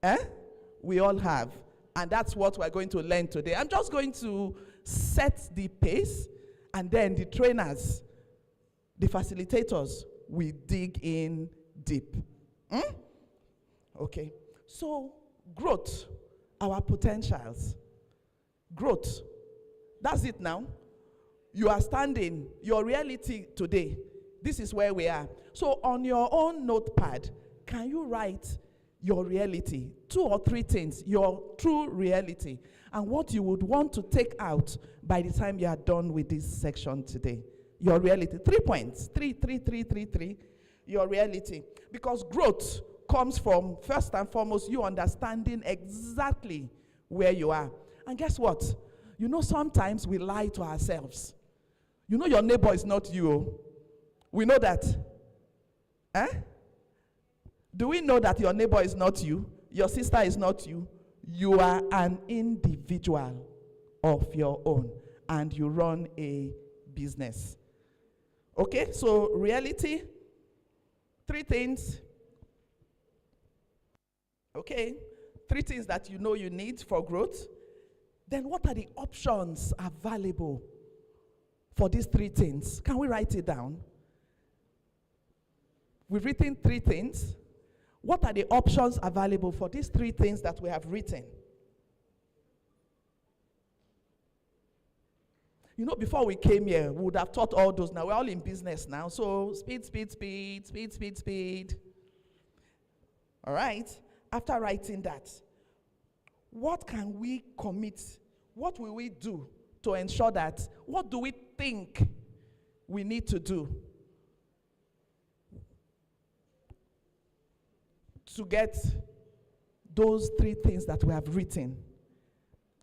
Eh? We all have. And that's what we're going to learn today. I'm just going to set the pace, and then the trainers, the facilitators, will dig in deep. Okay. So, growth, our potentials. Growth. That's it now. You are standing, your reality today. This is where we are. So, on your own notepad, can you write your reality, 2 or 3 things, your true reality, and what you would want to take out by the time you are done with this section today? Your reality. 3 points. 3. Your reality. Because growth comes from, first and foremost, you understanding exactly where you are. And guess what? You know, sometimes we lie to ourselves. You know your neighbor is not you. We know that. Eh? Do we know that your neighbor is not you? Your sister is not you? You are an individual of your own, and you run a business. Okay, so reality, 3 things. Okay, 3 things that you know you need for growth. Then what are the options available for these 3 things? Can we write it down? We've written 3 things. What are the options available for these 3 things that we have written? You know, before we came here, we would have taught all those. Now we're all in business now. So speed. All right. After writing that, what can we commit? What will we do to ensure that? What do we think we need to do to get those 3 things that we have written?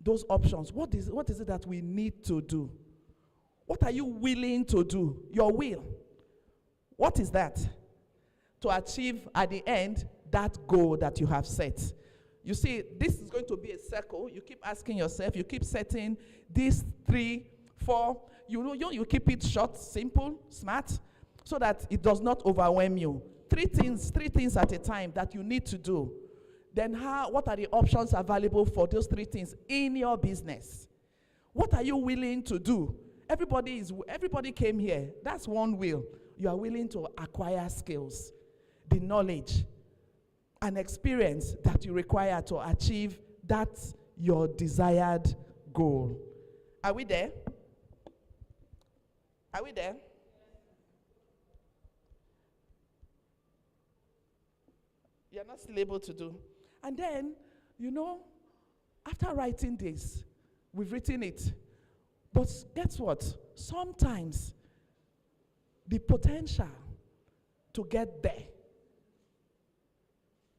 Those options. What is it that we need to do? What are you willing to do? Your will. What is that? To achieve at the end that goal that you have set. You see, this is going to be a circle. You keep asking yourself, you keep setting these 3, 4. You keep it short, simple, smart, so that it does not overwhelm you. 3 things at a time that you need to do. Then what are the options available for those 3 things in your business? What are you willing to do? Everybody came here. That's one will. You are willing to acquire skills, the knowledge, and experience that you require to achieve that your desired goal. Are we there? Are we there? You're not still able to do. And then, after writing this, we've written it. But guess what? Sometimes the potential to get there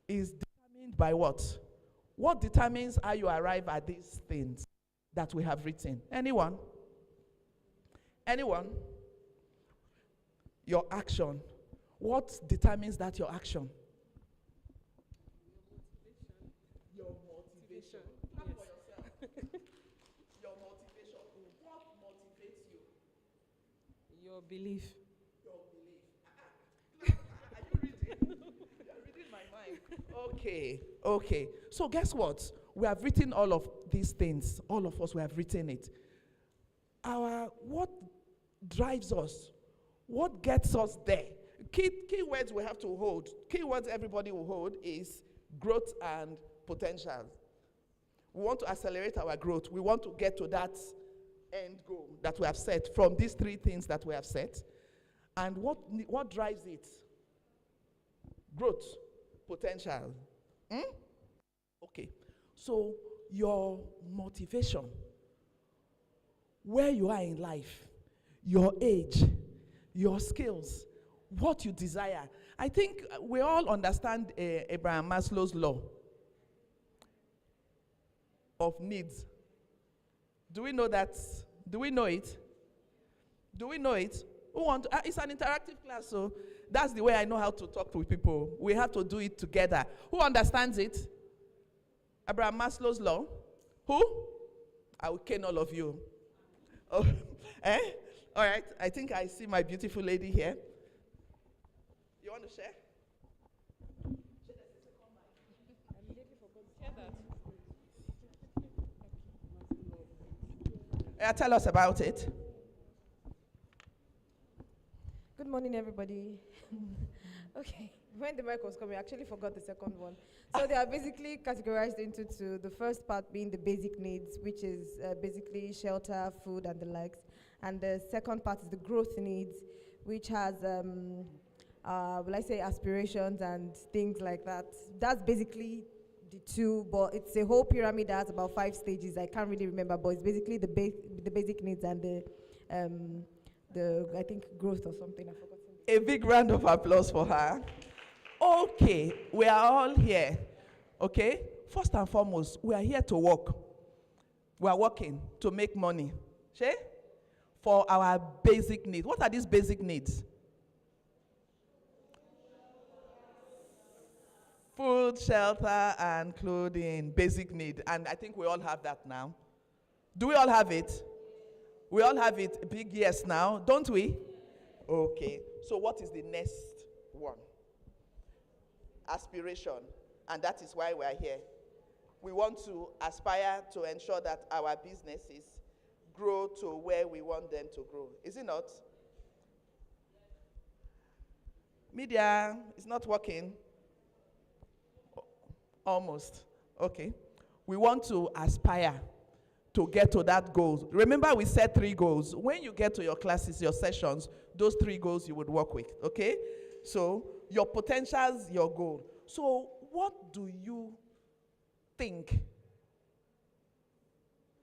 is determined by what? What determines how you arrive at these things that we have written? Anyone? Anyone? Your action. What determines that your action? Your motivation. Clap for yourself. Your motivation. What motivates you? Your belief. Your belief. Are you reading? You're reading my mind. Okay. So guess what? We have written all of these things. All of us, we have written it. What drives us? What gets us there? Key words we have to hold. Key words everybody will hold is growth and potential. We want to accelerate our growth. We want to get to that end goal that we have set from these 3 things that we have set. And what drives it? Growth, potential. Okay. So your motivation, where you are in life, your age, your skills, what you desire. I think we all understand Abraham Maslow's law of needs. Do we know that? Do we know it? Do we know it? It's an interactive class, so that's the way I know how to talk with people. We have to do it together. Who understands it? Abraham Maslow's law. Who? I will cane all of you. Oh, All right. I think I see my beautiful lady here. You want to share? Tell us about it. Good morning, everybody. Okay, when the mic was coming, I actually forgot the second one. So they are basically categorized into two. The first part being the basic needs, which is basically shelter, food, and the likes. And the second part is the growth needs, which has, will I say, aspirations and things like that. That's basically the two, but it's a whole pyramid that has about 5 stages. I can't really remember, but it's basically the basic needs and the I think growth or something. I forgot something. A big round of applause for her. Okay, we are all here. Okay, first and foremost, we are here to work. We are working to make money. Sure? For our basic needs. What are these basic needs? Food, shelter, and clothing. Basic need. And I think we all have that now. Do we all have it? We all have it. A big yes now, don't we? Okay. So what is the next one? Aspiration. And that is why we are here. We want to aspire to ensure that our businesses grow to where we want them to grow. Is it not? Media is not working. Almost. Okay. We want to aspire to get to that goal. Remember, we set 3 goals. When you get to your classes, your sessions, those 3 goals you would work with. Okay? So, your potentials, your goal. So, what do you think?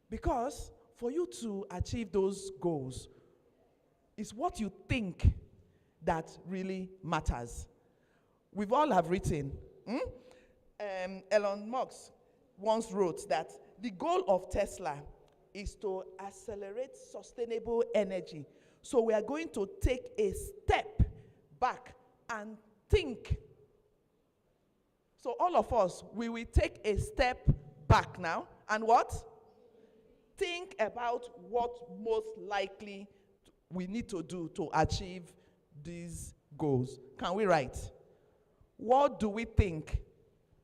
Because for you to achieve those goals, it's what you think that really matters. We've all have written. Elon Musk once wrote that the goal of Tesla is to accelerate sustainable energy. So we are going to take a step back and think. So all of us, we will take a step back now and what? Think about what most likely we need to do to achieve these goals. Can we write? What do we think?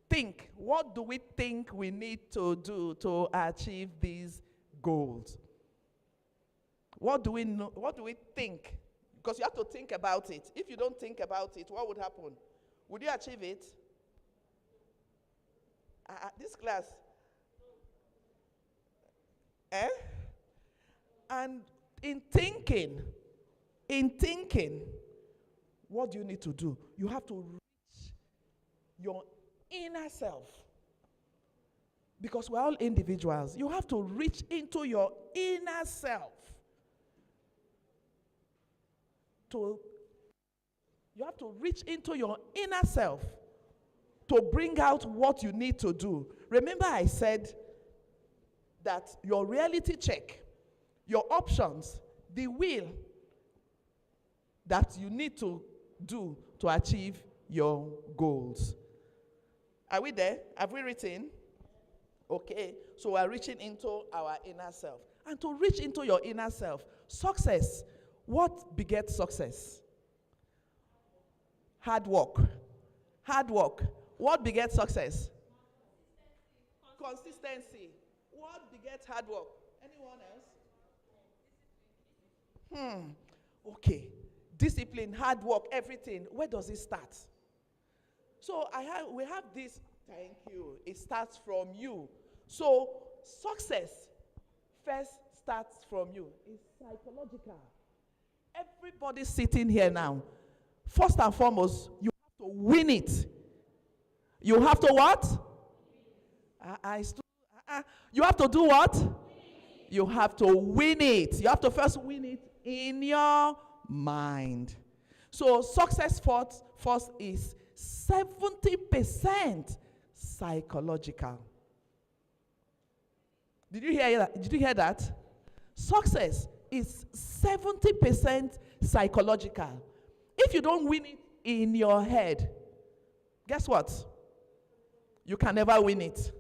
Think. What do we think we need to do to achieve these goals? What do we know? What do we think? Because you have to think about it. If you don't think about it, what would happen? Would you achieve it? This class. And in thinking, what do you need to do? You have to reach your inner self. Because we're all individuals. You have to reach into your inner self. You have to reach into your inner self to bring out what you need to do. Remember I said that your reality check, your options, the will that you need to do to achieve your goals. Are we there? Have we written? Okay. So we're reaching into our inner self. And to reach into your inner self, success. What begets success? Hard work. Hard work. What begets success? Consistency. What begets hard work? Anyone else? Okay. Discipline, hard work, everything. Where does it start? So we have this. Thank you. It starts from you. So success first starts from you. It's psychological. Everybody sitting here now, first and foremost, you have to win it. You have to what? You have to do what? You have to win it. You have to first win it in your mind. So success first is 70% psychological. Did you hear that? Did you hear that? Success is 70% psychological. If you don't win it in your head, guess what? You can never win it.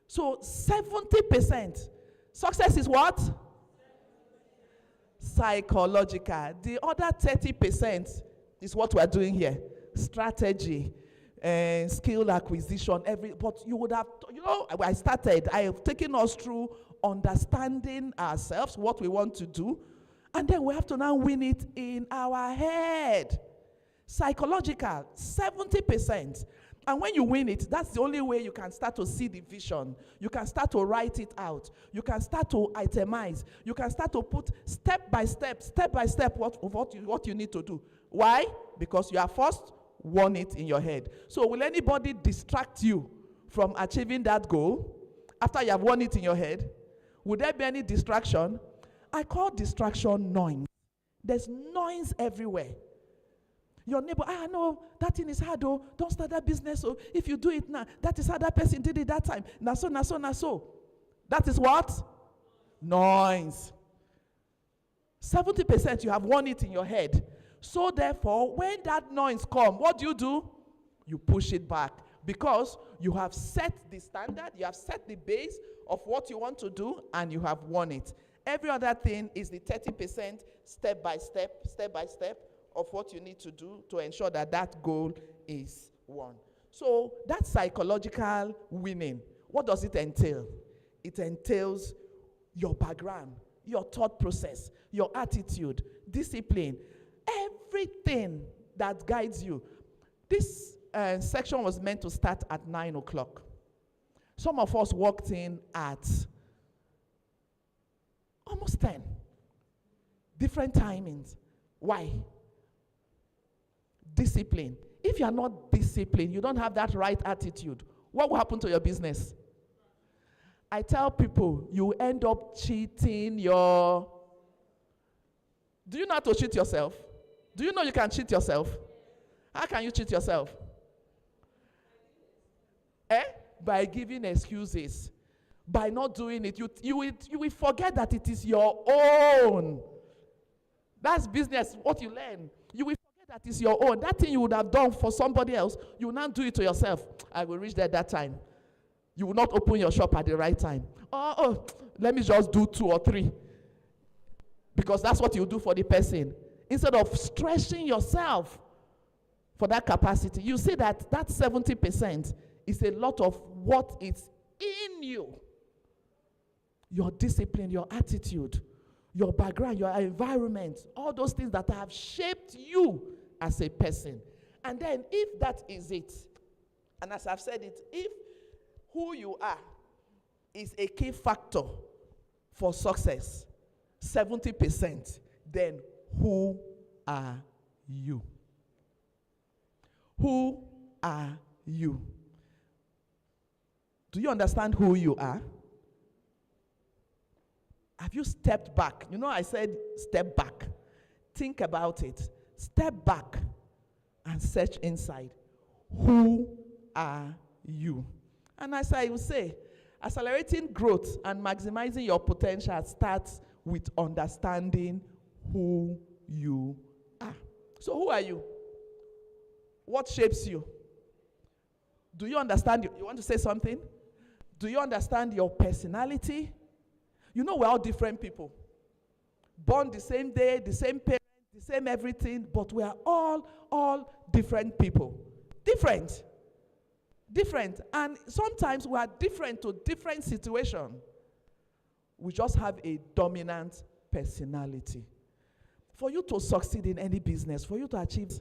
So 70%. Success is what? Psychological. The other 30% is what we are doing here. Strategy. skill acquisition, but you would have, I have taken us through understanding ourselves, what we want to do, and then we have to now win it in our head. Psychological, 70%. And when you win it, that's the only way you can start to see the vision. You can start to write it out. You can start to itemize. You can start to put step by step, what you need to do. Why? Because you have first won it in your head. So will anybody distract you from achieving that goal after you have won it in your head? Would there be any distraction? I call distraction noise. There's noise everywhere. Your neighbor, no, that thing is hard, oh, don't start that business, oh, if you do it now, that is how that person did it that time. Now so. That is what? Noise. 70% you have won it in your head. So therefore, when that noise comes, what do? You push it back, because you have set the standard, you have set the base of what you want to do, and you have won it. Every other thing is the 30% step by step, of what you need to do to ensure that that goal is won. So that psychological winning, what does it entail? It entails your background, your thought process, your attitude, discipline, everything that guides you. This section was meant to start at 9 o'clock. Some of us walked in at almost 10. Different timings. Why? Discipline. If you are not disciplined, you don't have that right attitude, what will happen to your business? I tell people, you end up cheating your... Do you know how to cheat yourself? Do you know you can cheat yourself? How can you cheat yourself? By giving excuses. By not doing it. You will forget that it is your own. That's business, what you learn. You will that is your own. That thing you would have done for somebody else, you will not do it to yourself. I will reach there that time. You will not open your shop at the right time. Let me just do 2 or 3. Because that's what you do for the person. Instead of stretching yourself for that capacity, you see that 70% is a lot of what is in you. Your discipline, your attitude, your background, your environment, all those things that have shaped you as a person. And then if that is it, and as I've said it, if who you are is a key factor for success, 70%, then who are you? Who are you? Do you understand who you are? Have you stepped back? You know, I said step back. Think about it. Step back and search inside. Who are you? And as I will say, accelerating growth and maximizing your potential starts with understanding who you are. So who are you? What shapes you? Do you understand? You want to say something? Do you understand your personality? You know, we're all different people. Born the same day, the same parents, the same everything, but we are all different people. Different. And sometimes we are different to different situations. We just have a dominant personality. For you to succeed in any business, for you to achieve,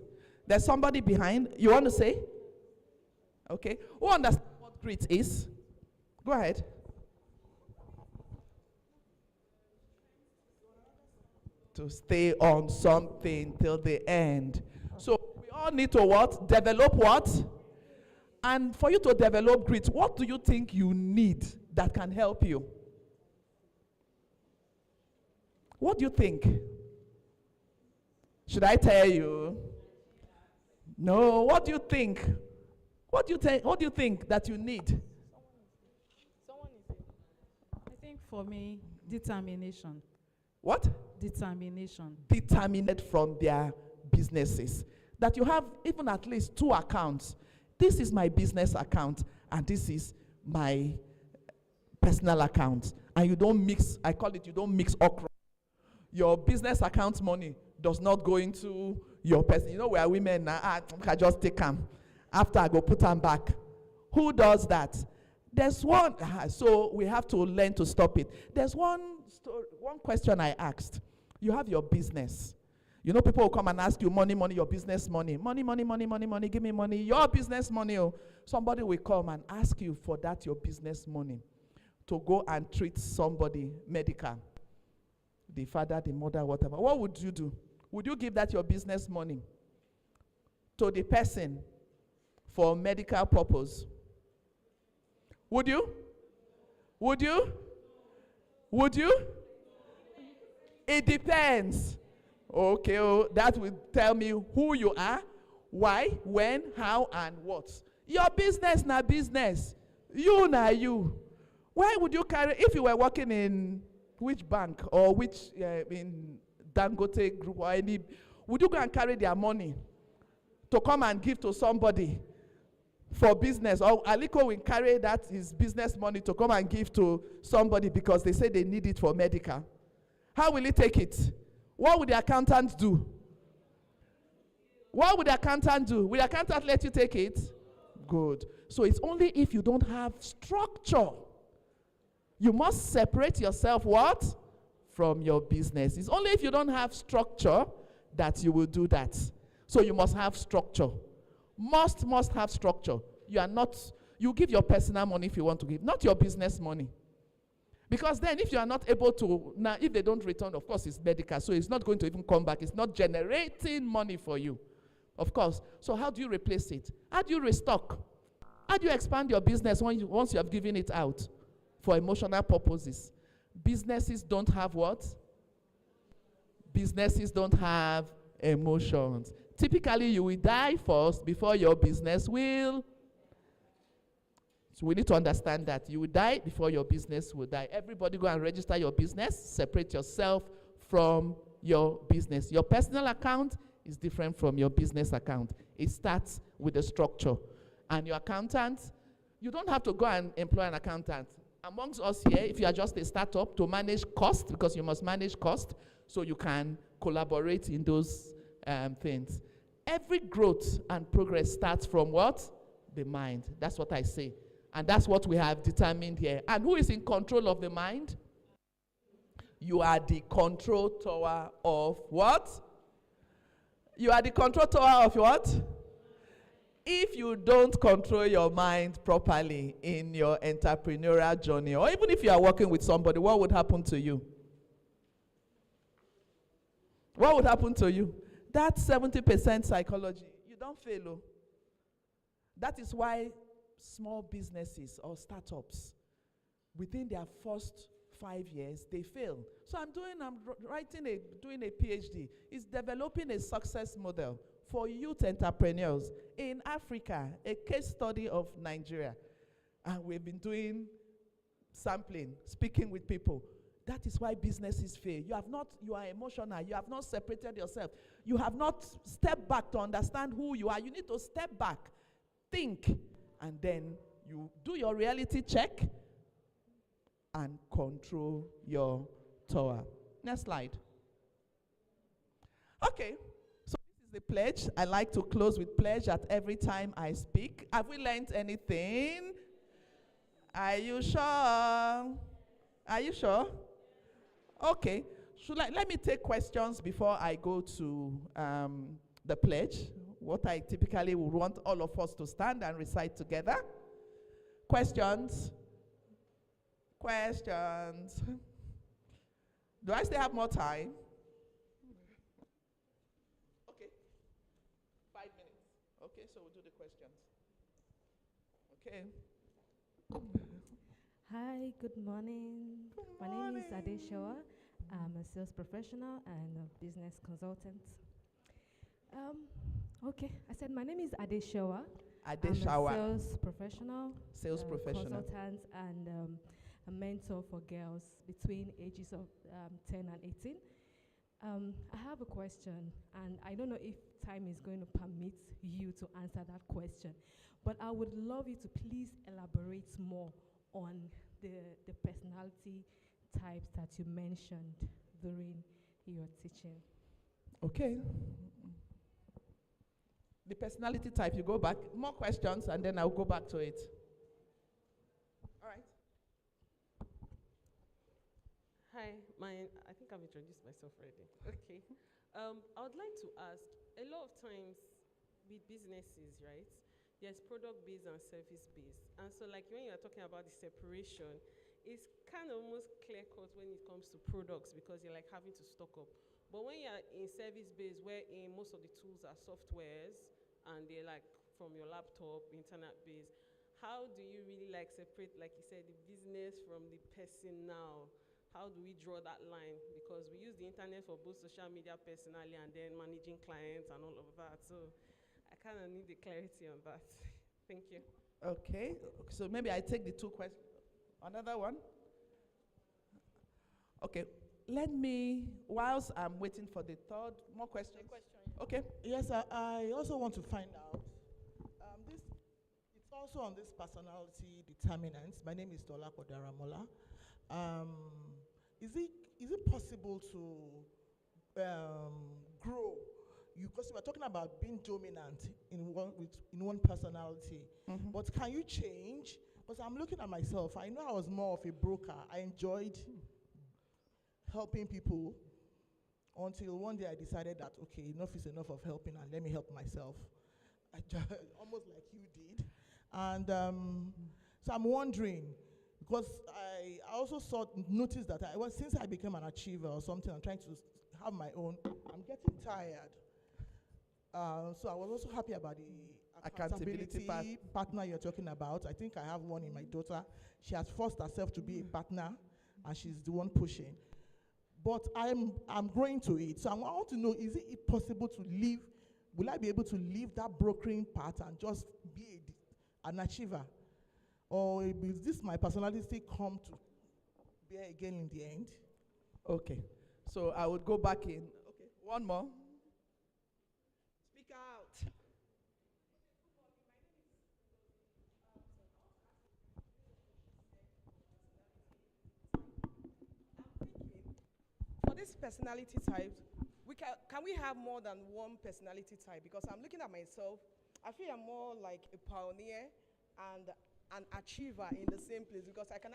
there's somebody behind. You want to say? Okay. Who understands what grit is? Go ahead. To stay on something till the end. So we all need to what? Develop what? And for you to develop grit, what do you think you need that can help you? What do you think? Should I tell you? No, what do you think? What do you think that you need? I think for me, determination. What? Determination. Determined from their businesses. That you have even at least 2 accounts. This is my business account, and this is my personal account. And you don't mix, I call it, you don't mix okra. Your business account money does not go into your person. You know, we are women now, I can just take them. After I go put them back. Who does that? There's one, so we have to learn to stop it. There's one question I asked. You have your business. You know, people will come and ask you, money, your business money. Money, give me money. Your business money. Oh. Somebody will come and ask you for that, your business money, to go and treat somebody medical. The father, the mother, whatever. What would you do? Would you give that your business money to the person for medical purpose? Would you? Would you? Would you? It depends. Okay, oh, that will tell me who you are, why, when, how, and what. Your business na business. You na you. Why would you carry, if you were working in which bank or which, in Dangote group or any, would you go and carry their money to come and give to somebody for business? Or Aliko will carry that his business money to come and give to somebody because they say they need it for medical. How will he take it? What would the accountant do? What would the accountant do? Will the accountant let you take it? Good. So it's only if you don't have structure. You must separate yourself what? From your business. It's only if you don't have structure that you will do that. So you must have structure. Must have structure. You give your personal money if you want to give, not your business money. Because then if you are not able to, now if they don't return, of course it's medical, so it's not going to even come back. It's not generating money for you, of course. So how do you replace it? How do you restock? How do you expand your business once you have given it out for emotional purposes? Businesses don't have what? Businesses don't have emotions. Typically, you will die first before your business will. So we need to understand that. You will die before your business will die. Everybody go and register your business. Separate yourself from your business. Your personal account is different from your business account. It starts with a structure. And your accountant, you don't have to go and employ an accountant. Amongst us here, if you are just a startup, to manage cost, because you must manage cost, so you can collaborate in those things. Every growth and progress starts from what? The mind. That's what I say. And that's what we have determined here. And who is in control of the mind? You are the control tower of what? You are the control tower of what? If you don't control your mind properly in your entrepreneurial journey, or even if you are working with somebody, what would happen to you? What would happen to you? That 70% psychology, you don't fail. Oh. That is why small businesses or startups, within their first 5 years, they fail. So I'm doing a PhD. It's developing a success model for youth entrepreneurs in Africa, a case study of Nigeria. And we've been doing sampling, speaking with people. That is why businesses fail. You are emotional. You have not separated yourself. You have not stepped back to understand who you are. You need to step back, think, and then you do your reality check and control your tower. Next slide. Okay, so this is the pledge. I like to close with pledge at every time I speak. Have we learned anything? Are you sure? Are you sure? Okay. Let me take questions before I go to the pledge. What I typically would want all of us to stand and recite together. Questions? Questions? Do I still have more time? Okay. 5 minutes. Okay, so we'll do the questions. Okay. Hi, good morning. Good My name is morning. Adeshawa. I'm a sales professional and a business consultant. Okay, I said my name is Adeshawa. Adeshawa. I'm a sales professional, Sales professional. consultant, and a mentor for girls between ages of 10 and 18. I have a question, and I don't know if time is going to permit you to answer that question, but I would love you to please elaborate more on the personality types that you mentioned during your teaching. Okay. The personality type, you go back. More questions, and then I'll go back to it. All right. Hi, I think I've introduced myself already. Okay. I would like to ask, a lot of times with businesses, right, there's product-based and service-based. And so like when you're talking about the separation, it's kind of almost clear-cut when it comes to products because you're like having to stock up. But when you're in service-based, wherein most of the tools are softwares and they're like from your laptop, internet-based, how do you really like separate, like you said, the business from the person now? How do we draw that line? Because we use the internet for both social media personally and then managing clients and all of that. So I kind of need the clarity on that. Thank you. Okay. So maybe I take the two questions. Another one? Okay. Let me, whilst I'm waiting for the third, more questions? Okay. Yes, I also want to find out. It's also on this personality determinants. My name is Tola Kodaramola. Is it possible to grow? Because you were talking about being dominant in one personality, but can you change? Because I'm looking at myself. I know I was more of a broker. I enjoyed helping people until one day I decided that, okay, enough is enough of helping and let me help myself. Almost like you did. And so I'm wondering, because I also noticed that since I became an achiever or something, I'm trying to have my own, I'm getting tired. So I was also happy about the accountability partner you're talking about. I think I have one in my daughter. She has forced herself to be a partner, and she's the one pushing. But I'm growing to it. So I want to know, is it possible to leave, will I be able to leave that brokering part and just be an achiever? Or is this my personality come to bear again in the end? Okay. So I would go back in. Okay. One more. Speak out. For this personality type, can we have more than one personality type? Because I'm looking at myself, I feel I'm more like a pioneer and an achiever in the same place, because I can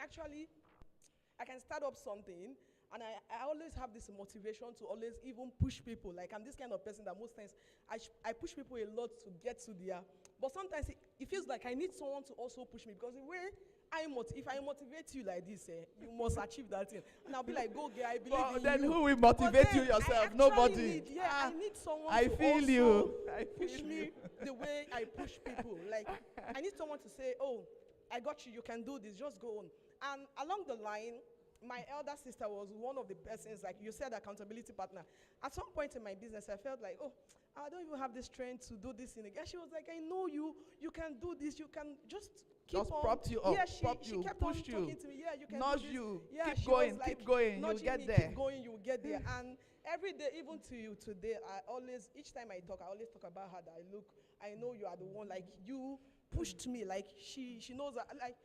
start up something, and I always have this motivation to always even push people. Like, I'm this kind of person that most times I push people a lot to get to their, but sometimes it feels like I need someone to also push me, because the way if I motivate you like this, you must achieve that thing. And I'll be like, go girl, I believe in you. Then who will motivate you yourself? Nobody. I need someone I to feel also you. push me the way I push people. Like, I need someone to say, oh, I got you, you can do this, just go on. And along the line, my elder sister was one of the persons, like you said, accountability partner. At some point in my business, I felt like, oh, I don't even have the strength to do this thing again. She was like, I know you can do this, you can just keep on. Propped you up, yeah, she kept pushed on talking to me. Yeah, you can nudge do this. you, Yeah, keep she was going, like, keep going, you'll get there. Keep going, you'll get there. And every day, even to you today, each time I talk, I always talk about her, that I know you are the one, like, you pushed me, like, she knows that, like,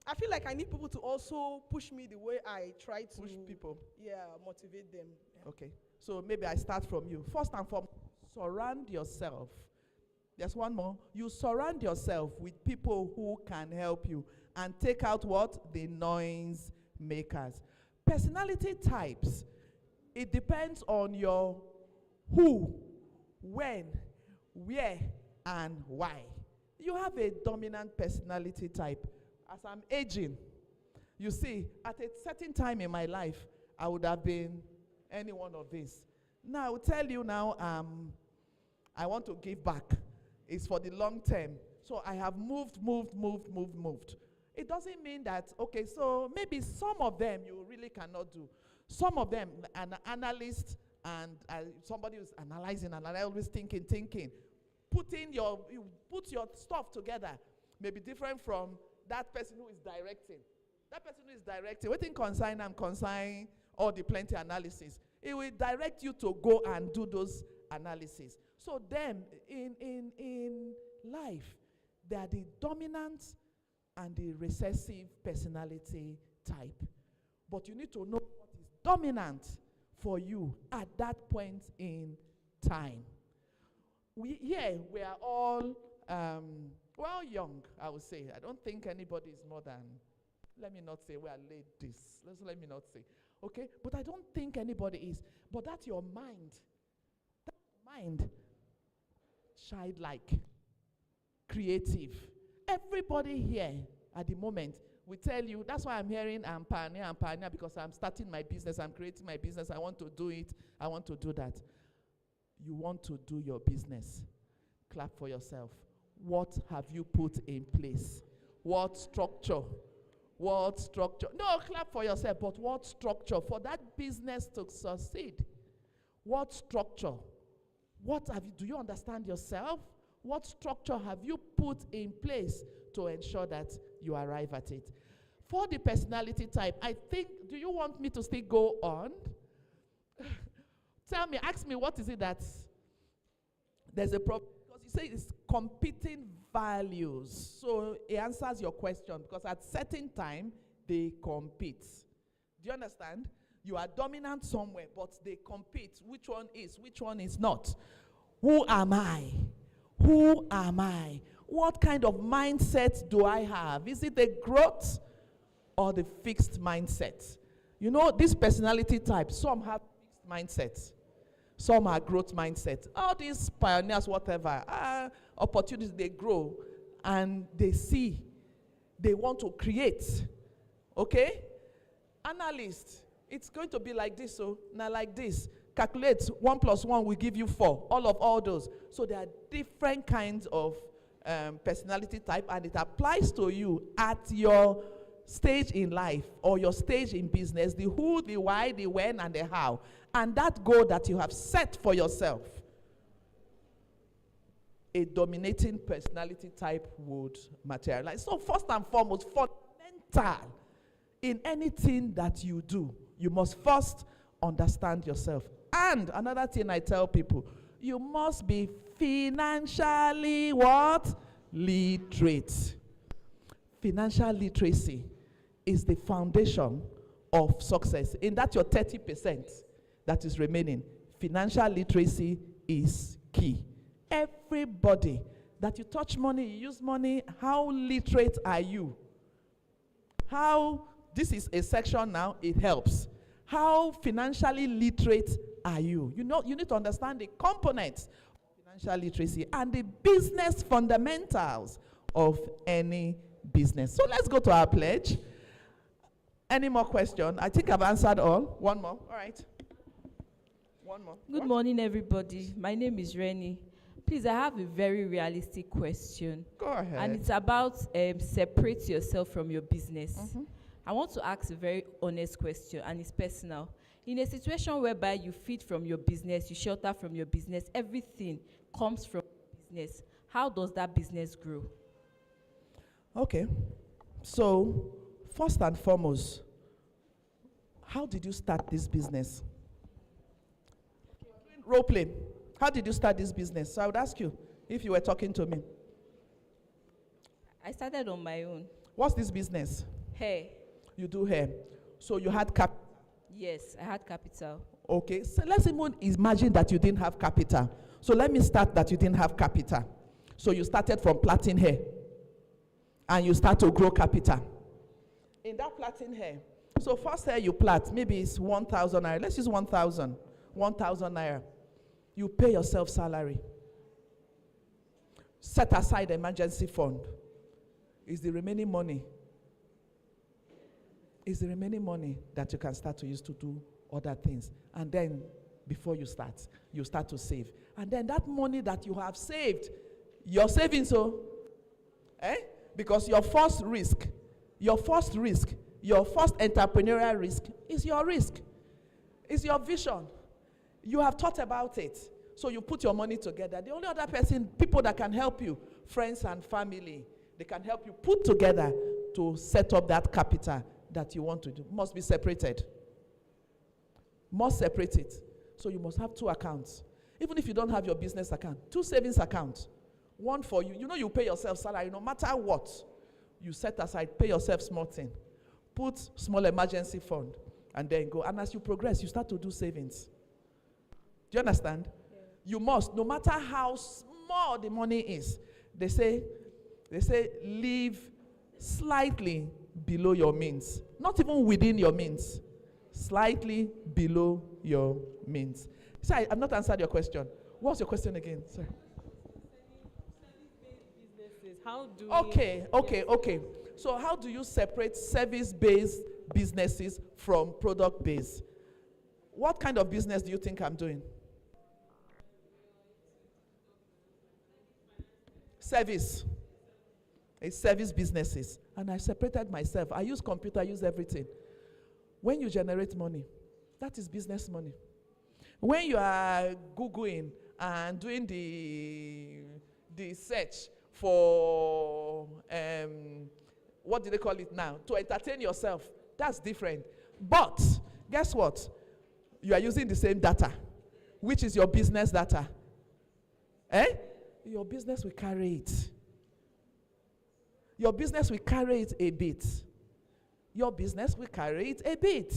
I feel like I need people to also push me the way I try to Push people. Yeah, motivate them. Yeah. Okay. So maybe I start from you. First and foremost, surround yourself. There's one more. You surround yourself with people who can help you and take out what? The noise makers. Personality types. It depends on your who, when, where, and why. You have a dominant personality type. As I'm aging, you see, at a certain time in my life, I would have been any one of these. Now, I will tell you now, I want to give back. It's for the long term. So I have moved. It doesn't mean that, okay, so maybe some of them you really cannot do. Some of them, an analyst and somebody who's analyzing and always thinking. You put your stuff together may be different from that person who is directing. That person who is directing, what in consign all the plenty analysis. It will direct you to go and do those analysis. So then, in life, they are the dominant and the recessive personality type. But you need to know what is dominant for you at that point in time. we are all, well, young, I would say. I don't think anybody is more than, let me not say we are ladies. Let me not say. Okay? But I don't think anybody is. But that's your mind. That mind, childlike, creative. Everybody here at the moment will tell you, that's why I'm hearing I'm pioneer, because I'm starting my business, I'm creating my business, I want to do it, I want to do that. You want to do your business. Clap for yourself. What have you put in place? What structure? What structure? No, clap for yourself, but what structure for that business to succeed? What structure? What have you, do you understand yourself? What structure have you put in place to ensure that you arrive at it? For the personality type, I think, do you want me to still go on? Tell me, ask me, what is it that there's a problem? Because you say it's competing values. So it answers your question, because at certain time, they compete. Do you understand? You are dominant somewhere, but they compete. Which one is not? Who am I? Who am I? What kind of mindset do I have? Is it a growth or the fixed mindset? You know, this personality type, some have fixed mindsets. Some are growth mindset. All these pioneers, whatever, opportunities, they grow and they see, they want to create. Okay? Analyst, it's going to be like this, so now like this. Calculate 1 + 1 will give you 4. All those. So there are different kinds of personality type, and it applies to you at your stage in life or your stage in business, the who, the why, the when, and the how. And that goal that you have set for yourself, a dominating personality type would materialize. So first and foremost, fundamental in anything that you do, you must first understand yourself. And another thing I tell people, you must be financially what? Literate. Financial literacy is the foundation of success. In that your 30% that is remaining, financial literacy is key. Everybody that you touch money, you use money, how literate are you? How, this is a section now, it helps. How financially literate are you? You know, you need to understand the components of financial literacy and the business fundamentals of any business. So let's go to our pledge. Any more questions? I think I've answered all. One more. All right. One more. Good morning, everybody. My name is Rennie. Please, I have a very realistic question. Go ahead. And it's about separate yourself from your business. I want to ask a very honest question, and it's personal. In a situation whereby you feed from your business, you shelter from your business, everything comes from business, how does that business grow? Okay. So, first and foremost, how did you start this business? Role play. How did you start this business? So I would ask you if you were talking to me. I started on my own. What's this business? Hair. You do hair. So you had capital. Yes, I had capital. Okay. So let's even imagine that you didn't have capital. So let me start that you didn't have capital. So you started from plaiting hair. And you start to grow capital. In that plaiting hair. So first hair you plait, maybe it's 1,000 naira. Let's use 1,000. 1,000 naira. You pay yourself salary. Set aside emergency fund. Is the remaining money. Is the remaining money that you can start to use to do other things. And then, before you start to save. And then that money that you have saved, you're saving so, because your first entrepreneurial risk is your risk. It's your vision. You have thought about it. So you put your money together. The only other people that can help you, friends and family, they can help you put together to set up that capital that you want to do. Must be separated. Must separate it. So you must have 2 accounts. Even if you don't have your business account, 2 savings accounts. One for you. You know you pay yourself salary no matter what. You set aside, pay yourself small thing. Put small emergency fund and then go. And as you progress, you start to do savings. Do you understand? Yeah. You must, no matter how small small the money is, they say live slightly below your means. Not even within your means. Slightly below your means. So I've not answered your question. What's your question again? Sorry. Businesses, how do Okay. So how do you separate service-based businesses from product-based? What kind of business do you think I'm doing? Service. It's service businesses. And I separated myself. I use computer, I use everything. When you generate money, that is business money. When you are Googling and doing the search for, what do they call it now? To entertain yourself, that's different. But guess what? You are using the same data, which is your business data. Your business will carry it. Your business will carry it a bit. Your business will carry it a bit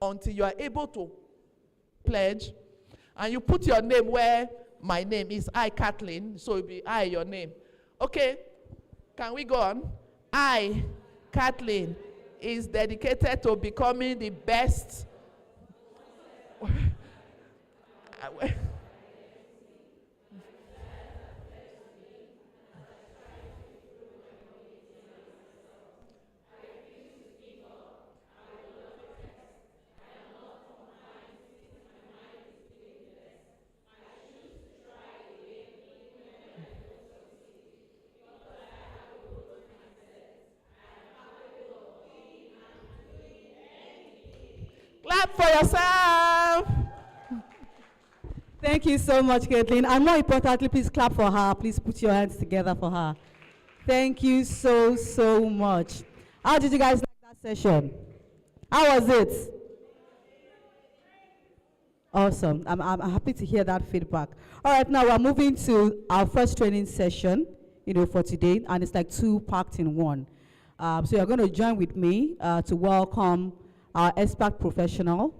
until you are able to pledge and you put your name where my name is, I, Kathleen, so it'll be I, your name. Okay, can we go on? I, Kathleen, is dedicated to becoming the best. Clap for yourself. Thank you so much, Caitlin. And more importantly, please clap for her. Please put your hands together for her. Thank you so, so much. How did you guys like that session? How was it? Awesome. I'm happy to hear that feedback. All right, now we're moving to our first training session, for today, and it's like two packed in one. So you're going to join with me to welcome our expert professional,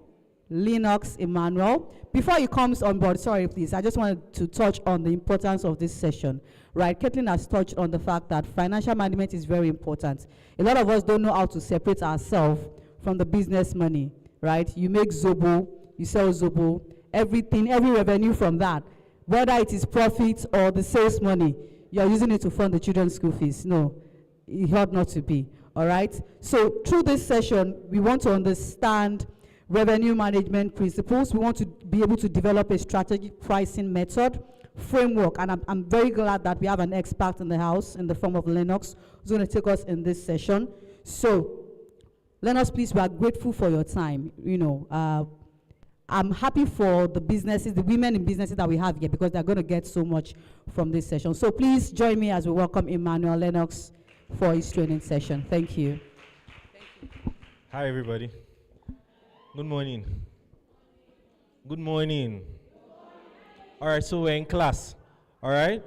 Lennox Emmanuel. Before he comes on board, sorry please, I just wanted to touch on the importance of this session, right? Caitlin has touched on the fact that financial management is very important. A lot of us don't know how to separate ourselves from the business money, right? You make Zobo, you sell Zobo, everything, every revenue from that, whether it is profit or the sales money, you're using it to fund the children's school fees. No, it ought not to be. All right, so through this session, we want to understand revenue management principles. We want to be able to develop a strategic pricing method, framework, and I'm very glad that we have an expert in the house in the form of Lennox who's going to take us in this session. So, Lennox, please, we are grateful for your time. I'm happy for the businesses, the women in businesses that we have here, because they're going to get so much from this session. So please join me as we welcome Emmanuel Lennox for his training session. Thank you. Hi, everybody. Good morning. Good morning. All right, so we're in class. All right?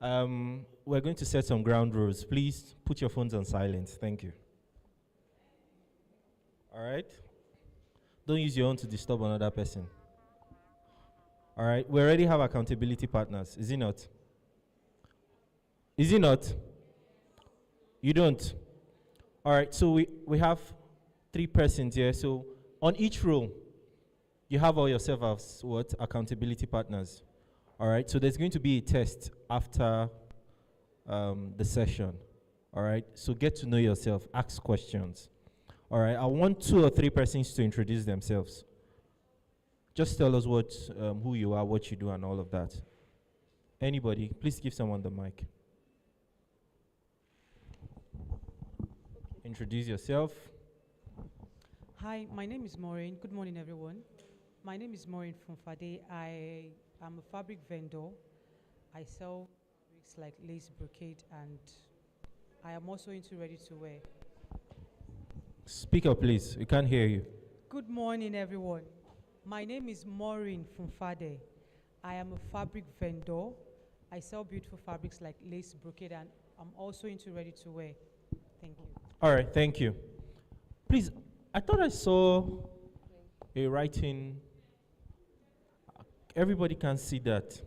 We're going to set some ground rules. Please put your phones on silent. Thank you. All right? Don't use your own to disturb another person. All right? We already have accountability partners. Is it not? Is it not? You don't? All right, so we have 3 persons here. So on each role, you have all yourself as what? Accountability partners. All right, so there's going to be a test after the session. All right, so get to know yourself, ask questions. All right, I want 2 or 3 persons to introduce themselves. Just tell us who you are, what you do, and all of that. Anybody, please give someone the mic. Introduce yourself. Hi, my name is Maureen. Good morning, everyone. My name is Maureen from Fade. I am a fabric vendor. I sell fabrics like lace, brocade, and I am also into ready-to-wear. Speak up, please. We can't hear you. Good morning, everyone. My name is Maureen from Fade. I am a fabric vendor. I sell beautiful fabrics like lace, brocade, and I'm also into ready-to-wear. Thank you. All right, thank you. Please, I thought I saw a writing. Everybody can see that.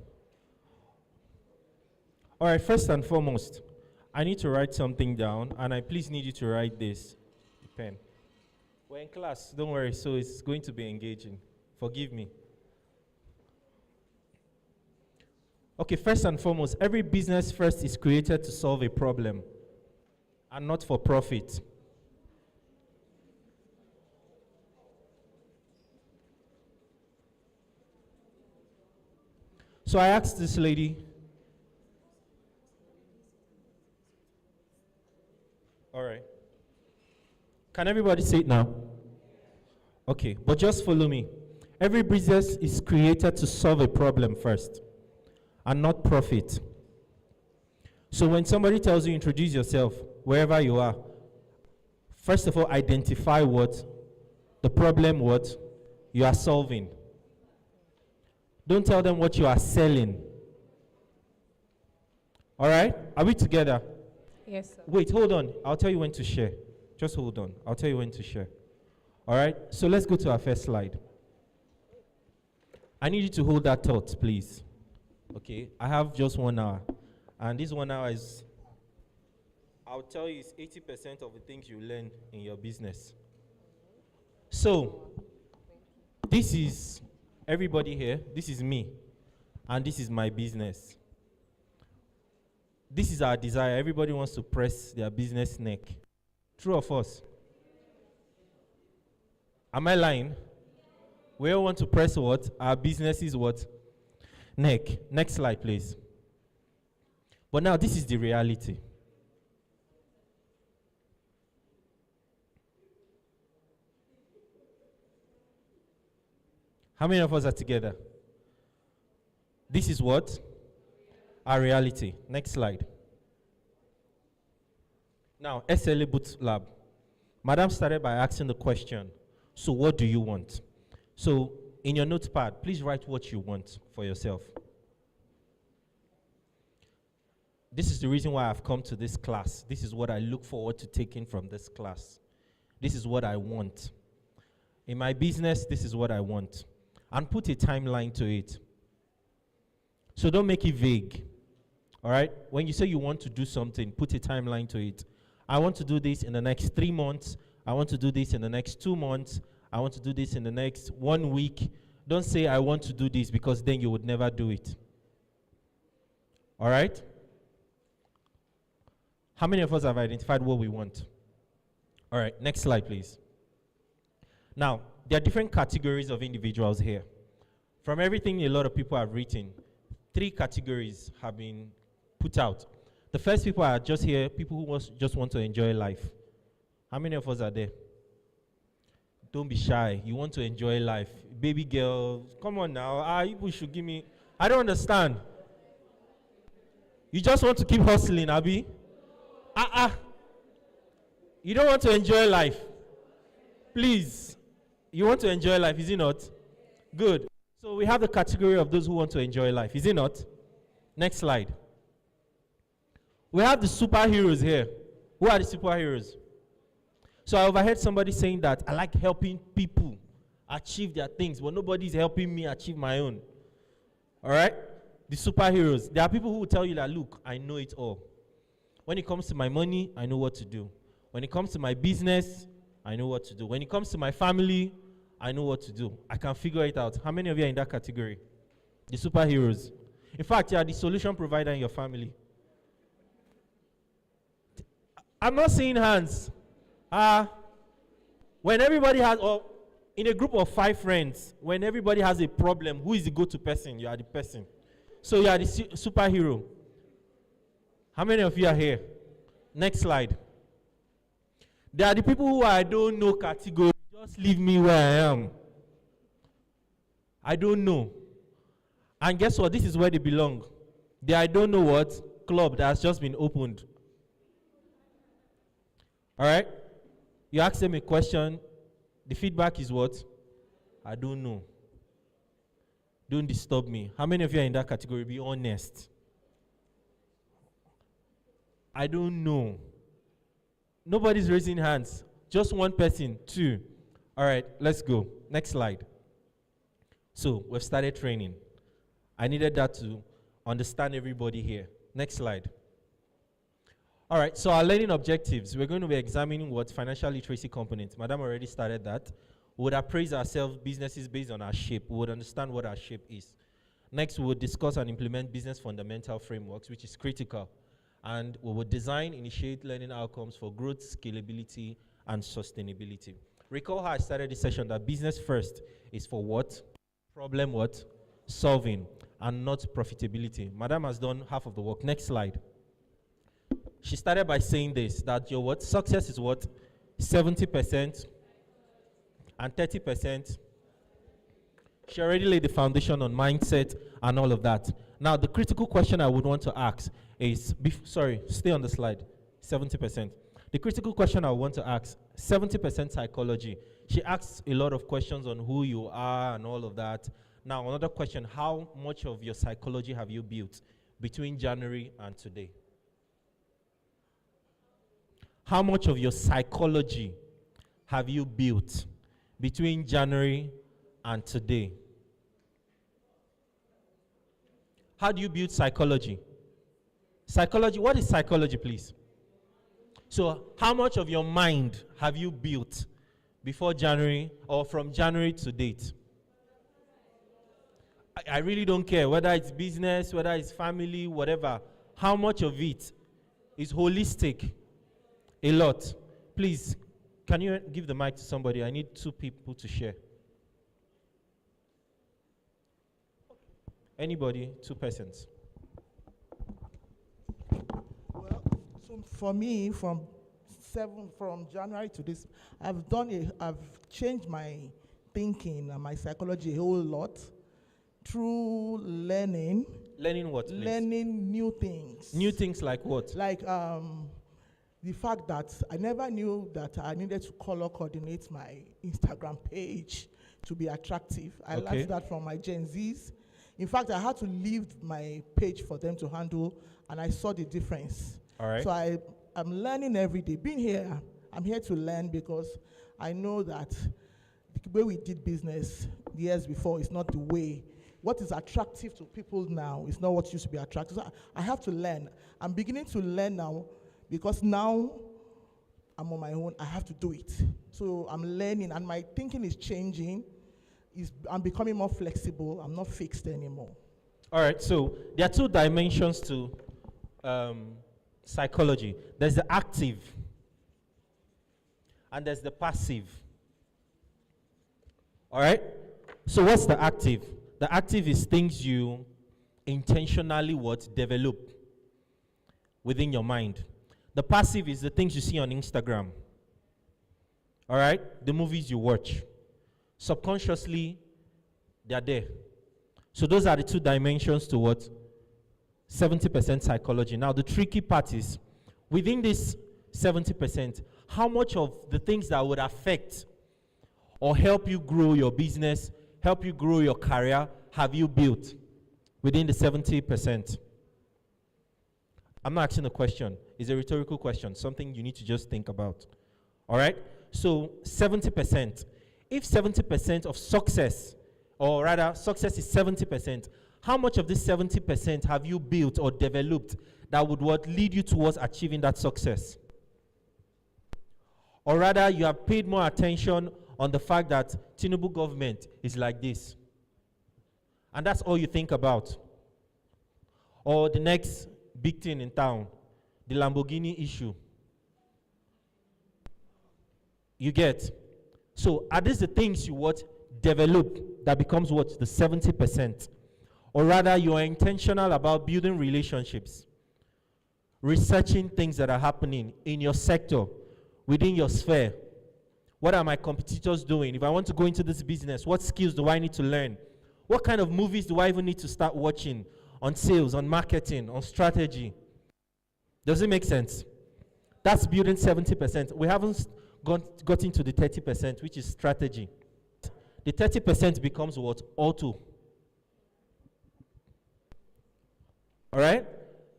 All right, first and foremost, I need to write something down, and I please need you to write this. Pen. We're in class, don't worry, so it's going to be engaging. Forgive me. Okay, first and foremost, every business first is created to solve a problem and not for profit. So I asked this lady, all right. Can everybody say it now? Okay, but just follow me. Every business is created to solve a problem first and not profit. So when somebody tells you introduce yourself, wherever you are, first of all, identify what the problem what you are solving. Don't tell them what you are selling. All right? Are we together? Yes, sir. Wait, hold on. I'll tell you when to share. Just hold on. I'll tell you when to share. All right? So let's go to our first slide. I need you to hold that thought, please. Okay? I have just 1 hour. And this 1 hour is, I'll tell you, it's 80% of the things you learn in your business. So, this is everybody here. This is me. And this is my business. This is our desire. Everybody wants to press their business neck. True or false? Am I lying? We all want to press what? Our business is what? Neck. Next slide, please. But now this is the reality. How many of us are together? This is what? Our reality. Next slide. Now, SLA Business Lab. Madam started by asking the question, so what do you want? So, in your notepad, please write what you want for yourself. This is the reason why I've come to this class. This is what I look forward to taking from this class. This is what I want. In my business, this is what I want. And put a timeline to it. So don't make it vague. All right? When you say you want to do something, put a timeline to it. I want to do this in the next 3 months. I want to do this in the next 2 months. I want to do this in the next 1 week. Don't say I want to do this because then you would never do it. All right? How many of us have identified what we want? All right, next slide, please. Now, there are different categories of individuals here. From everything a lot of people have written, 3 categories have been put out. The first people are just here, people who just want to enjoy life. How many of us are there? Don't be shy. You want to enjoy life. Baby girl, come on now. You should give me. I don't understand. You just want to keep hustling, Abi? You don't want to enjoy life. Please. You want to enjoy life, is it not? Good. So we have the category of those who want to enjoy life, is it not? Next slide. We have the superheroes here. Who are the superheroes? So I overheard somebody saying that I like helping people achieve their things, but nobody's helping me achieve my own. All right? The superheroes. There are people who will tell you that, look, I know it all. When it comes to my money, I know what to do. When it comes to my business, I know what to do. When it comes to my family, I know what to do. I can figure it out. How many of you are in that category? The superheroes. In fact, you are the solution provider in your family. I'm not seeing hands. When everybody has, or in a group of 5 friends, when everybody has a problem, who is the go-to person? You are the person. So you are the superhero. How many of you are here? Next slide. There are the people who I don't know category. Just leave me where I am. I don't know. And guess what? This is where they belong. The I don't know what club that has just been opened. All right? You ask them a question. The feedback is what? I don't know. Don't disturb me. How many of you are in that category? Be honest. I don't know. Nobody's raising hands. Just 1 person, 2. All right, let's go. Next slide. So we've started training. I needed that to understand everybody here. Next slide. All right, so our learning objectives, we're going to be examining what financial literacy component. Madam already started that. We would appraise ourselves, businesses based on our shape. We would understand what our shape is. Next, we will discuss and implement business fundamental frameworks, which is critical. And we will design, initiate learning outcomes for growth, scalability, and sustainability. Recall how I started this session that business first is for what? Problem what? Solving, and not profitability. Madam has done half of the work. Next slide. She started by saying this, that your what? Success is what? 70% and 30%. She already laid the foundation on mindset and all of that. Now, the critical question I would want to ask is, sorry, stay on the slide, 70%. The critical question I want to ask, 70% psychology. She asks a lot of questions on who you are and all of that. Now, another question, how much of your psychology have you built between January and today? How much of your psychology have you built between January and today? How do you build psychology? Psychology, what is psychology, please? So, how much of your mind have you built before January or from January to date? I really don't care whether it's business, whether it's family, whatever. How much of it is holistic? A lot. Please, can you give the mic to somebody? I need 2 people to share. Anybody? 2 persons. Well, so for me, from January to this, I've changed my thinking and my psychology a whole lot through learning. Learning what, please? Learning new things. New things like what? Like the fact that I never knew that I needed to color coordinate my Instagram page to be attractive. I learned that from my Gen Zs. In fact, I had to leave my page for them to handle, and I saw the difference. All right. So I'm learning every day. Being here, I'm here to learn because I know that the way we did business years before is not the way. What is attractive to people now is not what used to be attractive. So I have to learn. I'm beginning to learn now because now I'm on my own. I have to do it. So I'm learning, and my thinking is changing. I'm becoming more flexible. I'm not fixed anymore. All right, so there are 2 dimensions to psychology. There's the active, and there's the passive. All right? So what's the active? The active is things you intentionally develop within your mind. The passive is the things you see on Instagram. All right? The movies you watch. Subconsciously, they are there. So those are the 2 dimensions to what? 70% psychology. Now, the tricky part is, within this 70%, how much of the things that would affect or help you grow your business, help you grow your career, have you built within the 70%? I'm not asking a question. It's a rhetorical question, something you need to just think about. All right? So 70%. If 70% of success, or rather success is 70%, how much of this 70% have you built or developed that would lead you towards achieving that success? Or rather, you have paid more attention on the fact that Tinubu government is like this. And that's all you think about. Or the next big thing in town, the Lamborghini issue. You get? So are these the things you develop that becomes the 70%? Or rather, you are intentional about building relationships, researching things that are happening in your sector, within your sphere. What are my competitors doing? If I want to go into this business, what skills do I need to learn? What kind of movies do I even need to start watching on sales, on marketing, on strategy? Does it make sense? That's building 70%. We haven't got into the 30%, which is strategy. The 30% becomes auto. All right?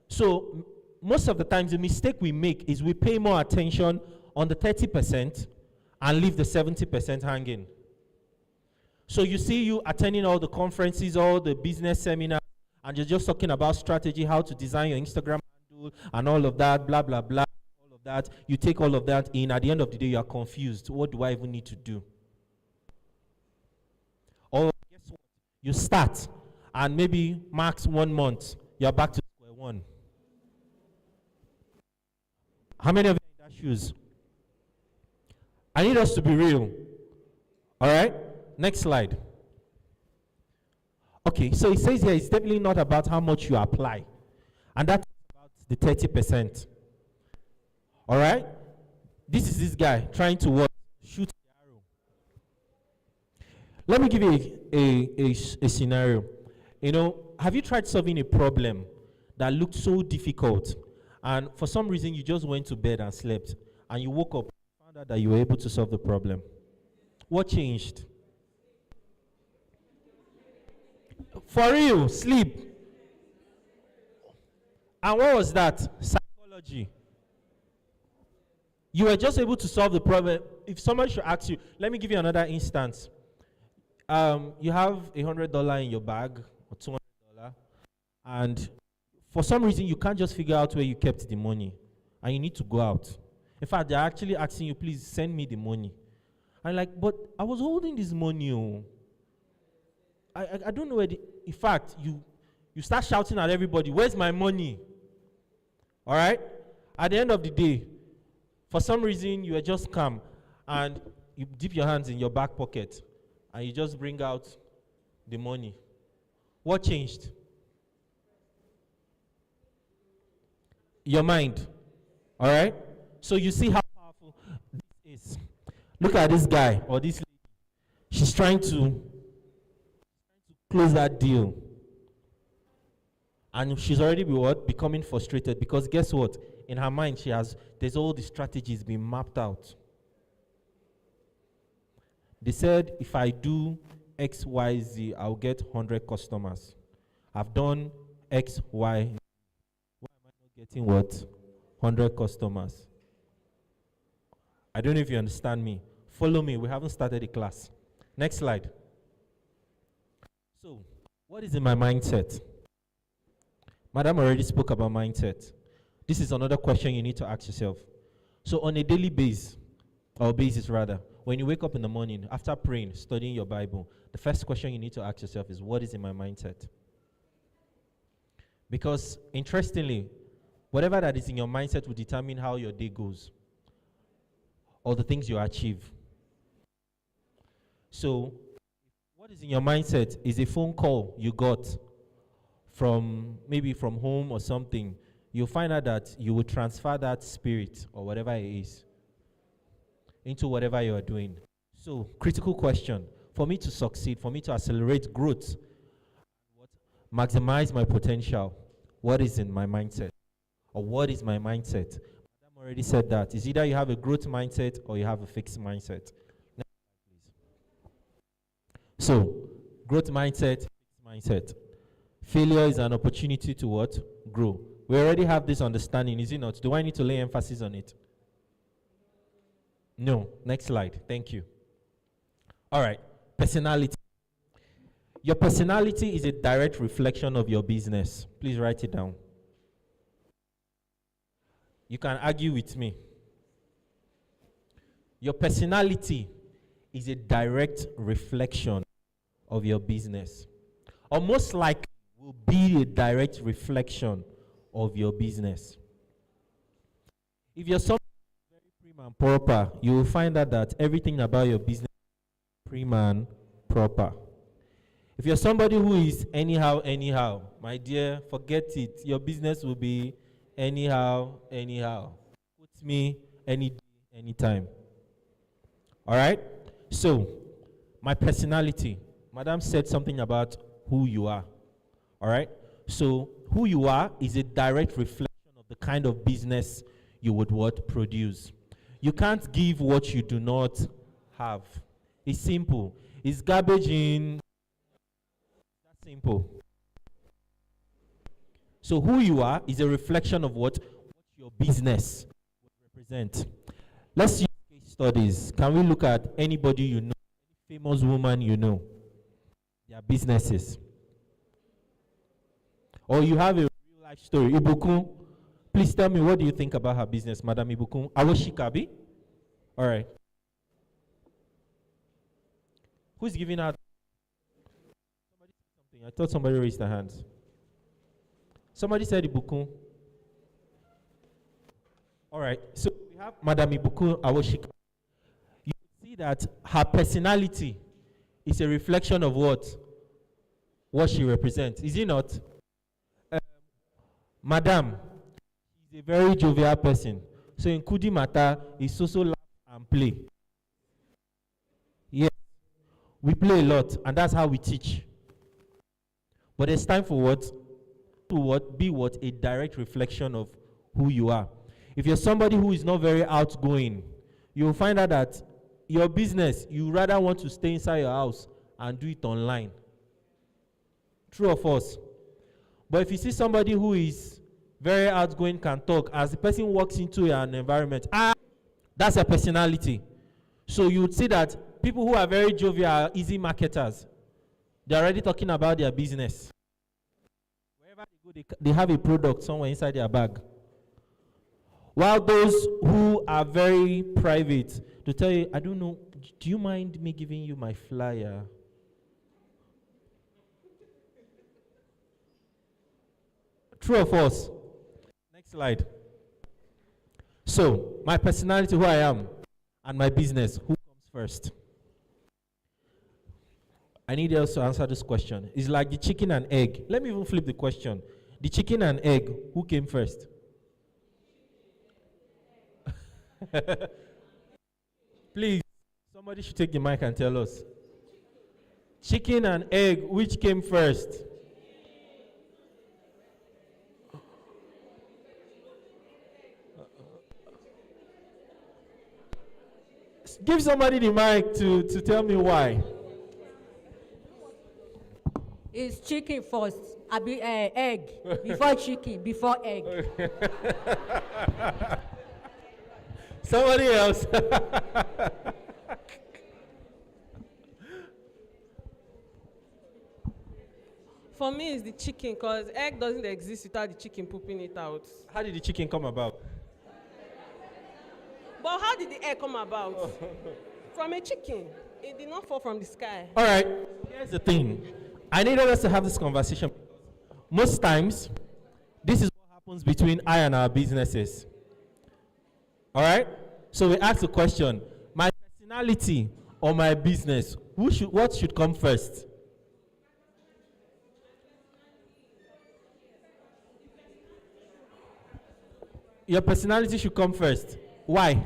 So most of the times, the mistake we make is we pay more attention on the 30% and leave the 70% hanging. So you see you attending all the conferences, all the business seminars, and you're just talking about strategy, how to design your Instagram handle, and all of that, blah, blah, blah, all of that. You take all of that in. At the end of the day, you are confused. What do I even need to do? Or guess what? You start, and maybe max 1 month, you're back to square one. How many of you are in that shoes? I need us to be real. All right? Next slide. Okay, so it says here it's definitely not about how much you apply. And that's about the 30%. All right? This is this guy trying to what? Shoot the arrow. Let me give you a scenario. You know, have you tried solving a problem that looked so difficult, and for some reason you just went to bed and slept, and you woke up and found out that you were able to solve the problem? What changed? For real, sleep. And what was that? Psychology. You were just able to solve the problem. If somebody should ask you, let me give you another instance. You have $100 in your bag, or $200, and for some reason you can't just figure out where you kept the money, and you need to go out. In fact, they're actually asking you, please send me the money. I'm like, but I was holding this money. Oh. I don't know where in fact, you start shouting at everybody, where's my money? All right? At the end of the day, for some reason, you are just calm, and you dip your hands in your back pocket, and you just bring out the money. What changed? Your mind. All right? So you see how powerful this is. Look at this guy or this lady. She's trying to close that deal. And she's already becoming frustrated, because guess what? In her mind, there's all the strategies being mapped out. They said, if I do X, Y, Z, I'll get 100 customers. I've done X, Y. Why am I not getting what? 100 customers. I don't know if you understand me. Follow me. We haven't started the class. Next slide. So, what is in my mindset? Madam already spoke about mindset. This is another question you need to ask yourself. So on a daily basis, when you wake up in the morning, after praying, studying your Bible, the first question you need to ask yourself is, what is in my mindset? Because interestingly, whatever that is in your mindset will determine how your day goes, or the things you achieve. So what is in your mindset is a phone call you got from maybe from home or something. You'll find out that you will transfer that spirit or whatever it is into whatever you are doing. So, critical question. For me to succeed, for me to accelerate growth, maximize my potential, what is in my mindset? Or what is my mindset? Madam already said that. It's either you have a growth mindset or you have a fixed mindset. Next slide, please. So, growth mindset, fixed mindset. Failure is an opportunity to what? Grow. We already have this understanding, is it not? Do I need to lay emphasis on it? No. Next slide. Thank you. All right. Personality. Your personality is a direct reflection of your business. Please write it down. You can argue with me. Your personality is a direct reflection of your business. Or most likely will be a direct reflection of your business. If you're somebody very prim and proper, you will find out that everything about your business is prim and proper. If you're somebody who is anyhow, my dear, forget it. Your business will be anyhow. Put me any day, anytime. All right? So, my personality. Madam said something about who you are. All right? So, who you are is a direct reflection of the kind of business you would produce. You can't give what you do not have. It's simple. It's garbage in. That's simple. So who you are is a reflection of what your business would represent. Let's use case studies. Can we look at anybody you know, any famous woman you know, their businesses? Or you have a real life story. Ibukun, please tell me, what do you think about her business, Madam Ibukun? Awoshikabi? All right. Who's giving out? Somebody said something. I thought somebody raised their hands. Somebody said Ibukun. All right. So we have Madam Ibukun Awoshika. You see that her personality is a reflection of what she represents. Is it not? Madam is a very jovial person. So in Kudi Mata, it's also laugh and play. Yes. We play a lot, and that's how we teach. But it's time for be a direct reflection of who you are. If you're somebody who is not very outgoing, you'll find out that your business, you rather want to stay inside your house and do it online. True or false? But if you see somebody who is very outgoing, can talk, as the person walks into an environment, that's a personality. So you would see that people who are very jovial are easy marketers. They're already talking about their business. Wherever they go, they have a product somewhere inside their bag. While those who are very private, to tell you, I don't know, do you mind me giving you my flyer? True or false? Next slide. So, my personality, who I am, and my business, who comes first? I need you to answer this question. It's like the chicken and egg. Let me even flip the question. The chicken and egg, who came first? Please, somebody should take the mic and tell us. Chicken and egg, which came first? Give somebody the mic to tell me why. It's chicken first. Egg. Before chicken, before egg. Somebody else. For me, it's the chicken, because egg doesn't exist without the chicken pooping it out. How did the chicken come about? But how did the egg come about? From a chicken. It did not fall from the sky. All right. Here's the thing. I needed us to have this conversation. Most times, this is what happens between I and our businesses. All right? So we ask the question, my personality or my business, what should come first? Your personality should come first. Why?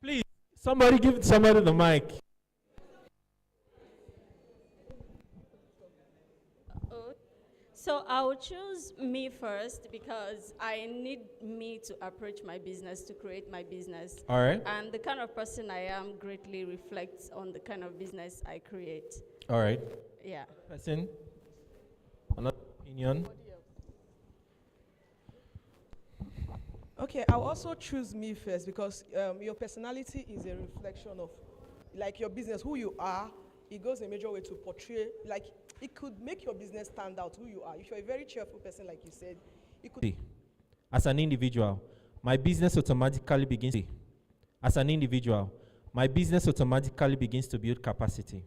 Please, somebody give somebody the mic. So I will choose me first because I need me to approach my business, to create my business. All right. And the kind of person I am greatly reflects on the kind of business I create. All right. Yeah. Person? Another opinion? Okay, I'll also choose me first because your personality is a reflection of, like, your business, who you are. It goes a major way to portray, like, it could make your business stand out, who you are. If you're a very cheerful person, like you said, it could. As an individual, my business automatically begins. As an individual, my business automatically begins to build capacity.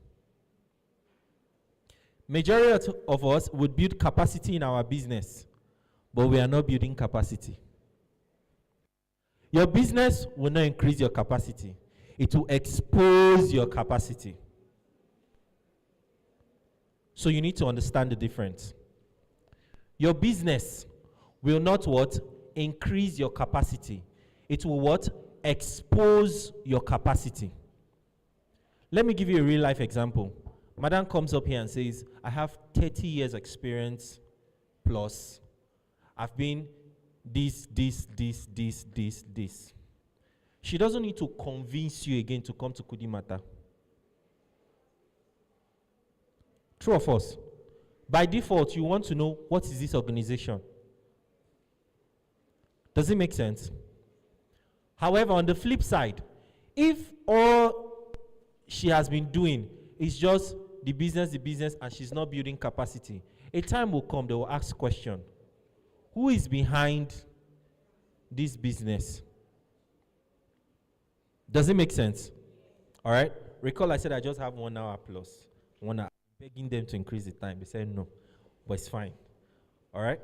Majority of us would build capacity in our business, but we are not building capacity. Your business will not increase your capacity. It will expose your capacity. So you need to understand the difference. Your business will not increase your capacity. It will expose your capacity. Let me give you a real life example. Madam comes up here and says, I have 30 years experience plus. I've been this. She doesn't need to convince you again to come to Kudimata. True or false? By default, you want to know, what is this organization? Does it make sense? However, on the flip side, if all she has been doing is just the business, and she's not building capacity, A time will come, they will ask question. Who is behind this business? Does it make sense? All right? Recall I said I just have 1 hour plus. 1 hour. Begging them to increase the time. They said no, but it's fine. All right?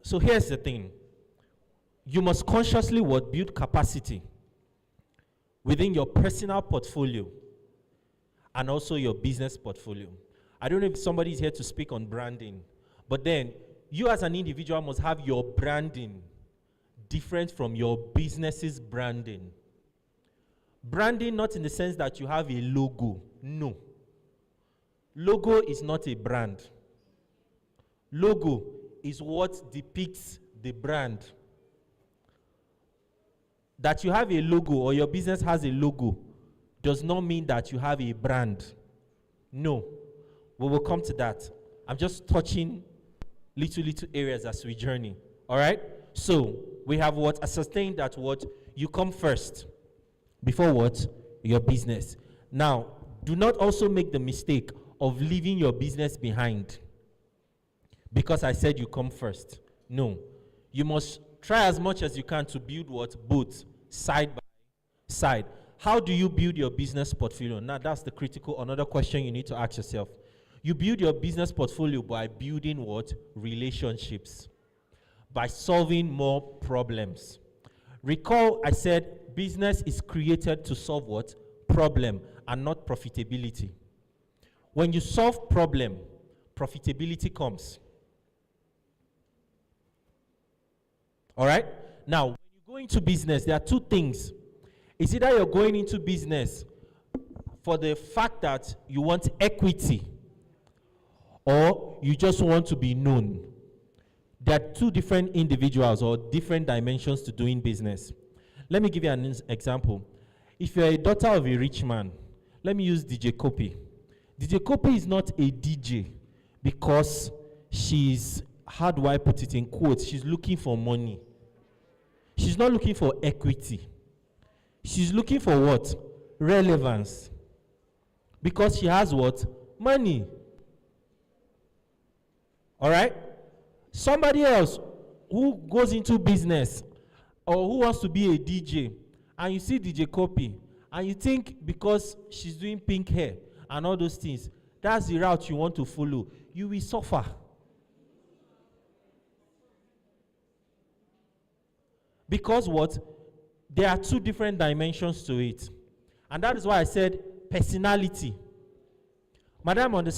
So here's the thing. You must consciously build capacity within your personal portfolio and also your business portfolio. I don't know if somebody is here to speak on branding, but then you as an individual must have your branding different from your business's branding. Branding not in the sense that you have a logo. No. Logo is not a brand. Logo is what depicts the brand. That you have a logo or your business has a logo does not mean that you have a brand. No. We will come to that. I'm just touching little areas as we journey. All right? So, we have ascertained that you come first before your business. Now, do not also make the mistake of leaving your business behind because I said you come first. No. You must try as much as you can to build both side by side. How do you build your business portfolio? Now, that's the another question you need to ask yourself. You build your business portfolio by building relationships, by solving more problems. Recall I said business is created to solve problem and not profitability. When you solve problem, profitability comes. All right? Now, when you go into business, there are two things. It's either you're going into business for the fact that you want equity or you just want to be known. There are two different individuals or different dimensions to doing business. Let me give you an example. If you're a daughter of a rich man, let me use DJ Kopi. DJ Kopi is not a DJ because she's, how do I put it in quotes, she's looking for money. She's not looking for equity. She's looking for relevance. Because she has money. All right? Somebody else who goes into business or who wants to be a DJ and you see DJ Kopi and you think because she's doing pink hair and all those things, that's the route you want to follow, you will suffer. Because there are two different dimensions to it. And that is why I said personality. Madam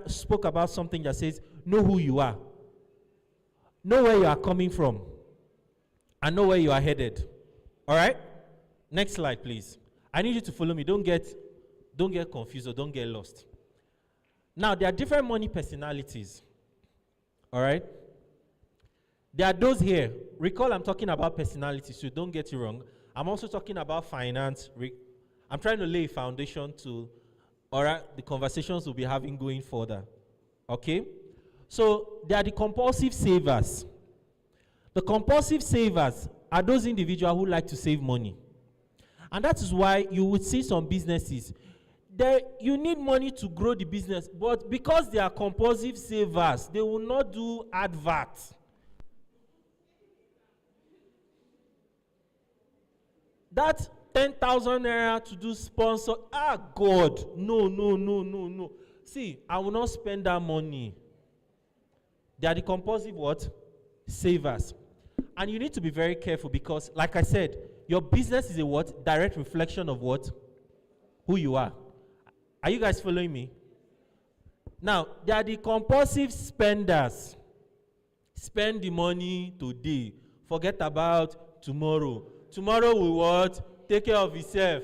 spoke about something that says, know who you are. Know where you are coming from. And know where you are headed. All right? Next slide, please. I need you to follow me. Don't get confused or don't get lost. Now, there are different money personalities. All right? There are those here. Recall I'm talking about personality, so don't get it wrong. I'm also talking about finance. I'm trying to lay a foundation to, all right, the conversations we'll be having going further. Okay? So, there are the compulsive savers. The compulsive savers are those individuals who like to save money. And that is why you would see some businesses, you need money to grow the business, but because they are compulsive savers, they will not do adverts. That 10,000 naira to do sponsor, God, no. See, I will not spend that money. They are the compulsive savers. And you need to be very careful because, like I said, your business is a direct reflection of who you are. Are you guys following me? Now, they are the compulsive spenders. Spend the money today. Forget about tomorrow. Tomorrow will take care of itself.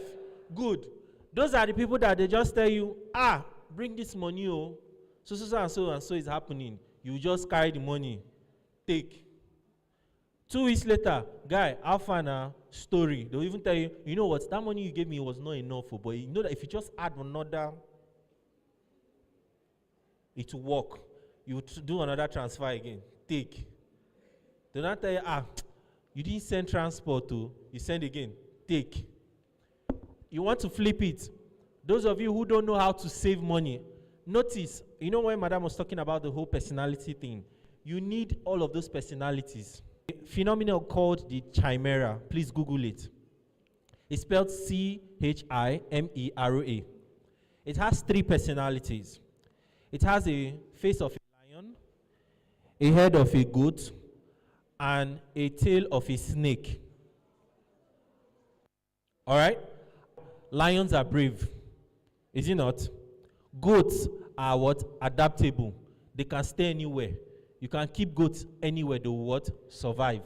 Good. Those are the people that they just tell you, bring this money, so and so is happening. You just carry the money. Take. 2 weeks later, guy, how far now? Story. They'll even tell you, you know what, that money you gave me was not enough, but you know that if you just add another, it will work. You do another transfer again. Take. They'll not tell you, you didn't send transport to, you send again. Take. You want to flip it. Those of you who don't know how to save money, notice you know when Madam was talking about the whole personality thing, you need all of those personalities. A phenomenon called the chimera. Please Google it. It's spelled Chimera. It has 3 personalities. It has a face of a lion, a head of a goat, and a tail of a snake. All right? Lions are brave. Is it not? Goats are what? Adaptable. They can stay anywhere. You can keep goats anywhere, they will what? Survive.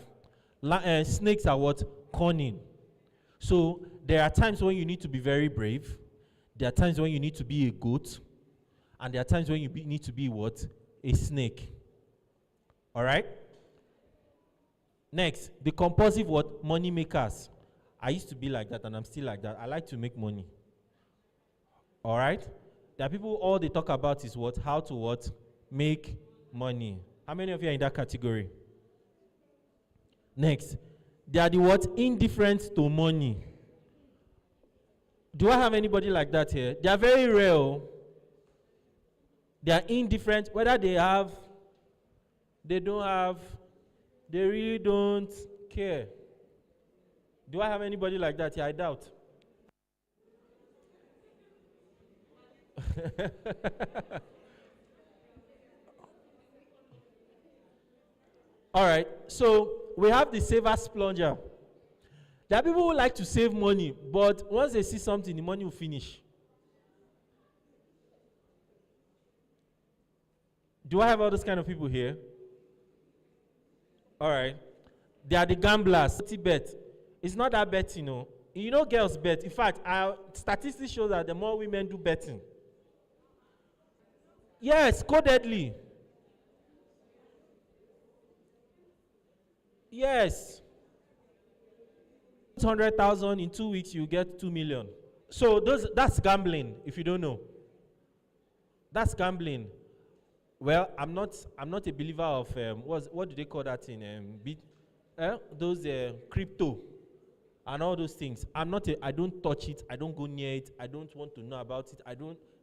Snakes are what? Cunning. So there are times when you need to be very brave. There are times when you need to be a goat. And there are times when you need to be what? A snake. All right? Next, the compulsive what? Money makers. I used to be like that and I'm still like that. I like to make money. All right? There are people, all they talk about is what? How to what? Make money. How many of you are in that category? Next, they are the what? Indifferent to money. Do I have anybody like that here? They are very rare. They are indifferent, whether they have, they don't have, they really don't care. Do I have anybody like that here? I doubt. All right, so we have the saver splonger. There are people who like to save money, but once they see something, the money will finish. Do I have all those kind of people here? All right. They are the gamblers. Bet. It's not that bet, you know. You know girls bet. In fact, our statistics show that the more women do betting. Yes, codedly. Yes. 100,000 in 2 weeks, you get 2 million. So that's gambling, if you don't know. That's gambling. Well, I'm not a believer of what do they call that in those crypto and all those things. I don't touch it, I don't go near it, I don't want to know about it.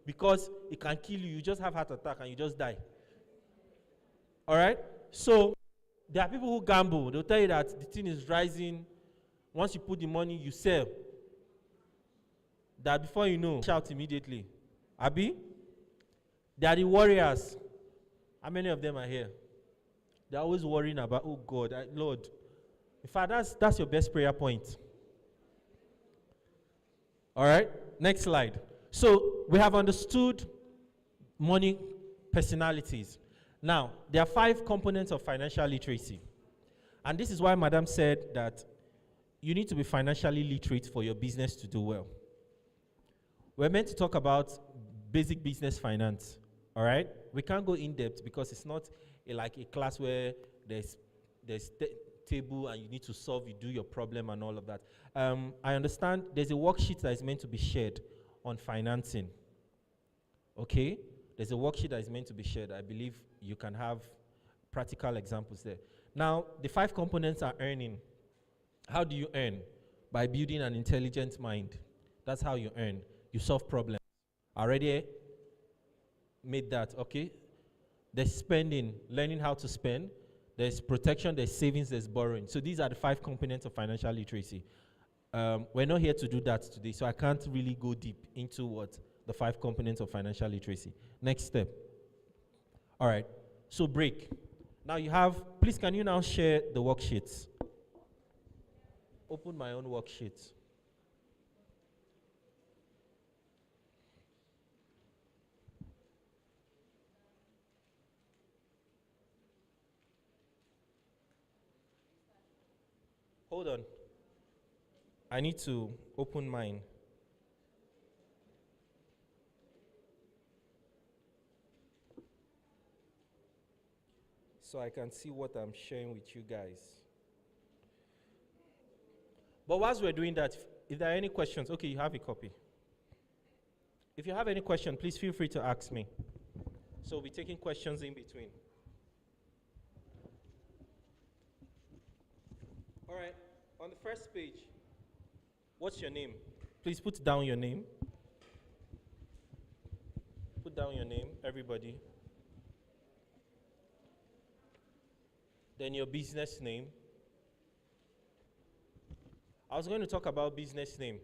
Because it can kill you. You just have heart attack and you just die. All right? So there are people who gamble. They'll tell you that the thing is rising. Once you put the money, you sell. That before you know, shout immediately. Abi? They are the warriors. How many of them are here? They're always worrying about, oh God, Lord. In fact, that's your best prayer point. All right? Next slide. So we have understood money personalities. Now, there are 5 components of financial literacy. And this is why Madam said that you need to be financially literate for your business to do well. We're meant to talk about basic business finance, all right? We can't go in depth because it's not like a class where there's table and you need to solve, you do your problem and all of that. I understand there's a worksheet that is meant to be shared on financing, okay? There's a worksheet that is meant to be shared. I believe you can have practical examples there. Now, the 5 components are earning. How do you earn? By building an intelligent mind. That's how you earn. You solve problems. Already made that, okay? There's spending, learning how to spend. There's protection, there's savings, there's borrowing. So these are the 5 components of financial literacy. We're not here to do that today, so I can't really go deep into what the 5 components of financial literacy. Next step. All right, so break. Now you have, please can you now share the worksheets? Open my own worksheet. Hold on. I need to open mine. So I can see what I'm sharing with you guys. But whilst we're doing that, if there are any questions, okay, you have a copy. If you have any question, please feel free to ask me. So we'll be taking questions in between. All right, on the first page, what's your name? Please put down your name. Put down your name, everybody. Then your business name. I was going to talk about business name.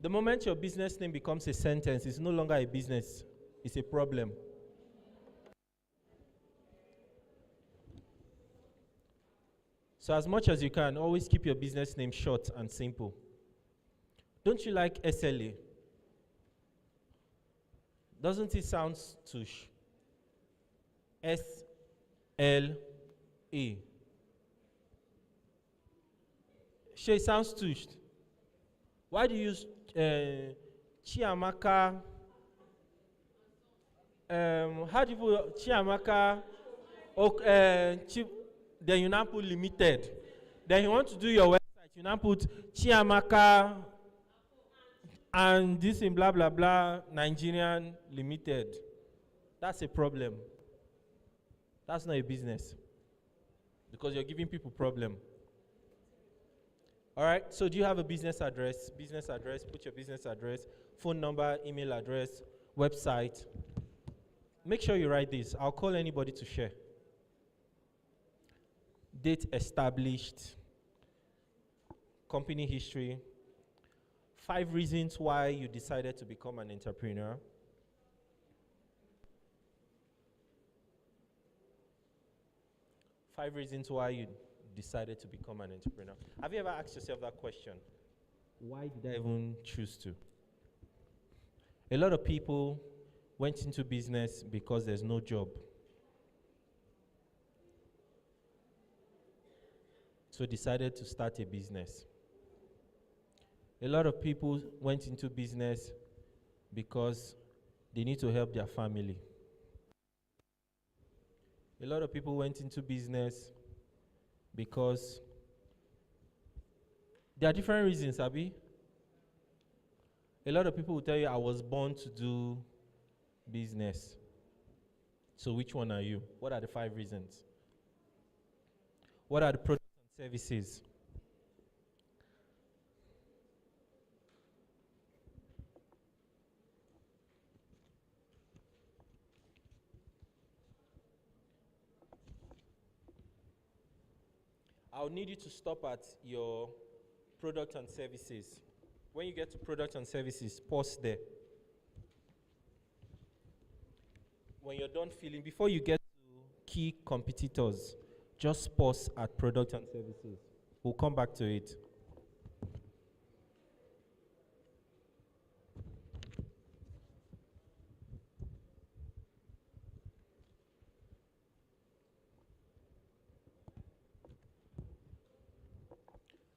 The moment your business name becomes a sentence, it's no longer a business, it's a problem. So as much as you can, always keep your business name short and simple. Don't you like SLA? Doesn't it sound tush? SLA. She sounds tushed. Why do you use Chiamaka? How do you put Chiamaka? Then you now put limited. Then you want to do your website, you now put Chiamaka and this in blah blah blah Nigerian limited. That's a problem. That's not a business. Because you're giving people problem. All right, so do you have a business address? Business address, put your business address, phone number, email address, website. Make sure you write this. I'll call anybody to share. Date established, company history, 5 reasons why you decided to become an entrepreneur. Five reasons why you decided to become an entrepreneur. Have you ever asked yourself that question? Why did I even choose to? A lot of people went into business because there's no job. So decided to start a business. A lot of people went into business because they need to help their family. A lot of people went into business because there are different reasons, Abi. A lot of people will tell you, I was born to do business. So which one are you? What are the 5 reasons? What are the products and services? I'll need you to stop at your product and services. When you get to product and services, pause there. When you're done filling, before you get to key competitors, just pause at product and services. We'll come back to it.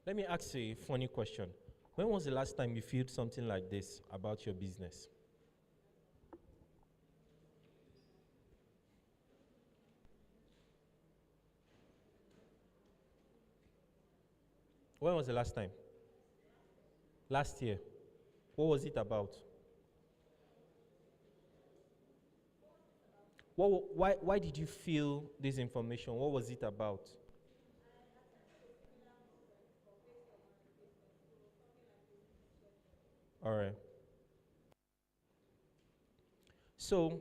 Let me ask you a funny question. When was the last time you felt something like this about your business? When was the last time? Last year. What was it about? Why did you feel this information? What was it about? All right. So,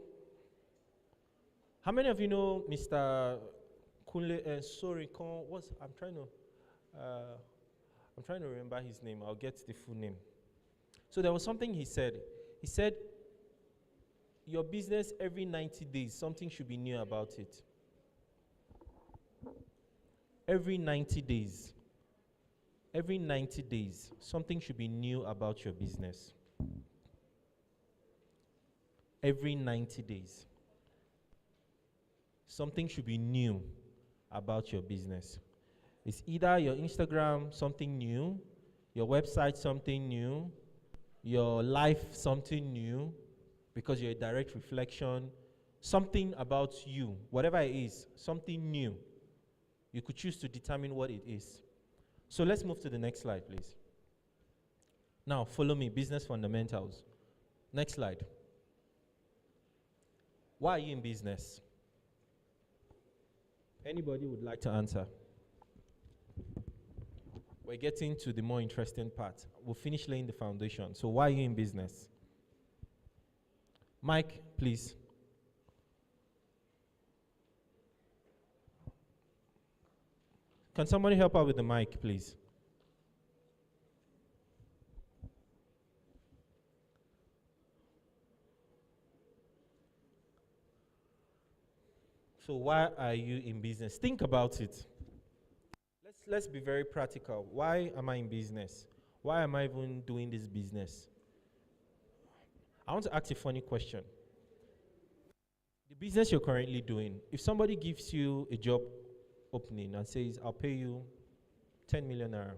how many of you know Mr. Kunle? Sorry, I'm trying to remember his name. I'll get the full name. So there was something he said. He said, your business every 90 days, something should be new about it. Every 90 days. Every 90 days, something should be new about your business. Every 90 days. Something should be new about your business. It's either your Instagram, something new, your website, something new, your life, something new, because you're a direct reflection, something about you, whatever it is, something new. You could choose to determine what it is. So let's move to the next slide, please. Now, follow me, business fundamentals. Next slide. Why are you in business? Anybody would like to answer? We're getting to the more interesting part. We'll finish laying the foundation. So why are you in business? Mike, please. Can somebody help out with the mic, please? So why are you in business? Think about it. Let's be very practical. Why am I in business? Why am I even doing this business? I want to ask a funny question. The business you're currently doing, if somebody gives you a job opening and says, I'll pay you 10 million naira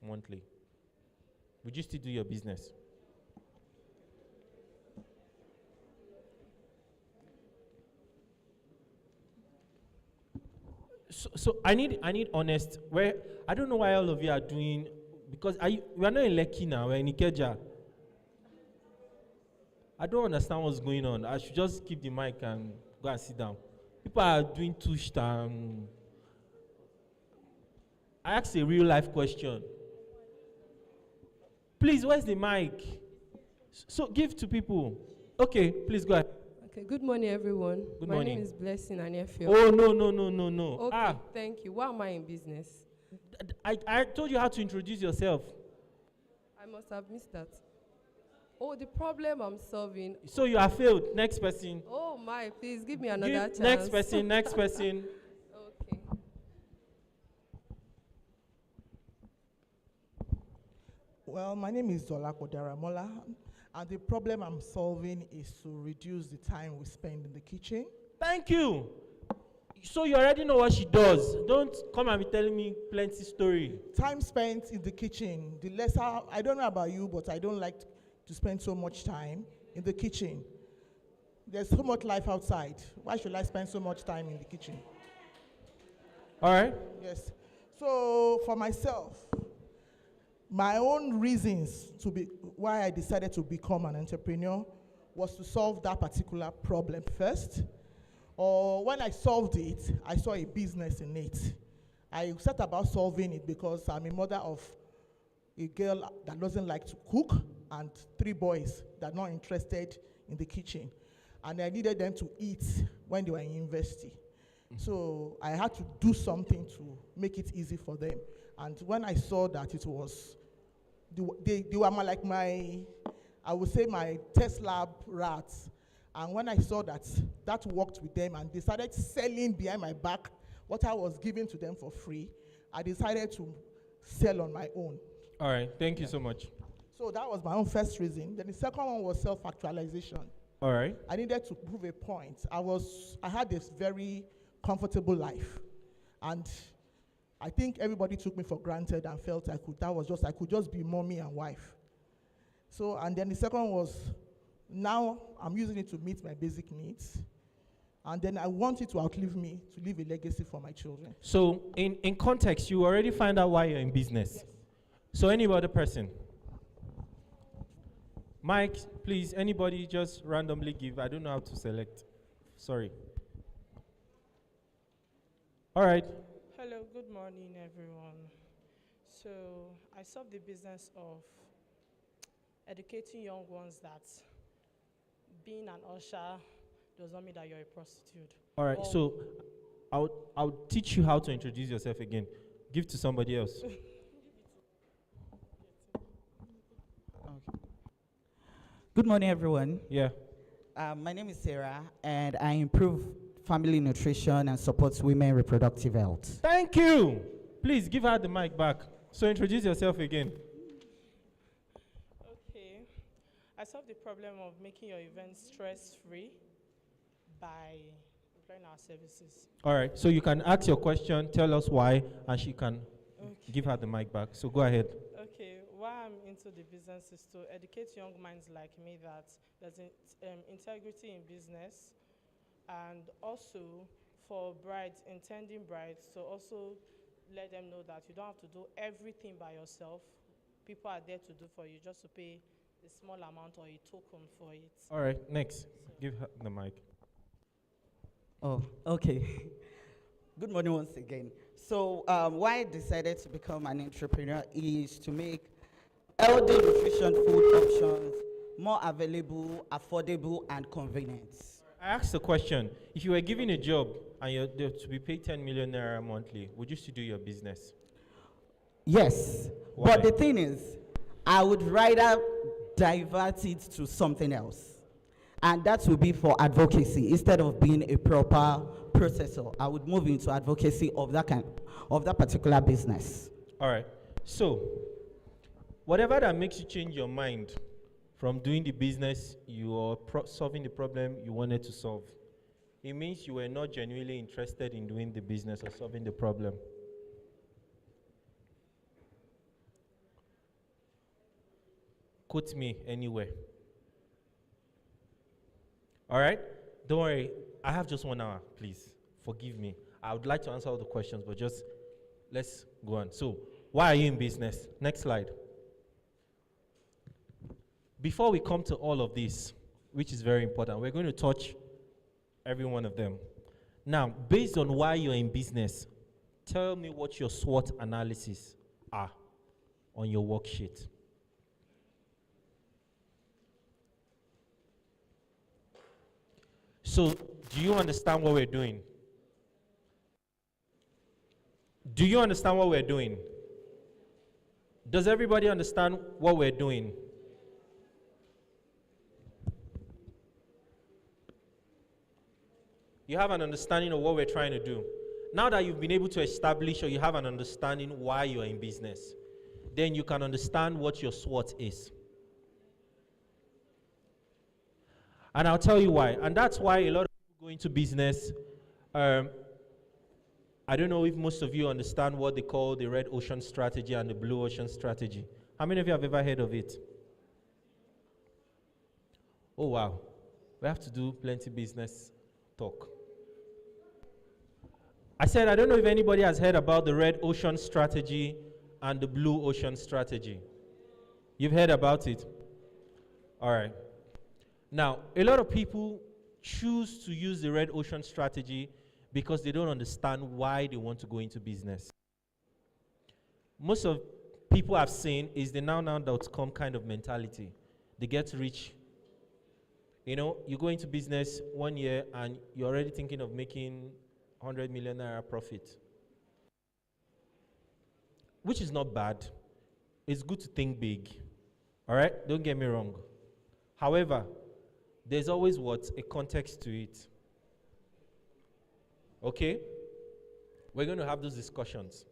monthly, would you still do your business? So I need honest. Where I don't know why all of you are doing, because we are not in Lekki now. We're in Ikeja. I don't understand what's going on. I should just keep the mic and go and sit down. People are doing tush. I asked a real life question. Please, where's the mic? So give to people. Okay, please go ahead. Okay, good morning, everyone. Good My morning. name is Blessing Anefio. Oh, no. Okay, thank you. Why am I in business? I told you how to introduce yourself. I must have missed that. Oh, the problem I'm solving. So you are failed. Next person. Oh my, please give me another chance. Next person. Okay. Well, my name is Zolako Daramola, and the problem I'm solving is to reduce the time we spend in the kitchen. Thank you. So you already know what she does. Don't come and be telling me plenty story. Time spent in the kitchen, the lesser, I don't know about you, but I don't like to spend so much time in the kitchen. There's so much life outside. Why should I spend so much time in the kitchen? All right. Yes. So for myself, my own reasons why I decided to become an entrepreneur was to solve that particular problem first. Or when I solved it, I saw a business in it. I set about solving it because I'm a mother of a girl that doesn't like to cook and 3 boys that are not interested in the kitchen. And I needed them to eat when they were in university. So I had to do something to make it easy for them. And when I saw that it was, they were like my, I would say my test lab rats. And when I saw that worked with them and they started selling behind my back what I was giving to them for free, I decided to sell on my own. All right, thank you so much. So that was my own first reason. Then the second one was self-actualization. All right. I needed to prove a point. I had this very comfortable life. And I think everybody took me for granted and felt I could just be mommy and wife. So, and then the second was, now I'm using it to meet my basic needs. And then I want it to outlive me, to leave a legacy for my children. So in context, you already find out why you're in business. Yes. So any other person? Mike, please, anybody just randomly give. I don't know how to select. Sorry. All right. Hello, good morning, everyone. So I solve the business of educating young ones that being an usher does not mean that you're a prostitute. All right, so I'll teach you how to introduce yourself again. Give to somebody else. Good morning, everyone. Yeah. My name is Sarah, and I improve family nutrition and support women reproductive health. Thank you. Please give her the mic back. So introduce yourself again. Okay. I solve the problem of making your event stress-free by employing our services. All right, so you can ask your question, tell us why, and she can give her the mic back. So go ahead. Okay, why I'm into the business is to educate young minds like me that there's integrity in business, and also for brides, intending brides, to also let them know that you don't have to do everything by yourself. People are there to do for you, just to pay a small amount or a token for it. All right, next. Give her the mic. Oh, okay. Good morning once again. So why I decided to become an entrepreneur is to make healthy nutrition food options more available, affordable, and convenient. I asked a question. If you were given a job and you're to be paid 10 million naira monthly, would you still do your business? Yes. Why? But the thing is, I would rather divert it to something else. And that would be for advocacy. Instead of being a proper processor, I would move into advocacy of that particular business. All right. So, whatever that makes you change your mind from doing the business you are solving the problem you wanted to solve, it means you were not genuinely interested in doing the business or solving the problem. Quote me anywhere. All right? Don't worry. I have just 1 hour, please. Forgive me. I would like to answer all the questions, but just let's go on. So, why are you in business? Next slide. Before we come to all of this, which is very important, we're going to touch every one of them. Now, based on why you're in business, tell me what your SWOT analysis are on your worksheet. So, do you understand what we're doing? Do you understand what we're doing? Does everybody understand what we're doing? You have an understanding of what we're trying to do. Now that you've been able to establish or you have an understanding why you're in business, then you can understand what your SWOT is. And I'll tell you why. And that's why a lot of people go into business. I don't know if most of you understand what they call the red ocean strategy and the blue ocean strategy. How many of you have ever heard of it? Oh, wow. We have to do plenty business talk. I said, I don't know if anybody has heard about the red ocean strategy and the blue ocean strategy. You've heard about it? All right. Now, a lot of people choose to use the red ocean strategy because they don't understand why they want to go into business. Most of people I've seen is the now.com kind of mentality. They get rich. You know, you go into business 1 year and you're already thinking of making 100 million naira profit. Which is not bad. It's good to think big. All right? Don't get me wrong. However, there's always a context to it. Okay? We're going to have those discussions.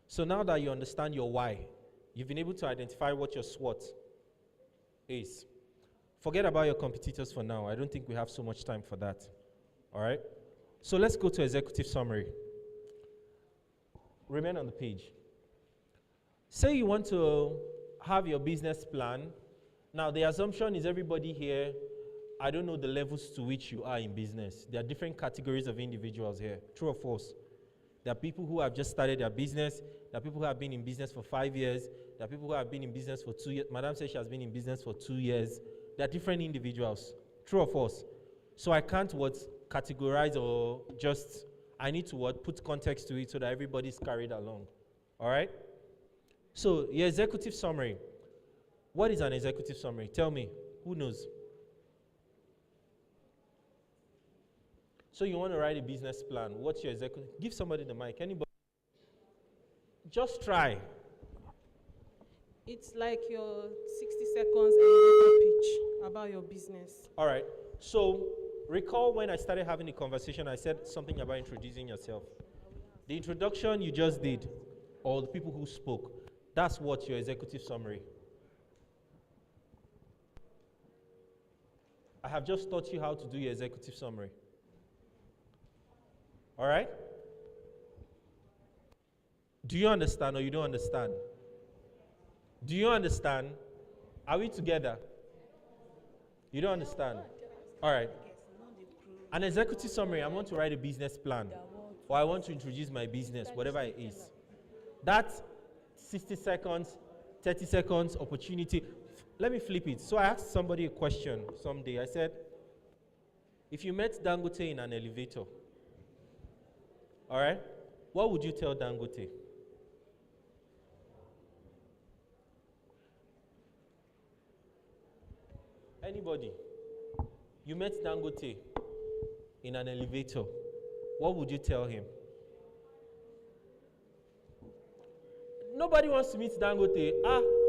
So now that you understand your why, you've been able to identify what your SWOT is. Forget about your competitors for now. I don't think we have so much time for that. All right? So let's go to executive summary. Remain on the page. Say you want to have your business plan. Now, the assumption is everybody here, I don't know the levels to which you are in business. There are different categories of individuals here. True or false? There are people who have just started their business. There are people who have been in business for 5 years. There are people who have been in business for 2 years. Madam says she has been in business for 2 years. There are different individuals. True or false? So I can't categorize or just, I need to put context to it so that everybody's carried along. All right? So your executive summary. What is an executive summary? Tell me. Who knows? So you want to write a business plan. What's your executive? Give somebody the mic. Anybody? Just try. It's like your 60 seconds elevator pitch about your business. All right. So recall when I started having the conversation, I said something about introducing yourself. The introduction you just did, or the people who spoke, that's what your executive summary. I have just taught you how to do your executive summary. All right? Do you understand or you don't understand? Do you understand? Are we together? You don't understand? All right. An executive summary, I want to write a business plan, or I want to introduce my business, whatever it is. That's 60 seconds, 30 seconds opportunity. Let me flip it. So I asked somebody a question someday. I said, if you met Dangote in an elevator, all right, what would you tell Dangote? Anybody? You met Dangote in an elevator. What would you tell him? Nobody wants to meet Dangote.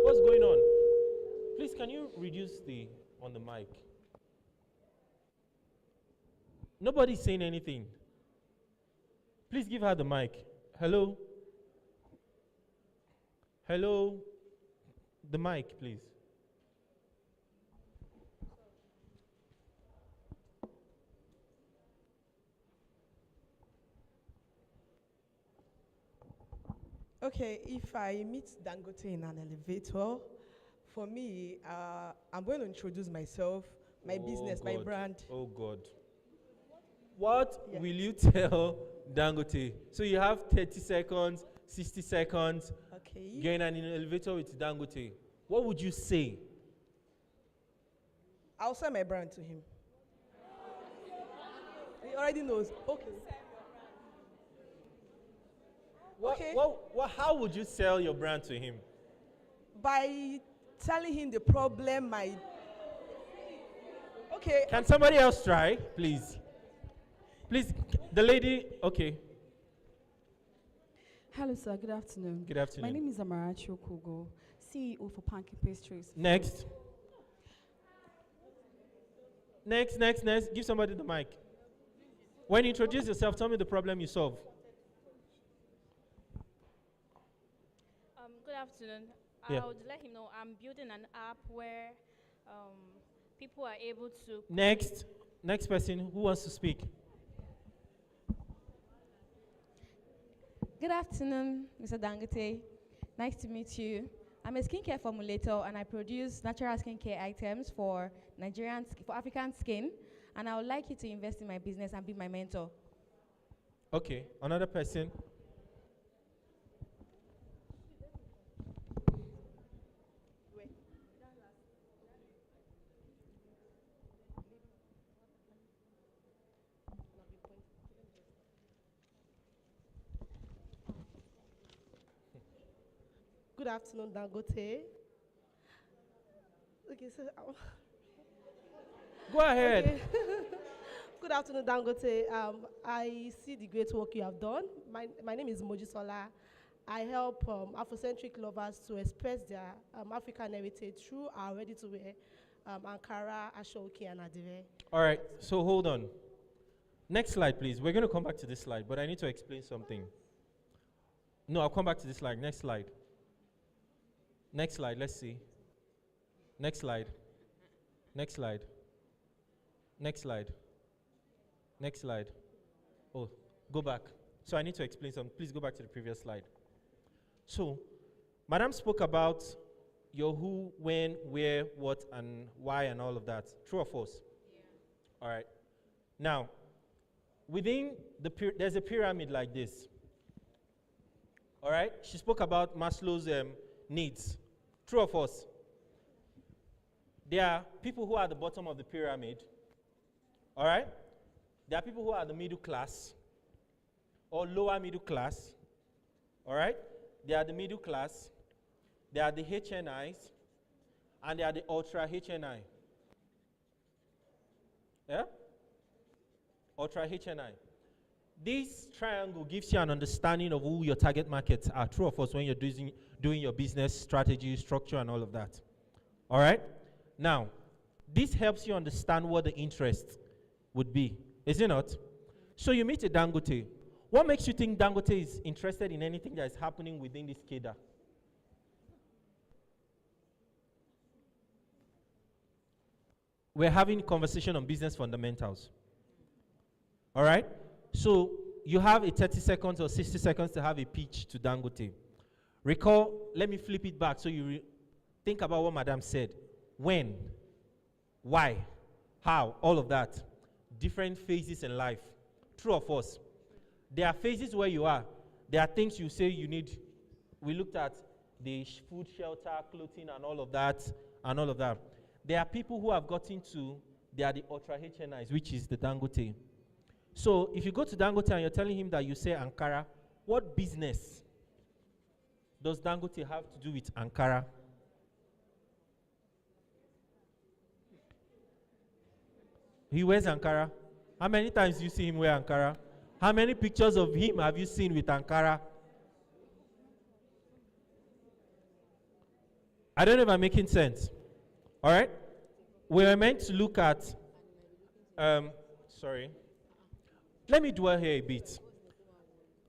What's going on? Please, can you reduce on the mic? Nobody's saying anything. Please give her the mic. Hello? Hello? The mic, please. Okay, if I meet Dangote in an elevator, for me, I'm going to introduce myself, my business, my brand. Oh God. What will you tell Dangote? So you have 30 seconds, 60 seconds. Okay. You're in an elevator with Dangote. What would you say? I'll sell my brand to him. He already knows. Okay. How would you sell your brand to him? By telling him the problem, Okay. Can somebody else try, please? Please, the lady, okay. Hello, sir. Good afternoon. Good afternoon. My name is Amarachi Okugo, CEO for Pancake Pastries. Next. Next. Give somebody the mic. When you introduce yourself, tell me the problem you solve. Good afternoon. Yeah. I would let him know I'm building an app where people are able to... Next person, who wants to speak? Good afternoon, Mr. Dangote. Nice to meet you. I'm a skincare formulator and I produce natural skincare items for for African skin. And I would like you to invest in my business and be my mentor. Okay, another person. Good afternoon, Dangote. Okay, so go ahead. Okay. Good afternoon, Dangote. I see the great work you have done. My name is Mojisola. I help Afrocentric lovers to express their African heritage through our ready-to-wear Ankara, Ashoki, and Adive. All right, so hold on. Next slide, please. We're going to come back to this slide, but I need to explain something. No, I'll come back to this slide. Next slide. Next slide, let's see. Next slide. Next slide. Next slide. Next slide. Oh, go back. So I need to explain something. Please go back to the previous slide. So, Madam spoke about your who, when, where, what, and why, and all of that. True or false? Yeah. All right. Now, within there's a pyramid like this. All right? She spoke about Maslow's needs. True or false? There are people who are at the bottom of the pyramid. All right? There are people who are the middle class or lower middle class. All right? They are the middle class. They are the HNIs. And they are the ultra HNI. Yeah? Ultra HNI. This triangle gives you an understanding of who your target markets are. True or false when you're doing your business strategy, structure, and all of that. All right? Now, this helps you understand what the interest would be. Is it not? So you meet a Dangote. What makes you think Dangote is interested in anything that is happening within this cadre? We're having a conversation on business fundamentals. All right? So you have a 30 seconds or 60 seconds to have a pitch to Dangote. Recall, let me flip it back so you think about what Madam said. When, why, how, all of that. Different phases in life. True or false? There are phases where you are. There are things you say you need. We looked at the food, shelter, clothing, and all of that, There are people who have gotten to, they are the ultra HNIs, which is the Dangote. So if you go to Dangote and you're telling him that you say Ankara, what business does Dangote have to do with Ankara? He wears Ankara. How many times you see him wear Ankara? How many pictures of him have you seen with Ankara? I don't know if I'm making sense. All right? We are meant to look at, sorry. Let me dwell here a bit.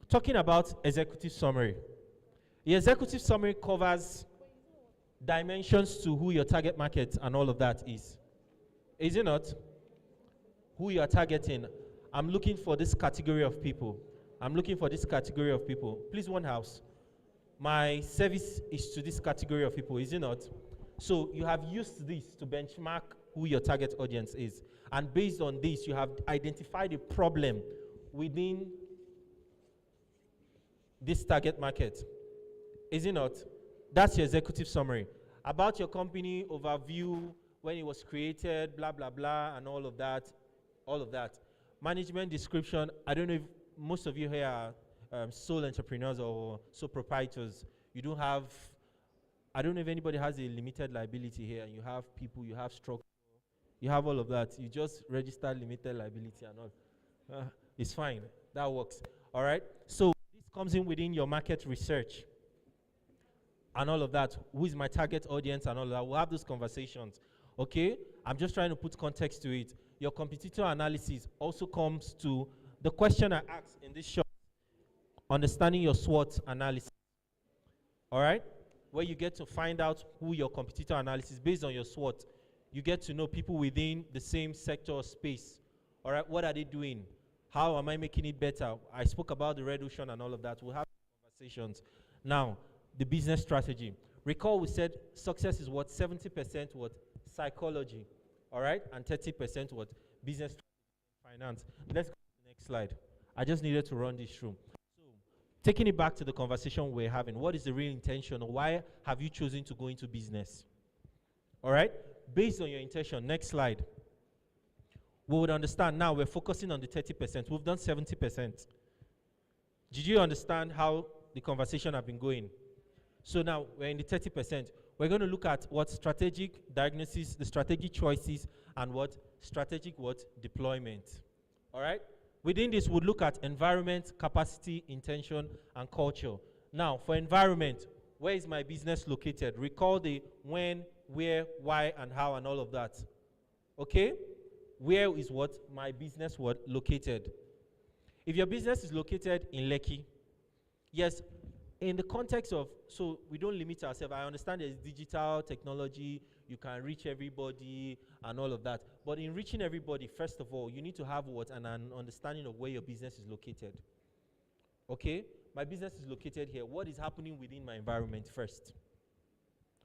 Talking about executive summary. The executive summary covers dimensions to who your target market and all of that is. Is it not? Who you are targeting. I'm looking for this category of people. I'm looking for this category of people. Please, one house. My service is to this category of people, is it not? So you have used this to benchmark who your target audience is. And based on this, you have identified a problem within this target market. Is it not? That's your executive summary. About your company, overview, when it was created, blah, blah, blah, and all of that. All of that. Management description, I don't know if most of you here are sole entrepreneurs or sole proprietors. You don't have, I don't know if anybody has a limited liability here, and you have people, you have structure, you have all of that. You just register limited liability and all. It's fine. That works. All right? So this comes in within your market research and all of that. Who is my target audience and all of that? We'll have those conversations. Okay? I'm just trying to put context to it. Your competitor analysis also comes to the question I asked in this short, understanding your SWOT analysis. All right? Where you get to find out who your competitor analysis, based on your SWOT, you get to know people within the same sector or space. All right? What are they doing? How am I making it better? I spoke about the red ocean and all of that. We'll have conversations. Now, the business strategy. Recall we said success is what? 70% what? Psychology. All right? And 30% what? Business finance. Let's go to the next slide. I just needed to run this through. So, taking it back to the conversation we're having, what is the real intention? Why have you chosen to go into business? All right? Based on your intention, next slide. We would understand now we're focusing on the 30%. We've done 70%. Did you understand how the conversation have been going? So now we're in the 30%. We're going to look at what strategic diagnosis, the strategic choices, and what strategic what deployment. All right? Within this, we'll look at environment, capacity, intention, and culture. Now, for environment, where is my business located? Recall the when, where, why, and how, and all of that. Okay? Where is what my business what located? If your business is located in Lekki, yes, in the context of, so we don't limit ourselves. I understand there's digital technology, you can reach everybody and all of that. But in reaching everybody, first of all, you need to have what? An understanding of where your business is located. Okay? My business is located here. What is happening within my environment first?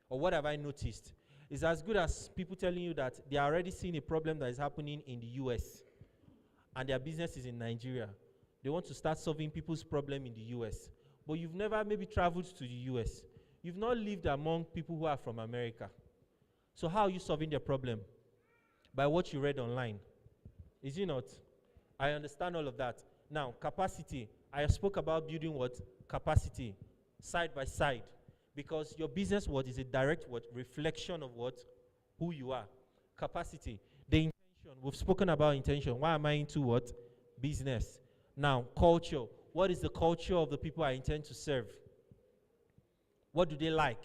Or what have I noticed? It's as good as people telling you that they are already seeing a problem that is happening in the US and their business is in Nigeria. They want to start solving people's problem in the US. But you've never maybe traveled to the US. You've not lived among people who are from America. So how are you solving their problem? By what you read online. Is it not? I understand all of that. Now, capacity. I spoke about building what? Capacity. Side by side. Because your business what is a direct what? Reflection of what? Who you are. Capacity. The intention. We've spoken about intention. Why am I into what? Business. Now, culture. What is the culture of the people I intend to serve? What do they like?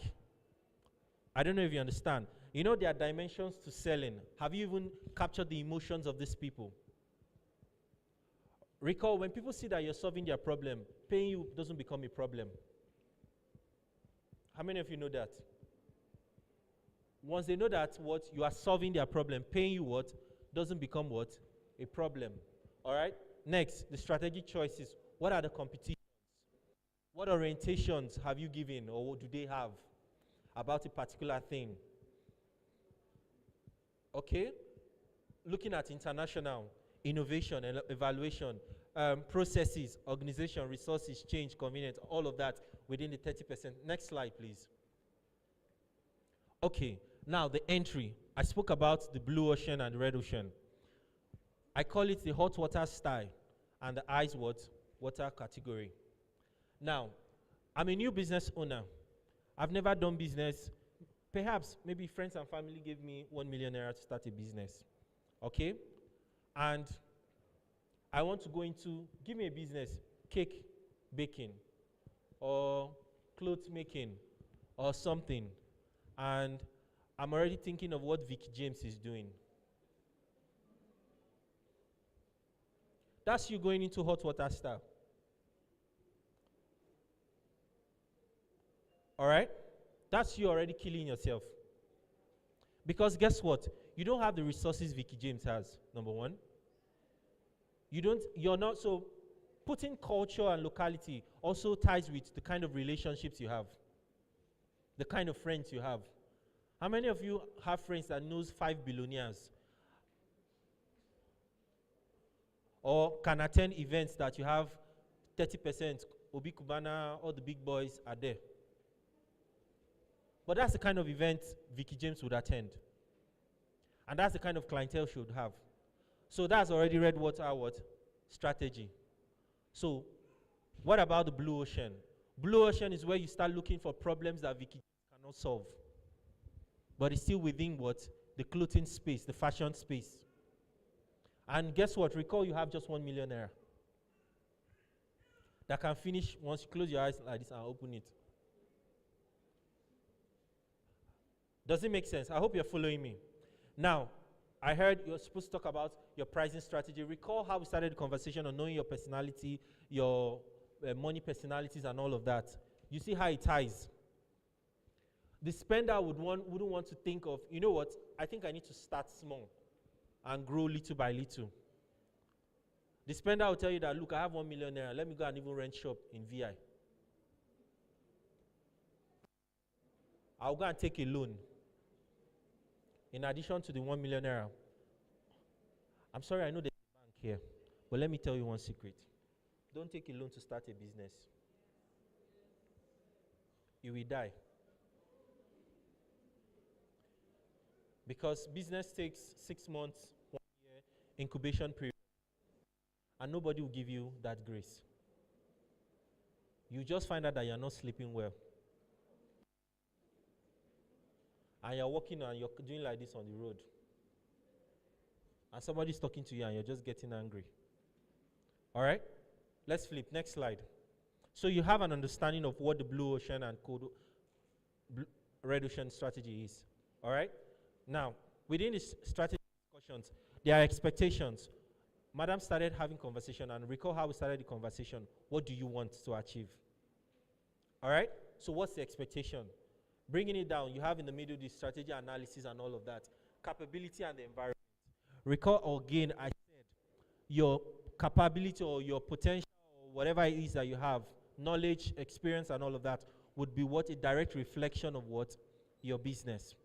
I don't know if you understand. You know, there are dimensions to selling. Have you even captured the emotions of these people? Recall, when people see that you're solving their problem, paying you doesn't become a problem. How many of you know that? Once they know that what you are solving their problem, paying you what doesn't become what? A problem. All right? Next, the strategic choices. What are the competitions? What orientations have you given or what do they have about a particular thing? Okay? Looking at international, innovation, and evaluation, processes, organization, resources, change, convenience, all of that within the 30%. Next slide, please. Okay, now the entry. I spoke about the blue ocean and the red ocean. I call it the hot water style and the ice water category. Now, I'm a new business owner. I've never done business. Perhaps, maybe friends and family gave me 1 million naira to start a business. Okay? and I want to go into, give me a business, cake baking or clothes making or something, and I'm already thinking of what Vicky James is doing. That's you going into hot water style. All right? That's you already killing yourself. Because guess what? You don't have the resources Vicky James has, number one. You're not, so putting culture and locality also ties with the kind of relationships you have, the kind of friends you have. How many of you have friends that knows 5 billionaires? Or can attend events that you have 30%, Obi Kubana, all the big boys are there. But that's the kind of event Vicky James would attend. And that's the kind of clientele she would have. So that's already red water strategy. So what about the blue ocean? Blue ocean is where you start looking for problems that Vicky cannot solve. But it's still within what? The clothing space, the fashion space. And guess what? Recall you have just 1 million naira. That can finish once you close your eyes like this and open it. Does it make sense? I hope you're following me. Now, I heard you're supposed to talk about your pricing strategy. Recall how we started the conversation on knowing your personality, your money personalities and all of that. You see how it ties. The spender wouldn't want to think of, you know what, I think I need to start small and grow little by little. The spender will tell you that, look, I have 1 million naira. Let me go and even rent shop in VI. I'll go and take a loan. In addition to the 1 million naira. I'm sorry, I know there's a bank here, but let me tell you one secret. Don't take a loan to start a business. You will die. Because business takes 6 months, 1 year, incubation period. And nobody will give you that grace. You just find out that you're not sleeping well. And you're walking and you're doing like this on the road. And somebody's talking to you and you're just getting angry. All right? Let's flip. Next slide. So you have an understanding of what the blue ocean and red ocean strategy is. All right? Now, within this strategy discussions, there are expectations. Madam started having conversation, and recall how we started the conversation. What do you want to achieve? All right? So what's the expectation? Bringing it down, you have in the middle the strategy analysis and all of that. Capability and the environment. Recall again, I said, your capability or your potential or whatever it is that you have, knowledge, experience and all of that would be what a direct reflection of what? Your business.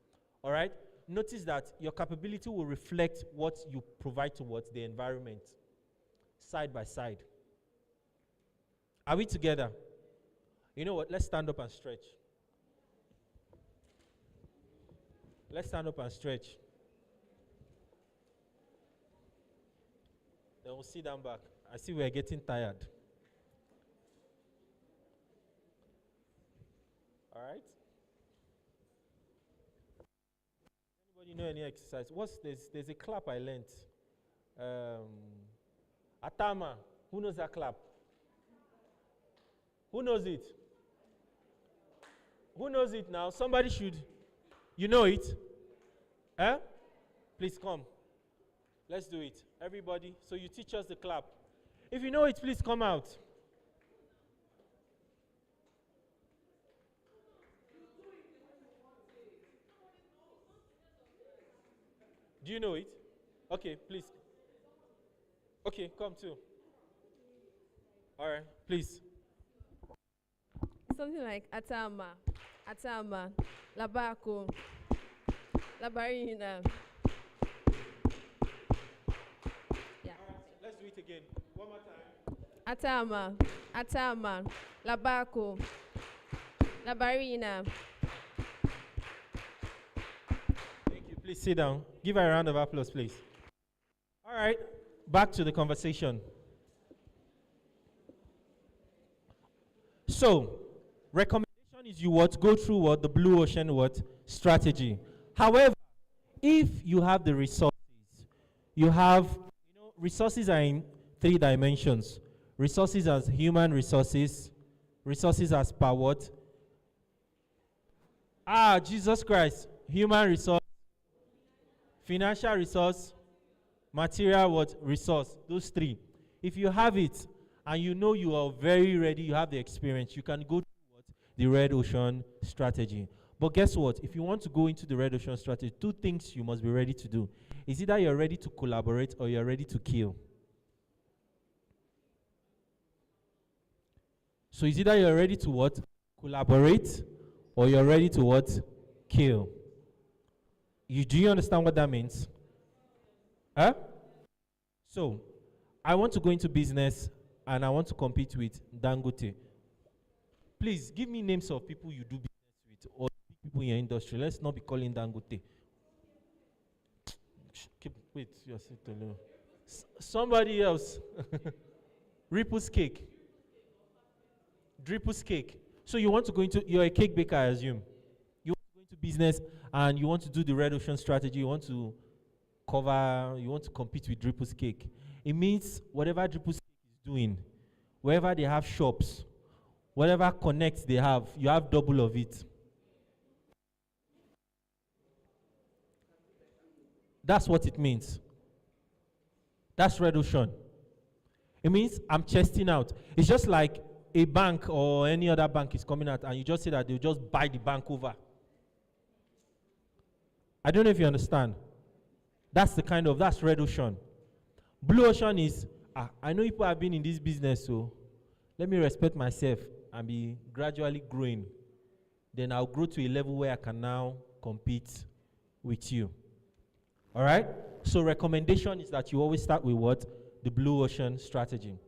All right? Notice that your capability will reflect what you provide towards the environment, side by side. Are we together? You know what? Let's stand up and stretch. Let's stand up and stretch. Then we'll sit down back. I see we're getting tired. All right? Anybody know any exercise? There's a clap I learned. Atama. Who knows that clap? Who knows it? Who knows it now? Somebody should. You know it? Eh? Please come. Let's do it. Everybody. So you teach us the clap. If you know it, please come out. Do you know it? Okay, please. Okay, come too. All right, please. Something like Atama, Labako, Labarina. Yeah. Let's do it again. One more time. Atama, Labako, Labarina. Thank you. Please sit down. Give her a round of applause, please. All right, back to the conversation. So, recommendation is you go through the blue ocean strategy. However, if you have the resources, you have resources are in 3 dimensions. Resources as human resources, resources as per what? Jesus Christ. Human resource, financial resource, material what? Resource. Those 3. If you have it and you know you are very ready, you have the experience, you can go to what? The red ocean strategy. But guess what? If you want to go into the red ocean strategy, 2 things you must be ready to do. Is either you're ready to collaborate or you're ready to kill. So it's either you're ready to what? Collaborate or you're ready to what? Kill. Do you understand what that means? Huh? So, I want to go into business and I want to compete with Dangote. Please give me names of people you do business with or people in your industry. Let's not be calling Dangote. Wait, you're sitting somebody else. Ripple's cake. Dripple's cake. So you want to go into, you're a cake baker, I assume. You want to go into business and you want to do the red ocean strategy. You want to compete with Dripple's cake. It means whatever Dripple's cake is doing, wherever they have shops, whatever connects they have, you have double of it. That's what it means. That's red ocean. It means I'm chesting out. It's just like a bank or any other bank is coming out and you just say that they'll just buy the bank over. I don't know if you understand. That's red ocean. Blue ocean is, I know people have been in this business, so let me respect myself and be gradually growing. Then I'll grow to a level where I can now compete with you. All right? So recommendation is that you always start with what? The blue ocean strategy.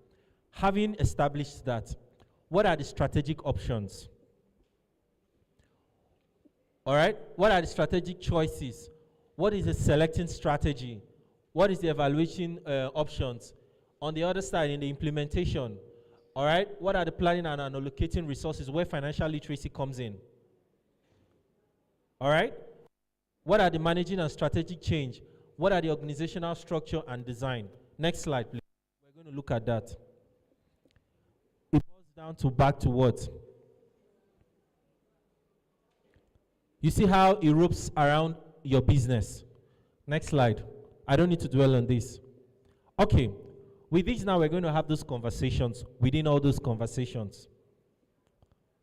Having established that, what are the strategic options? All right? What are the strategic choices? What is the selecting strategy? What is the evaluation options? On the other side, in the implementation, all right? What are the planning and allocating resources where financial literacy comes in? All right? What are the managing and strategic change? What are the organizational structure and design? Next slide, please. We're going to look at that. It boils down to back to what? You see how it ropes around your business. Next slide. I don't need to dwell on this. Okay. With this now, we're going to have those conversations within all those conversations.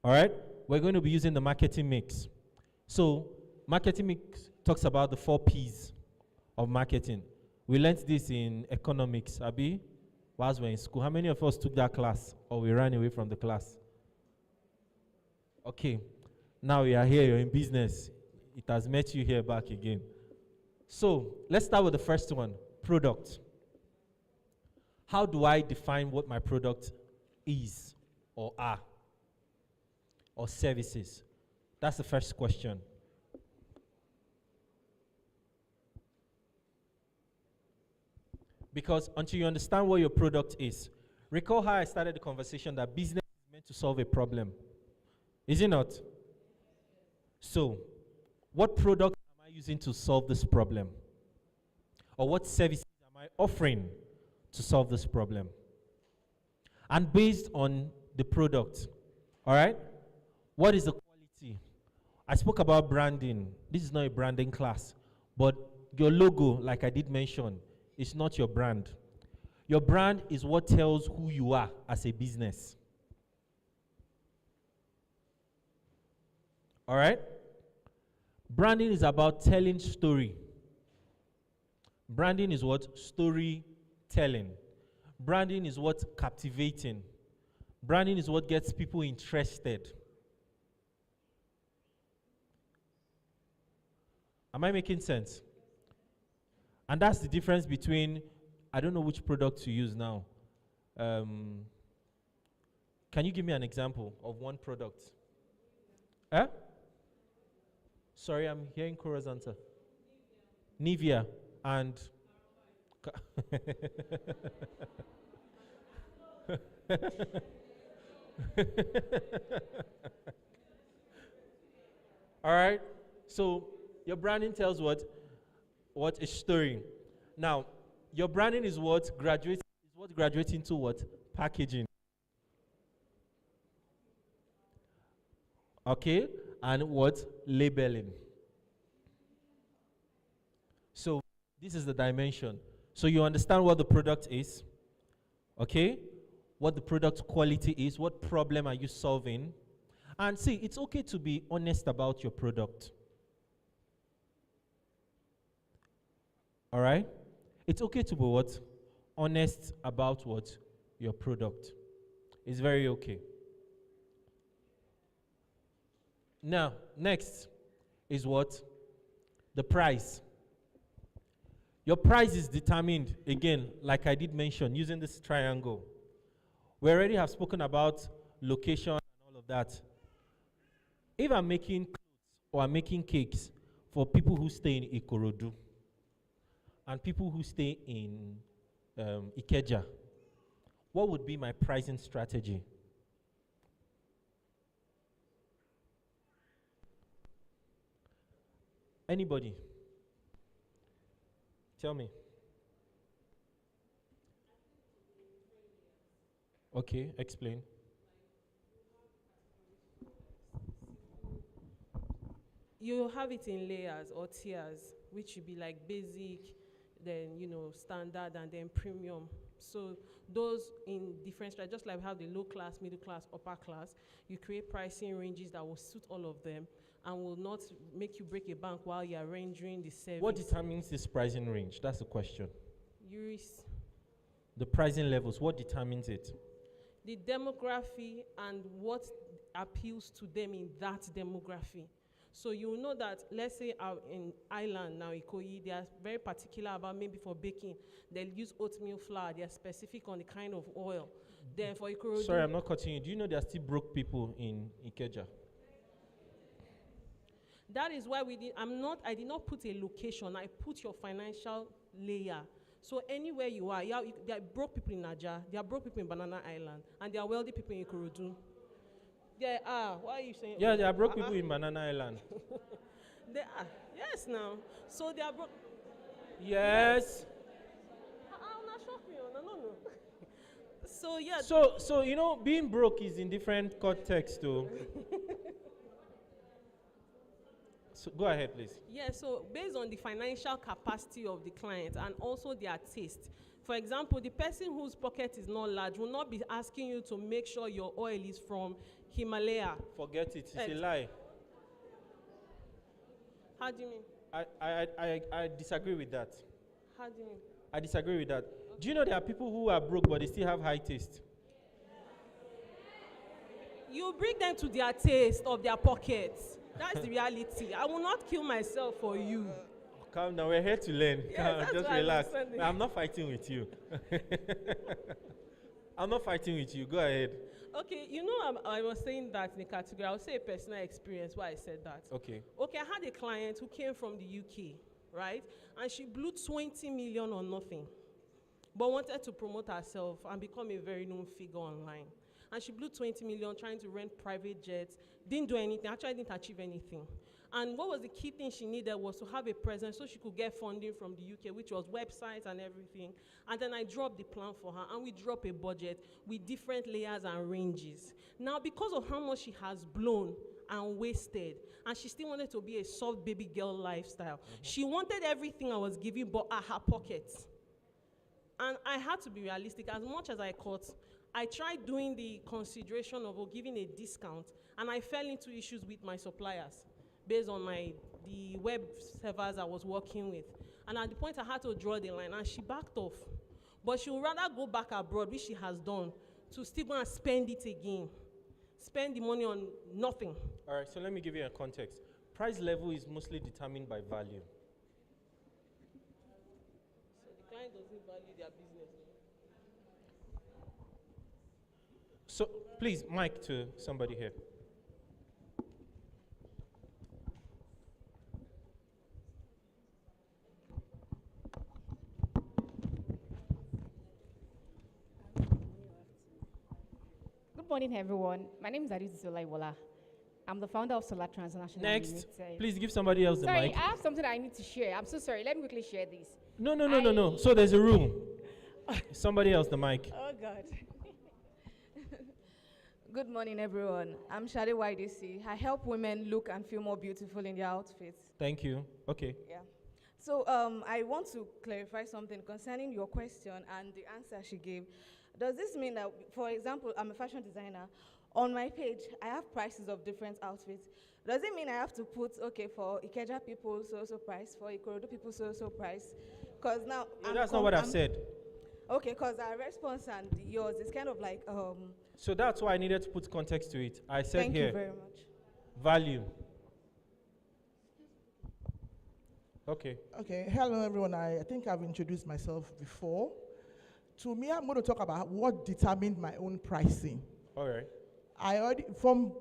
All right? We're going to be using the marketing mix. So, marketing mix talks about the 4 P's of marketing. We learned this in economics, Abi, whilst we're in school. How many of us took that class or we ran away from the class? Okay. Now you are here, you're in business. It has met you here back again. So, let's start with the first one, product. How do I define what my product is or are or services? That's the first question. Because until you understand what your product is, recall how I started the conversation that business is meant to solve a problem. Is it not? So, what product am I using to solve this problem? Or what services am I offering to solve this problem? And based on the product, all right, what is the quality? I spoke about branding. This is not a branding class, but your logo, like I did mention, is not your brand. Your brand is what tells who you are as a business. All right? Branding is about telling story. Branding is what? Storytelling. Branding is what? Captivating. Branding is what gets people interested. Am I making sense? And that's the difference between, I don't know which product to use now. Can you give me an example of one product? Eh? Sorry, I'm hearing Cora's answer. Nivea and all right. So your branding tells what a story. Now, Your branding is what graduating to what? Packaging. Okay? And what? Labeling. So this is the dimension. So you understand what the product is, okay? What the product quality is, what problem are you solving? And see, it's okay to be honest about your product. All right? It's okay to be what? Honest about what? Your product. It's very okay. Now, next is what? The price. Your price is determined, again, like I did mention, using this triangle. We already have spoken about location and all of that. If I'm making clothes or I'm making cakes for people who stay in Ikorodu and people who stay in Ikeja, what would be my pricing strategy? Anybody? Tell me. Okay, explain. You have it in layers or tiers, which would be like basic, then standard, and then premium. So those in different strata, just like we have the low class, middle class, upper class, you create pricing ranges that will suit all of them and will not make you break a bank while you're rendering the service. What determines this pricing range? That's the question. The pricing levels, what determines it? The demography and what appeals to them in that demography. So you know that, let's say in Ireland now, Ikoyi, they are very particular about maybe for baking. They'll use oatmeal flour. They are specific on the kind of oil. Then for Ikorodu. Sorry, I'm not cutting you. Do you know there are still broke people in Ikeja? That is why I did not put a location. I put your financial layer. So anywhere you are, there are broke people in Naija, there are broke people in Banana Island, and there are wealthy people in Ikorodu. There are. Why are you saying? Yeah, there are broke people in Banana Island. There are. Yes, now. So they are broke. Yes. Not shock me. No. So yeah. So being broke is in different context too. So go ahead, please. Yeah, so based on the financial capacity of the client and also their taste. For example, the person whose pocket is not large will not be asking you to make sure your oil is from Himalaya. Forget it. It's a lie. How do you mean? I disagree with that. How do you mean? I disagree with that. Do you know there are people who are broke but they still have high taste? You bring them to their taste of their pockets. That's the reality. I will not kill myself for you. Calm down. We're here to learn. Yes, just relax. I'm not fighting with you. I'm not fighting with you. Go ahead. Okay, I was saying that in the category. I would say a personal experience why I said that. Okay, I had a client who came from the UK, right? And she blew 20 million on nothing, but wanted to promote herself and become a very known figure online. And she blew 20 million trying to rent private jets, didn't do anything, actually didn't achieve anything. And what was the key thing she needed was to have a presence so she could get funding from the UK, which was websites and everything. And then I dropped the plan for her, and we dropped a budget with different layers and ranges. Now, because of how much she has blown and wasted, and she still wanted to be a soft baby girl lifestyle, she wanted everything I was giving, but at her pockets. And I had to be realistic. As much as I cut, I tried doing the consideration of giving a discount, and I fell into issues with my suppliers based on the web servers I was working with. And at the point I had to draw the line, and she backed off. But she would rather go back abroad, which she has done, to still go and spend it again. Spend the money on nothing. All right, so let me give you a context. Price level is mostly determined by value. So the client doesn't value their business. So please, mic to somebody here. Good morning, everyone. My name is Aditi Solaiwola. I'm the founder of Solar Transnational Next, Limited. please give somebody else the Sorry, mic. I have something I need to share. I'm so sorry. Let me quickly share this. No. So there's a rule. Somebody else the mic. Oh, God. Good morning, everyone. I'm Shade YDC. I help women look and feel more beautiful in their outfits. Thank you. Okay. Yeah. So I want to clarify something concerning your question and the answer she gave. Does this mean that, for example, I'm a fashion designer. On my page, I have prices of different outfits. Does it mean I have to put, okay, for Ikeja people, so price, for Ikorodu people, so price? Because now, No, that's not what I've said. Okay, because our response and yours is kind of like, So that's why I needed to put context to it. I said thank here, you very much. value. Okay. Okay, hello everyone. I think I've introduced myself before. To me, I'm going to talk about what determined my own pricing. All right. I already, from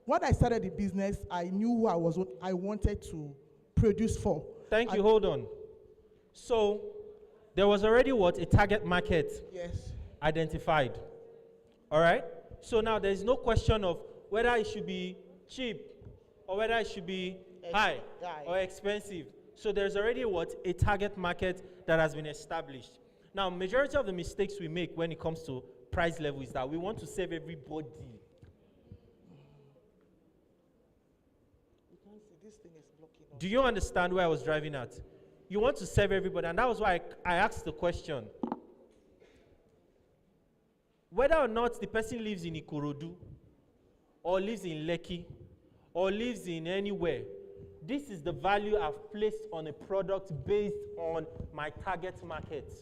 when I started the business, I knew who I wanted to produce for. Thank you. Hold on. So there was already what? A target market. Yes. Identified. All right? So now there's no question of whether it should be cheap or whether it should be high or expensive. So there's already what? A target market that has been established. Now, majority of the mistakes we make when it comes to price level is that we want to save everybody. Do you understand where I was driving at? You want to serve everybody, and that was why I asked the question. Whether or not the person lives in Ikorodu, or lives in Lekki, or lives in anywhere, this is the value I've placed on a product based on my target market.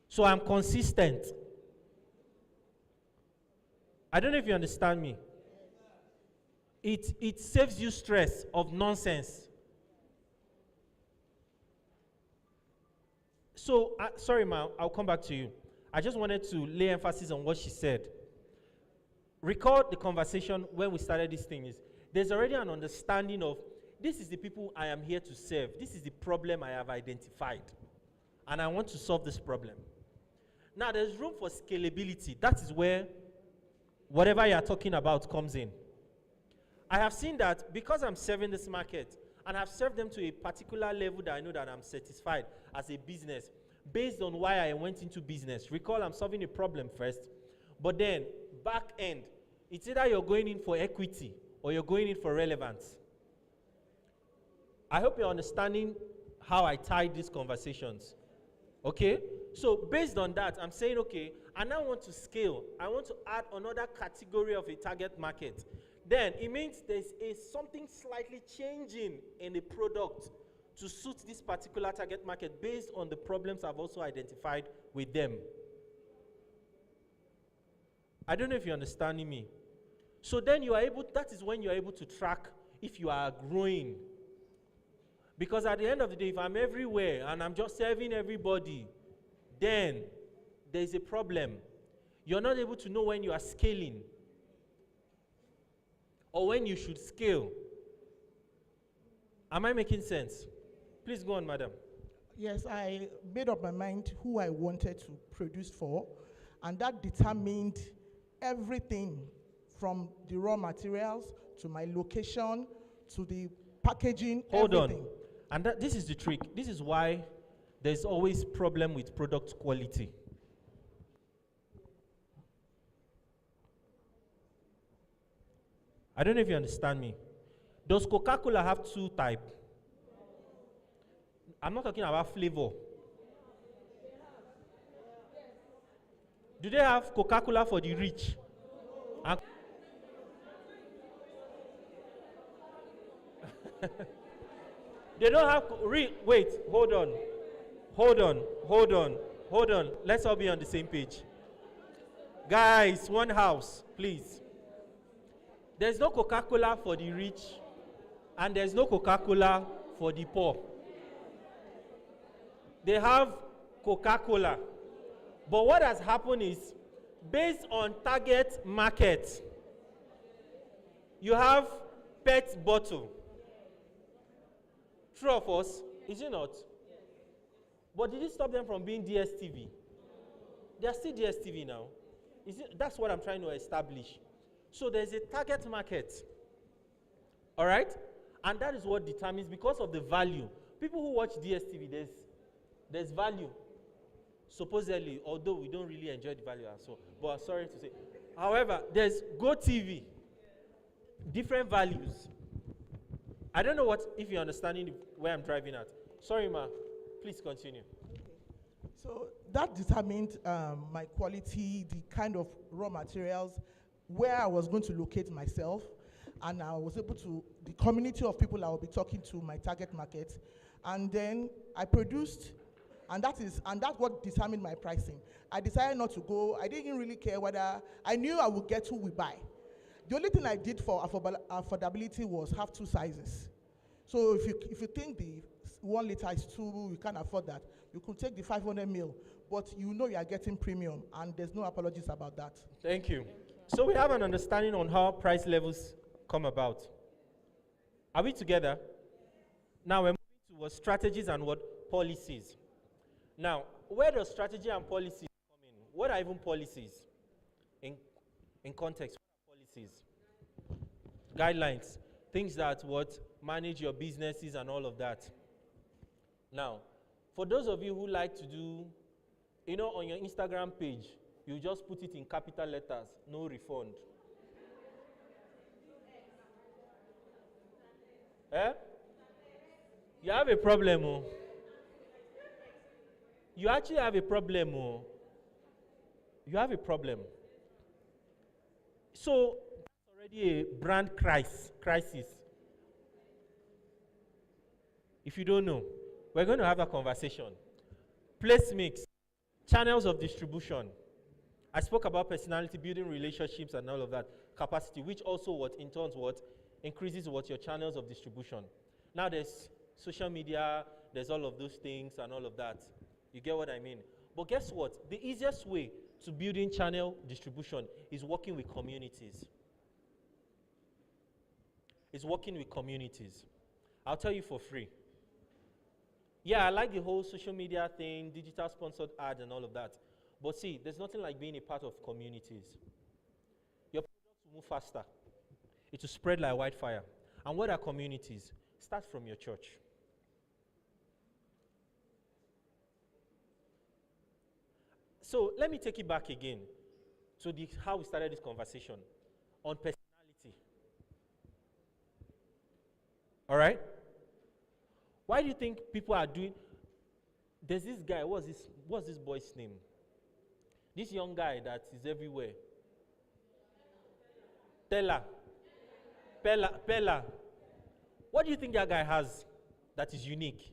So I'm consistent. I don't know if you understand me. It saves you stress of nonsense. So, sorry, Ma, I'll come back to you. I just wanted to lay emphasis on what she said. Recall the conversation when we started this thing is, there's already an understanding of, this is the people I am here to serve. This is the problem I have identified. And I want to solve this problem. Now, there's room for scalability. That is where whatever you are talking about comes in. I have seen that because I'm serving this market, and I've served them to a particular level that I know that I'm satisfied as a business, based on why I went into business. Recall, I'm solving a problem first, but then, back end, it's either you're going in for equity or you're going in for relevance. I hope you're understanding how I tied these conversations. Okay? So based on that, I'm saying, okay, I now want to scale. I want to add another category of a target market. Then it means there's something slightly changing in the product to suit this particular target market based on the problems I've also identified with them. I don't know if you're understanding me. So then you are able, that is when you are able to track if you are growing. Because at the end of the day, if I'm everywhere and I'm just serving everybody, then there's a problem. You're not able to know when you are scaling or when you should scale. Am I making sense? Please go on, madam. Yes, I made up my mind who I wanted to produce for, and that determined everything from the raw materials to my location to the packaging. Hold everything. on. And this is the trick. This is why there's always problem with product quality. I don't know if you understand me. Does Coca-Cola have two types? I'm not talking about flavor. Do they have Coca-Cola for the rich? And they don't have, wait, hold on. Let's all be on the same page. Guys, one house, please. There's no Coca-Cola for the rich, and there's no Coca-Cola for the poor. They have Coca-Cola. But what has happened is, based on target market, you have PET bottle. True of us, is it not? But did it stop them from being DSTV? They are still DSTV now. That's what I'm trying to establish. So there's a target market. All right? And that is what determines, because of the value. People who watch DSTV, there's value. Supposedly, although we don't really enjoy the value and so, but sorry to say. However, there's GoTV. Different values. I don't know if you're understanding where I'm driving at. Sorry, ma. Please continue. So that determined my quality, the kind of raw materials, where I was going to locate myself, and I was able to, the community of people I will be talking to, my target market, and then I produced, and that's what determined my pricing. I decided not to go, I didn't really care whether, I knew I would get who we buy. The only thing I did for affordability was have 2 sizes. So if you think the 1 liter is too, you can't afford that, you could take the 500 ml, but you know you are getting premium, and there's no apologies about that. Thank you. So we have an understanding on how price levels come about. Are we together? Now we're moving towards strategies and what policies. Now, where does strategy and policies come in? What are even policies? In context, what are policies? Guidelines, things that manage your businesses and all of that. Now, for those of you who like to do, on your Instagram page, you just put it in capital letters, no refund. You have a problem, oh. You actually have a problem, oh. You have a problem. So, that's already a brand crisis. If you don't know, we're going to have a conversation. Place mix, channels of distribution. I spoke about personality, building relationships and all of that. Capacity, which also in turn increases your channels of distribution. Now there's social media, there's all of those things and all of that. You get what I mean? But guess what? The easiest way to building channel distribution is working with communities. It's working with communities. I'll tell you for free. Yeah, I like the whole social media thing, digital sponsored ads and all of that. But see, there's nothing like being a part of communities. Your products will move faster. It will spread like wildfire. And what are communities? Start from your church. So let me take it back again to how we started this conversation on personality. All right? Why do you think people are doing? There's this guy, what's this boy's name? This young guy that is everywhere. Pella. What do you think that guy has that is unique?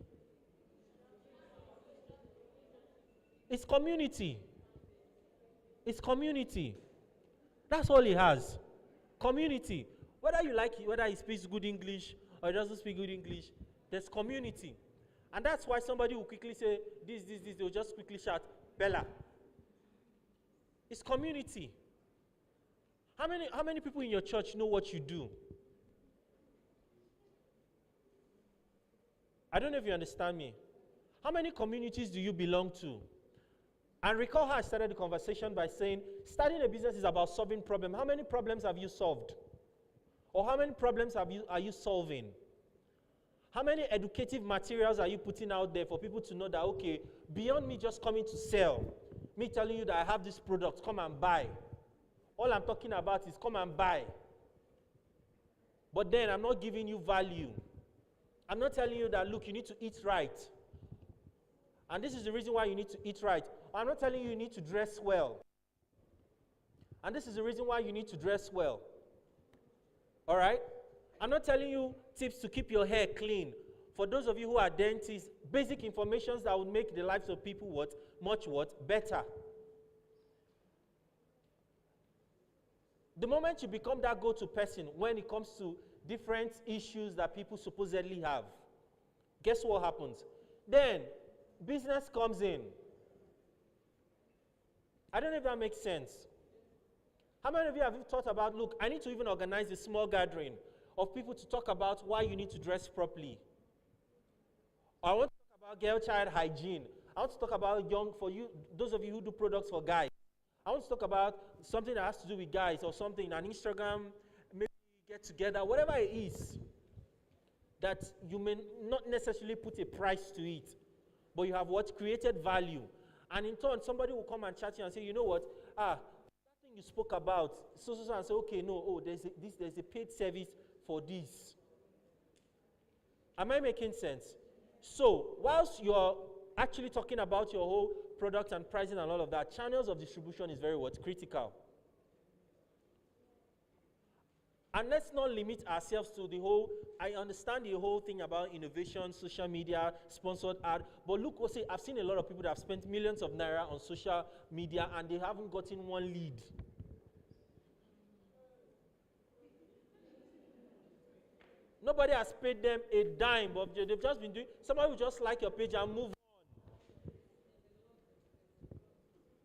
It's community. It's community. That's all he has. Community. Whether you like it, whether he speaks good English or he doesn't speak good English, there's community. And that's why somebody will quickly say, this, they'll just quickly shout, Bella. It's community. How many people in your church know what you do? I don't know if you understand me. How many communities do you belong to? And recall how I started the conversation by saying, starting a business is about solving problems. How many problems have you solved? Or how many problems are you solving? How many educative materials are you putting out there for people to know that, okay, beyond me just coming to sell, me telling you that I have this product, come and buy. All I'm talking about is come and buy. But then I'm not giving you value. I'm not telling you that, look, you need to eat right. And this is the reason why you need to eat right. I'm not telling you need to dress well. And this is the reason why you need to dress well. All right? I'm not telling you tips to keep your hair clean. For those of you who are dentists, basic information that would make the lives of people much better. The moment you become that go-to person when it comes to different issues that people supposedly have, guess what happens? Then business comes in. I don't know if that makes sense. How many of you have thought about, look, I need to even organize a small gathering of people to talk about why you need to dress properly. I want to talk about girl-child hygiene. I want to talk about those of you who do products for guys. I want to talk about something that has to do with guys or something, an Instagram, maybe get together, whatever it is, that you may not necessarily put a price to it, but you have what? Created value. And in turn, somebody will come and chat you and say, you know what? That thing you spoke about, so and say, okay, no, there's a paid service for this. Am I making sense? So, whilst you're actually talking about your whole product and pricing and all of that, channels of distribution is very what? Critical. And let's not limit ourselves to the whole, I understand the whole thing about innovation, social media, sponsored ad, but look, I've seen a lot of people that have spent millions of naira on social media and they haven't gotten one lead. Nobody has paid them a dime, but they've just been doing, somebody will just like your page and move on.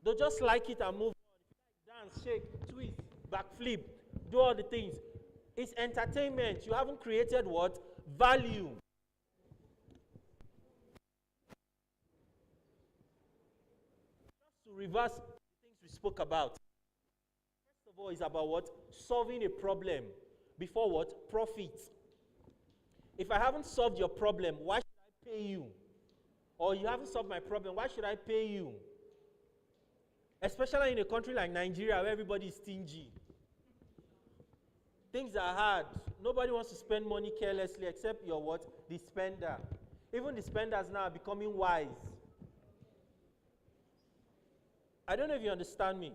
They'll just like it and move on. If you like dance, shake, twist, backflip, do all the things. It's entertainment. You haven't created what? Value. Just to reverse the things we spoke about. First of all, it's about what? Solving a problem. Before what? Profit. If I haven't solved your problem, why should I pay you? Or you haven't solved my problem, why should I pay you? Especially in a country like Nigeria where everybody is stingy. Things are hard. Nobody wants to spend money carelessly except your what? The spender. Even the spenders now are becoming wise. I don't know if you understand me.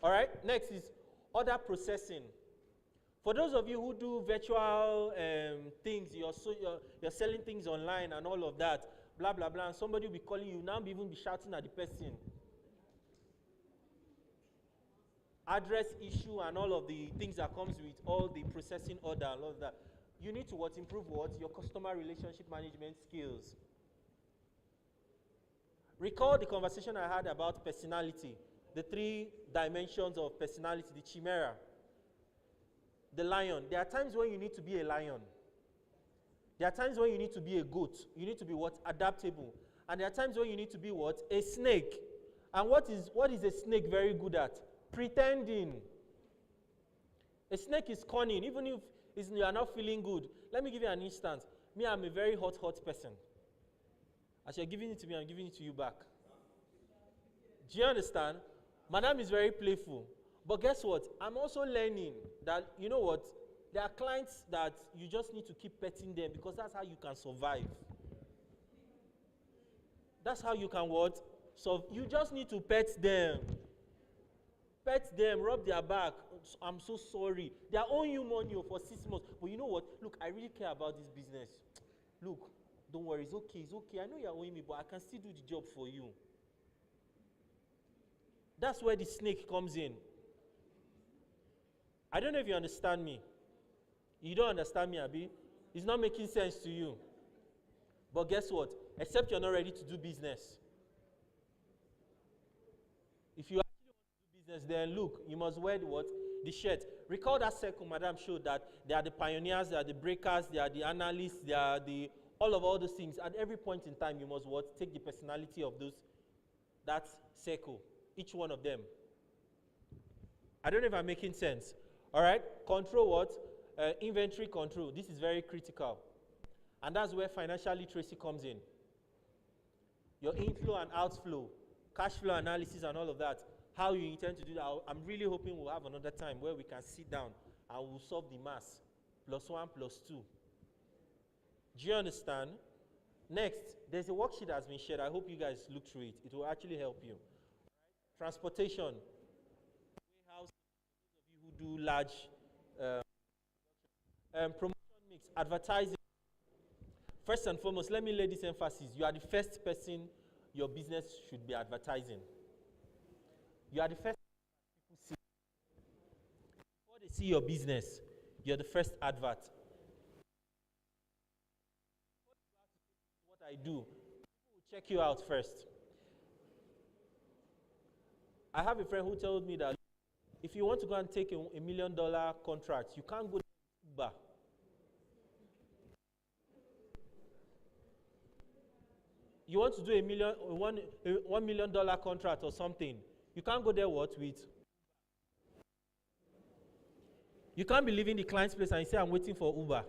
All right? Next is order processing. For those of you who do virtual things, you're selling things online and all of that, blah, blah, blah, and somebody will be calling you, now even be shouting at the person. Address issue and all of the things that comes with all the processing order and all of that. You need to what? Improve what? Your customer relationship management skills. Recall the conversation I had about personality, the 3 dimensions of personality, the chimera, the lion. There are times when you need to be a lion. There are times when you need to be a goat. You need to be what? Adaptable. And there are times when you need to be what? A snake. And what is a snake very good at? Pretending. A snake is cunning, even if you are not feeling good. Let me give you an instance. Me, I'm a very hot person. As you're giving it to me, I'm giving it to you back. Do you understand? Madam is very playful. But guess what? I'm also learning that, you know what? There are clients that you just need to keep petting them because that's how you can survive. That's how you can what? So you just need to pet them. Pet them, rub their back. I'm so sorry. They are owing you money for 6 months. But you know what? Look, I really care about this business. Look, don't worry, it's okay, it's okay. I know you're owing me, but I can still do the job for you. That's where the snake comes in. I don't know if you understand me. You don't understand me, Abi? It's not making sense to you. But guess what? Except you're not ready to do business. If you actually want to do business, then look, you must wear the what? The shirt. Recall that circle Madam showed that they are the pioneers, they are the breakers, they are the analysts, they are the all those things. At every point in time, you must what? Take the personality of that circle, each one of them. I don't know if I'm making sense. All right? Control what? Inventory control. This is very critical. And that's where financial literacy comes in. Your inflow and outflow, cash flow analysis and all of that. How you intend to do that. I'm really hoping we'll have another time where we can sit down and we'll solve the maths. +1 +2. Do you understand? Next, there's a worksheet that's been shared. I hope you guys look through it. It will actually help you. Transportation. Warehouse, those of you who do large promotion mix, advertising. First and foremost, let me lay this emphasis. You are the first person your business should be advertising. You are the first people see. Before they see your business, you're the first advert. What I do, people will check you out first. I have a friend who told me that if you want to go and take a $1 million contract, you can't go to Uber. You want to do $1 million contract or something, You can't go there what with? You can't be leaving the client's place and you say, I'm waiting for Uber.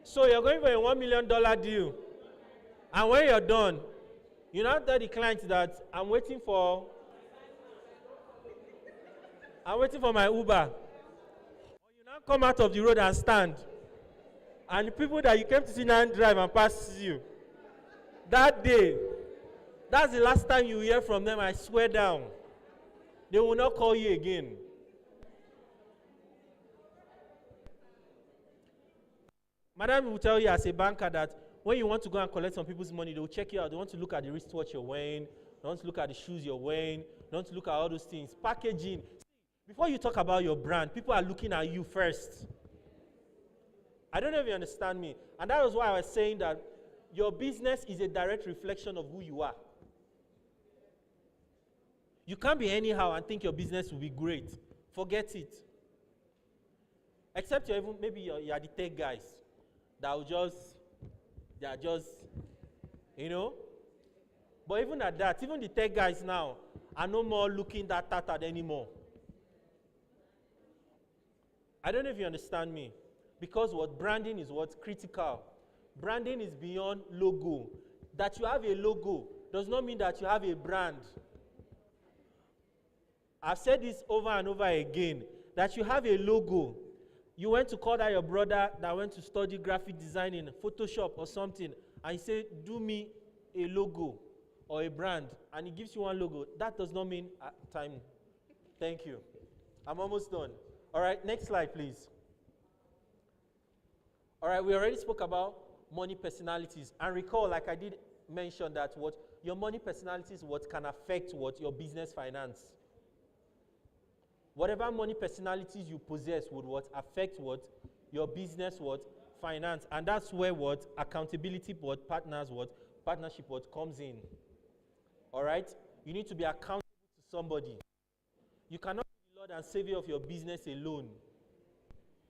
So you're going for a $1 million deal. And when you're done, you now tell the client that I'm waiting for my Uber. Or you now come out of the road and stand. And the people that you came to see now drive and pass you. That day, that's the last time you hear from them, I swear down. They will not call you again. Madam will tell you as a banker that when you want to go and collect some people's money, they will check you out. They want to look at the wristwatch you're wearing. They want to look at the shoes you're wearing. They want to look at all those things. Packaging. Before you talk about your brand, people are looking at you first. I don't know if you understand me. And that was why I was saying that your business is a direct reflection of who you are. You can't be anyhow and think your business will be great. Forget it. Except maybe you're the tech guys that will they are just, you know. But even at that, even the tech guys now are no more looking that tattered anymore. I don't know if you understand me. Because what branding is what's critical. Branding is beyond logo. That you have a logo does not mean that you have a brand. I've said this over and over again, that you have a logo. You went to call that your brother that went to study graphic design in Photoshop or something, and he said, do me a logo or a brand, and he gives you one logo. That does not mean time. Thank you. I'm almost done. All right, next slide, please. All right, we already spoke about money personalities. And recall, like I did mention, that what your money personalities, what can affect what your business finance. Whatever money personalities you possess would what affect what your business what finance. And that's where what accountability what partners what partnership what comes in. All right? You need to be accountable to somebody. You cannot be the Lord and Savior of your business alone.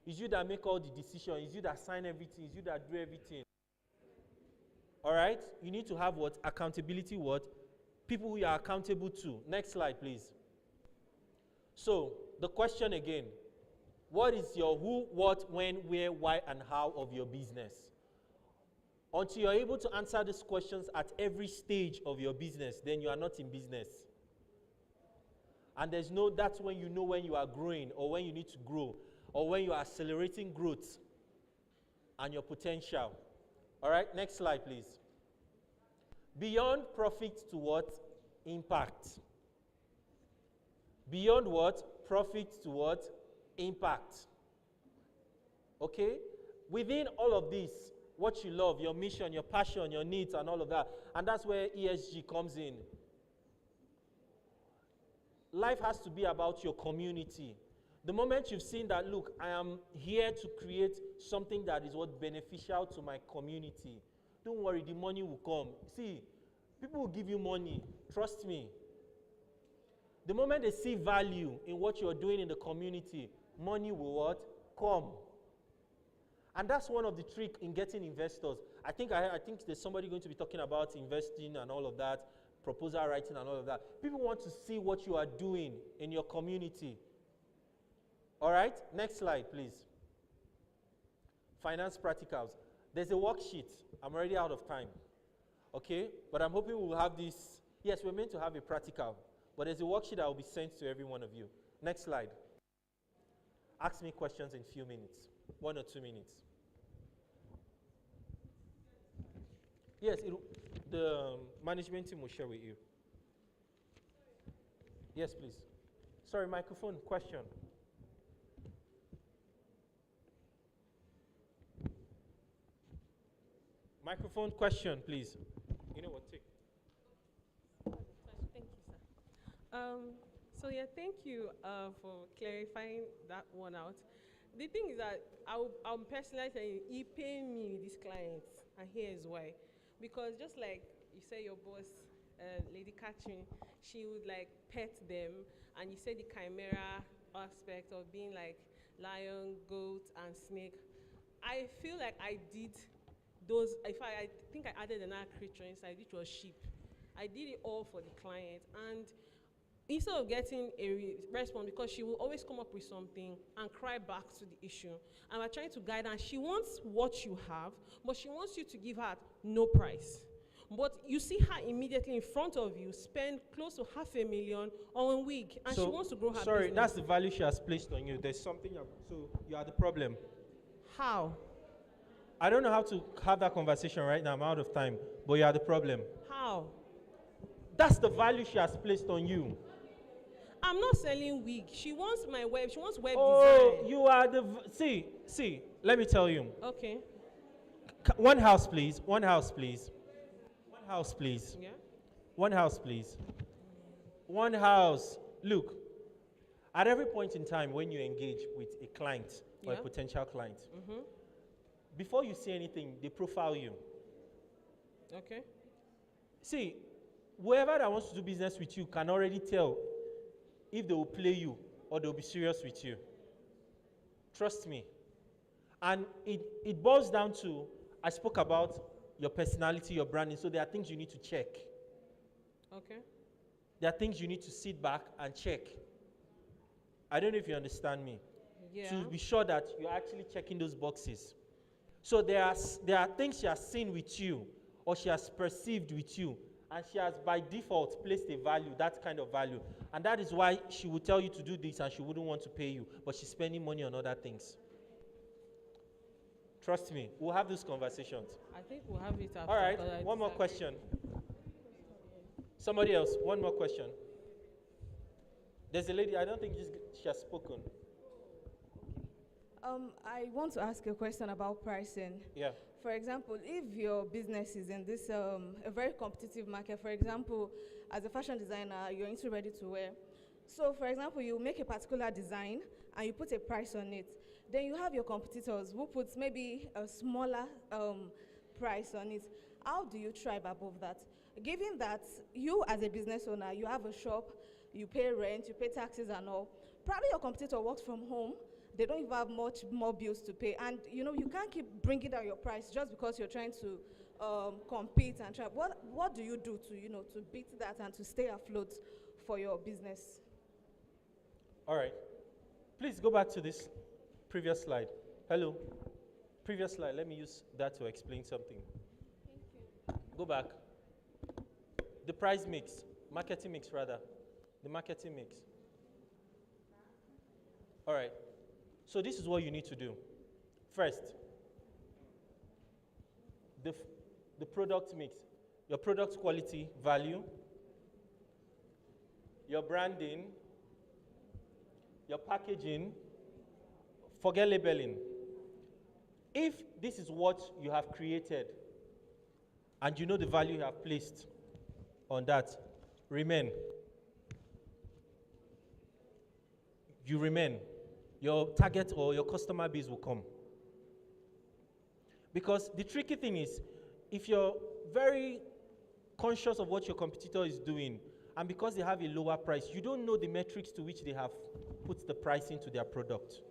It's you that make all the decisions. It's you that sign everything. It's you that do everything. All right? You need to have what? Accountability what? People who you are accountable to. Next slide, please. So, the question again. What is your who, what, when, where, why, and how of your business? Until you're able to answer these questions at every stage of your business, then you are not in business. And that's when you know when you are growing or when you need to grow, or when you are accelerating growth and your potential. All right, next slide, please. Beyond profit to what? Impact. Beyond what? Profit to what? Impact. Okay? Within all of this, what you love, your mission, your passion, your needs, and all of that, and that's where ESG comes in. Life has to be about your community. The moment you've seen that, look, I am here to create something that is what beneficial to my community, don't worry, the money will come. See, people will give you money, trust me. The moment they see value in what you're doing in the community, money will what? Come. And that's one of the tricks in getting investors. I think there's somebody going to be talking about investing and all of that, proposal writing and all of that. People want to see what you are doing in your community. All right, next slide, please. Finance practicals. There's a worksheet. I'm already out of time. Okay, but I'm hoping we'll have this. Yes, we're meant to have a practical, but there's a worksheet that will be sent to every one of you. Next slide. Ask me questions in a few minutes, 1 or 2 minutes. Yes, the management team will share with you. Yes, please. Sorry, microphone, question. Microphone, question, please. You know what, take. Thank you, sir. So yeah, thank you for clarifying that one out. The thing is that I'm personally saying he pay me with these clients, and here's why. Because just like you say, your boss, Lady Catherine, she would like pet them, and you say the chimera aspect of being like lion, goat, and snake. I feel like I did those, I think I added another creature inside, which was sheep. I did it all for the client, and instead of getting a response, because she will always come up with something and cry back to the issue, and we're trying to guide her, and she wants what you have, but she wants you to give her no price. But you see her immediately in front of you spend close to $500,000 on wig, and she wants to grow her sorry, business. that's the value she has placed on you. There's something, so you are the problem. How? I don't know how to have that conversation right now. I'm out of time. But you are the problem. How? That's the value she has placed on you. I'm not selling wig. She wants my web. She wants web Oh, design. you are the... See, let me tell you. Okay. One house, please. One house, please. One house, please. Yeah? One house, please. One house. Look, at every point in time when you engage with a client or a Yeah. potential client, Mm-hmm. before you say anything, they profile you. Okay. See, whoever that wants to do business with you can already tell if they will play you or they'll be serious with you. Trust me. And it boils down to, I spoke about your personality, your branding, so there are things you need to check. Okay. There are things you need to sit back and check. I don't know if you understand me. Yeah. To be sure that you're actually checking those boxes. So there are things she has seen with you or she has perceived with you, and she has by default placed a value, that kind of value. And that is why she will tell you to do this and she wouldn't want to pay you, but she's spending money on other things. Trust me, we'll have those conversations. I think we'll have it after. All right, 'cause I one more disagree. question. Somebody else, one more question. There's a lady, I don't think she has spoken. I want to ask a question about pricing. Yeah. For example, if your business is in this a very competitive market, for example, as a fashion designer, you're into ready to wear. So, for example, you make a particular design and you put a price on it. Then you have your competitors who put maybe a smaller price on it. How do you thrive above that? Given that you, as a business owner, you have a shop, you pay rent, you pay taxes and all. Probably your competitor works from home. They don't even have much more bills to pay. And, you know, you can't keep bringing down your price just because you're trying to compete and try. What do you do to, you know, to beat that and to stay afloat for your business? All right. Please go back to this previous slide. Hello. Previous slide. Let me use that to explain something. Thank you. Go back. The price mix. Marketing mix, rather. The marketing mix. All right. So this is what you need to do. First, the product mix. Your product quality, value, your branding, your packaging, forget labeling. If this is what you have created and you know the value you have placed on that, remain. You remain. Your target or your customer base will come. Because the tricky thing is, if you're very conscious of what your competitor is doing, and because they have a lower price, you don't know the metrics to which they have put the price into their product.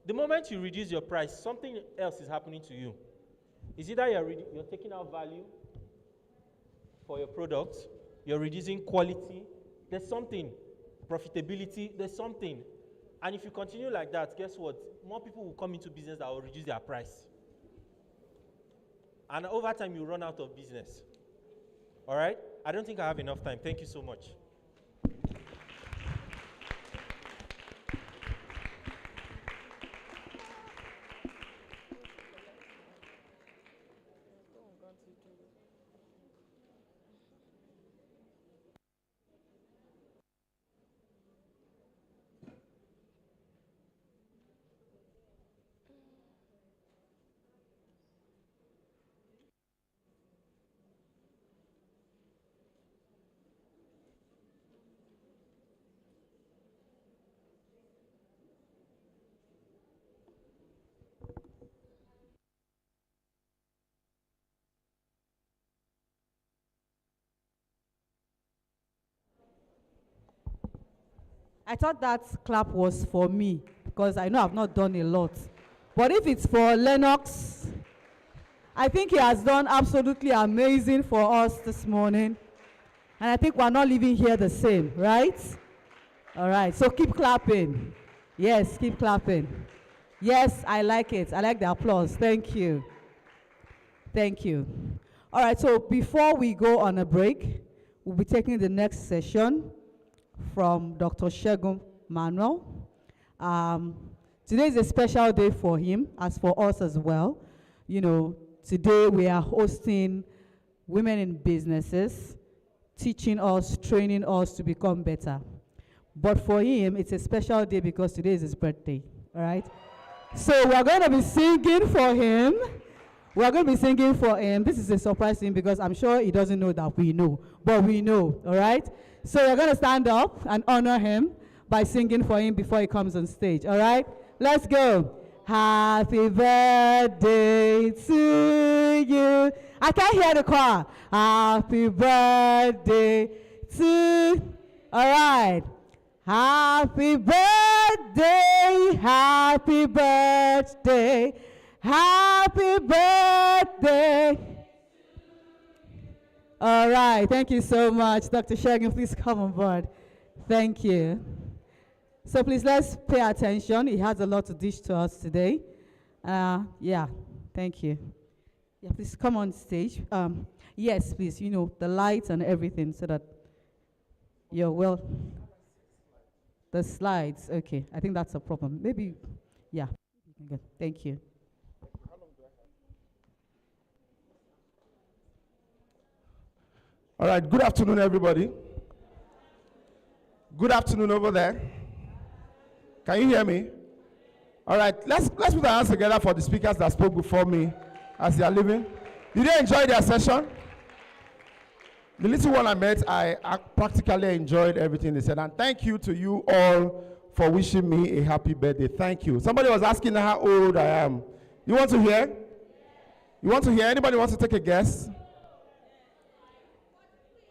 The moment you reduce your price, something else is happening to you. It's either you're taking out value for your product, you're reducing quality, there's something, profitability, there's something. And if you continue like that, guess what? More people will come into business that will reduce their price. And over time, you run out of business. All right? I don't think I have enough time. Thank you so much. I thought that clap was for me because I know I've not done a lot. But if it's for Lennox, I think he has done absolutely amazing for us this morning. And I think we're not leaving here the same, right? All right, so keep clapping. Yes, keep clapping. Yes, I like it. I like the applause. Thank you. Thank you. All right, so before we go on a break, we'll be taking the next session from Dr. Shegun Manuel. Today is a special day for him, as for us as well. You know, today we are hosting women in businesses, teaching us, training us to become better. But for him, it's a special day because today is his birthday, all right? So we're going to be singing for him. We're going to be singing for him. This is a surprise to him because I'm sure he doesn't know that we know, but we know, all right? So we're going to stand up and honor him by singing for him before he comes on stage, all right? Let's go. Happy birthday to you. I can't hear the choir. Happy birthday to, all right. Happy birthday, happy birthday, happy birthday. All right, thank you so much. Dr. Shegun, please come on board. Thank you. So please, let's pay attention. He has a lot to dish to us today. Yeah, thank you. Yeah, please come on stage. Yes, please, you know, the lights and everything so that you're well. The slides, okay. I think that's a problem. Maybe, yeah. Good. Thank you. All right, good afternoon, everybody. Good afternoon over there. Can you hear me? All right, let's put our hands together for the speakers that spoke before me as they are leaving. Did they enjoy their session? The little one I met, I practically enjoyed everything they said. And thank you to you all for wishing me a happy birthday. Thank you. Somebody was asking how old I am. You want to hear? You want to hear? Anybody wants to take a guess?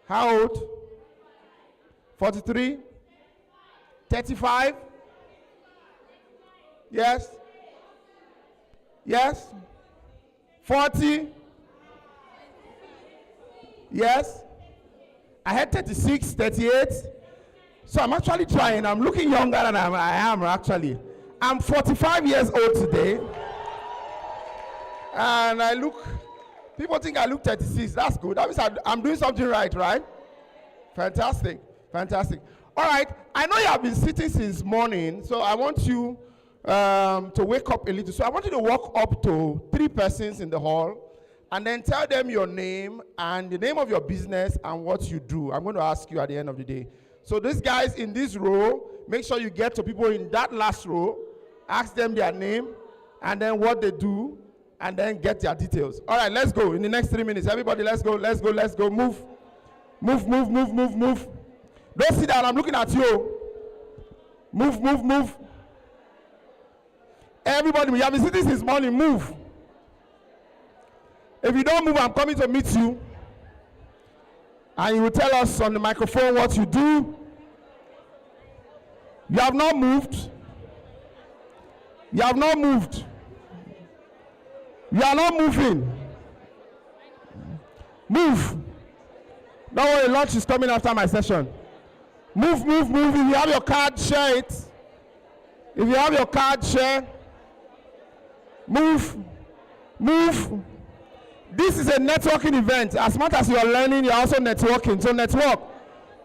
How old? 43? 35? Yes? Yes? 40? Yes? I had 36, 38. So I'm actually trying. I'm looking younger than I am actually. I'm 45 years old today. And I look, people think I look 36. That's good. That means I'm doing something right, right? Fantastic. Fantastic. All right. I know you have been sitting since morning, so I want you to wake up a little. So I want you to walk up to 3 persons in the hall and then tell them your name and the name of your business and what you do. I'm going to ask you at the end of the day. So these guys in this row, make sure you get to people in that last row, ask them their name and then what they do, and then get their details. All right, let's go. In the next 3 minutes, everybody, let's go, let's go, let's go. Move. Move, move, move, move, move. Don't sit down, I'm looking at you. Move, move, move. Everybody, we have been sitting since morning, move. If you don't move, I'm coming to meet you. And you will tell us on the microphone what you do. You have not moved. You have not moved. You are not moving. Move. Don't worry, lunch is coming after my session. Move, move, move. If you have your card, share it. If you have your card, share. Move. Move. This is a networking event. As much as you are learning, you're also networking. So network.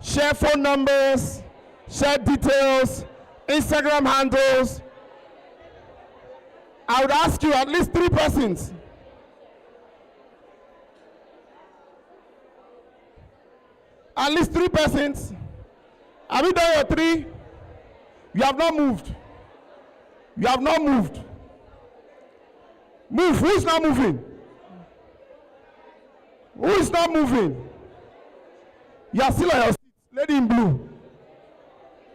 Share phone numbers, share details, Instagram handles. I would ask you at least 3 persons. At least 3 persons. Have you done your 3? You have not moved. You have not moved. Move. Who is not moving? Who is not moving? You are still on your seat. Lady in blue.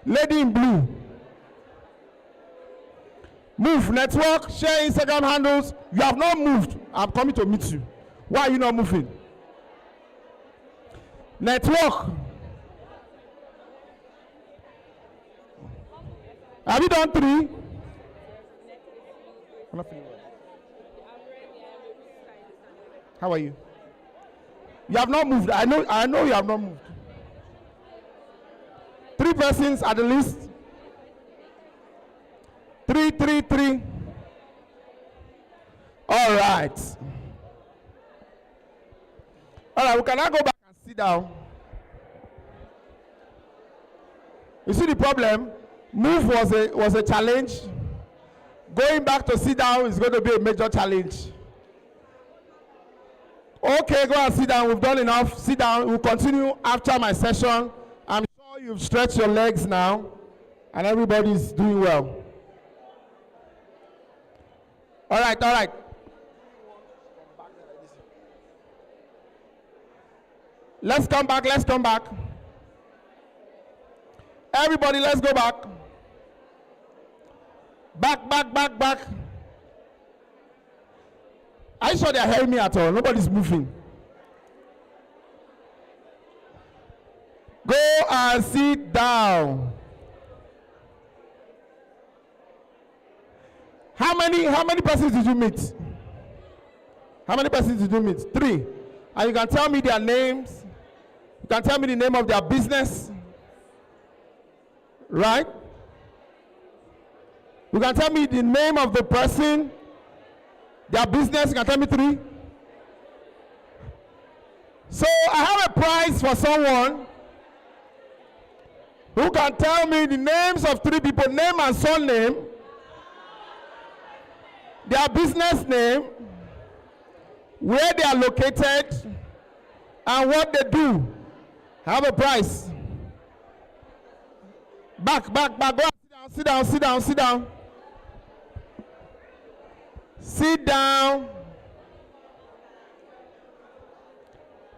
Lady in blue. Move. Network. Share Instagram handles. You have not moved. I'm coming to meet you. Why are you not moving? Network. Have you done 3? I'm not feeling well. How are you? You have not moved. I know you have not moved. 3 persons at the list. 3, 3, 3. All right. All right, we can now go back and sit down. You see the problem? Move was a challenge. Going back to sit down is going to be a major challenge. Okay, go and sit down. We've done enough. Sit down. We'll continue after my session. I'm sure you've stretched your legs now, and everybody's doing well. All right, all right. Let's come back, let's come back. Everybody, let's go back. Back, back, back, back. Are you sure they're hearing me at all? Nobody's moving. Go and sit down. How many persons did you meet? How many persons did you meet? 3. And you can tell me their names. You can tell me the name of their business. Right? You can tell me the name of the person, their business. You can tell me 3. So I have a prize for someone who can tell me the names of 3 people, name and surname, their business name, where they are located, and what they do. I have a prize. Back, back, back. Go and sit down, sit down, sit down. Sit down.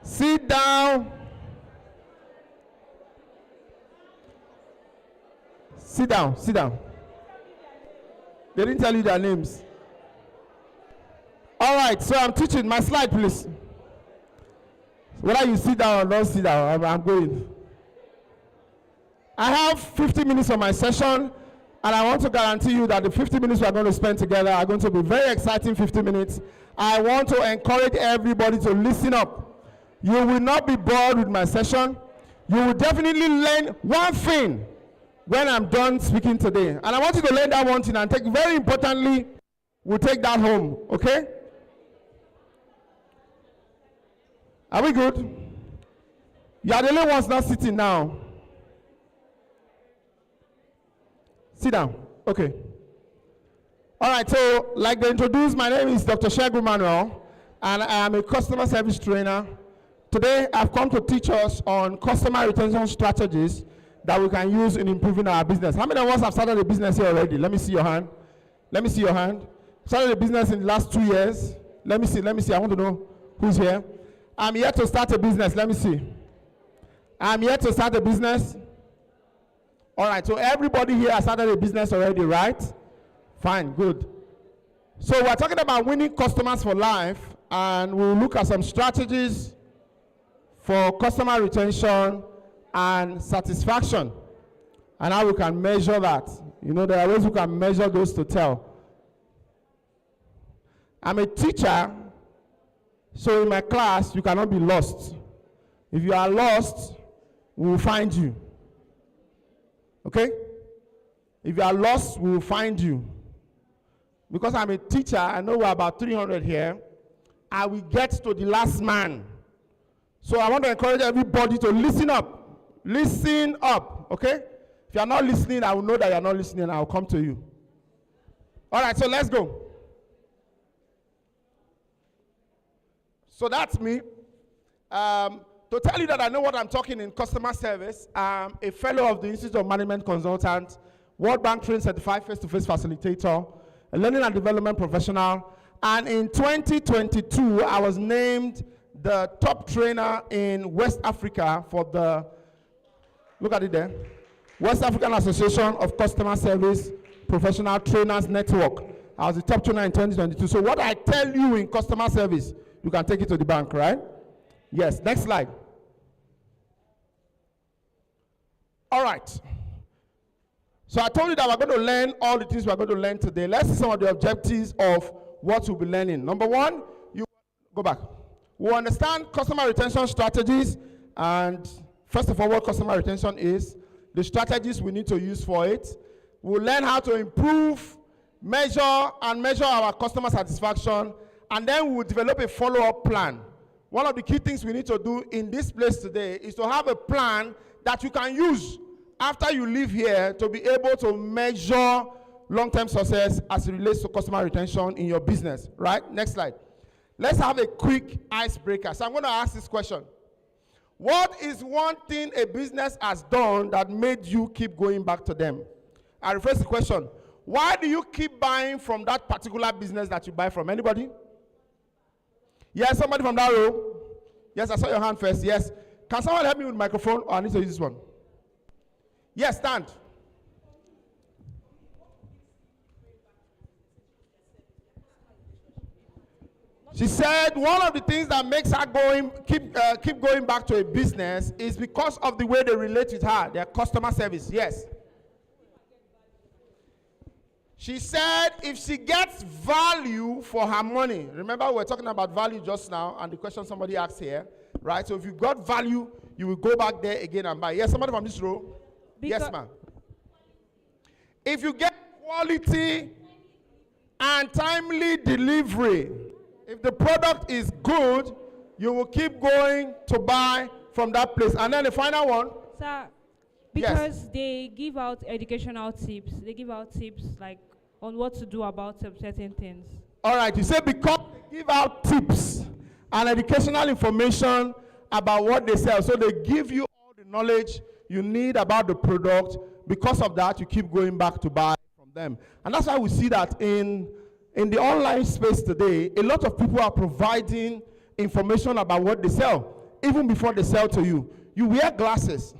Sit down. Sit down, sit down. They didn't tell you their names. All right, so I'm teaching. My slide, please. Whether you sit down or don't sit down, I'm going. I have 50 minutes of my session, and I want to guarantee you that the 50 minutes we are going to spend together are going to be very exciting 50 minutes. I want to encourage everybody to listen up. You will not be bored with my session. You will definitely learn one thing when I'm done speaking today. And I want you to learn that one thing and take, very importantly, we'll take that home, okay? Are we good? You are the only ones not sitting now. Sit down. Okay. All right, so like they introduced, my name is Dr. Shegun Manuel, and I am a customer service trainer. Today, I've come to teach us on customer retention strategies that we can use in improving our business. How many of us have started a business here already? Let me see your hand. Let me see your hand. Started a business in the last 2 years. Let me see. I want to know who's here. I'm here to start a business. Let me see. I'm here to start a business. All right, so everybody here has started a business already, right? Fine, good. So we're talking about winning customers for life, and we'll look at some strategies for customer retention and satisfaction, and how we can measure that. You know, there are ways we can measure those to tell. I'm a teacher, so in my class, you cannot be lost. If you are lost, we will find you. Okay? If you are lost, we will find you. Because I'm a teacher, I know we're about 300 here. I will get to the last man. So I want to encourage everybody to listen up. Listen up, okay? If you are not listening, I will know that you are not listening, and I will come to you. All right, so let's go. So that's me. To tell you that I know what I'm talking in customer service, I'm a fellow of the Institute of Management Consultants, World Bank trained certified face-to-face facilitator, a learning and development professional, and in 2022, I was named the top trainer in West Africa for the, look at it there, West African Association of Customer Service Professional Trainers Network. I was the top trainer in 2022. So what I tell you in customer service, you can take it to the bank, right? Yes, next slide. All right. So I told you that we're going to learn all the things we're going to learn today. Let's see some of the objectives of what we'll be learning. Number one, you go back. We'll understand customer retention strategies, and first of all, what customer retention is, the strategies we need to use for it. We'll learn how to improve, measure our customer satisfaction, and then we'll develop a follow-up plan. One of the key things we need to do in this place today is to have a plan that you can use after you leave here to be able to measure long-term success as it relates to customer retention in your business, right? Next slide. Let's have a quick icebreaker. So I'm going to ask this question. What is one thing a business has done that made you keep going back to them? I rephrase the question. Why do you keep buying from that particular business that you buy from? Anybody? Yes, somebody from that row? Yes, I saw your hand first. Yes. Can someone help me with the microphone? Or I need to use this one. Yes, stand. She said one of the things that makes her keep going back to a business is because of the way they relate with her, their customer service. Yes. She said if she gets value for her money, remember we were talking about value just now, and the question somebody asked here, right? So if you've got value, you will go back there again and buy. Yes, somebody from this row? Yes, ma'am. If you get quality and timely delivery, if the product is good, you will keep going to buy from that place. And then the final one. Sir, because they give out educational tips. They give out tips like on what to do about certain things. All right, you say because they give out tips and educational information about what they sell. So they give you all the knowledge you need about the product. Because of that, you keep going back to buy from them. And that's why we see that in the online space today, a lot of people are providing information about what they sell, even before they sell to you. You wear glasses.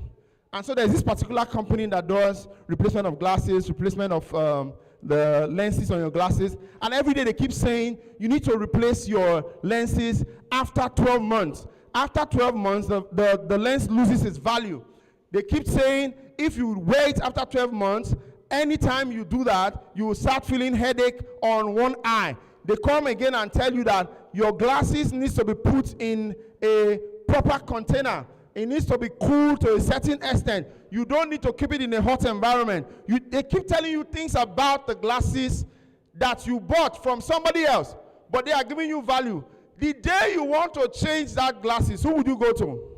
And so there's this particular company that does replacement of glasses, replacement of the lenses on your glasses. And every day they keep saying, you need to replace your lenses after 12 months. After 12 months, the lens loses its value. They keep saying, if you wait after 12 months, anytime you do that, you will start feeling headache on one eye. They come again and tell you that your glasses needs to be put in a proper container. It needs to be cool to a certain extent. You don't need to keep it in a hot environment. They keep telling you things about the glasses that you bought from somebody else, but they are giving you value. The day you want to change that glasses, who would you go to?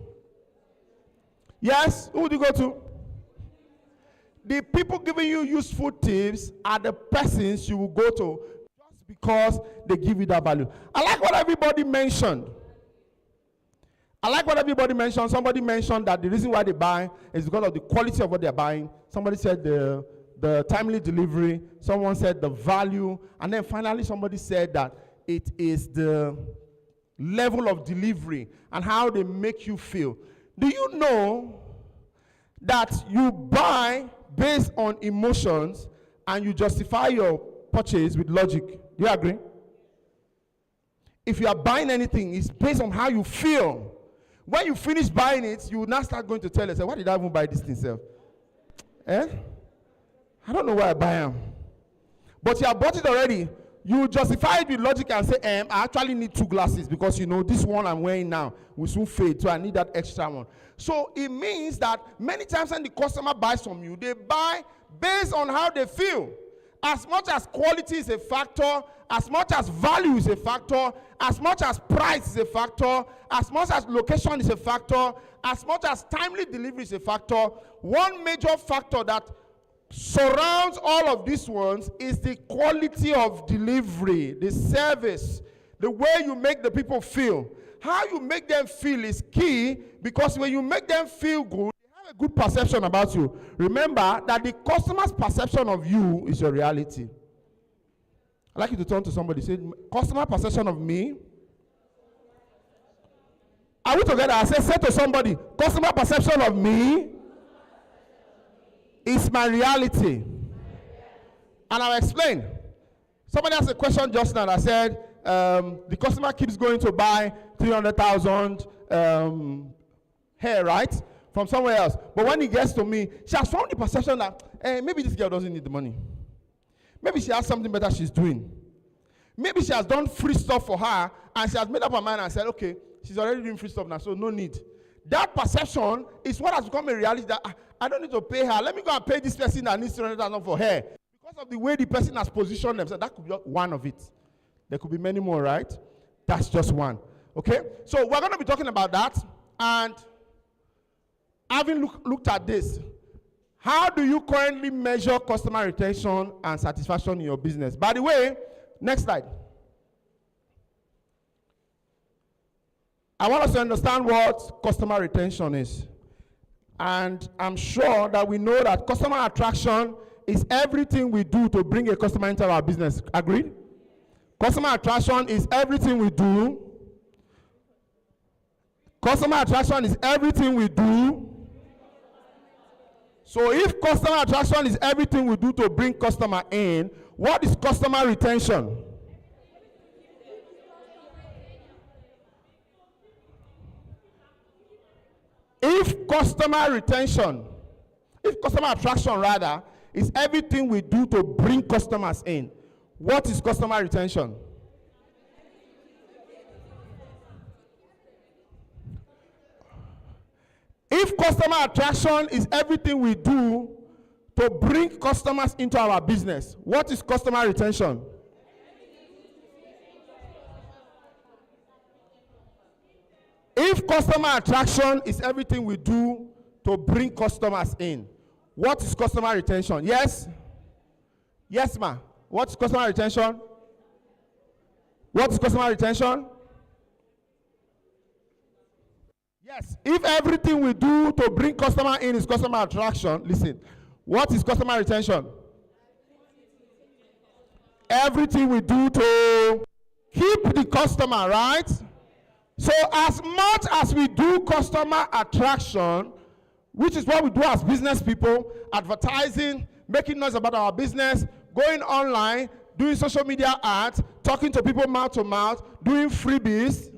Yes, who would you go to? The people giving you useful tips are the persons you will go to just because they give you that value. I like what everybody mentioned. Somebody mentioned that the reason why they buy is because of the quality of what they're buying. Somebody said the timely delivery. Someone said the value. And then finally somebody said that it is the level of delivery and how they make you feel. Do you know that you buy based on emotions and you justify your purchase with logic? Do you agree? If you are buying anything, it's based on how you feel. When you finish buying it, you will now start going to tell yourself, why did I even buy this thing, self? I don't know why I buy them. But you have bought it already. You justify it with logic and say, I actually need 2 glasses because, this one I'm wearing now will soon fade, so I need that extra one. So it means that many times when the customer buys from you, they buy based on how they feel. As much as quality is a factor, as much as value is a factor, as much as price is a factor, as much as location is a factor, as much as timely delivery is a factor, one major factor that surrounds all of these ones is the quality of delivery, the service, the way you make the people feel. How you make them feel is key, because when you make them feel good, they have a good perception about you. Remember that the customer's perception of you is your reality. I'd like you to turn to somebody and say, customer perception of me. Are we together? I say to somebody, customer perception of me is my reality. And I'll explain. Somebody asked a question just now that said, the customer keeps going to buy 300,000 hair, right? from somewhere else. But when he gets to me, she has formed the perception that maybe this girl doesn't need the money. Maybe she has something better she's doing. Maybe she has done free stuff for her, and she has made up her mind and said, okay, she's already doing free stuff now, so no need. That perception is what has become a reality that I don't need to pay her. Let me go and pay this person that needs 300,000 for her. Because of the way the person has positioned themselves, that could be one of it. There could be many more, right? That's just one. Okay? So we're going to be talking about that. And having looked at this, how do you currently measure customer retention and satisfaction in your business? By the way, next slide. I want us to understand what customer retention is. And I'm sure that we know that customer attraction is everything we do to bring a customer into our business. Agreed? Customer attraction is everything we do. Customer attraction is everything we do. So if customer attraction is everything we do to bring customer in, what is customer retention? If customer attraction rather, is everything we do to bring customers in, what is customer retention? If customer attraction is everything we do to bring customers into our business, what is customer retention? If customer attraction is everything we do to bring customers in, what is customer retention? Yes? Yes, ma. What is customer retention? What is customer retention? Yes. If everything we do to bring customer in is customer attraction, listen, what is customer retention? Everything we do to keep the customer, right? So as much as we do customer attraction, which is what we do as business people, advertising, making noise about our business, going online, doing social media ads, talking to people mouth to mouth, doing freebies,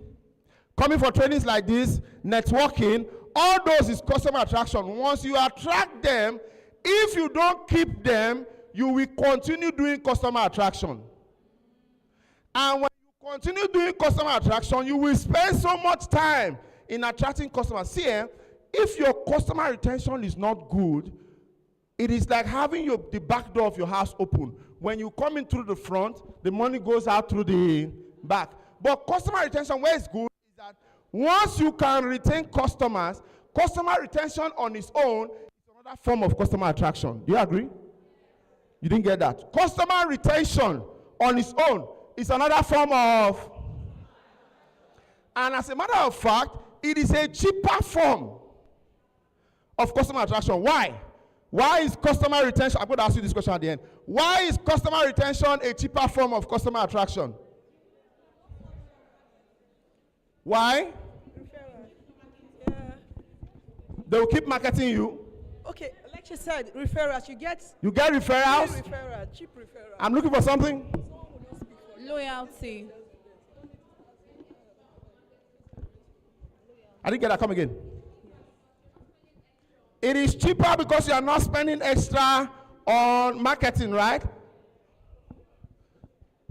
coming for trainings like this, networking, all those is customer attraction. Once you attract them, if you don't keep them, you will continue doing customer attraction. And when you continue doing customer attraction, you will spend so much time in attracting customers. See, if your customer retention is not good, it is like having the back door of your house open. When you come in through the front, the money goes out through the back. But customer retention, where it's good, is that once you can retain customers, customer retention on its own is another form of customer attraction. Do you agree? You didn't get that. Customer retention on its own is another form of, and as a matter of fact, it is a cheaper form of customer attraction. Why? Why is customer retention, I'm going to ask you this question at the end. Why is customer retention a cheaper form of customer attraction? Why? Yeah. They will keep marketing you. Okay, like she said, referrals. You get referrals? Cheap referrals. I'm looking for something. Loyalty. I didn't get that. Come again. It is cheaper because you are not spending extra on marketing, right?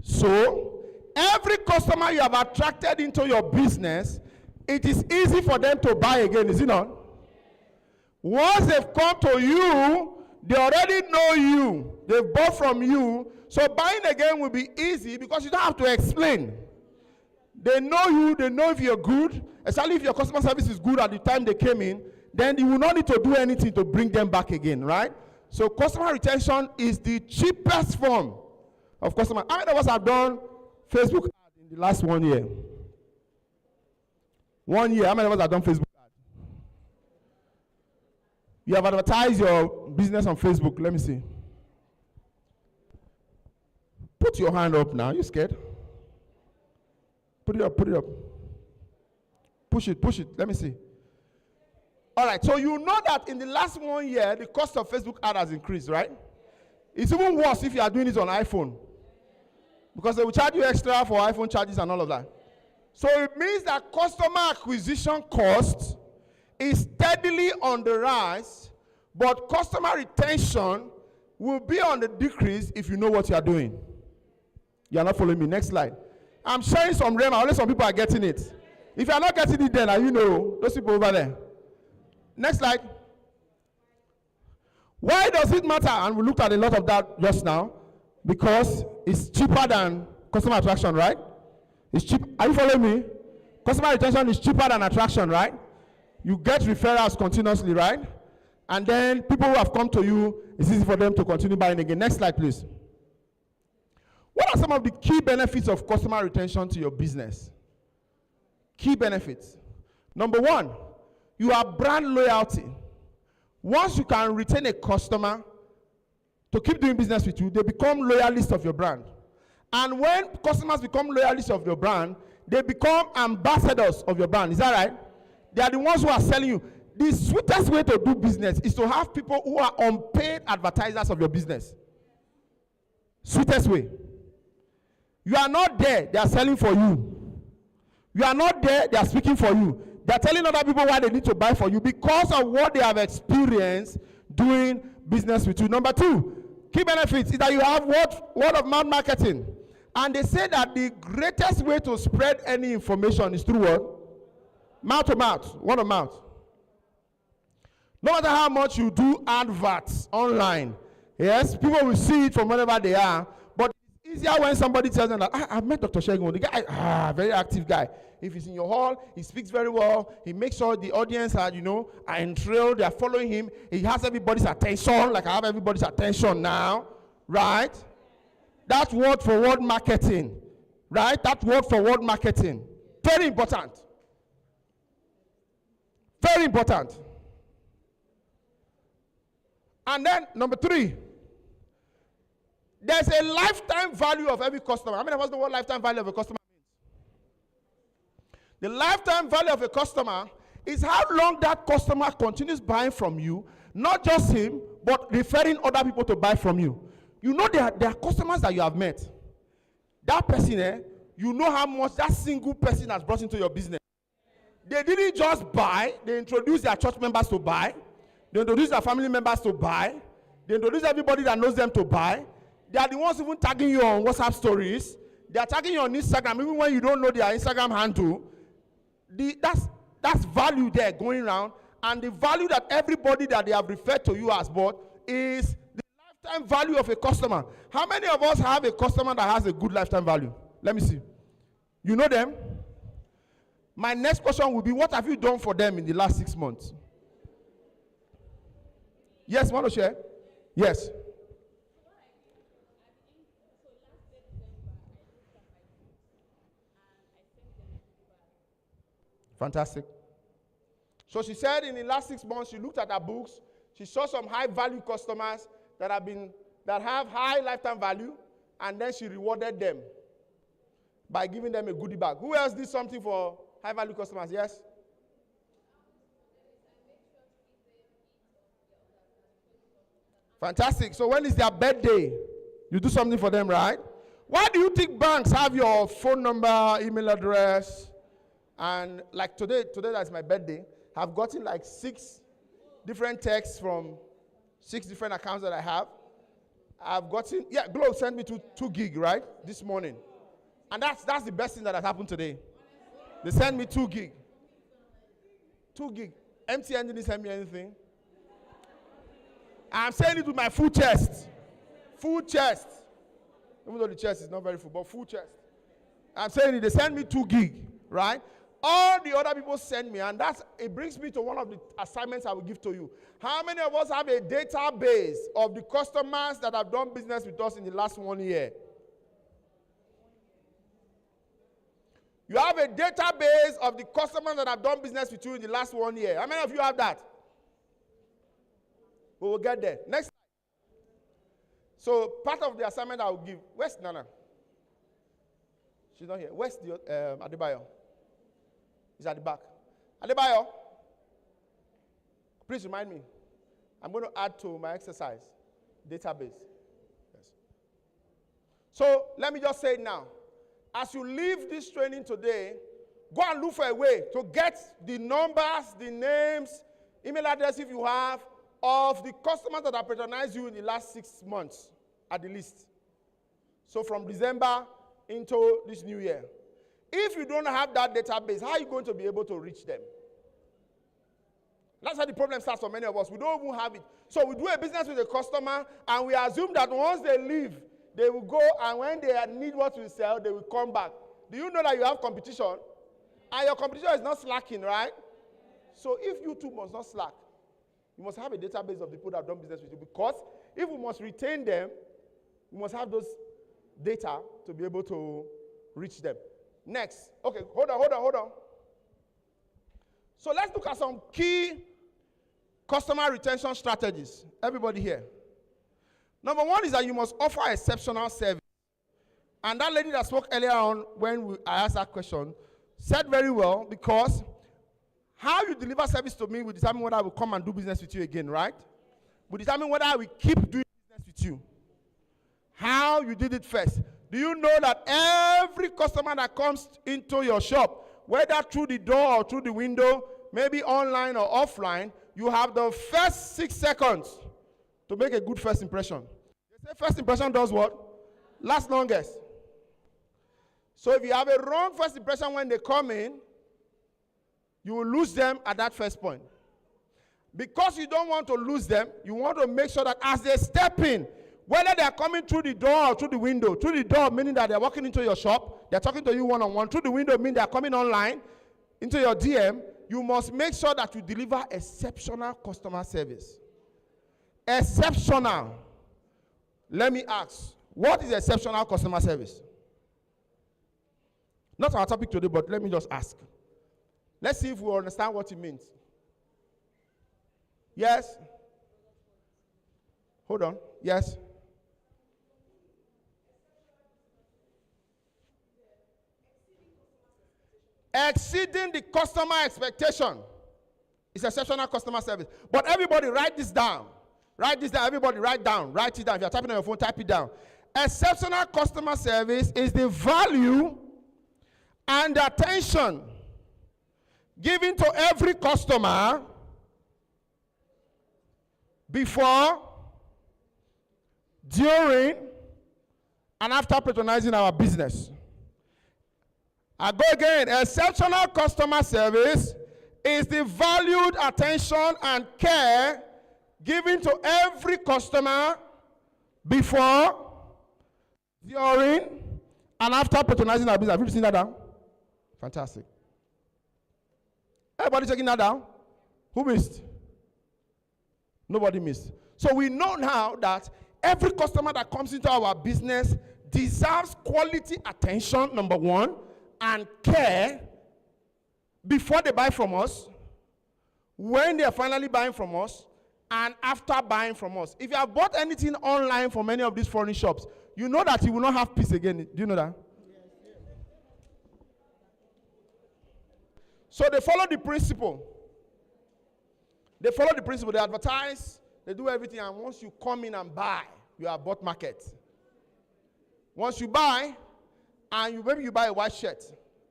So, every customer you have attracted into your business, it is easy for them to buy again, is it not? Once they've come to you, they already know you. They've bought from you. So buying again will be easy because you don't have to explain. They know you, they know if you're good, especially if your customer service is good at the time they came in, then you will not need to do anything to bring them back again, right? So customer retention is the cheapest form of customer. How many of us have done Facebook ads in the last 1 year? 1 year, how many of us have done Facebook ads? You have advertised your business on Facebook. Let me see. Put your hand up now. You scared? Put it up, put it up. Push it. Let me see. All right, so you know that in the last 1 year, the cost of Facebook ad has increased, right? It's even worse if you are doing it on iPhone. Because they will charge you extra for iPhone charges and all of that. So it means that customer acquisition cost is steadily on the rise, but customer retention will be on the decrease if you know what you are doing. You are not following me. Next slide. I'm sharing some realm. Only some people are getting it. If you are not getting it, then you know those people over there. Next slide. Why does it matter? And we looked at a lot of that just now. Because it's cheaper than customer attraction, right? It's cheap. Are you following me? Customer retention is cheaper than attraction, right? You get referrals continuously, right? And then people who have come to you, it's easy for them to continue buying again. Next slide, please. What are some of the key benefits of customer retention to your business? Key benefits. Number one, you have brand loyalty. Once you can retain a customer to keep doing business with you, they become loyalists of your brand. And when customers become loyalists of your brand, they become ambassadors of your brand. Is that right? They are the ones who are selling you. The sweetest way to do business is to have people who are unpaid advertisers of your business. Sweetest way. You are not there, they are selling for you. You are not there, they are speaking for you. They are telling other people why they need to buy for you because of what they have experienced doing business with you. Number two, key benefits is that you have word of mouth marketing. And they say that the greatest way to spread any information is through what? Mouth to mouth, word of mouth. No matter how much you do adverts online, yes, people will see it from wherever they are, but it's easier when somebody tells them that, I've met Dr. Shegun, the guy, very active guy. If he's in your hall, he speaks very well, he makes sure the audience are enthralled, they are following him, he has everybody's attention, like I have everybody's attention now, right? That word for word marketing, right? That word for word marketing, very important. Very important. And then, number three, there's a lifetime value of every customer. How many of us know what lifetime value of a customer means? The lifetime value of a customer is how long that customer continues buying from you, not just him, but referring other people to buy from you. You know there are customers that you have met. That person, you know how much that single person has brought into your business. They didn't just buy, they introduced their church members to buy. They introduce their family members to buy. They introduce everybody that knows them to buy. They are the ones even tagging you on WhatsApp stories. They are tagging you on Instagram, even when you don't know their Instagram handle. That's value there going around. And the value that everybody that they have referred to you as bought is the lifetime value of a customer. How many of us have a customer that has a good lifetime value? Let me see. You know them? My next question will be, what have you done for them in the last 6 months? Yes, want to share? Yes. Fantastic. So she said in the last 6 months, she looked at her books. She saw some high-value customers that have high lifetime value, and then she rewarded them by giving them a goodie bag. Who else did something for high-value customers? Yes? Fantastic. So when is their birthday? You do something for them, right? Why do you think banks have your phone number, email address? And like today that's my birthday, I've gotten like 6 different texts from 6 different accounts that I have. I've gotten, Globe sent me 2 gig, right, this morning. And that's the best thing that has happened today. They sent me 2 gig. 2 gig. MTN didn't send me anything. I'm saying it with my full chest. Full chest. Even though the chest is not very full, but full chest. I'm saying it, they send me 2 gig, right? All the other people send me, and it brings me to one of the assignments I will give to you. How many of us have a database of the customers that have done business with us in the last 1 year? You have a database of the customers that have done business with you in the last 1 year. How many of you have that? We will get there. Next slide. So part of the assignment I will give. Where's Nana? She's not here. Where's the Adebayo? He's at the back. Adebayo, please remind me. I'm going to add to my exercise database. Yes. So let me just say it now. As you leave this training today, Go and look for a way to get the numbers, the names, email address if you have, of the customers that have patronized you in the last 6 months at the least. So from December into this new year. If you don't have that database, how are you going to be able to reach them? That's how the problem starts for many of us. We don't even have it. So we do a business with a customer, and we assume that once they leave, they will go, and when they need what we sell, they will come back. Do you know that you have competition? And your competition is not slacking, right? So if you too must not slack, you must have a database of people that have done business with you, because if we must retain them, we must have those data to be able to reach them. Next. Okay, hold on. So let's look at some key customer retention strategies. Everybody here. Number one is that you must offer exceptional service. And that lady that spoke earlier on when I asked that question said very well, because how you deliver service to me will determine whether I will come and do business with you again, right? Will determine whether I will keep doing business with you. How you did it first. Do you know that every customer that comes into your shop, whether through the door or through the window, maybe online or offline, you have the first 6 seconds to make a good first impression. They say first impression does what? Lasts longest. So if you have a wrong first impression when they come in, you will lose them at that first point. Because you don't want to lose them, you want to make sure that as they step in, whether they are coming through the door or through the window, through the door meaning that they are walking into your shop, they are talking to you one-on-one, through the window meaning they are coming online, into your DM, you must make sure that you deliver exceptional customer service. Exceptional. Let me ask, what is exceptional customer service? Not our topic today, but let me just ask. Let's see if we understand what it means. Yes? Hold on. Yes? Exceeding the customer expectation is exceptional customer service. But everybody write this down. Write this down. Everybody write down. Write it down. If you're typing on your phone, type it down. Exceptional customer service is the value and attention given to every customer before, during, and after patronizing our business. I go again. Exceptional customer service is the valued attention and care given to every customer before, during, and after patronizing our business. Have you seen that down? Fantastic. Everybody taking that down? Who missed? Nobody missed. So we know now that every customer that comes into our business deserves quality attention, number one, and care before they buy from us, when they are finally buying from us, and after buying from us. If you have bought anything online from any of these foreign shops, you know that you will not have peace again. Do you know that? So they follow the principle. They follow the principle. They advertise, they do everything, and once you come in and buy, you are bought market. Once you buy, and maybe you buy a white shirt,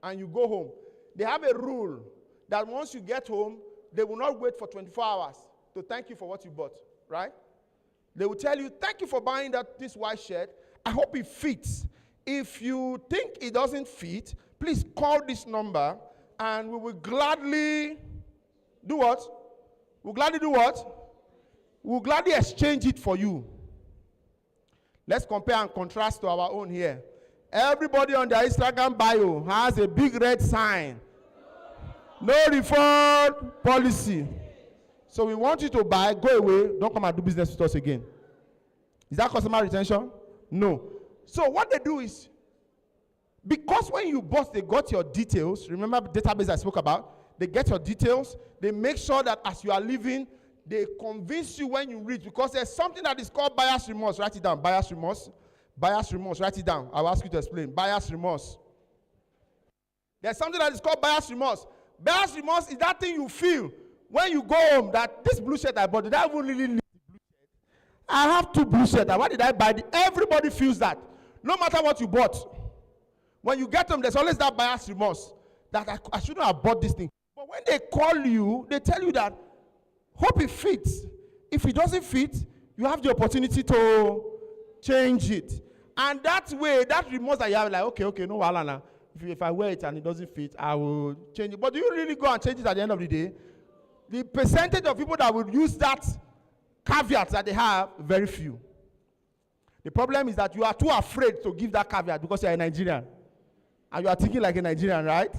and you go home, they have a rule that once you get home, they will not wait for 24 hours to thank you for what you bought, right? They will tell you, thank you for buying this white shirt. I hope it fits. If you think it doesn't fit, please call this number, and we will gladly do what? We'll gladly do what? We'll gladly exchange it for you. Let's compare and contrast to our own here. Everybody on their Instagram bio has a big red sign. No refund policy. So we want you to buy, go away, don't come and do business with us again. Is that customer retention? No. So what they do is, because when you bought, they got your details. Remember the database I spoke about? They get your details. They make sure that as you are leaving, they convince you when you reach, because there's something that is called buyer's remorse. Write it down. Buyer's remorse. Buyer's remorse. Write it down. I'll ask you to explain. Buyer's remorse. There's something that is called buyer's remorse. Buyer's remorse is that thing you feel when you go home, that this blue shirt I bought, did I even really need the blue shirt? I have 2 blue shirts. Why did I buy it? Everybody feels that. No matter what you bought. When you get home, there's always that buyer's remorse. that I shouldn't have bought this thing. But when they call you, they tell you that, hope it fits. If it doesn't fit, you have the opportunity to change it. And that way, that remorse that you have, like, okay, no wahala. If I wear it and it doesn't fit, I will change it. But do you really go and change it at the end of the day? The percentage of people that would use that caveat that they have, very few. The problem is that you are too afraid to give that caveat because you are a Nigerian. And you are thinking like a Nigerian, right?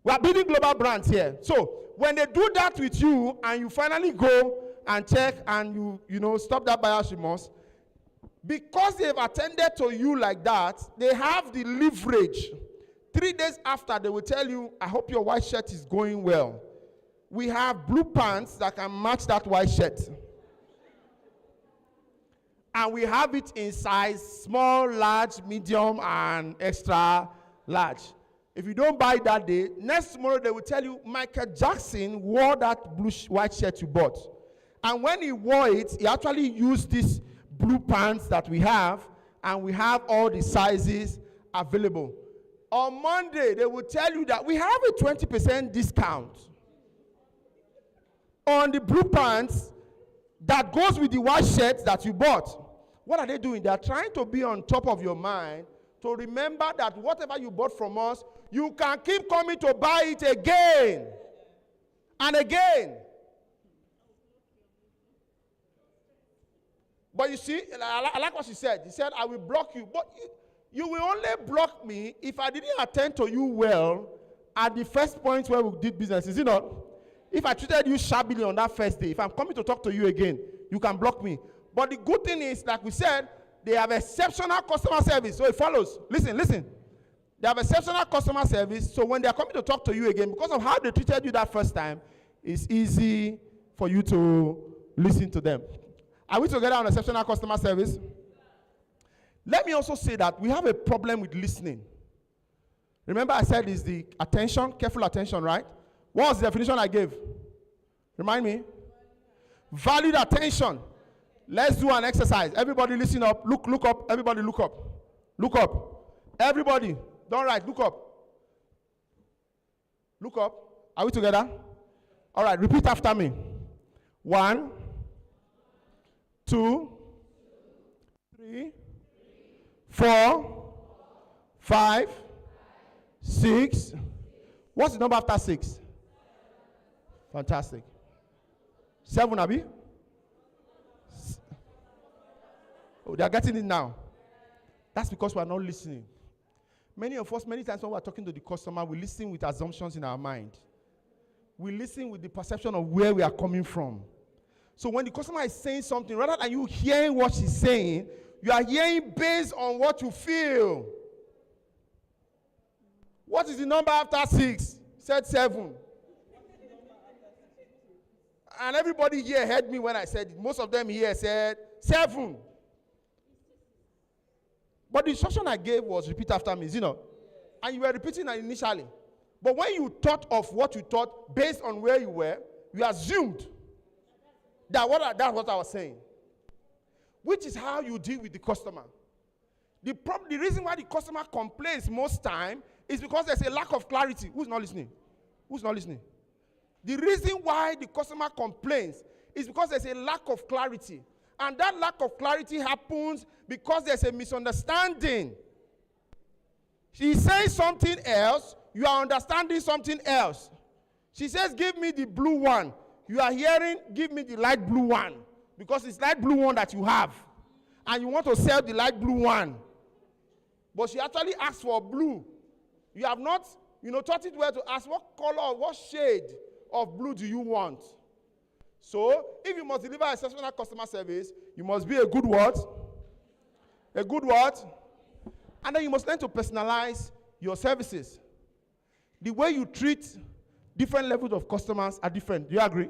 We are building global brands here. So when they do that with you and you finally go and check and you stop that buyer's remorse, because they've attended to you like that, they have the leverage. 3 days after, they will tell you, I hope your white shirt is going well. We have blue pants that can match that white shirt. And we have it in size small, large, medium, and extra large. If you don't buy that day, next tomorrow they will tell you, Michael Jackson wore that white shirt you bought. And when he wore it, he actually used this blue pants that we have, and we have all the sizes available. On Monday, they will tell you that we have a 20% discount on the blue pants that goes with the white shirt that you bought. What are they doing? They are trying to be on top of your mind to remember that whatever you bought from us, you can keep coming to buy it again and again. But you see, I like what she said. She said, I will block you. But you will only block me if I didn't attend to you well at the first point where we did business. Is it not? If I treated you shabbily on that first day, if I'm coming to talk to you again, you can block me. But the good thing is, like we said, they have exceptional customer service. So it follows. Listen. They have exceptional customer service. So when they are coming to talk to you again, because of how they treated you that first time, it's easy for you to listen to them. Are we together on exceptional customer service? Let me also say that we have a problem with listening. Remember I said it's the attention, careful attention, right? What was the definition I gave? Remind me. Valued attention. Let's do an exercise. Everybody listen up. Look up. Everybody look up. Look up. Everybody. Don't write. Look up. Look up. Are we together? All right. Repeat after me. 1, 2, 3, 4, 5, 6. What's the number after 6? Fantastic. 7, Abi? Oh, they are getting it now. That's because we are not listening. Many of us, many times when we are talking to the customer, we listen with assumptions in our mind. We listen with the perception of where we are coming from. So when the customer is saying something, rather than you hearing what she's saying, you are hearing based on what you feel. What is the number after 6? Said 7. And everybody here heard me when I said it. Most of them here said 7. But the instruction I gave was repeat after me, and you were repeating it initially. But when you thought of what you thought based on where you were, you assumed that's what I was saying. Which is how you deal with the customer. The reason why the customer complains most time is because there's a lack of clarity. Who's not listening? Who's not listening? The reason why the customer complains is because there's a lack of clarity. And that lack of clarity happens because there's a misunderstanding. She says something else, you are understanding something else. She says, give me the blue one. You are hearing, give me the light blue one. Because it's light blue one that you have. And you want to sell the light blue one. But she actually asked for blue. You have not, taught it well to ask what color, what shade of blue do you want? So, if you must deliver exceptional customer service, you must be a good what? A good what? And then you must learn to personalize your services. The way you treat different levels of customers are different. Do you agree?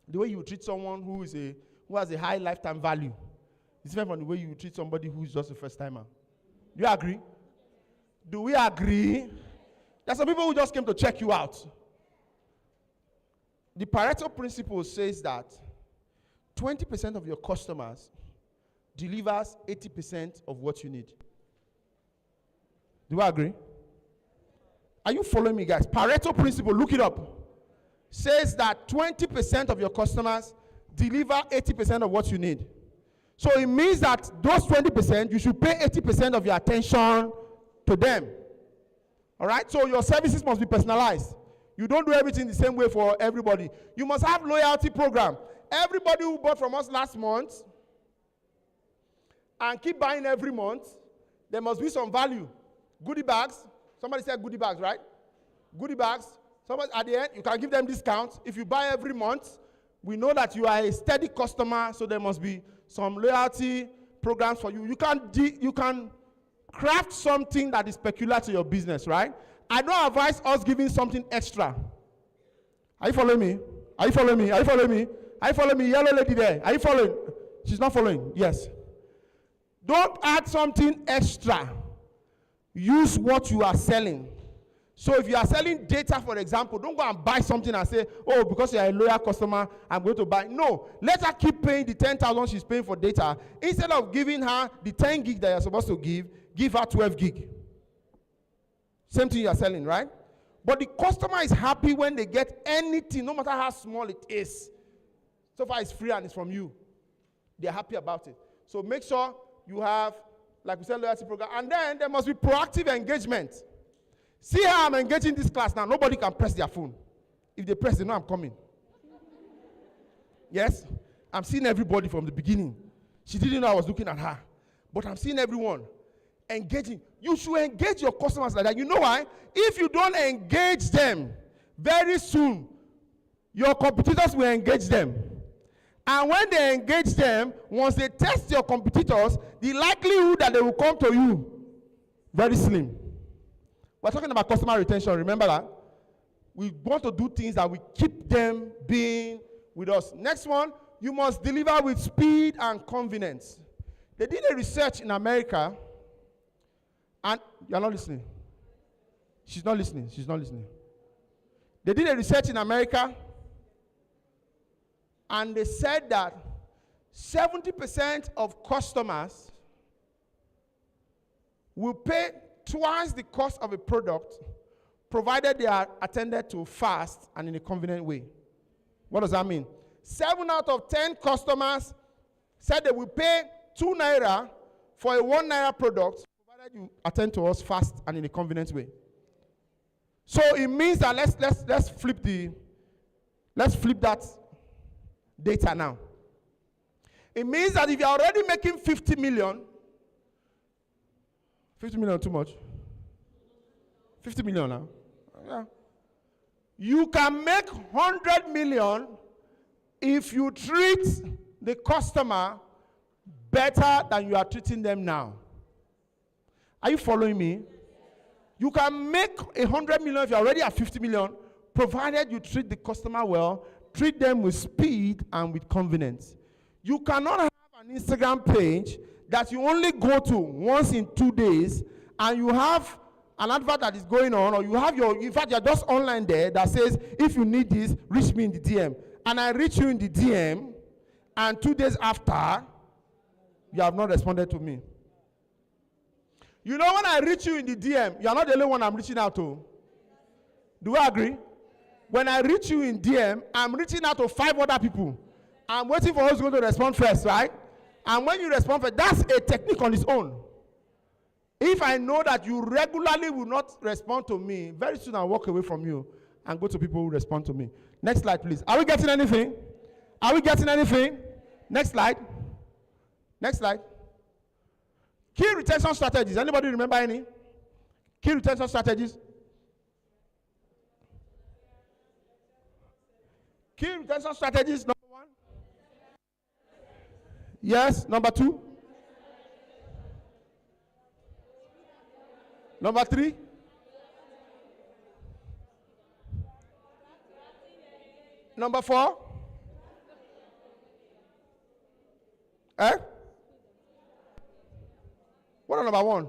The way you treat someone who has a high lifetime value is different from the way you treat somebody who is just a first timer. Do you agree? Do we agree? There's some people who just came to check you out. The Pareto principle says that 20% of your customers delivers 80% of what you need. Do you agree? Are you following me, guys? Pareto principle, look it up. Says that 20% of your customers deliver 80% of what you need. So it means that those 20%, you should pay 80% of your attention to them. All right? So your services must be personalized. You don't do everything the same way for everybody. You must have loyalty program. Everybody who bought from us last month and keep buying every month, there must be some value. Goodie bags. Somebody said goodie bags, right? Goodie bags. Somebody at the end, you can give them discounts. If you buy every month, we know that you are a steady customer, so there must be some loyalty programs for you. You can craft something that is peculiar to your business, right? I don't advise us giving something extra. Are you following me? Are you following me? Are you following me? Are you following me? Yellow lady there. Are you following? She's not following. Yes. Don't add something extra. Use what you are selling. So if you are selling data, for example, don't go and buy something and say, oh, because you are a loyal customer, I'm going to buy. No, let her keep paying the 10,000 she's paying for data. Instead of giving her the 10 gig that you're supposed to give her 12 gig. Same thing you are selling, right? But the customer is happy when they get anything, no matter how small it is. So far it's free and it's from you. They're happy about it. So make sure you have, like we said, loyalty program. And then there must be proactive engagement. See how I'm engaging this class now. Nobody can press their phone. If they press, they know I'm coming. Yes? I'm seeing everybody from the beginning. She didn't know I was looking at her. But I'm seeing everyone engaging. You should engage your customers like that. You know why? If you don't engage them, very soon, your competitors will engage them. And when they engage them, once they test your competitors, the likelihood that they will come to you, very slim. We're talking about customer retention, remember that? We want to do things that will keep them being with us. Next one, you must deliver with speed and convenience. They did a research in America, and you're not listening. She's not listening. She's not listening. They did a research in America, and they said that 70% of customers will pay twice the cost of a product, provided they are attended to fast and in a convenient way. What does that mean? 7 out of 10 customers said they will pay 2 naira for a 1 naira product, provided you attend to us fast and in a convenient way. So it means that let's flip that data now. It means that if you're already making 50 million too much. 50 million now. Yeah. You can make 100 million if you treat the customer better than you are treating them now. Are you following me? You can make 100 million if you're already at 50 million, provided you treat the customer well, treat them with speed and with convenience. You cannot have an Instagram page that you only go to once in 2 days, and you have an advert that is going on, or you have in fact, you're just online there that says, if you need this, reach me in the DM. And I reach you in the DM, and 2 days after, you have not responded to me. You know, when I reach you in the DM, you're not the only one I'm reaching out to. Do we agree? When I reach you in DM, I'm reaching out to 5 other people. I'm waiting for who's going to respond first, right? And when you respond first, that's a technique on its own. If I know that you regularly will not respond to me, very soon I'll walk away from you and go to people who respond to me. Next slide, please. Are we getting anything? Are we getting anything? Next slide. Next slide. Key retention strategies. Anybody remember any? Key retention strategies. Key retention strategies, number 1. Yes, number 2. Number 3. Number 4. Eh? What on number 1?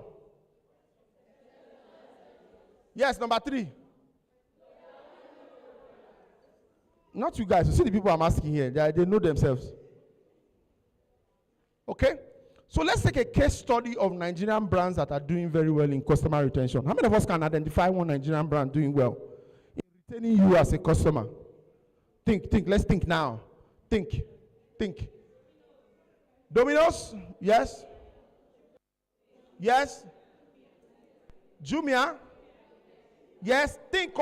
Yes, number 3. Not you guys. You see the people I'm asking here. They know themselves. Okay? So let's take a case study of Nigerian brands that are doing very well in customer retention. How many of us can identify one Nigerian brand doing well in retaining you as a customer? Think, let's think now. Think. Domino's? Yes? Yes? Jumia? Yes? Think.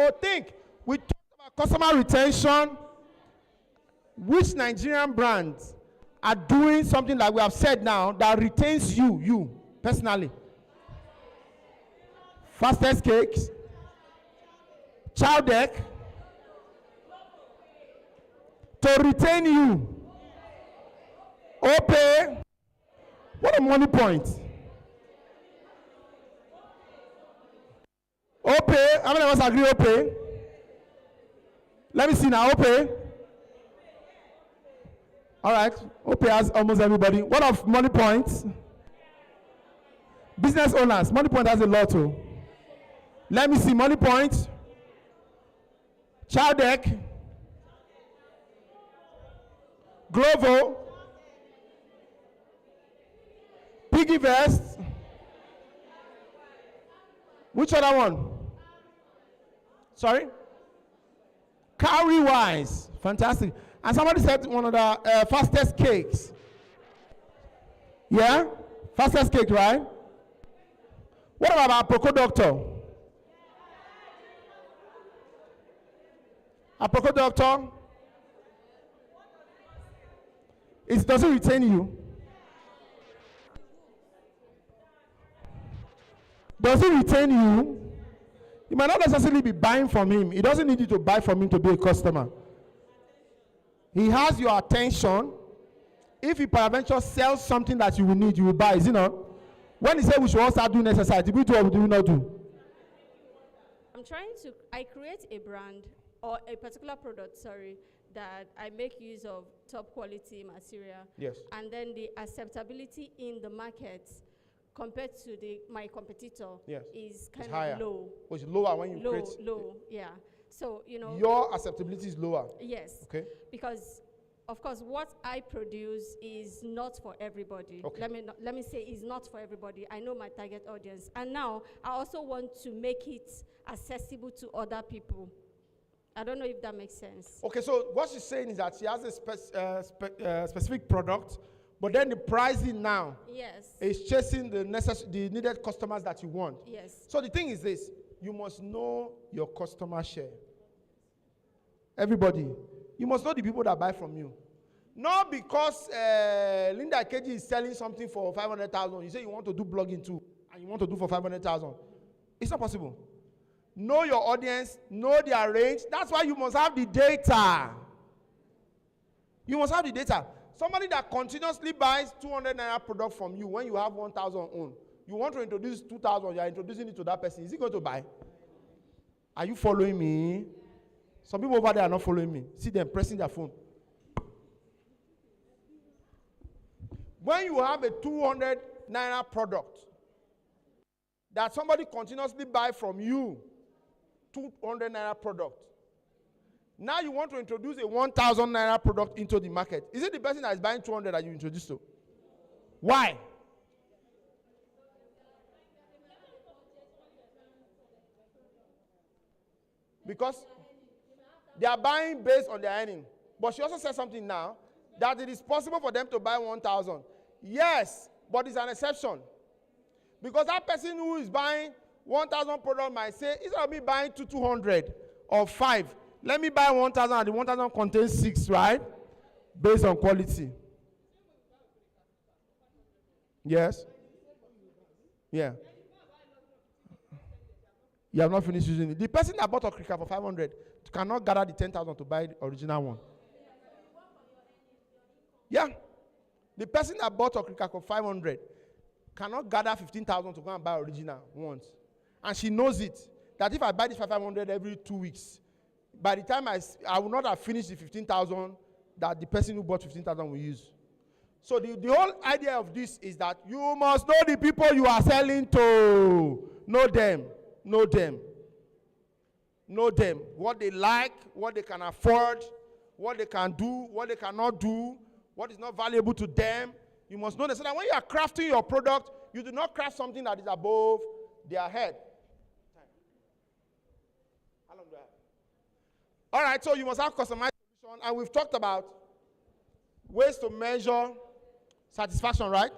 We talked about customer retention. Which Nigerian brands are doing something like we have said now that retains you personally? Fastest Cakes, Chowdeck, to retain you. Opay, what a money point. Opay, how many of us agree Opay? Let me see now, Opay. All right, Opay has almost everybody. What of money points? Business owners, money point has a lot too. Let me see, money points. Chowdeck, Glovo, Piggy Vest. Which other one? Sorry? Cowrie Wise, fantastic. And somebody said one of the Fastest Cakes. Yeah? Fastest Cake, right? What about Aproko Doctor? Aproko Doctor? It doesn't retain you. Does it retain you? You might not necessarily be buying from him. He doesn't need you to buy from him to be a customer. He has your attention. If he peradventure sells something that you will need, you will buy, is it not? When he said we should all start doing exercise, did we do or do we not do? I create a brand or a particular product, that I make use of top quality material. Yes. And then the acceptability in the market compared to my competitor is kind of low. Oh, it's lower when you create. Low, yeah. So, your acceptability is lower. Yes. Okay. Because, of course, what I produce is not for everybody. Okay. Let me say it's not for everybody. I know my target audience. And now, I also want to make it accessible to other people. I don't know if that makes sense. Okay, so what she's saying is that she has a specific product, but then the pricing now is chasing the needed customers that you want. Yes. So the thing is this, you must know your customer share. Everybody, you must know the people that buy from you. Not because Linda Keji is selling something for 500,000, you say you want to do blogging too, and you want to do for 500,000. It's not possible. Know your audience, know their range. That's why you must have the data. You must have the data. Somebody that continuously buys 200 naira product from you when you have 1,000 own, you want to introduce 2,000, you are introducing it to that person. Is he going to buy? Are you following me? Some people over there are not following me. See them pressing their phone. When you have a 200 naira product that somebody continuously buy from you, 200 naira product. Now you want to introduce a 1,000 naira product into the market. Is it the person that is buying 200 that you introduce to? Why? Because they are buying based on their earning. But she also said something now, that it is possible for them to buy 1,000. Yes, but it's an exception. Because that person who is buying 1,000 product might say, instead of me buying 200 or 5, let me buy 1,000 and the 1,000 contains 6, right? Based on quality. Yes? Yeah. You have not finished using it. The person that bought a cricket for 500 cannot gather the 10,000 to buy the original one. Yeah. The person that bought a cricket for 500 cannot gather 15,000 to go and buy original once. And she knows it. That if I buy this for 500 every 2 weeks, by the time I will not have finished the 15,000 that the person who bought 15,000 will use. So the whole idea of this is that you must know the people you are selling to. Know them. Know them. Know them. What they like, what they can afford, what they can do, what they cannot do, what is not valuable to them. You must know that, so that when you are crafting your product, you do not craft something that is above their head. How long do I have? All right, so you must have customized solution, and we've talked about ways to measure satisfaction, right?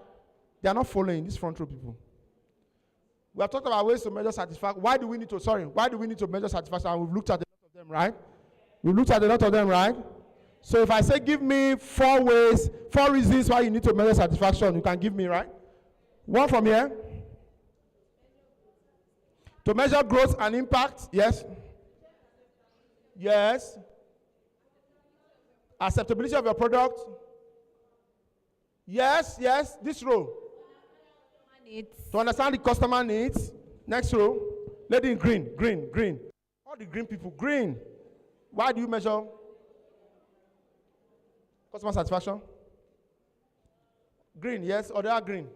They are not following these front row people. We have talked about ways to measure satisfaction. Why do we need to measure satisfaction? And we've looked at a lot of them, right? We've looked at a lot of them, right? So if I say give me 4 reasons why you need to measure satisfaction, you can give me, right? One from here. To measure growth and impact, yes. Yes. Acceptability of your product. Yes, yes. This row. To understand the customer needs. Next row. Lady in green, green, green. All the green people, green. Why do you measure customer satisfaction? Green, yes, or they are green.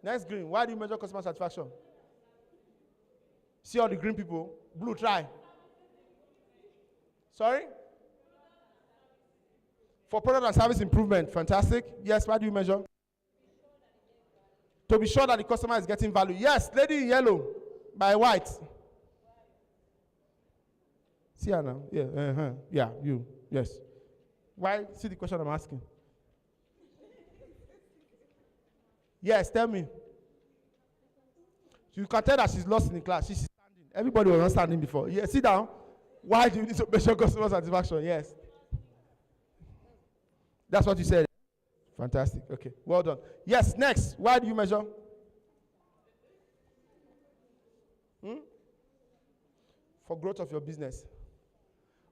Next green. Why do you measure customer satisfaction? See all the green people. Blue, try. Sorry? For product and service improvement. Fantastic. Yes, why do you measure? To be sure that the customer is getting value. Yes, lady in yellow by white. See her now. Yeah, yeah, you. Yes. Why? See the question I'm asking. Yes, tell me. You can tell that she's lost in the class. She's standing. Everybody was not standing before. Yeah, sit down. Why do you need to measure customer satisfaction? Yes. That's what you said. Fantastic. Okay. Well done. Yes, next. Why do you measure? For growth of your business.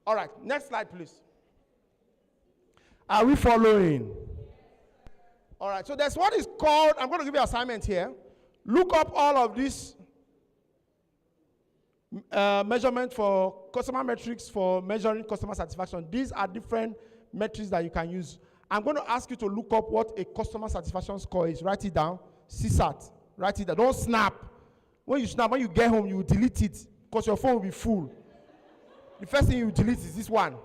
All right. Next slide, please. Are we following? All right. So there's what is called, I'm going to give you an assignment here. Look up all of these measurement for customer metrics for measuring customer satisfaction. These are different metrics that you can use. I'm going to ask you to look up what a customer satisfaction score is. Write it down. CSAT. Write it down. Don't snap. When you snap, when you get home, you will delete it because your phone will be full. The first thing you delete is this one.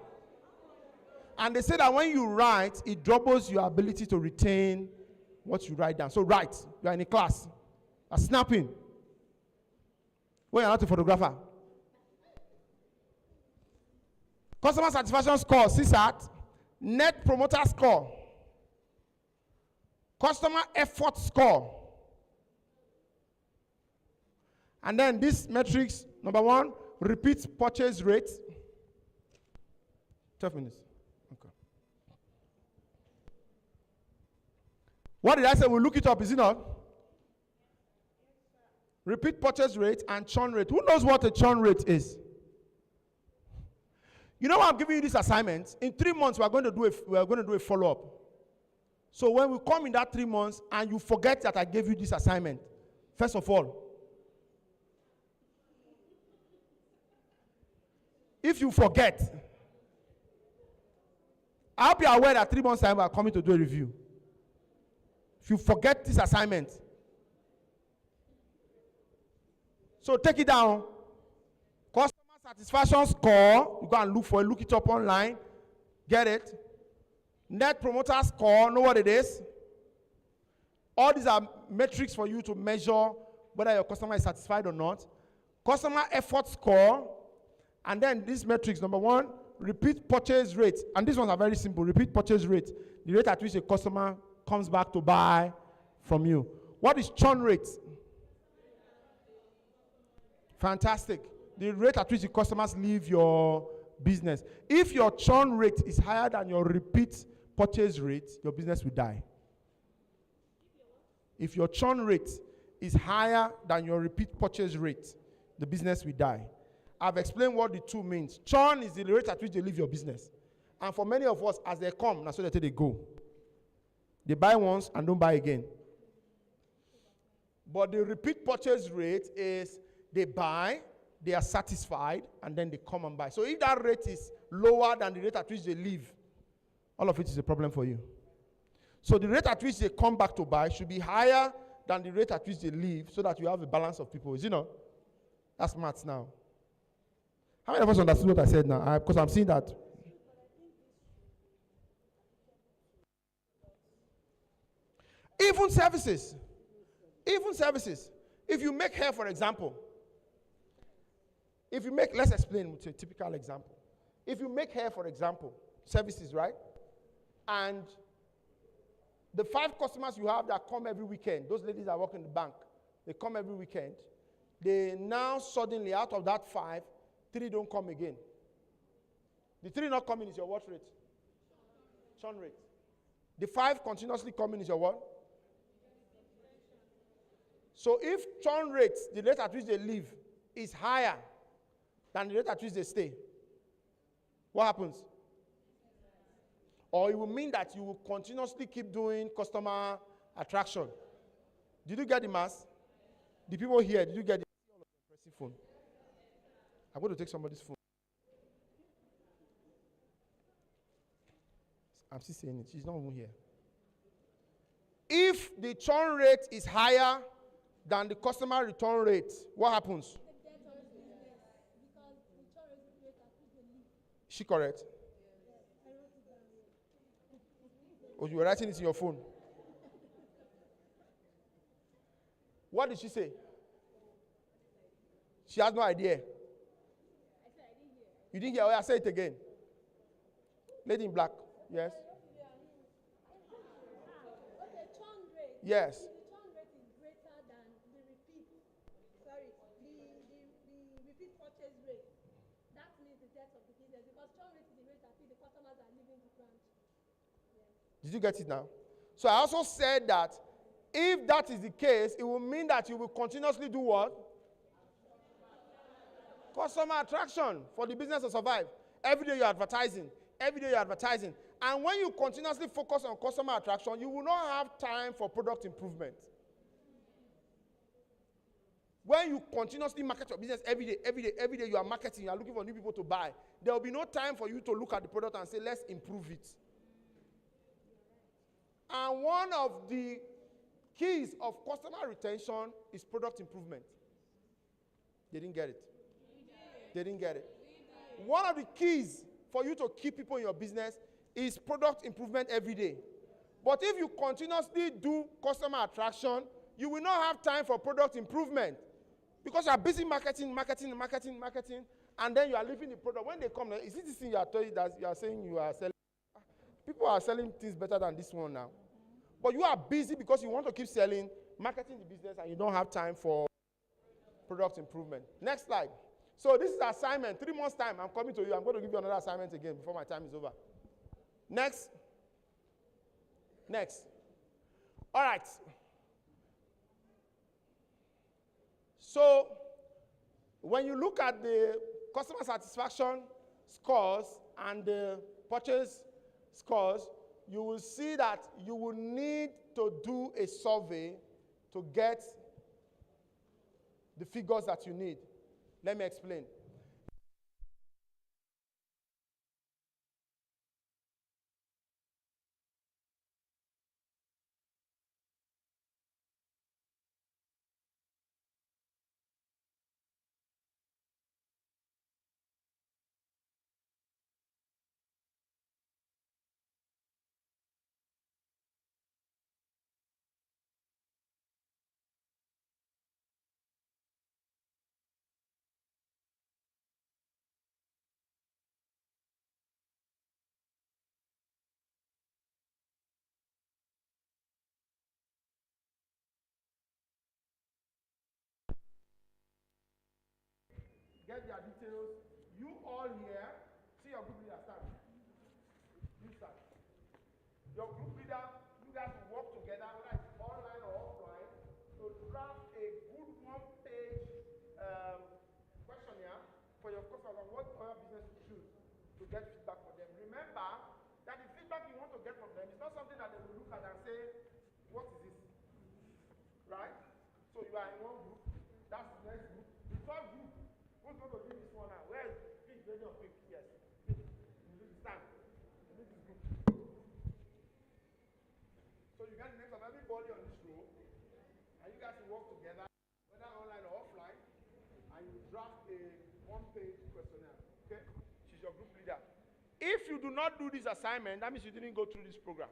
And they say that when you write, it doubles your ability to retain what you write down. So write. You are in a class. You are snapping. When you are not a photographer. Customer satisfaction score, CSAT. Net promoter score. Customer effort score. And then these metrics, number 1, repeat purchase rate. 12 minutes. Okay. What did I say? We'll look it up, is it not? Repeat purchase rate and churn rate. Who knows what a churn rate is? You know why I'm giving you this assignment? In 3 months, we are going to do a follow-up. So when we come in that 3 months and you forget that I gave you this assignment, first of all, if you forget, I hope you are aware that 3 months time we are coming to do a review. If you forget this assignment, so take it down. Satisfaction score, you go and look it up online, get it. Net promoter score, know what it is. All these are metrics for you to measure whether your customer is satisfied or not. Customer effort score, and then these metrics, number 1, repeat purchase rate. And these ones are very simple. Repeat purchase rate, the rate at which a customer comes back to buy from you. What is churn rate? Fantastic. The rate at which the customers leave your business. If your churn rate is higher than your repeat purchase rate, your business will die. If your churn rate is higher than your repeat purchase rate, the business will die. I've explained what the two means. Churn is the rate at which they leave your business. And for many of us, as they come, that's where they go. They buy once and don't buy again. But the repeat purchase rate is they buy, they are satisfied, and then they come and buy. So if that rate is lower than the rate at which they leave, all of it is a problem for you. So the rate at which they come back to buy should be higher than the rate at which they leave, so that you have a balance of people. Is it not? That's maths now. How many of us understood what I said now? Because I'm seeing that. Even services. Even services. If you make hair, for example, let's explain with a typical example. If you make hair, for example, services, right? And the 5 customers you have that come every weekend, those ladies that work in the bank, they come every weekend. They now suddenly, out of that 5, 3 don't come again. The 3 not coming is your what rate? Churn rate. The 5 continuously coming is your what? So if churn rate, the rate at which they leave, is higher than the rate at which they stay, what happens? Or it will mean that you will continuously keep doing customer attraction. Did you get the mass? The people here, did you get the impressive phone? I'm going to take somebody's phone. I'm still saying it. She's not even here. If the churn rate is higher than the customer return rate, what happens? Is she correct? Or you were writing it in your phone? What did she say? She has no idea. You didn't hear? Oh, yeah, say it again. Lady in black. Yes. Yes. Did you get it now? So I also said that if that is the case, it will mean that you will continuously do what? Customer attraction for the business to survive. Every day you're advertising. Every day you're advertising. And when you continuously focus on customer attraction, you will not have time for product improvement. When you continuously market your business every day you are marketing, you are looking for new people to buy, there will be no time for you to look at the product and say, let's improve it. And one of the keys of customer retention is product improvement. They didn't get it. They didn't get it. One of the keys for you to keep people in your business is product improvement every day. But if you continuously do customer attraction, you will not have time for product improvement because you are busy marketing, and then you are leaving the product. When they come, is it this thing you are told that you are saying you are selling? People are selling things better than this one now. But you are busy because you want to keep selling, marketing the business, and you don't have time for product improvement. Next slide. So this is assignment. 3 months' time, I'm coming to you. I'm going to give you another assignment again before my time is over. Next. Next. All right. So when you look at the customer satisfaction scores and the purchase scores, you will see that you will need to do a survey to get the figures that you need. Let me explain. Get their details. You all here, see your group leader start. You start. Your group leader, you guys will work together, whether it's online or offline, to draft a good one-page questionnaire for your customers on what other business to choose to get feedback from them. Remember that the feedback you want to get from them is not something that they will look at and say, what is this? Right? So you are in one group, that's the next group. The third group, who's going to lead this one now? Where is pink? Lady of pink? Yes. Pink. You need to stand. You need this group. So you get the names of everybody on this row, and you guys will work together, whether online or offline, and you draft a one-page questionnaire. Okay? She's your group leader. If you do not do this assignment, that means you didn't go through this program.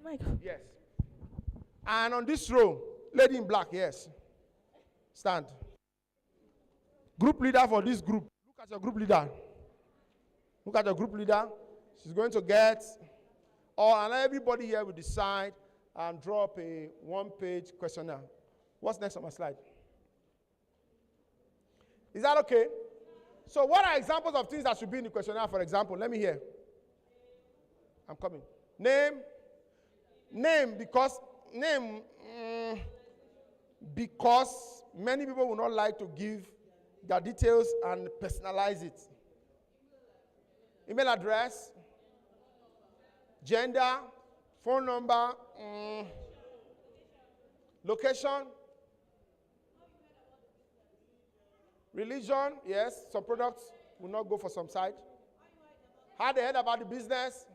Michael. Yes. And on this row, lady in black, yes. Stand. Group leader for this group. Look at your group leader. Look at your group leader. She's going to get, and everybody here will decide and draw up a one-page questionnaire. What's next on my slide? Is that okay? So what are examples of things that should be in the questionnaire, for example? Let me hear. I'm coming. Name, because many people will not like to give their details and personalize it. Email address, gender, phone number, location, religion, yes, some products will not go for some side. How they heard about the business,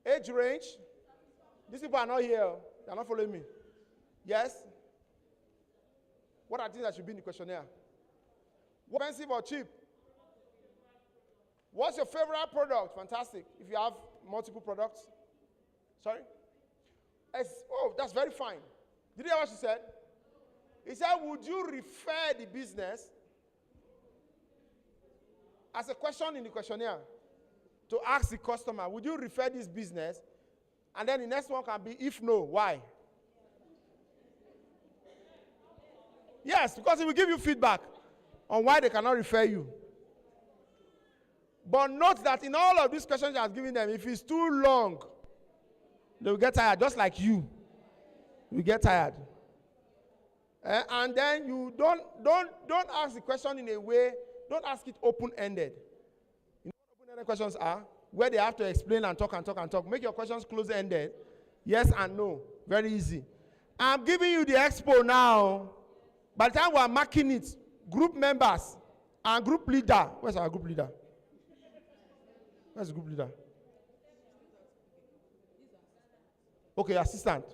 age range. These people are not here. They are not following me. Yes? What are things that should be in the questionnaire? Expensive or cheap? What's your favorite product? Fantastic. If you have multiple products. Sorry? That's very fine. Did you hear what she said? He said, would you refer the business as a question in the questionnaire to ask the customer, would you refer this business? And then the next one can be, if no, why? Yes, because it will give you feedback on why they cannot refer you. But note that in all of these questions you have given them, if it's too long, they will get tired, just like you. You get tired. And then you don't ask the question in a way, don't ask it open-ended. You know what open-ended questions are? Where they have to explain and talk and talk and talk. Make your questions close-ended. Yes and no. Very easy. I'm giving you the expo now. By the time we are marking it, group members and group leader. Where's our group leader? Where's the group leader? Okay, assistant.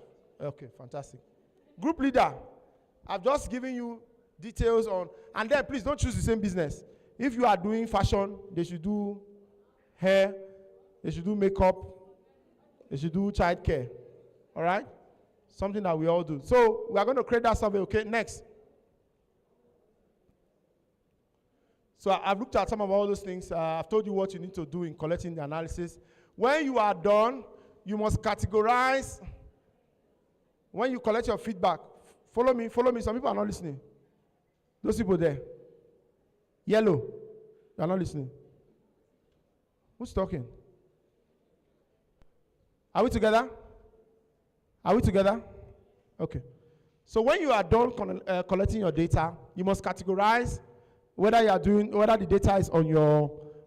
Okay, fantastic. Group leader. I've just given you details on, and then please don't choose the same business. If you are doing fashion, they should do hair, they should do makeup, they should do childcare. All right? Something that we all do. So we are going to create that survey, okay? Next. So I've looked at some of all those things. I've told you what you need to do in collecting the analysis. When you are done, you must categorize. When you collect your feedback, follow me. Some people are not listening. Those people there. Yellow. They are not listening. Who's talking? Are we together? Are we together? Okay. So when you are done collecting your data, you must categorize whether the data is on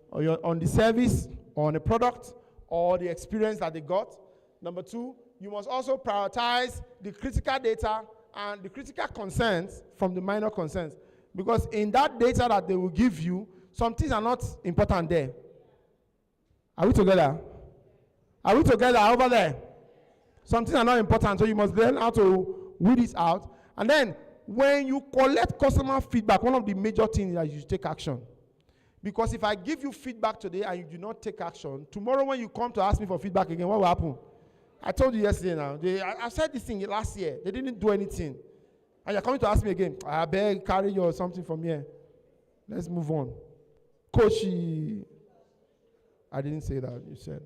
on the service, or on the product, or the experience that they got. Number two, you must also prioritize the critical data and the critical concerns from the minor concerns. Because in that data that they will give you, some things are not important there. Are we together? Are we together over there? Some things are not important, so you must learn how to weed this out. And then, when you collect customer feedback, one of the major things is that you should take action. Because if I give you feedback today and you do not take action, tomorrow when you come to ask me for feedback again, what will happen? I told you yesterday now. I said this thing last year. They didn't do anything. And you're coming to ask me again. I beg, carry your something from here. Let's move on. Coachy. I didn't say that, you said.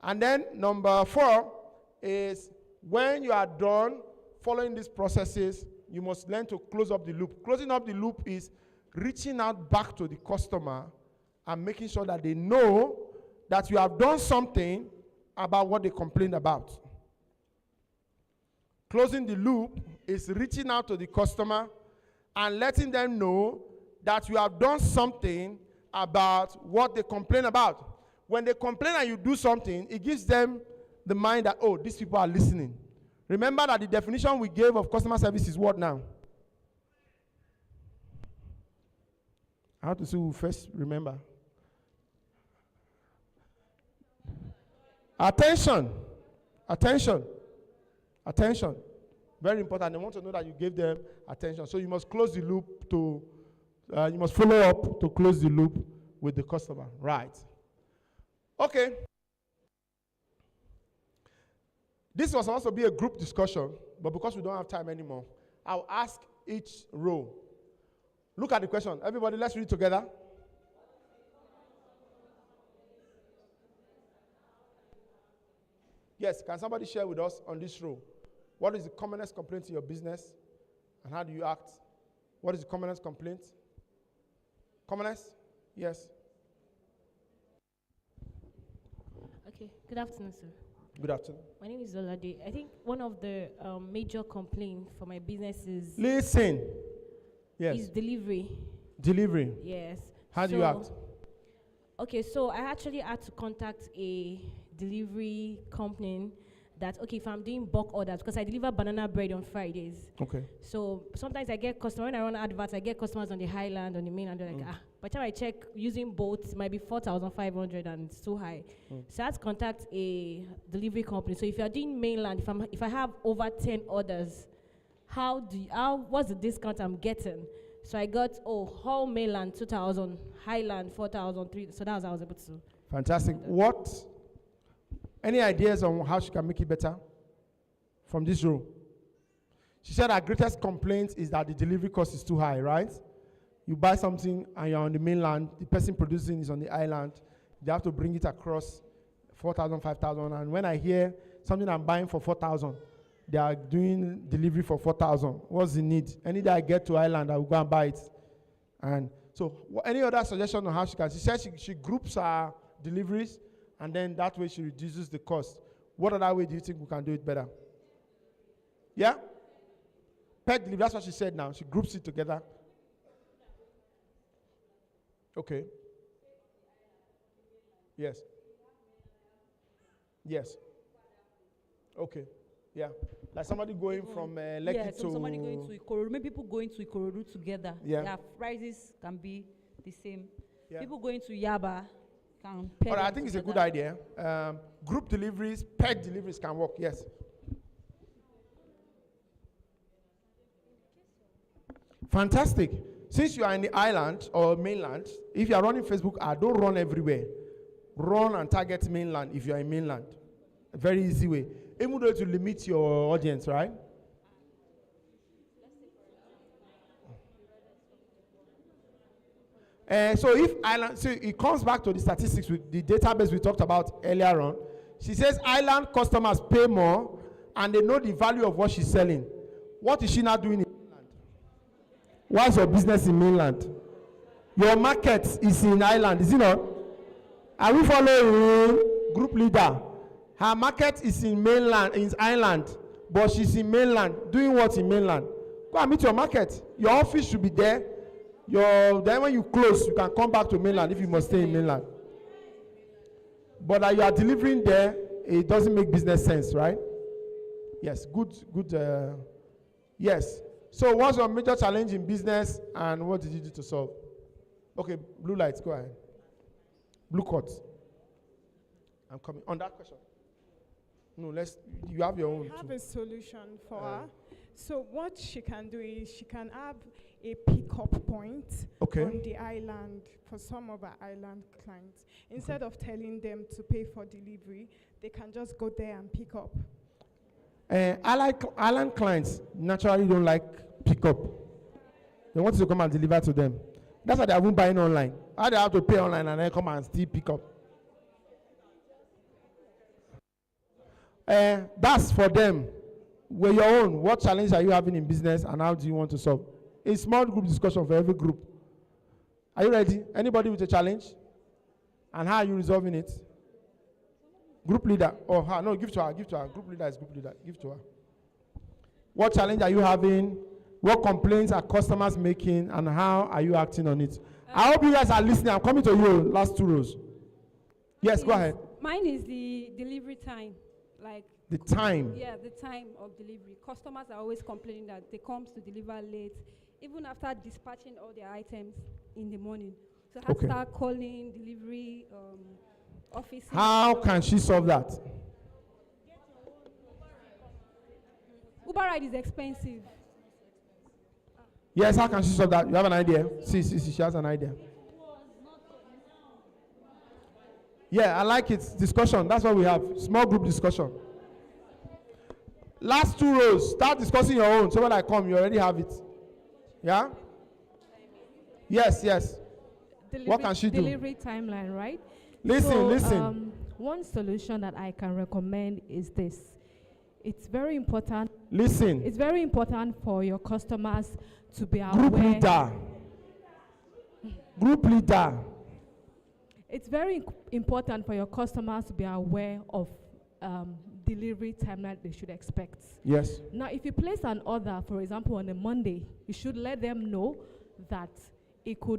And then number 4 is when you are done following these processes, you must learn to close up the loop. Closing up the loop is reaching out back to the customer and making sure that they know that you have done something about what they complained about. Closing the loop is reaching out to the customer and letting them know that you have done something about what they complain about. When they complain and you do something, it gives them the mind that, oh, these people are listening. Remember that the definition we gave of customer service is what now? I have to see who first remember. Attention. Attention. Attention. Very important. They want to know that you gave them attention. So you must close the loop to, you must follow up to close the loop with the customer. Right. Okay. This was supposed to be a group discussion, but because we don't have time anymore, I'll ask each row. Look at the question. Everybody, let's read it together. Yes, can somebody share with us on this row? What is the commonest complaint in your business, and how do you act? What is the commonest complaint? Commonest? Yes. Okay, good afternoon, sir. Good afternoon. My name is Olade. I think one of the major complaints for my business is... Listen. Yes. Is delivery. Delivery. Yes. How do you act? Okay, so I actually had to contact a delivery company that, okay, if I'm doing bulk orders, because I deliver banana bread on Fridays. Okay. So sometimes I get customers, when I run adverts, I get customers on the highland, on the mainland, they're like, by the time I check using boats, it might be 4,500 and it's too high. So I had to contact a delivery company. So if you're doing mainland, if I have over 10 orders, what's the discount I'm getting? So I got, whole mainland 2,000, highland 4,000, 3,000. So that's how I was able to. Fantastic. Any ideas on how she can make it better from this row? She said her greatest complaint is that the delivery cost is too high, right? You buy something and you're on the mainland, the person producing is on the island, they have to bring it across 4,000, 5,000. And when I hear something I'm buying for 4,000, they are doing delivery for 4,000. What's the need? Any day I get to island, I will go and buy it. And so, any other suggestion on how she can? She said she groups her deliveries, and then that way she reduces the cost. What other way do you think we can do it better? Yeah? Pet delivery, that's what she said now. She groups it together. Okay. Yes. Yes. Okay. Yeah. Like somebody going from Lekki to... somebody going to Ikorodu. Maybe people going to Ikorodu together. Yeah. Their prices can be the same. Yeah. People going to Yaba can pay. All right, I think it's a good idea. Group deliveries, pet deliveries can work, yes. Fantastic. Since you are in the island or mainland, if you are running Facebook ad, don't run everywhere. Run and target mainland if you are in mainland. A very easy way. Even though to limit your audience, right? So if island, so it comes back to the statistics with the database we talked about earlier on. She says island customers pay more and they know the value of what she's selling. What is she not doing in mainland? What's your business in mainland? Your market is in island, is it not? Are we following group leader? Her market is in mainland, in island, but she's in mainland. Doing what in mainland? Go and meet your market. Your office should be there. Then when you close, you can come back to mainland if you must stay in mainland. But that you are delivering there, it doesn't make business sense, right? Yes, good. Yes. So what's your major challenge in business and what did you do to solve? Okay, blue lights, go ahead. Blue coats. I'm coming. On that question. No, you have your own. I have a solution for her. So what she can do is she can have a pickup point on the island for some of our island clients. Instead of telling them to pay for delivery, they can just go there and pick up. Island clients naturally don't like pickup. They want you to come and deliver to them. That's why they won't buy online. How they have to pay online and then come and still pick up. That's for them. We're your own. What challenge are you having in business and how do you want to solve? A small group discussion for every group. Are you ready? Anybody with a challenge? And how are you resolving it? Group leader. Oh, her. No, give to her. Give to her. Group leader is group leader. Give to her. What challenge are you having? What complaints are customers making? And how are you acting on it? I hope you guys are listening. I'm coming to you. Last two rows. Yes, go ahead. Mine is the delivery time. Like the time. Yeah, the time of delivery. Customers are always complaining that they come to deliver late, even after dispatching all their items in the morning. So I have to start calling delivery offices. How can she solve that? Uber ride is expensive. Yes, how can she solve that? You have an idea? See, she has an idea. Yeah, I like it. Discussion. That's what we have. Small group discussion. Last 2 rows, start discussing your own. So when I come, you already have it. Yeah? Yes, yes. What can she do? Delivery timeline, right? Listen. One solution that I can recommend is this. It's very important. Listen. It's very important for your customers to be Group aware. leader. Group leader. It's very important for your customers to be aware of delivery timeline they should expect. Yes. Now, if you place an order, for example, on a Monday, you should let them know that it will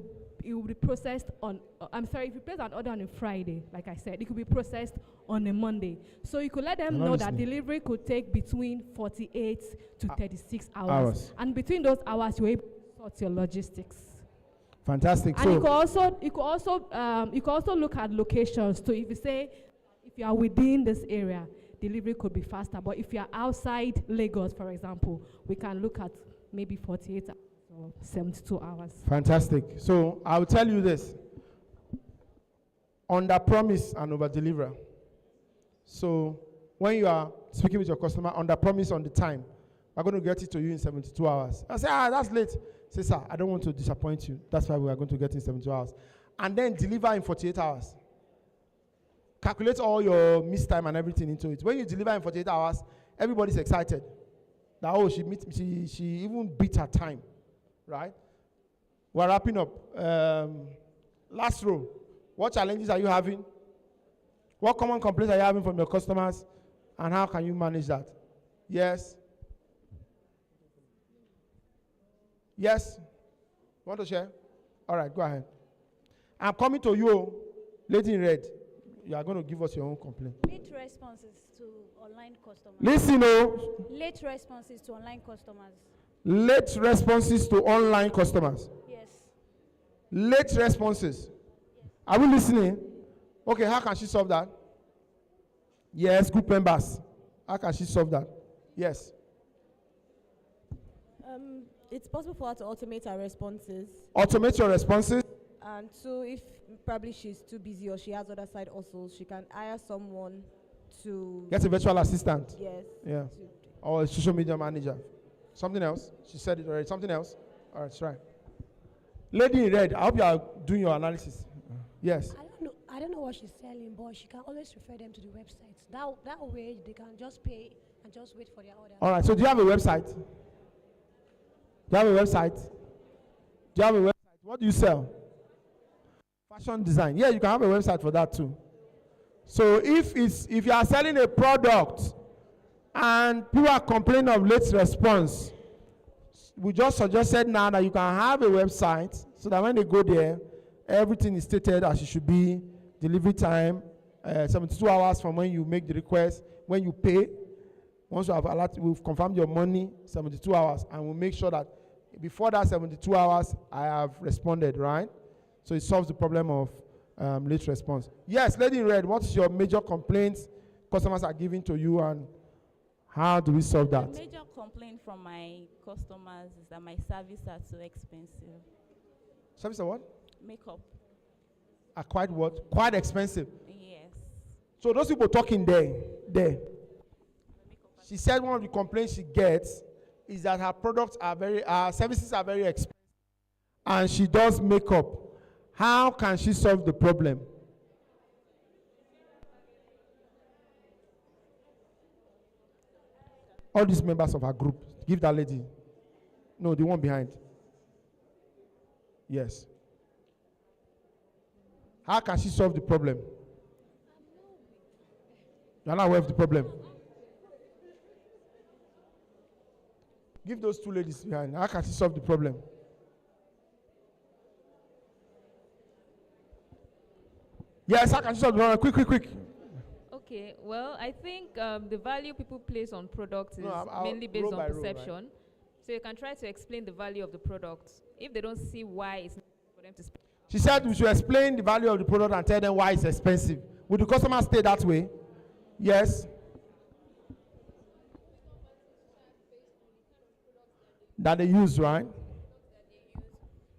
be processed on, if you place an order on a Friday, like I said, it could be processed on a Monday. So you could let them know that delivery could take between 48 to 36 hours. And between those hours, you're able to sort your logistics. Fantastic. And you could also look at locations too. If you say, if you are within this area, delivery could be faster. But if you are outside Lagos, for example, we can look at maybe 48 hours or 72 hours. Fantastic. So I will tell you this. Under promise and over deliver. So when you are speaking with your customer, under promise on the time, we're going to get it to you in 72 hours. I say, that's late. Say, sir, I don't want to disappoint you. That's why we are going to get in 72 hours. And then deliver in 48 hours. Calculate all your missed time and everything into it. When you deliver in 48 hours, everybody's excited. That, oh, she even beat her time. Right? We're wrapping up. Last row. What challenges are you having? What common complaints are you having from your customers? And how can you manage that? Yes. Yes? Want to share? All right, go ahead. I'm coming to you, lady in red. You are going to give us your own complaint. Late responses to online customers. Listen, oh. Late responses to online customers. Late responses to online customers. Yes. Late responses. Yes. Are we listening? Okay, how can she solve that? Yes, group members. How can she solve that? Yes. It's possible for her to automate her responses. Automate your responses? And so if probably she's too busy or she has other side hustles, she can hire someone to... Get a virtual assistant. Yes. Yeah. Or a social media manager. Something else? She said it already. Something else? All right, try. Lady in red, I hope you are doing your analysis. Yes. I don't know what she's selling, but she can always refer them to the website. That way they can just pay and just wait for their order. All right, so do you have a website? Do you have a website? Do you have a website? What do you sell? Fashion design. Yeah, you can have a website for that too. So if you are selling a product and people are complaining of late response, we just suggested now that you can have a website so that when they go there, everything is stated as it should be. Delivery time, 72 hours from when you make the request, when you pay. Once you have we've confirmed your money, 72 hours, and we'll make sure that before that 72 hours, I have responded, right? So it solves the problem of late response. Yes, lady in red, what's your major complaints customers are giving to you, and how do we solve that? The major complaint from my customers is that my services are too expensive. Service of what? Makeup. Are quite what? Quite expensive. Yes. So those people talking there. She said one of the complaints she gets is that her products are her services are very expensive, and she does makeup. How can she solve the problem? All these members of her group, give that lady. No, the one behind. Yes. How can she solve the problem? You are not aware of the problem. Give those two ladies behind. How can she solve the problem? Yes, how can she solve the problem? Quick. Okay, well, I think the value people place on products is I'll mainly based row on by row, perception. right? So you can try to explain the value of the product. If they don't see why it's necessary for them to spend. She said we should explain the value of the product and tell them why it's expensive. Would the customer stay that way? Yes. That they use, right?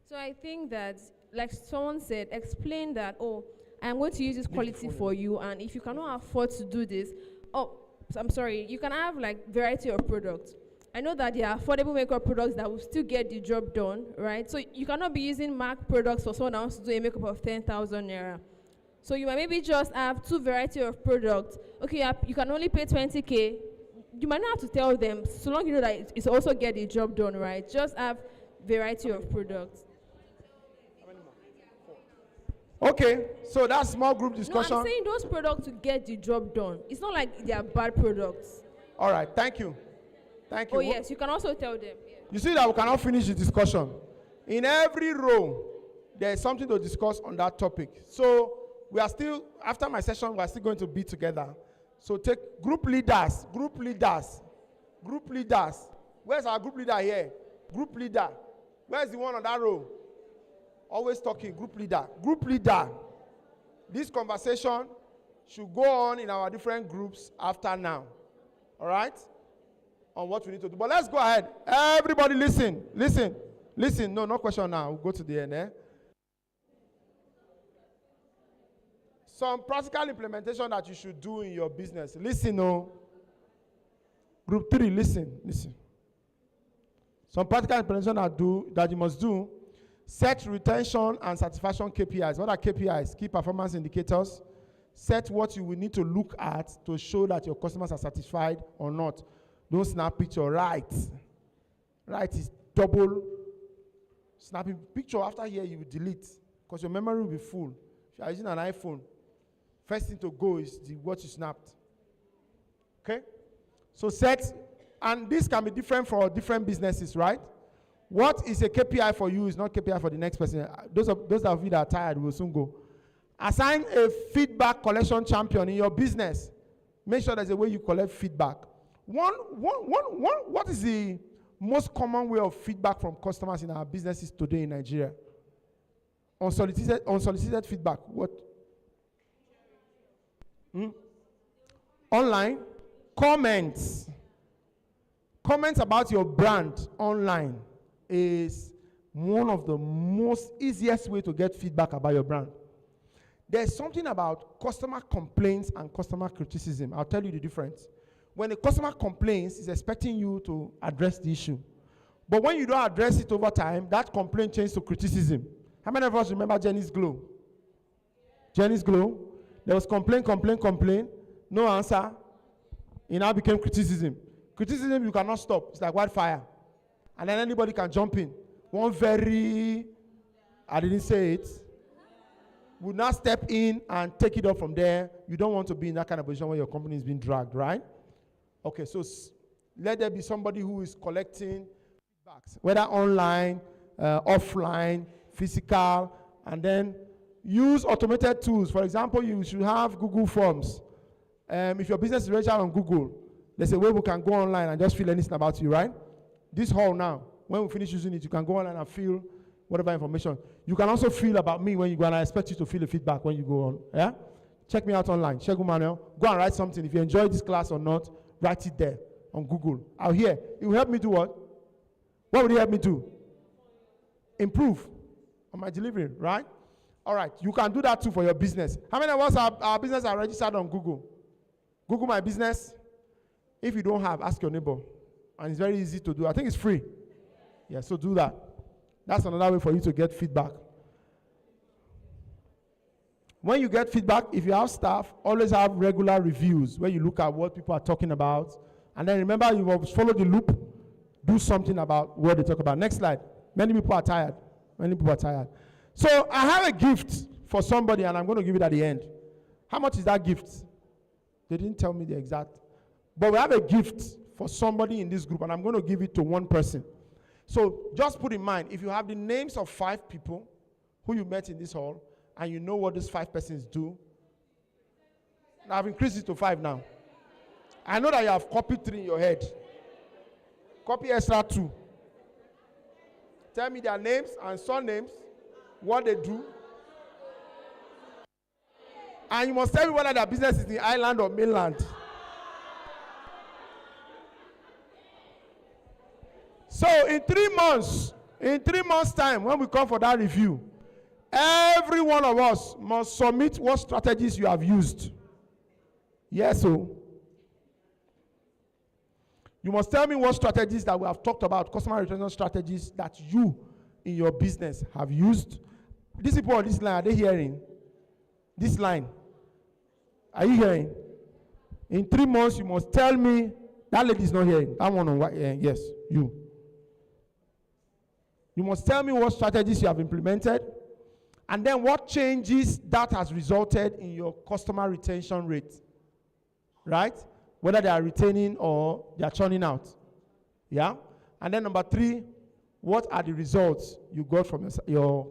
So I think that, like someone said, explain that, oh, I'm going to use this quality for you, and if you cannot afford to do this, oh, I'm sorry, you can have like variety of products. I know that there are affordable makeup products that will still get the job done, right? So you cannot be using MAC products for someone that wants to do a makeup of 10,000 naira. So you might maybe just have two variety of products. Okay, you can only pay 20K. You might not have to tell them, so long you know that it's also get the job done, right? Just have variety of products. Okay, so that's small group discussion. No, I'm saying those products to get the job done. It's not like they are bad products. All right, thank you. Thank you. Oh, yes, you can also tell them. Yeah. You see that we cannot finish the discussion. In every row, there is something to discuss on that topic. So we are still, after my session, we are still going to be together. So take group leaders. Where's our group leader here? Group leader. Where's the one on that row? Always talking, group leader. Group leader. This conversation should go on in our different groups after now. All right? On what we need to do. But let's go ahead. Everybody listen. No, no question now. We'll go to the end. Some practical implementation that you should do in your business. Listen, no. Group 3, listen. Some practical implementation that you must do. Set retention and satisfaction KPIs. What are KPIs? Key performance indicators. Set what you will need to look at to show that your customers are satisfied or not. Don't snap picture. Write is double. Snapping picture after here you will delete because your memory will be full. If you are using an iPhone, first thing to go is what you snapped. Okay? So set, and this can be different for different businesses, right? What is a KPI for you is not KPI for the next person. Those of you that are tired will soon go. Assign a feedback collection champion in your business. Make sure there's a way you collect feedback. What is the most common way of feedback from customers in our businesses today in Nigeria? Unsolicited feedback. What? Online. Comments. Comments about your brand online is one of the most easiest way to get feedback about your brand. There's something about customer complaints and customer criticism. I'll tell you the difference. When a customer complains, it's expecting you to address the issue. But when you don't address it over time, that complaint changes to criticism. How many of us remember Jenny's Glow? Jenny's Glow? There was complaint, no answer. It now became criticism. Criticism you cannot stop. It's like wildfire. And then anybody can jump in. I didn't say it, would not step in and take it up from there. You don't want to be in that kind of position where your company is being dragged, right? Okay, so let there be somebody who is collecting feedbacks, whether online, offline, physical, and then use automated tools. For example, you should have Google Forms. If your business is registered on Google, there's a way we can go online and just fill anything about you, right? This hall now, when we finish using it, you can go online and fill whatever information. You can also feel about me when you go, and I expect you to feel the feedback when you go on. Yeah? Check me out online. Shegun Manuel. Go and write something. If you enjoy this class or not, write it there on Google. Out here. It will help me do what? What would it help me do? Improve on my delivery, right? All right. You can do that too for your business. How many of us our business are registered on Google? Google My Business. If you don't have, ask your neighbor. And it's very easy to do. I think it's free. Yeah, so do that. That's another way for you to get feedback. When you get feedback, if you have staff, always have regular reviews where you look at what people are talking about. And then remember, you must follow the loop. Do something about what they talk about. Next slide. Many people are tired. So I have a gift for somebody, and I'm going to give it at the end. How much is that gift? They didn't tell me the exact. But we have a gift for somebody in this group, and I'm going to give it to one person. So just put in mind, if you have the names of 5 people who you met in this hall, and you know what these 5 persons do, I've increased it to 5 now. I know that you have copied 3 in your head. Copy extra 2. Tell me their names and surnames, what they do. And you must tell me whether their business is in the island or mainland. So in 3 months' time, when we come for that review, every one of us must submit what strategies you have used. Yes, so You must tell me what strategies that we have talked about, customer retention strategies that you in your business have used. These people on this line, are they hearing? This line. Are you hearing? In 3 months, you must tell me that lady is not hearing. That one on what? Yes, you. You must tell me what strategies you have implemented, and then what changes that has resulted in your customer retention rate. Right? Whether they are retaining or they are churning out. Yeah? And then number 3, what are the results you got from your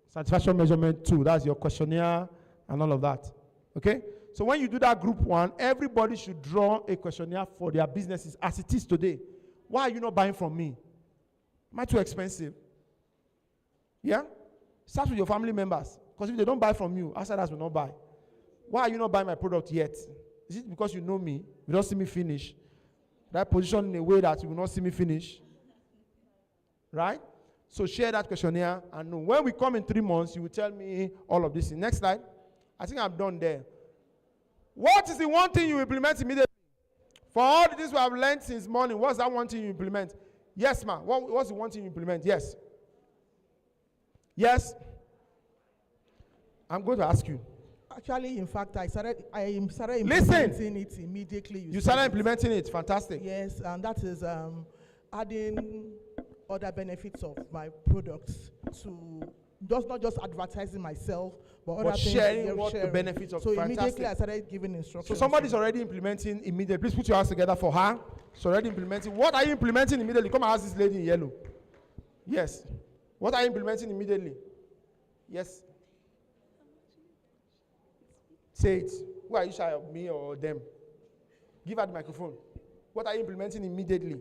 satisfaction measurement tool? That's your questionnaire and all of that. Okay? So when you do that group 1, everybody should draw a questionnaire for their businesses as it is today. Why are you not buying from me? Am I too expensive? Yeah? Start with your family members. Because if they don't buy from you, outsiders will not buy. Why are you not buying my product yet? Is it because you know me? You don't see me finish? That position in a way that you will not see me finish? Right? So share that questionnaire and know. When we come in 3 months, you will tell me all of this. Next slide. I think I'm done there. What is the one thing you implement immediately? For all the things we have learned since morning, what's that one thing you implement? Yes, ma'am. What's the one thing you implement? Yes. Yes. I'm going to ask you. Actually, in fact, I started implementing it immediately. You started implementing it. Fantastic. Yes, and that is adding other benefits of my products to not just advertising myself, but other things. Sharing the benefits of. So immediately I started giving instructions. So somebody's already implementing immediately. Please put your hands together for her. She's already implementing. What are you implementing immediately? Come and ask this lady in yellow. Yes. What are you implementing immediately? Yes. Say it. Who are you shy of, me or them? Give her the microphone. What are you implementing immediately?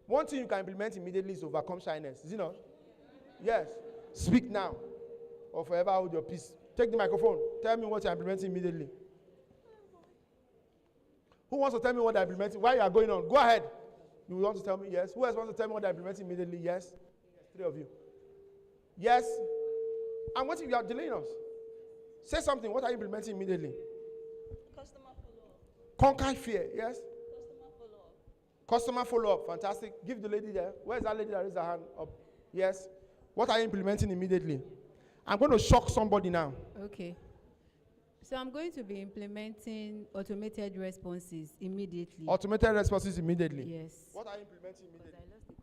One thing you can implement immediately is overcome shyness. Is it not? Yes. Speak now or forever hold your peace. Take the microphone. Tell me what you're implementing immediately. Who wants to tell me what they're implementing? Why you are going on? Go ahead. You want to tell me? Yes. Who else wants to tell me what they're implementing immediately? Yes. 3 of you. Yes. And what if you are delaying us? Say something. What are you implementing immediately? Customer follow-up. Conquer fear. Yes. Customer follow-up. Customer follow-up. Fantastic. Give the lady there. Where is that lady that raised her hand up? Yes. What are you implementing immediately? I'm going to shock somebody now. Okay. So I'm going to be implementing automated responses immediately. Automated responses immediately? Yes. What are you implementing immediately? I lost the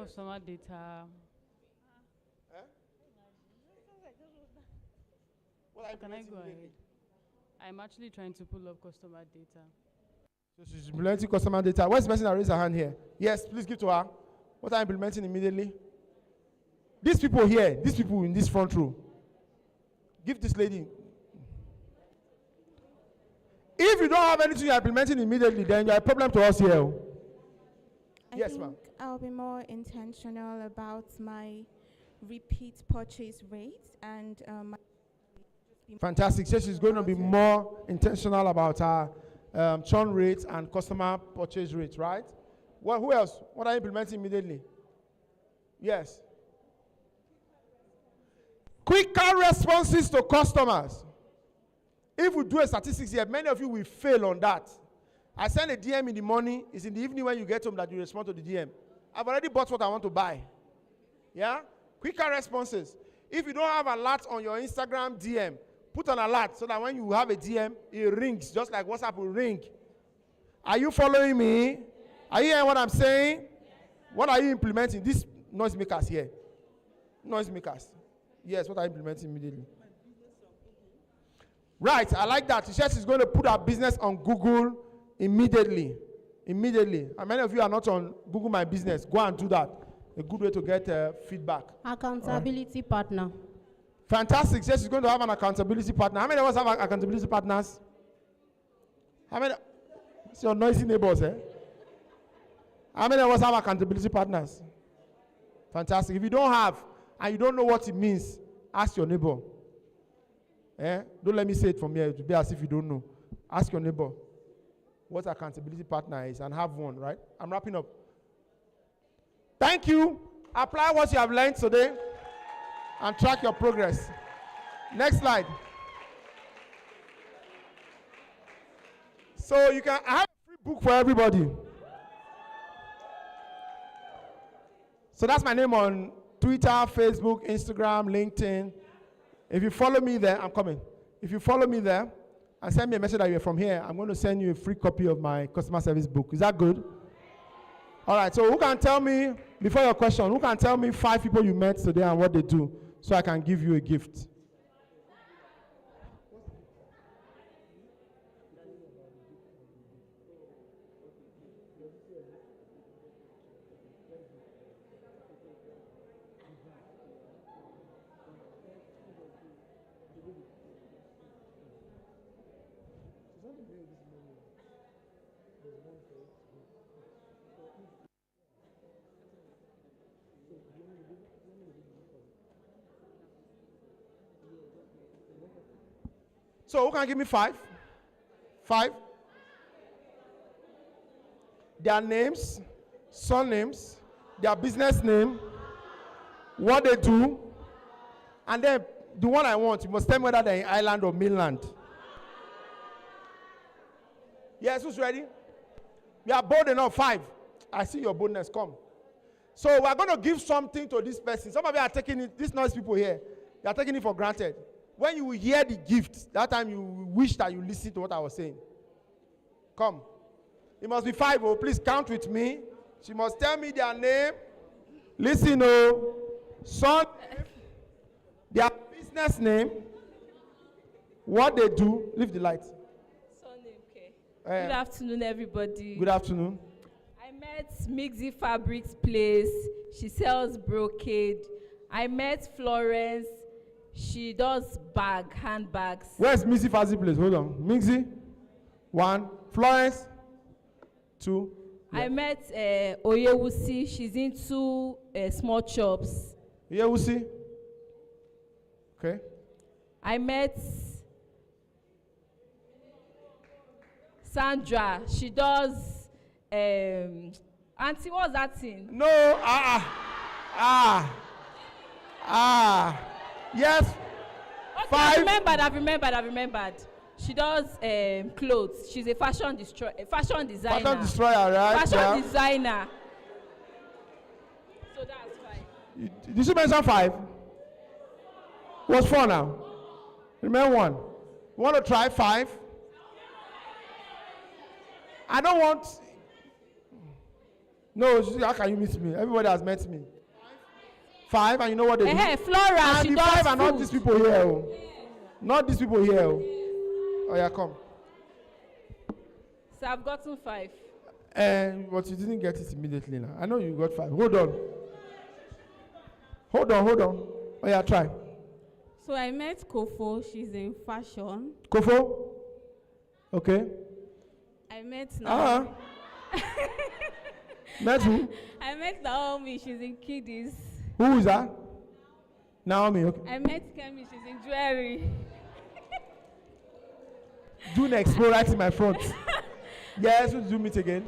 customer data. What are you Can I implementing go ahead? immediately? I'm actually trying to pull up customer data. So she's implementing customer data. Where's the person that raised her hand here? Yes, please give to her. What are you implementing immediately? These people here, these people in this front row. Give this lady. If you don't have anything you're implementing immediately, then you're a problem to us here. Yes, ma'am. I'll be more intentional about my repeat purchase rate and Fantastic. So she's going to be more intentional about her churn rates and customer purchase rates, right? Well, who else? What are you implementing immediately? Yes. Quicker responses to customers. If we do a statistics here, many of you will fail on that. I send a DM in the morning. It's in the evening when you get home that you respond to the DM. I've already bought what I want to buy. Yeah? Quicker responses. If you don't have alerts on your Instagram DM, put an alert so that when you have a DM, it rings, just like WhatsApp will ring. Are you following me? Are you hearing what I'm saying? What are you implementing? These noisemakers here. Noisemakers. Yes, what are you implementing immediately? Right, I like that. She said she's going to put her business on Google immediately. Immediately. And many of you are not on Google My Business. Go and do that. A good way to get feedback. Accountability partner. Fantastic. She says she's going to have an accountability partner. How many of us have accountability partners? How many? It's your noisy neighbors, eh? How many of us have accountability partners? Fantastic. If you don't have, and you don't know what it means, ask your neighbor. Eh? Don't let me say it from here to be as if you don't know. Ask your neighbor what accountability partner is and have one, right? I'm wrapping up. Thank you. Apply what you have learned today and track your progress. Next slide. So I have a free Book for everybody. So that's my name on Twitter, Facebook, Instagram, LinkedIn. If you follow me there, I'm coming. If you follow me there and send me a message that you're from here, I'm going to send you a free copy of my customer service book. Is that good? All right, so who can tell me, before your question, who can tell me 5 people you met today and what they do so I can give you a gift? So who can give me 5? 5? Their names, surnames, their business name, what they do, and then the one I want, you must tell me whether they're in island or mainland. Yes, who's ready? We are bold enough. 5. I see your boldness. Come. So we're going to give something to this person. Some of you are taking it, these noise people here, they are taking it for granted. When you hear the gift, that time you wish that you listen to what I was saying. Come. It must be 5. Oh, please count with me. She must tell me their name. Listen, oh. Son, their business name, what they do. Leave the light. Good afternoon, everybody. Good afternoon. I met Mixie Fabrics Place. She sells brocade. I met Florence. She does handbags. Where's Mixie Fabrics Place? Hold on. Mixie. 1. Florence. 2. Yeah. I met Oyewusi. She's into small chops. Oyewusi. Okay. I met Sandra. She does auntie, what's that thing? No, yes. Okay, 5. I've remembered. She does clothes. She's a fashion designer. Fashion destroyer, right? Fashion designer. So that's 5. Did you mention 5? What's 4 now? Remember 1. You want to try 5? I don't want. No, how can you miss me? Everybody has met me. 5, and you know what they do? Hey, Flora, and she the does 5 are not food. these people here. Oh. Not these people here. Oh, yeah, come. So I've gotten 5. But you didn't get it immediately now. I know you got 5. Hold on. Oh, yeah, try. So I met Kofo. She's in fashion. Kofo? Okay. I met Naomi. Met who? I met Naomi. She's in kiddies. Who is that? Naomi, okay. I met Kemi. She's in jewelry. Do next, go right in my front. Yes, we'll do meet again.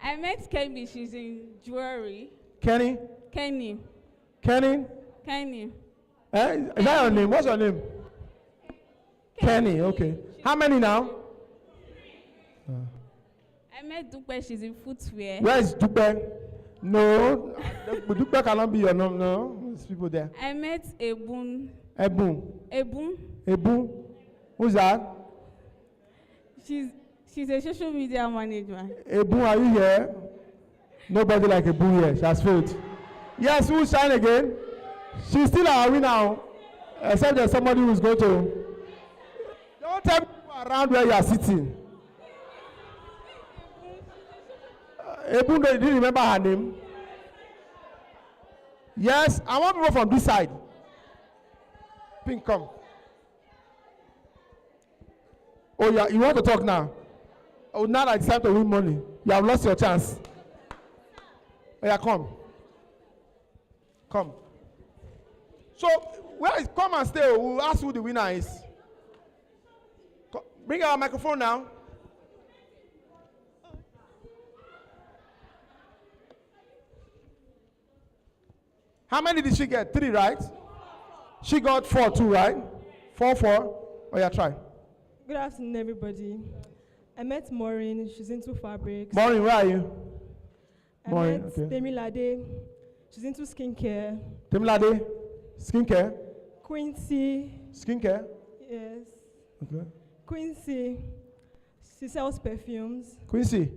I met Kemi. She's in jewelry. Kenny? Kenny. Kenny? Kenny. Is that your name? What's your name? Kenny, okay. How many now? I met Dupe. She's in footwear. Where is Dupe? No, Dupe cannot be your name. No, there's people there. I met Ebun. Ebun? Who's that? She's a social media manager. Ebun, are you here? Nobody like Ebun here. She has failed. Yes, who's trying again? She's still our winner, except there's somebody who's going to. Don't tell people around where you are sitting. Ebun, do you remember her name? Yes, I want people from this side. Pink, come. Oh, yeah, you want to talk now? Oh, now that it's time to win money. You have lost your chance. Oh, yeah, come. Come. So, come and stay. We'll ask who the winner is. Bring our microphone now. How many did she get? 3, right? She got 4 too, right? 4. Oh, yeah, try. Good afternoon, everybody. I met Maureen. She's into fabrics. Maureen, where are you? I Maureen, met okay. Temilade. She's into skincare. Temilade, skincare. Quincy. Skincare. Yes. Okay. Quincy. She sells perfumes. Quincy,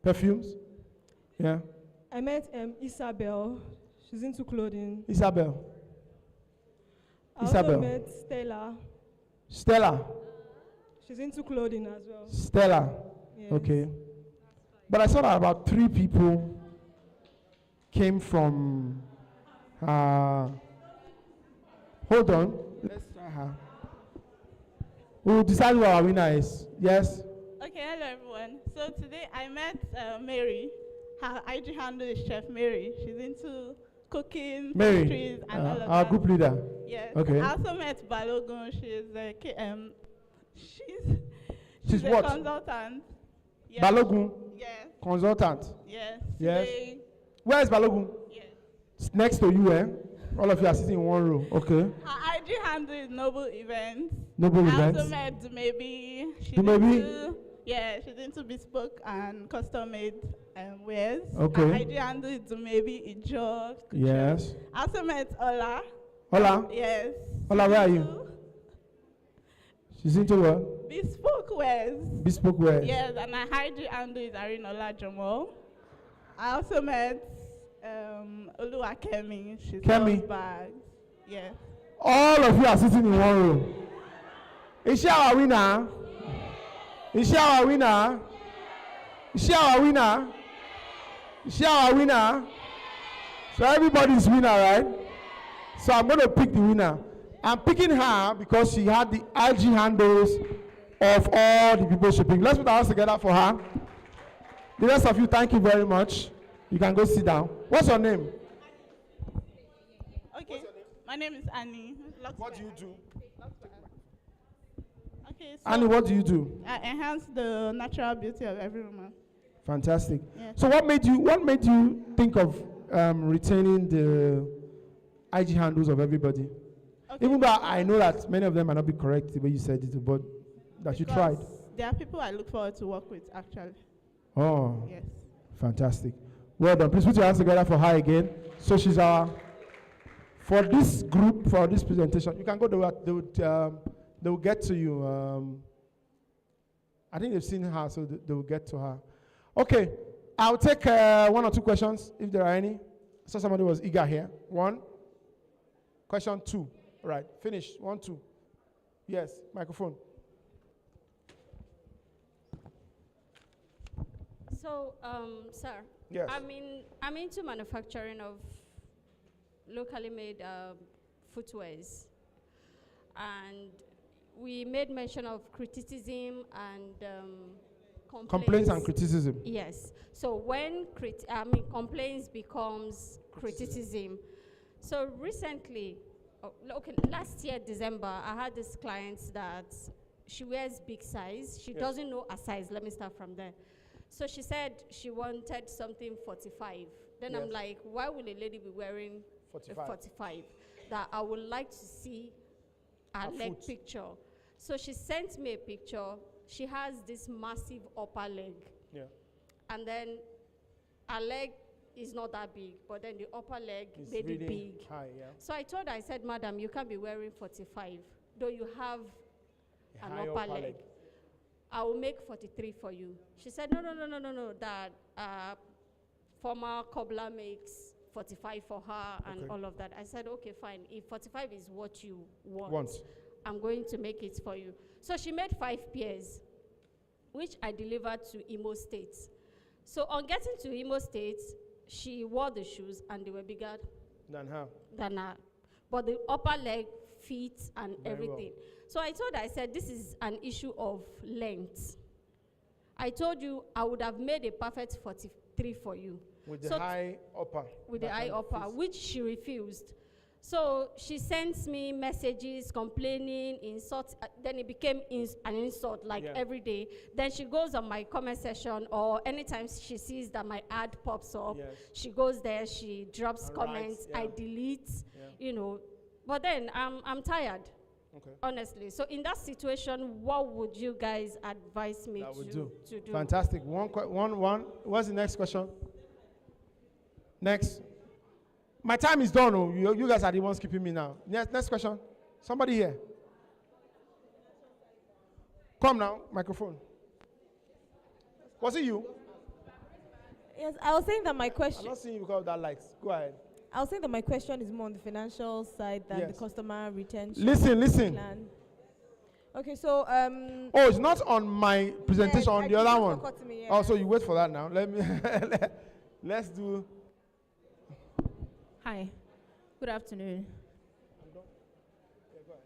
perfumes. Yeah. I met Isabel. She's into clothing. Isabel. I Isabel. also met Stella. Stella. She's into clothing as well. Stella. Yes. Okay. But I saw that about 3 people came from. Hold on. Let's try her. We'll decide who our winner is. Yes. Okay, hello everyone. So today I met Mary. Her IG handle is Chef Mary. She's into cooking, Mary, pastries, and all of our that. group leader. Yes. Okay. I also met Balogun. She's a what? consultant. Yes. Balogun. Yes. Consultant. Yes. Yes. Today, Where is Balogun? yes. It's next to you, eh? All of you are sitting in one row. Okay. Her IG handle is Noble Events. Noble I Events. also met Dumebi. She's into bespoke and custom-made wares. Okay. Her IG handle is Dumebi Ijo. Yes. I also met Ola. Hola. Yes. Hola, where are you? She's into what? Bespoke wares. Bespoke wares. Yes, and my IG handle is Arinola Jomo. I also met Oluwa Kemi. She Kemi. sells bags. Yes. All of you are sitting in one row. Is she our winner? Is she our winner? Is she our winner? Is she our winner? So everybody's winner, right? So I'm going to pick the winner. I'm picking her because she had the IG handles of all the people she picked. Let's put our hands together for her. The rest of you, thank you very much. You can go sit down. What's your name? Okay. My name is Annie. What do you do? Okay, so Annie, what do you do? I enhance the natural beauty of every woman. Fantastic. Yes. So what made you think of retaining the IG handles of everybody? Okay. Even though I know that many of them might not be correct the way you said it, but that you tried. There are people I look forward to work with, actually. Oh. Yes. Fantastic. Well done. Please put your hands together for her again. So she's our, for this group, for this presentation, you can go, they will get to you. I think they've seen her, so they will get to her. Okay, I'll take 1 or 2 questions, if there are any. I saw somebody was eager here. 1. Question 2. All right, finish. 1, 2. Yes, microphone. So, sir, yes. I'm into manufacturing of locally made footwears, and we made mention of criticism and Complaints and criticism. Yes. So when complaints becomes criticism. So recently, last year December, I had this client that she wears big size. She doesn't know a size. Let me start from there. So she said she wanted something 45. Then I'm like, why would a lady be wearing 45? That I would like to see her leg picture. So she sent me a picture. She has this massive upper leg. Yeah. And then her leg is not that big, but then the upper leg It's made really it big. high, yeah. So I told her, I said, madam, you can't be wearing 45, though you have an high upper upper leg. leg. I will make 43 for you. She said, no, that former cobbler makes 45 for her and all of that. I said, okay, fine. If 45 is what you want. I'm going to make it for you. So she made 5 pairs, which I delivered to Imo State. So on getting to Imo State, she wore the shoes and they were bigger Than her. But the upper leg fit and Very everything. So I told her, I said, this is an issue of length. I told you I would have made a perfect 43 for you. With the high upper. With the high upper, which she refused. So she sends me messages complaining, insults. Then it became an insult, like every day. Then she goes on my comment section, or anytime she sees that my ad pops up, she goes there, she drops comments, I delete, you know. But then I'm tired. Honestly. So in that situation, what would you guys advise me to do? Fantastic. One. What's the next question? Next. My time is done. Oh. You guys are the ones keeping me now. Next question. Somebody here. Come now, microphone. Was it you? Yes, I was saying that my question. I'm not seeing you because of that lights. Go ahead. I was saying that my question is more on the financial side than the customer retention. Listen. Plan. Okay, so oh, it's not on my presentation, on the other one. Oh, so you wait for that now. Let me let's do. Hi, good afternoon.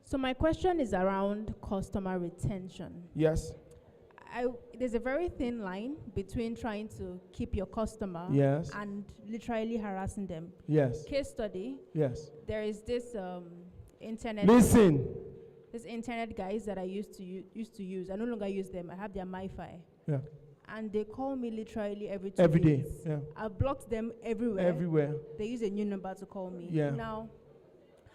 So my question is around customer retention. Yes. There's a very thin line between trying to keep your customer and literally harassing them. Yes. Case study. Yes. There is this internet. Listen. This internet guys that I used to use. I no longer use them. I have their MiFi. Yeah. And they call me literally every day. days. Yeah. I blocked them everywhere. Everywhere. They use a new number to call me. Yeah. Now,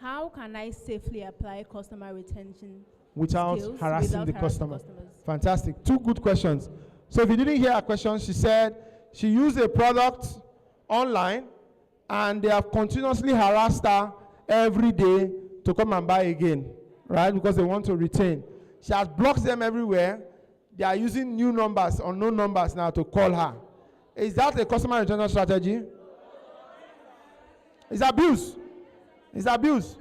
how can I safely apply customer retention without skills harassing the customer? Customers? Fantastic. 2 good questions. So if you didn't hear her question, she said she used a product online and they have continuously harassed her every day to come and buy again, right? Because they want to retain. She has blocked them everywhere. They are using new numbers or no numbers now to call her. Is that a customer retention strategy? It's abuse. It's abuse.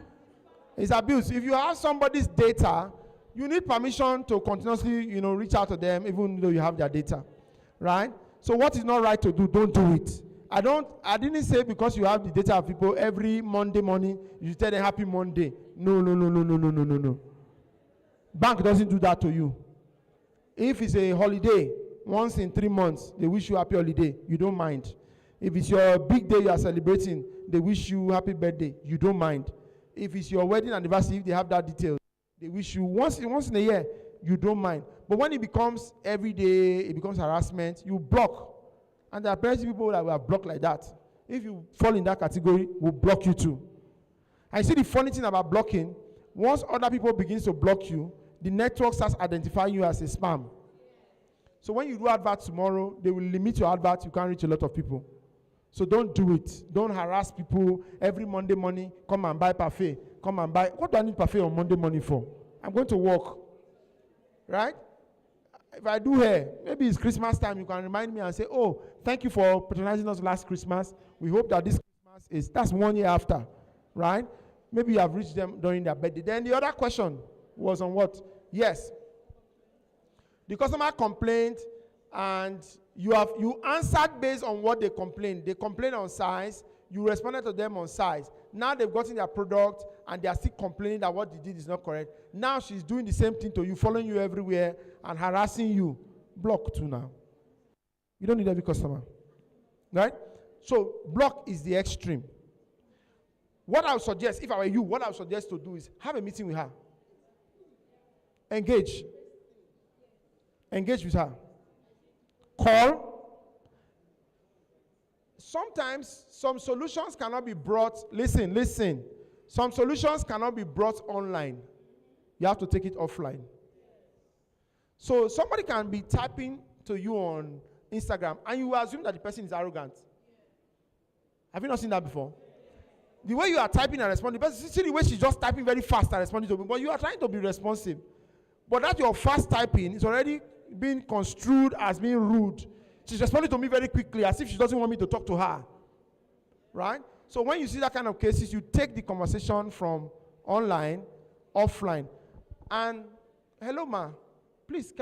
It's abuse. If you have somebody's data, you need permission to continuously, reach out to them even though you have their data, right? So what is not right to do, don't do it. I didn't say because you have the data of people every Monday morning, you tell them happy Monday. No. Bank doesn't do that to you. If it's a holiday, once in 3 months, they wish you happy holiday, you don't mind. If it's your big day you are celebrating, they wish you happy birthday, you don't mind. If it's your wedding anniversary, if they have that detail, they wish you once in a year, you don't mind. But when it becomes every day, it becomes harassment, you block. And there are plenty of people that will block like that. If you fall in that category, we'll block you too. I see the funny thing about blocking, once other people begin to block you, the network starts identifying you as a spam. So when you do advert tomorrow, they will limit your advert, you can't reach a lot of people. So don't do it. Don't harass people every Monday morning, come and buy parfait, come and buy. What do I need parfait on Monday morning for? I'm going to work, right? If I do hair, maybe it's Christmas time, you can remind me and say, oh, thank you for patronizing us last Christmas. We hope that this Christmas that's 1 year after, right? Maybe you have reached them during their birthday. Then the other question was on what? Yes. The customer complained and you answered based on what they complained. They complained on size, you responded to them on size. Now they've gotten their product and they are still complaining that what they did is not correct. Now she's doing the same thing to you, following you everywhere and harassing you. Block too now. You don't need every customer. Right? So block is the extreme. What I would suggest, if I were you, what I would suggest to do is have a meeting with her. Engage with her. Call. Sometimes some solutions cannot be brought. Listen. Some solutions cannot be brought online. You have to take it offline. So somebody can be typing to you on Instagram and you assume that the person is arrogant. Have you not seen that before? The way you are typing and responding, the person, see the way she's just typing very fast and responding to me, but you are trying to be responsive. But that your fast typing is already being construed as being rude. She's responding to me very quickly as if she doesn't want me to talk to her. Right? So when you see that kind of cases, you take the conversation from online, offline. And, hello ma, please,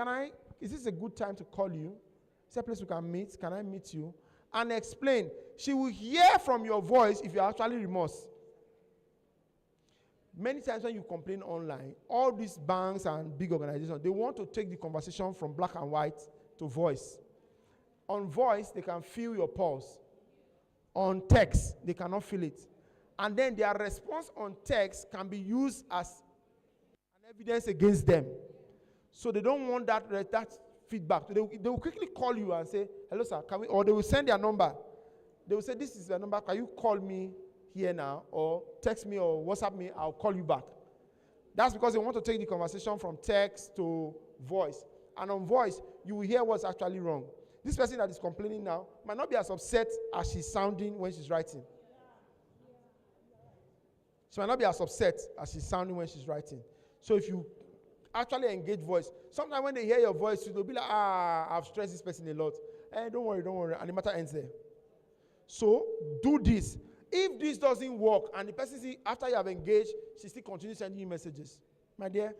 is this a good time to call you? Is there a place we can meet? Can I meet you? And explain. She will hear from your voice if you're actually remorse. Many times when you complain online, all these banks and big organizations, they want to take the conversation from black and white to voice. On voice, they can feel your pulse. On text, they cannot feel it. And then their response on text can be used as an evidence against them. So they don't want that feedback. They will quickly call you and say, hello sir, can we, or they will send their number. They will say, this is the number, can you call me here now, or text me or WhatsApp me, I'll call you back. That's because they want to take the conversation from text to voice. And on voice, you will hear what's actually wrong. This person that is complaining now might not be as upset as she's sounding when she's writing. She might not be as upset as she's sounding when she's writing. So if you actually engage voice, sometimes when they hear your voice, they'll be like, I've stressed this person a lot. Don't worry. And the matter ends there. So do this. If this doesn't work, and the person see after you have engaged, she still continues sending you messages. My dear,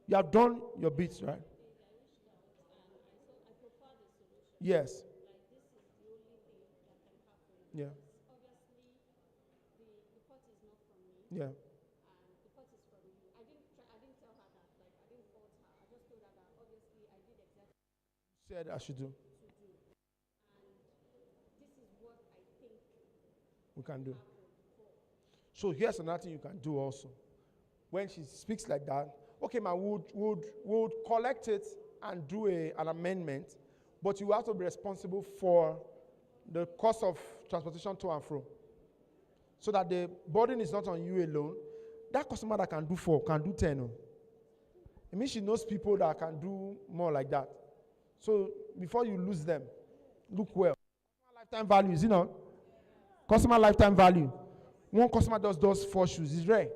you have done your bits, right? Yes. Yeah. Yeah. Said I should do. We can do. So here's another thing you can do also. When she speaks like that, okay, man, would collect it and do an amendment, but you have to be responsible for the cost of transportation to and fro, so that the burden is not on you alone. That customer that can do 4 can do 10. It means she knows people that can do more like that. So before you lose them, look well. Customer lifetime value, is it not? Customer lifetime value. One customer does 4 shoes. It's rare.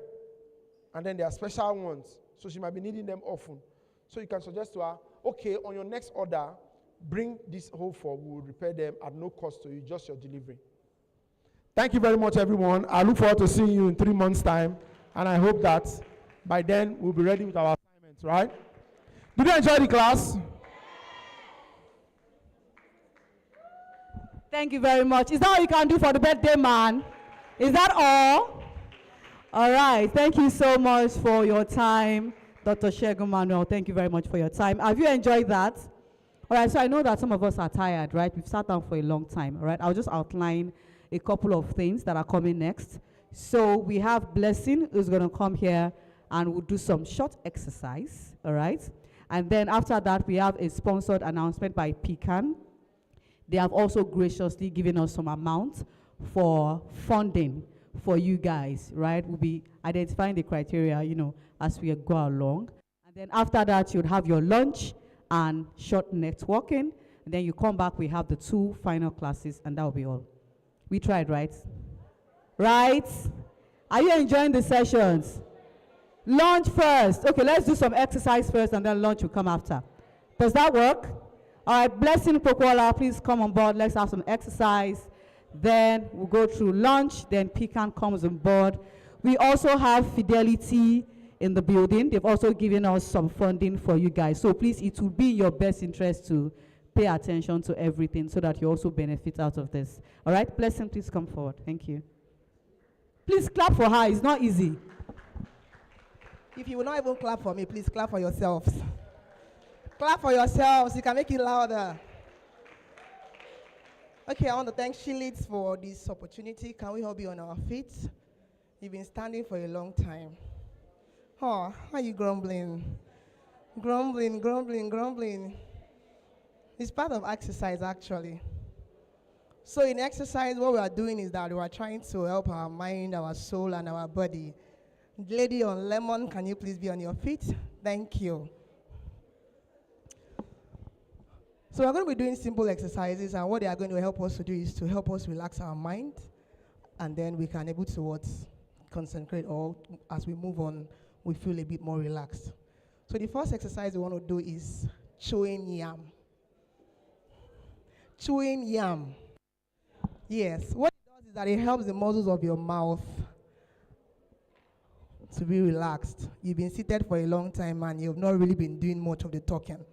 And then there are special ones. So she might be needing them often. So you can suggest to her, okay, on your next order, bring this whole 4. We will repair them at no cost to you, just your delivery. Thank you very much, everyone. I look forward to seeing you in 3 months' time. And I hope that by then we'll be ready with our assignments, right? Did you enjoy the class? Thank you very much. Is that all you can do for the birthday man? Is that all? All right. Thank you so much for your time, Dr. Shegun Manuel. Thank you very much for your time. Have you enjoyed that? All right. So I know that some of us are tired, right? We've sat down for a long time, all right? I'll just outline a couple of things that are coming next. So we have Blessing, who's going to come here and we'll do some short exercise, all right? And then after that, we have a sponsored announcement by Pecan. They have also graciously given us some amount for funding for you guys, right? We'll be identifying the criteria, as we go along. And then after that, you'll have your lunch and short networking. And then you come back, we have the 2 final classes, and that will be all. We tried, right? Right? Are you enjoying the sessions? Lunch first. Okay, let's do some exercise first, and then lunch will come after. Does that work? All right, Blessing Pokwala, please come on board. Let's have some exercise. Then we'll go through lunch. Then Pecan comes on board. We also have Fidelity in the building. They've also given us some funding for you guys. So please, it will be in your best interest to pay attention to everything so that you also benefit out of this. All right, Blessing, please come forward. Thank you. Please clap for her. It's not easy. If you will not even clap for me, please clap for yourselves. Clap for yourselves. You can make it louder. Okay, I want to thank Shilitz for this opportunity. Can we all be on our feet? You've been standing for a long time. Oh, why are you grumbling? Grumbling. It's part of exercise, actually. So in exercise, what we are doing is that we are trying to help our mind, our soul, and our body. Lady on lemon, can you please be on your feet? Thank you. So we're going to be doing simple exercises, and what they are going to help us to do is to help us relax our mind, and then we can able to concentrate, or as we move on, we feel a bit more relaxed. So the first exercise we want to do is chewing yam. Chewing yam. Yes, what it does is that it helps the muscles of your mouth to be relaxed. You've been seated for a long time and you've not really been doing much of the talking.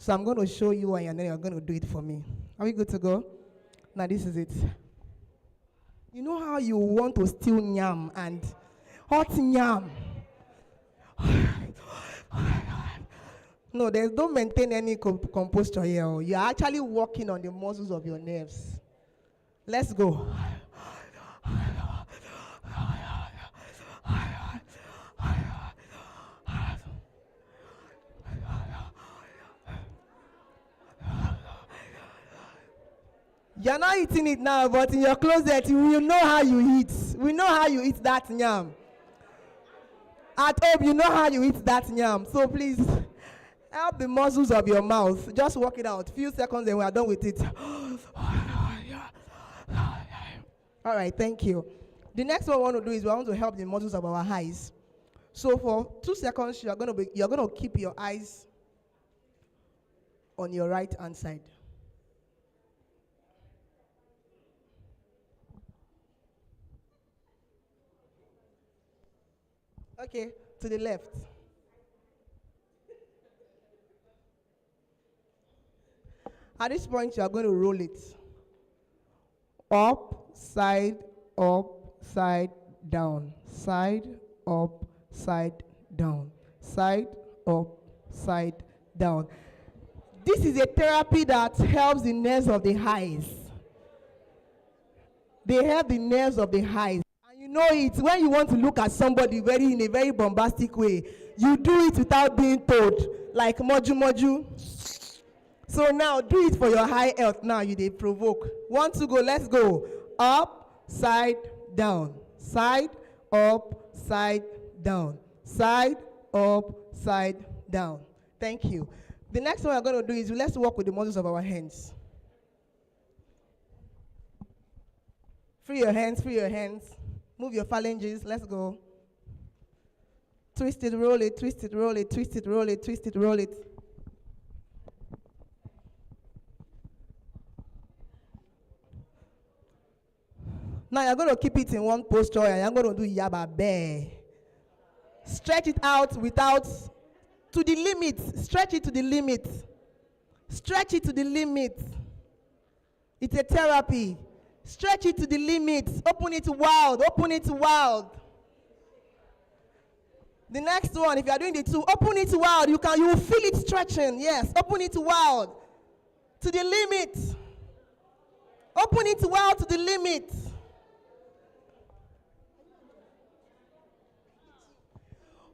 So I'm going to show you and then you're going to do it for me. Are we good to go? Now this is it. You know how you want to steal yam and hot yam? No, don't maintain any composure here. You're actually working on the muscles of your nerves. Let's go. You're not eating it now, but in your closet, you will know how you eat. We know how you eat that yam. At home, you know how you eat that yam. So please, help the muscles of your mouth. Just work it out. Few seconds and we are done with it. All right, thank you. The next one we want to do is we want to help the muscles of our eyes. So for 2 seconds, you're going to keep your eyes on your right hand side. Okay, to the left. At this point, you are going to roll it. Up, side, down. Side, up, side, down. Side, up, side, down. This is a therapy that helps the nerves of the eyes. They help the nerves of the eyes. And you know it, when you want to look at somebody in a very bombastic way, you do it without being told, like moju moju. So now, do it for your eye health. Now, you dey provoke. 1, 2, go, let's go. Up, side, down. Side, up, side, down. Side, up, side, down. Thank you. The next one we're going to do is let's work with the muscles of our hands. Free your hands, free your hands. Move your phalanges. Let's go. Twist it, roll it, twist it, roll it, twist it, roll it, twist it, roll it. Now you're going to keep it in one posture and you're going to do yaba bear. Stretch it out to the limit. Stretch it to the limit. Stretch it to the limit. It's a therapy. Stretch it to the limit. Open it wild. Open it wild. The next one, if you are doing the 2, open it wild. You will feel it stretching. Yes, open it wild. To the limit. Open it wild to the limit.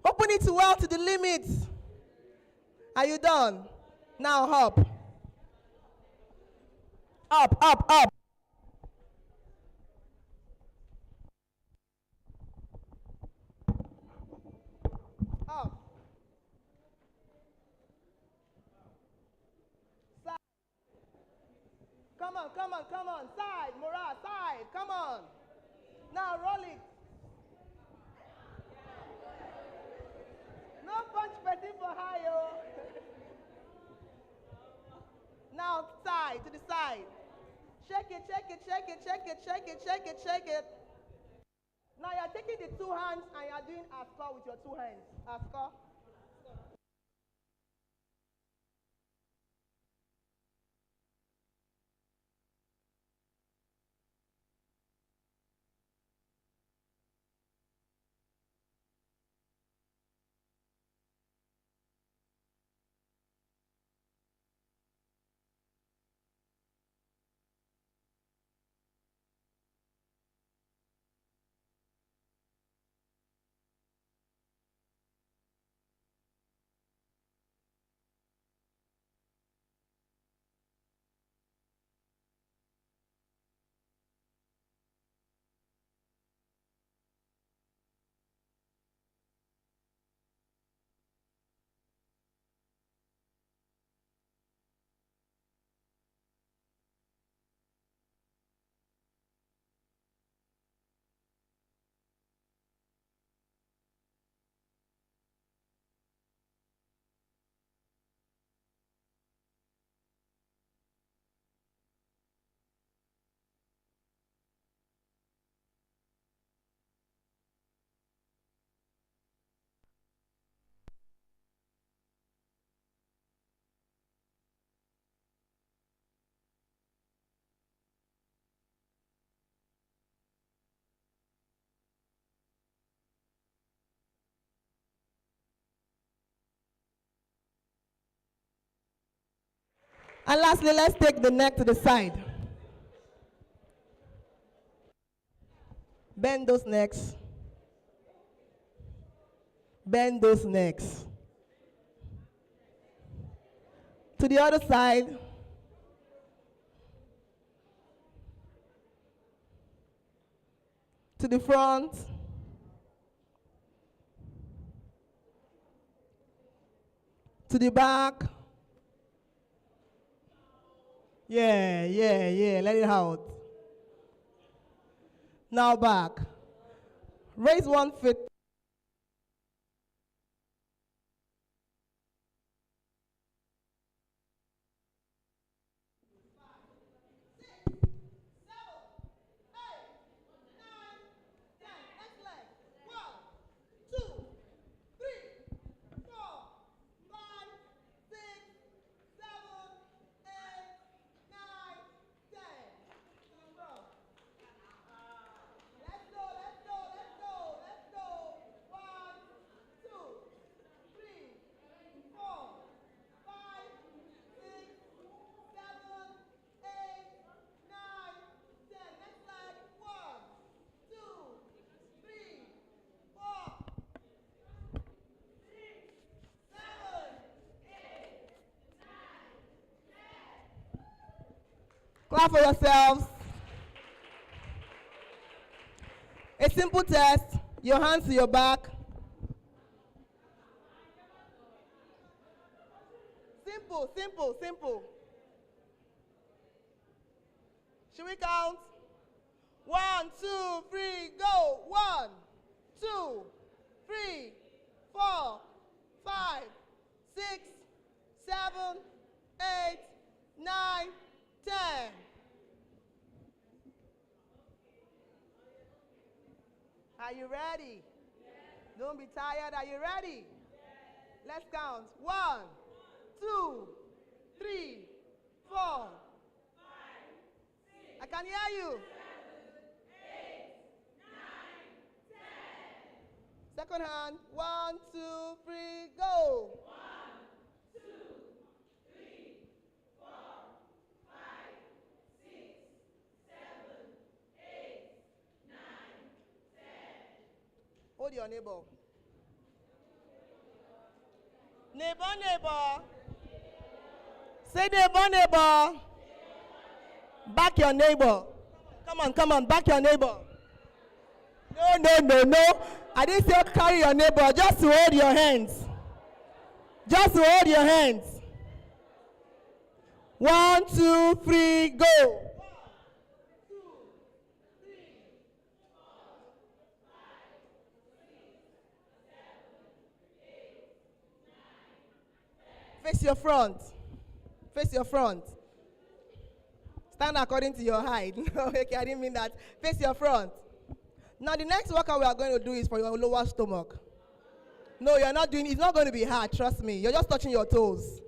Open it well to the limit. Are you done? Now hop. Up, up, up. Up. Side. Come on, come on, come on. Side, Mora, side. Come on. Now roll it. No punch person for high, yo. Now side, to the side. Shake it, shake it, shake it, shake it, shake it, shake it, shake it. Now you're taking the 2 hands and you're doing aska with your 2 hands. Aska. And lastly, let's take the neck to the side. Bend those necks. Bend those necks. To the other side. To the front. To the back. Yeah, let it out. Now back. Raise one foot. Clap for yourselves. A simple test. Your hands to your back. Simple. Should we count? 1, 2, 3, go. 1, 2, 3, 4, 5, 6, 7, 8, 9, 10. Are you ready? Yes. Don't be tired. Are you ready? Yes. Let's count. 1, 2, 3, 4, 5, 6. I can hear you. 7, 8, 9, 10. Second hand. 1, 2, 3, go. 1, 2, 3, 4, 5, 6, 7, 8, 9, 10. Hold your neighbor. Neighbor. Say neighbor. Back your neighbor. Come on, back your neighbor. No. I didn't say carry your neighbor, just to hold your hands. 1, 2, 3, go. Face your front. Stand according to your height. Okay, I didn't mean that. Face your front. Now the next workout we are going to do is for your lower stomach. No, you're not doing, it's not going to be hard, trust me. You're just touching your toes.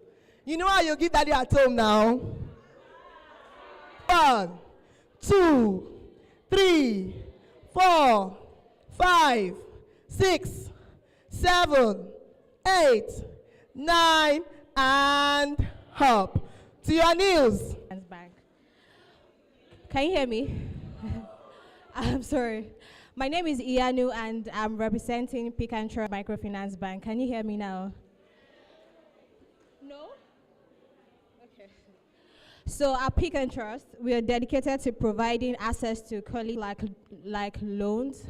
You know how you give daddy at home now? 1, 2, 3, 4, 5, 6, 7, 8, 9, and hop. To your knees. Bank. Can you hear me? I'm sorry. My name is Iyanu and I'm representing Pick and Trust Microfinance Bank. Can you hear me now? No? Okay. So at Pick and Trust, we are dedicated to providing access to quality like loans,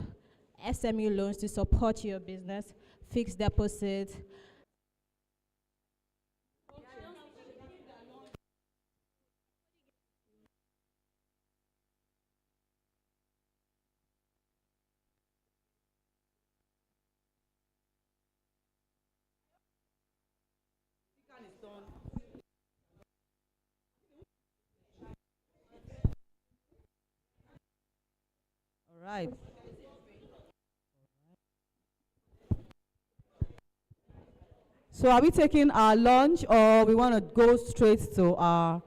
SME loans to support your business, fixed deposit. All right. So are we taking our lunch or we want to go straight to our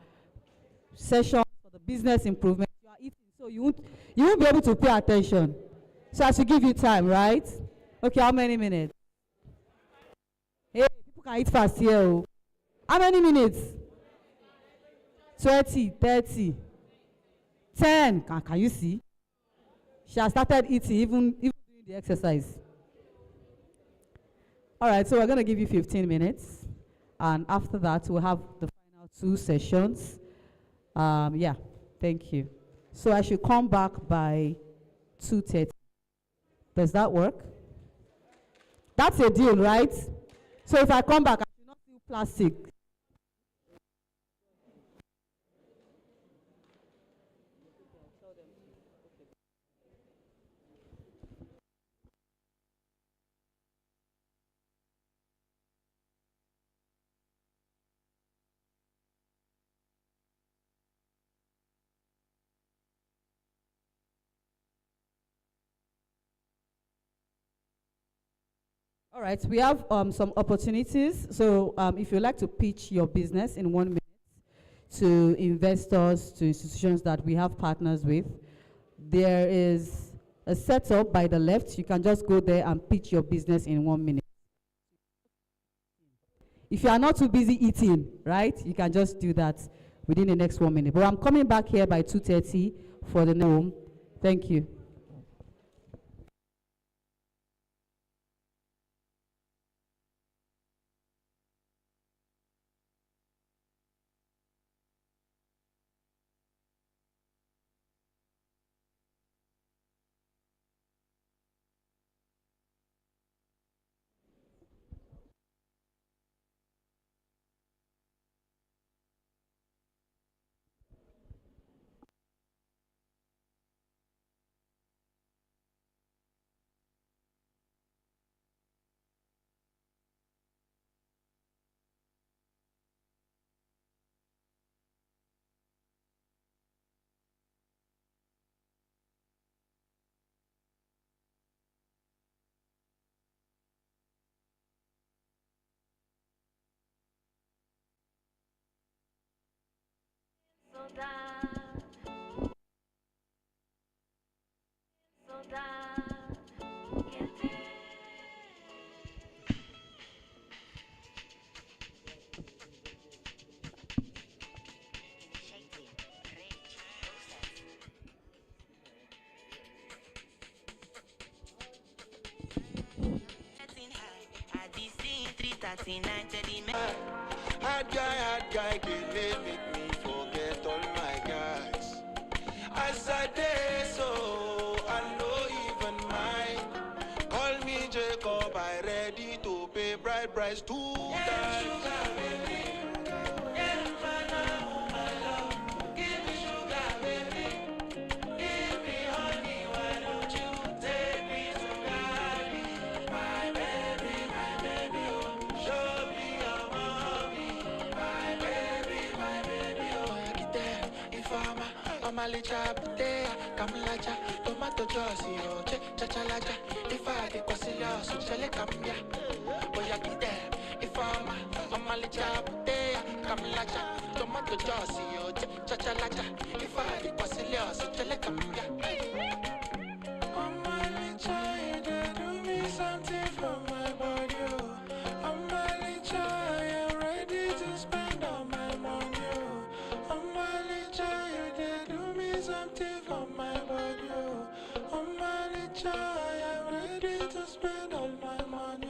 session for the business improvement? You are eating, so you won't be able to pay attention. So I should give you time, right? Okay, how many minutes? Hey, people can eat fast here. Oh. How many minutes? 20, 30, 10. Can you see? She has started eating, even doing the exercise. All right, so we're going to give you 15 minutes. And after that, we'll have the final 2 sessions. Yeah, thank you. So I should come back by 2:30. Does that work? That's a deal, right? So if I come back, I should not still Plastic. All right, we have some opportunities. So if you'd like to pitch your business in 1 minute to investors, to institutions that we have partners with, there is a setup by the left. You can just go there and pitch your business in 1 minute. If you are not too busy eating, right, you can just do that within the next 1 minute. But I'm coming back here by 2:30 for the home. Thank you. Hard guy, can't make me forget all my guys. As I day, so I know even mine. Call me Jacob, I ready to pay bride price 2 times. Kamlacha, tomato josi, chachalacha. If I take Quasilia, so chele cambia. Boyakite, if I'm a licha, Kamlacha, tomato josi, chachalacha. If I take Quasilia, so chele cambia. I'm a licha, you do me something for my body. I'm a licha, I'm ready to spend all my money. I'm a licha, you do me something for my body. I'm a licha, I'm ready to spend all my money.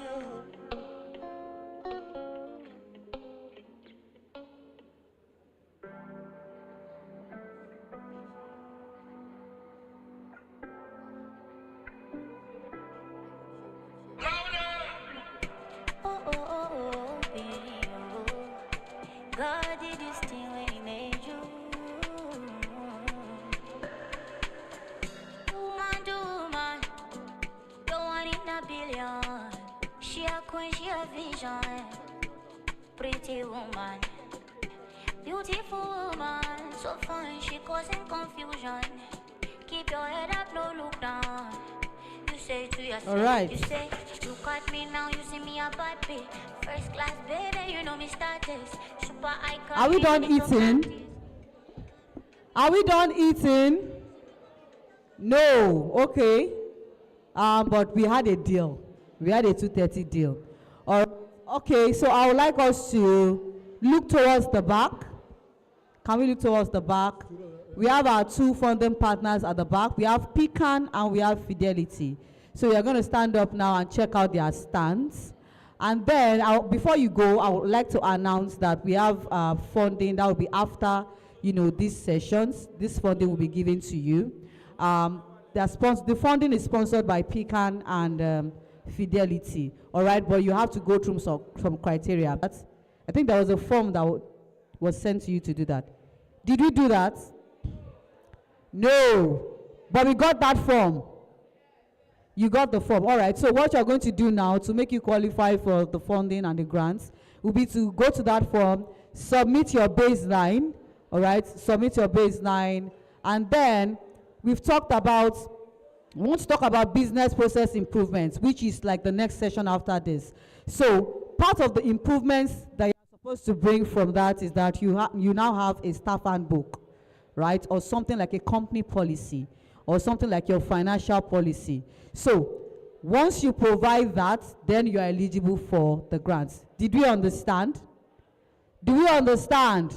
Oh, baby, oh. God did this thing when he made you. Woman, you're one in a billion. She a queen, she a vision. Pretty woman, beautiful woman. So fine, she causing confusion. Keep your head up, no look down. You say to yourself, all right. You say, look at me now, you see me a bad bitch. First class, baby, you know me status. Super icon. Are we done eating? Are we done eating? No. Okay. But we had a deal. We had a 2:30 deal. Okay, so I would like us to look towards the back. Can we look towards the back? We have our 2 funding partners at the back. We have Pecan and we have Fidelity. So you're going to stand up now and check out their stands. And then, before you go, I would like to announce that we have funding that will be after, these sessions. This funding will be given to you. The funding is sponsored by Pecan and Fidelity. All right, but you have to go through some criteria. I think there was a form that was sent to you to do that. Did we do that? No. But we got that form. You got the form. All right. So what you're going to do now to make you qualify for the funding and the grants will be to go to that form, submit your baseline. All right. Submit your baseline. And then we've talked about, we want to talk about business process improvements, which is like the next session after this. So part of the improvements that you're supposed to bring from that is that you now have a staff handbook, right? Or something like a company policy, or something like your financial policy. So once you provide that, then you are eligible for the grants. Did we understand? Do we understand?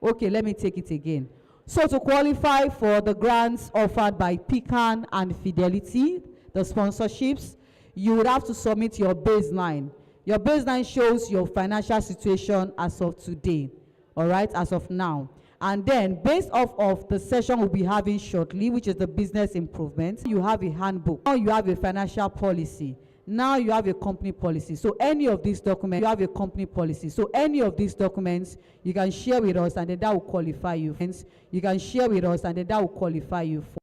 Okay, let me take it again. So to qualify for the grants offered by Pecan and Fidelity, the sponsorships, you would have to submit your baseline. Your baseline shows your financial situation as of today, all right, as of now. And then, based off of the session we'll be having shortly, which is the business improvement, you have a handbook. Now you have a financial policy. Now you have a company policy. So any of these documents, you have a company policy. So any of these documents, you can share with us, and then that will qualify you. Hence, you can share with us, and then that will qualify you for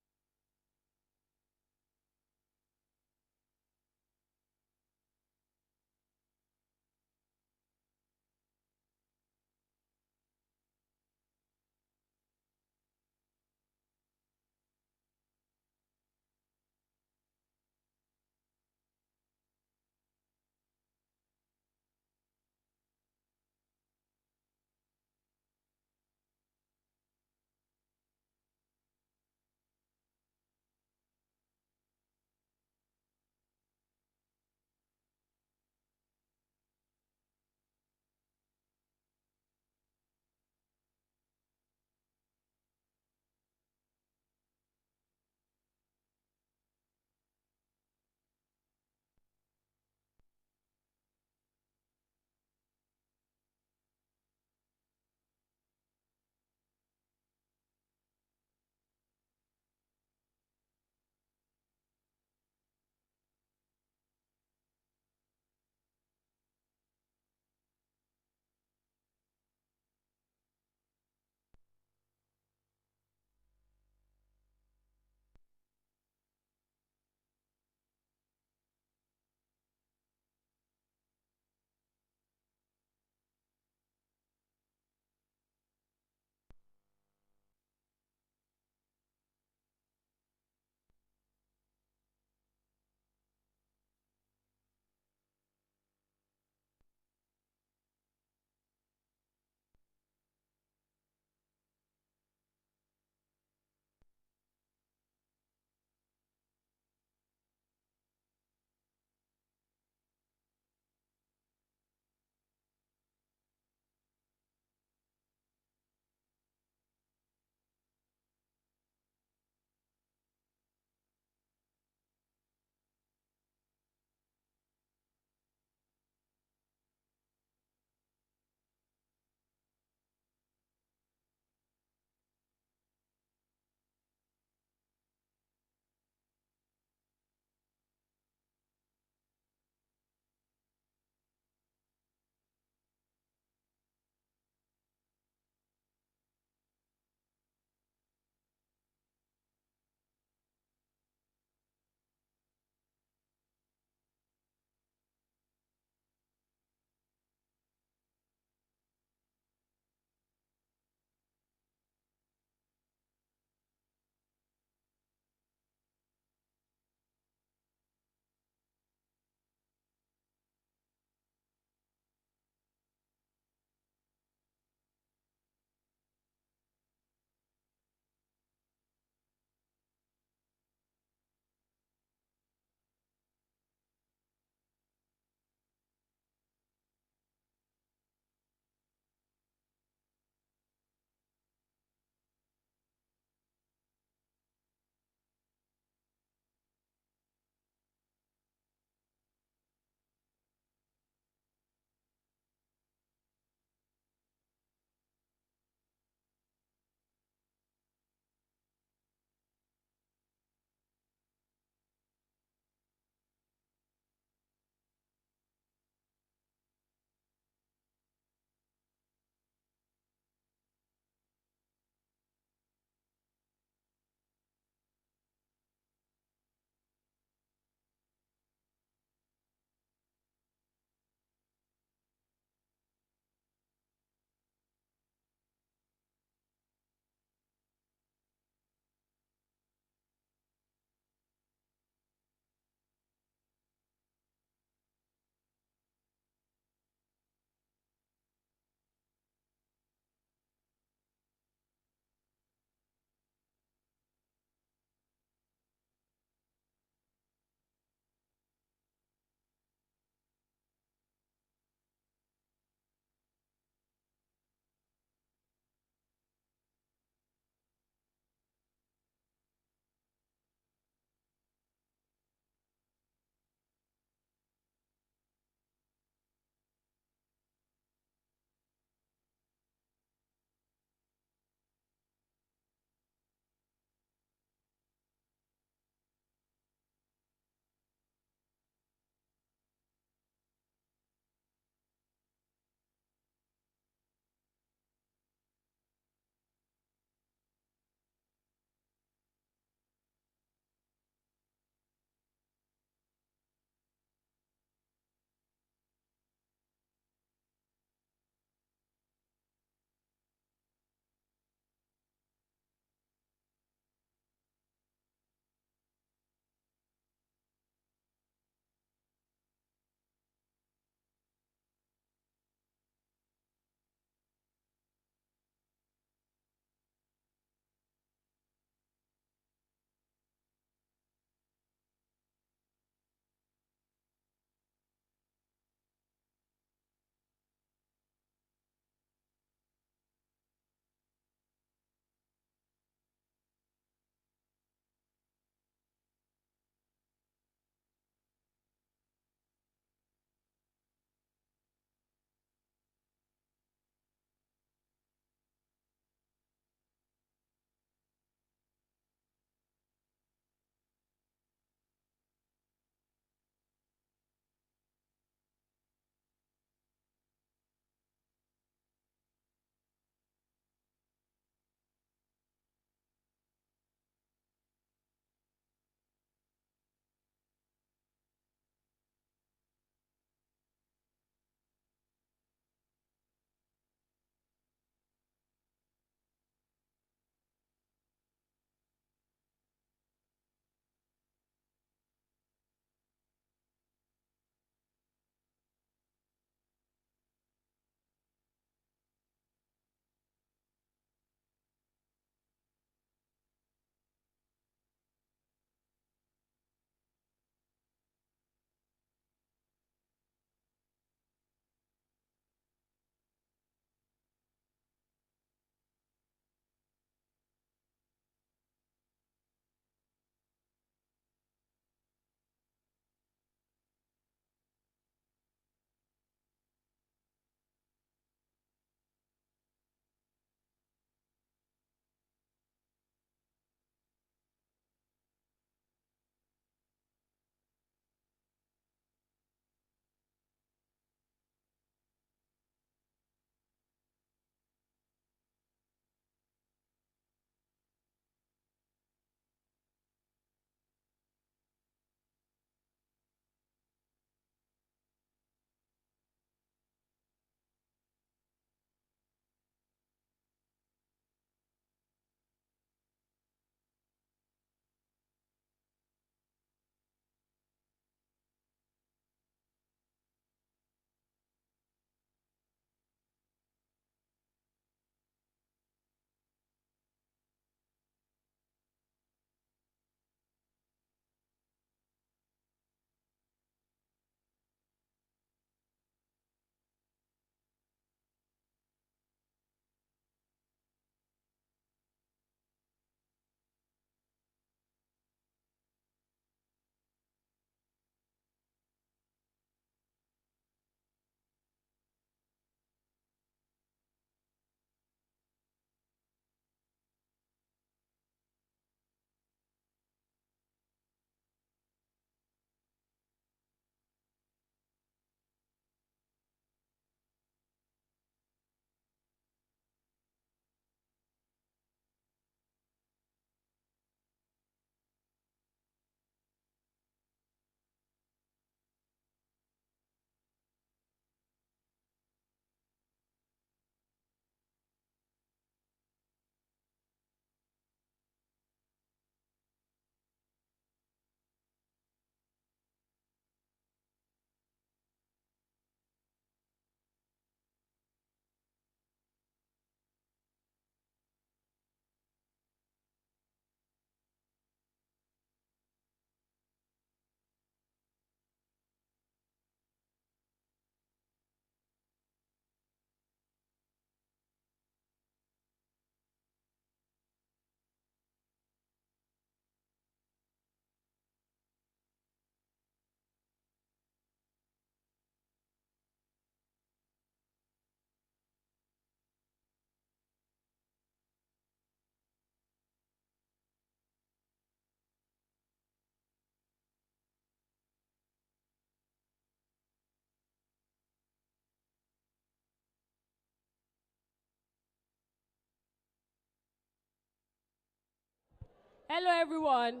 Hello, everyone.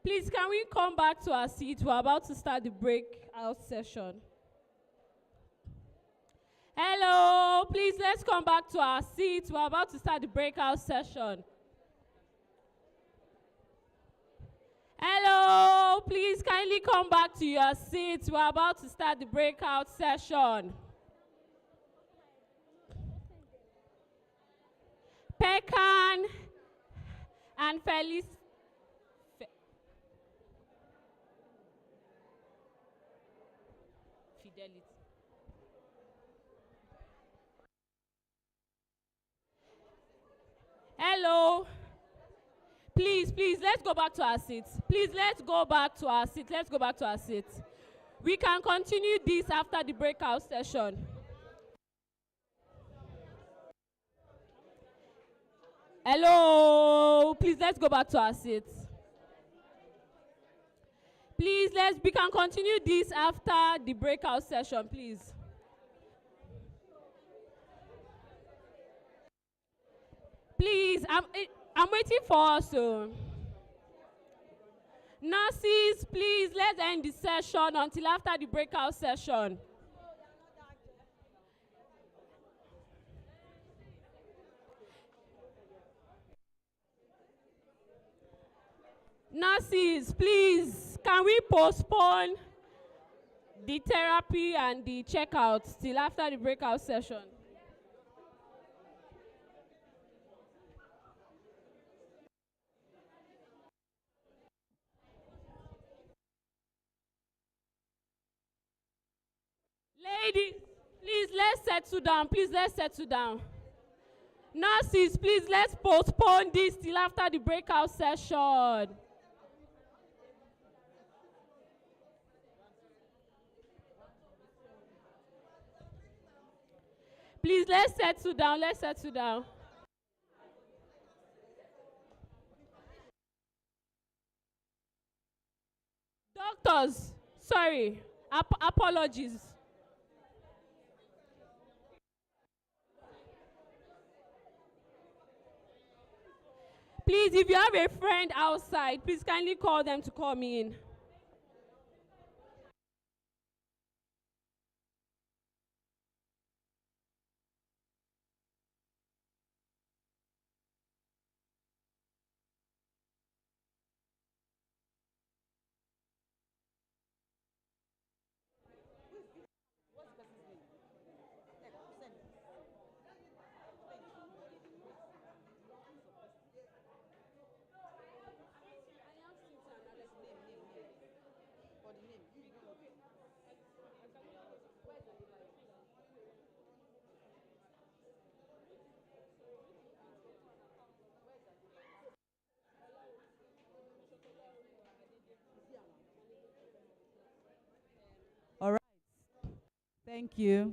Please, can we come back to our seat? We're about to start the breakout session. Hello, please, let's come back to our seats. We're about to start the breakout session. Hello, please kindly come back to your seats. We're about to start the breakout session. Pekan and Felice. Fidelity. Hello. Please, let's go back to our seats. Please, let's go back to our seats. Let's go back to our seats. We can continue this after the breakout session. Hello. Please, let's go back to our seats. Please, we can continue this after the breakout session, please. Please, I'm waiting for us. Nurses, please, let's end the session until after the breakout session. Nurses, please, can we postpone the therapy and the checkouts till after the breakout session? Ladies, please, let's settle down. Please, let's settle down. Nurses, please, let's postpone this till after the breakout session. Please, let's settle down. Let's settle down. Doctors, sorry. Apologies. Please, if you have a friend outside, please kindly call them to come in. All right. Thank you.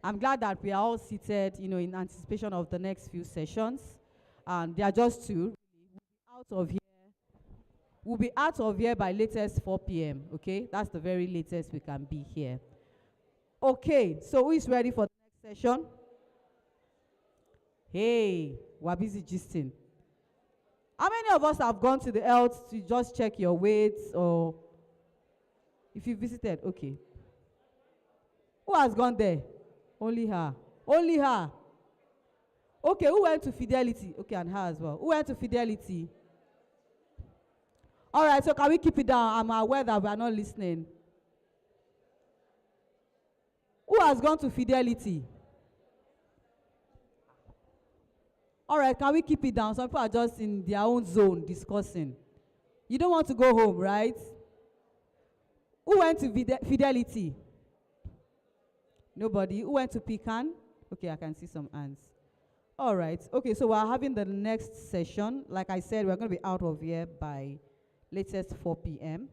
I'm glad that we are all seated, in anticipation of the next few sessions. And they are just two. We'll be out of here by latest 4 p.m., okay? That's the very latest we can be here. Okay, so who is ready for the next session? Hey, we're busy gisting. How many of us have gone to the health to just check your weights, or if you visited? Okay. Who has gone there? Only her. Only her. Okay, who went to Fidelity? Okay, and her as well. Who went to Fidelity? All right, so can we keep it down? I'm aware that we are not listening. Who has gone to Fidelity? All right, can we keep it down? Some people are just in their own zone discussing. You don't want to go home, right? Who went to Fidelity? Nobody. Who went to Pecan? Okay, I can see some hands. All right. Okay, so we're having the next session. Like I said, we're going to be out of here by latest 4 p.m.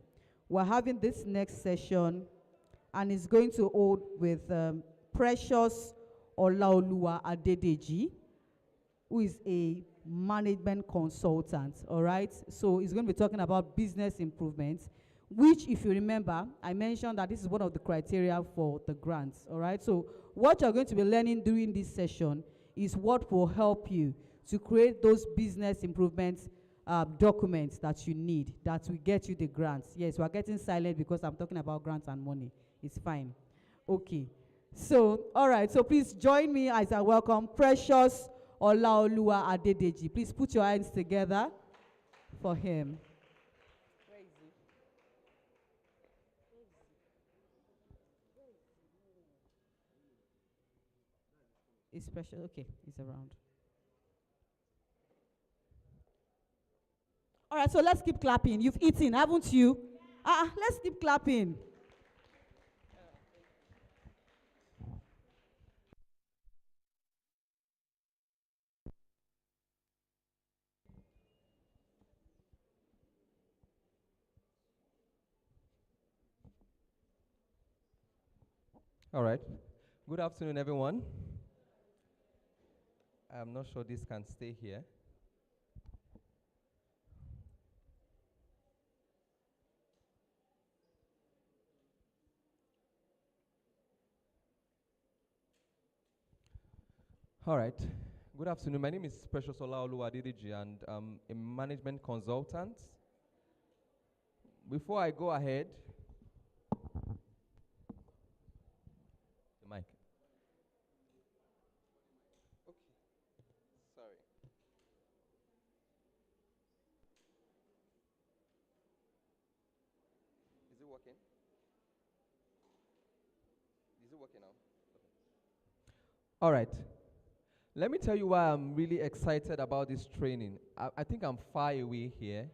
We're having this next session, and it's going to hold with Precious Olaoluwa Adedeji, who is a management consultant, all right? So he's going to be talking about business improvements, which, if you remember, I mentioned that this is one of the criteria for the grants, all right? So what you're going to be learning during this session is what will help you to create those business improvements documents that you need that will get you the grants. Yes, we are getting silent because I'm talking about grants and money. It's fine. Okay. So, all right. So please join me as I welcome Precious Olaoluwa Adedeji. Please put your hands together for him. It's Precious. Okay, he's around. All right, so let's keep clapping. You've eaten, haven't you? Let's keep clapping. All right. Good afternoon, everyone. I'm not sure this can stay here. All right. Good afternoon. My name is Precious Olaoluwa Adedeji, and I'm a management consultant. Before I go ahead, the mic. Okay. Sorry. Is it working? Is it working now? Okay. All right. Let me tell you why I'm really excited about this training. I think I'm far away here,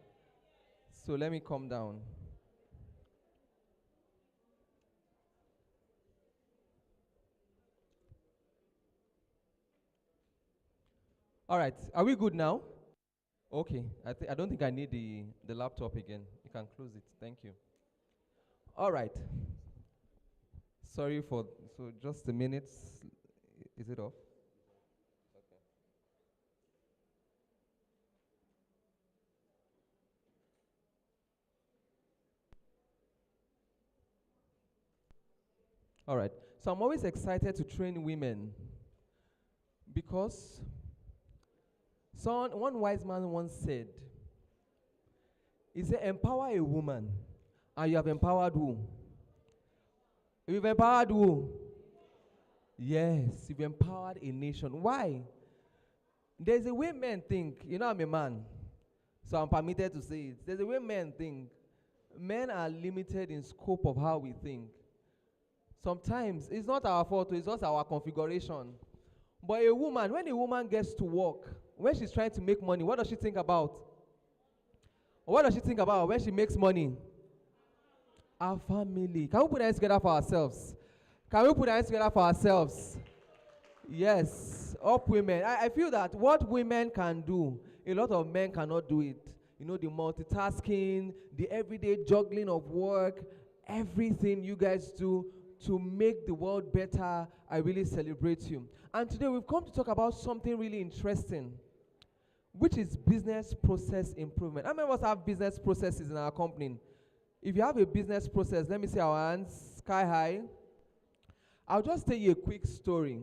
so let me calm down. All right, are we good now? Okay, I don't think I need the laptop again. You can close it, thank you. All right. Sorry for, so just a minute. Is it off? All right, so I'm always excited to train women because one wise man once said, he said, empower a woman and you have empowered who? You've empowered who? Yes, you've empowered a nation. Why? There's a way men think, you know I'm a man, so I'm permitted to say it. There's a way men think. Men are limited in scope of how we think. Sometimes it's not our fault, it's just our configuration. But a woman, when a woman gets to work, when she's trying to make money, what does she think about? What does she think about when she makes money? Our family. Can we put our hands together for ourselves? Can we put our hands together for ourselves? Yes, up women. I feel that what women can do, a lot of men cannot do it. You know, the multitasking, the everyday juggling of work, everything you guys do to make the world better, I really celebrate you. And today we've come to talk about something really interesting, which is business process improvement. How many of us have business processes in our company? If you have a business process, let me see our hands sky high. I'll just tell you a quick story.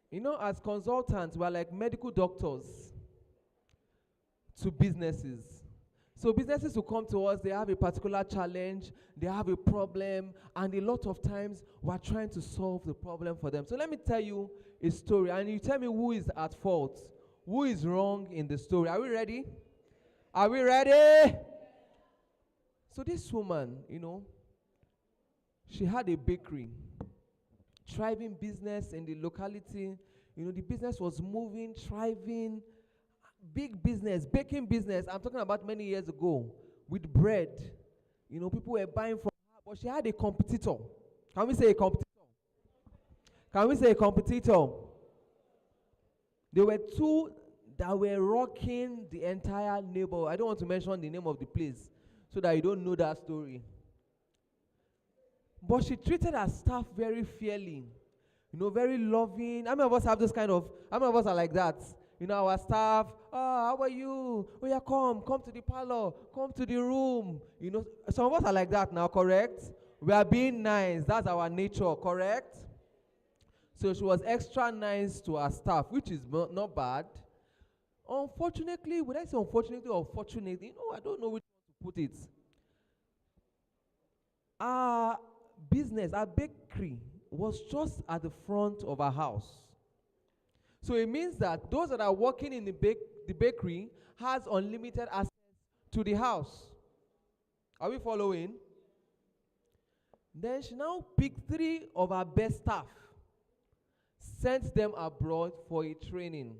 You know, as consultants, we're like medical doctors to businesses. So businesses will come to us, they have a particular challenge, they have a problem, and a lot of times we're trying to solve the problem for them. So let me tell you a story, and you tell me who is at fault, who is wrong in the story. Are we ready? Are we ready? So this woman, you know, she had a bakery, thriving business in the locality. You know, the business was moving, thriving, big business, baking business. I'm talking about many years ago with bread. You know, people were buying from her, but she had a competitor. Can we say a competitor? Can we say a competitor? There were two that were rocking the entire neighborhood. I don't want to mention the name of the place so that you don't know that story. But she treated her staff very fairly. You know, very loving. How many of us have this kind of, how many of us are like that? You know, our staff, how are you? Oh yeah, come to the parlor, come to the room. You know, some of us are like that now, correct? We are being nice, that's our nature, correct? So she was extra nice to her staff, which is not bad. Unfortunately, would I say unfortunately or fortunately? I don't know which one to put it. Our business, our bakery, was just at the front of our house. So it means that those that are working in the bakery has unlimited access to the house. Are we following? Then she now picked 3 of her best staff, sent them abroad for a training.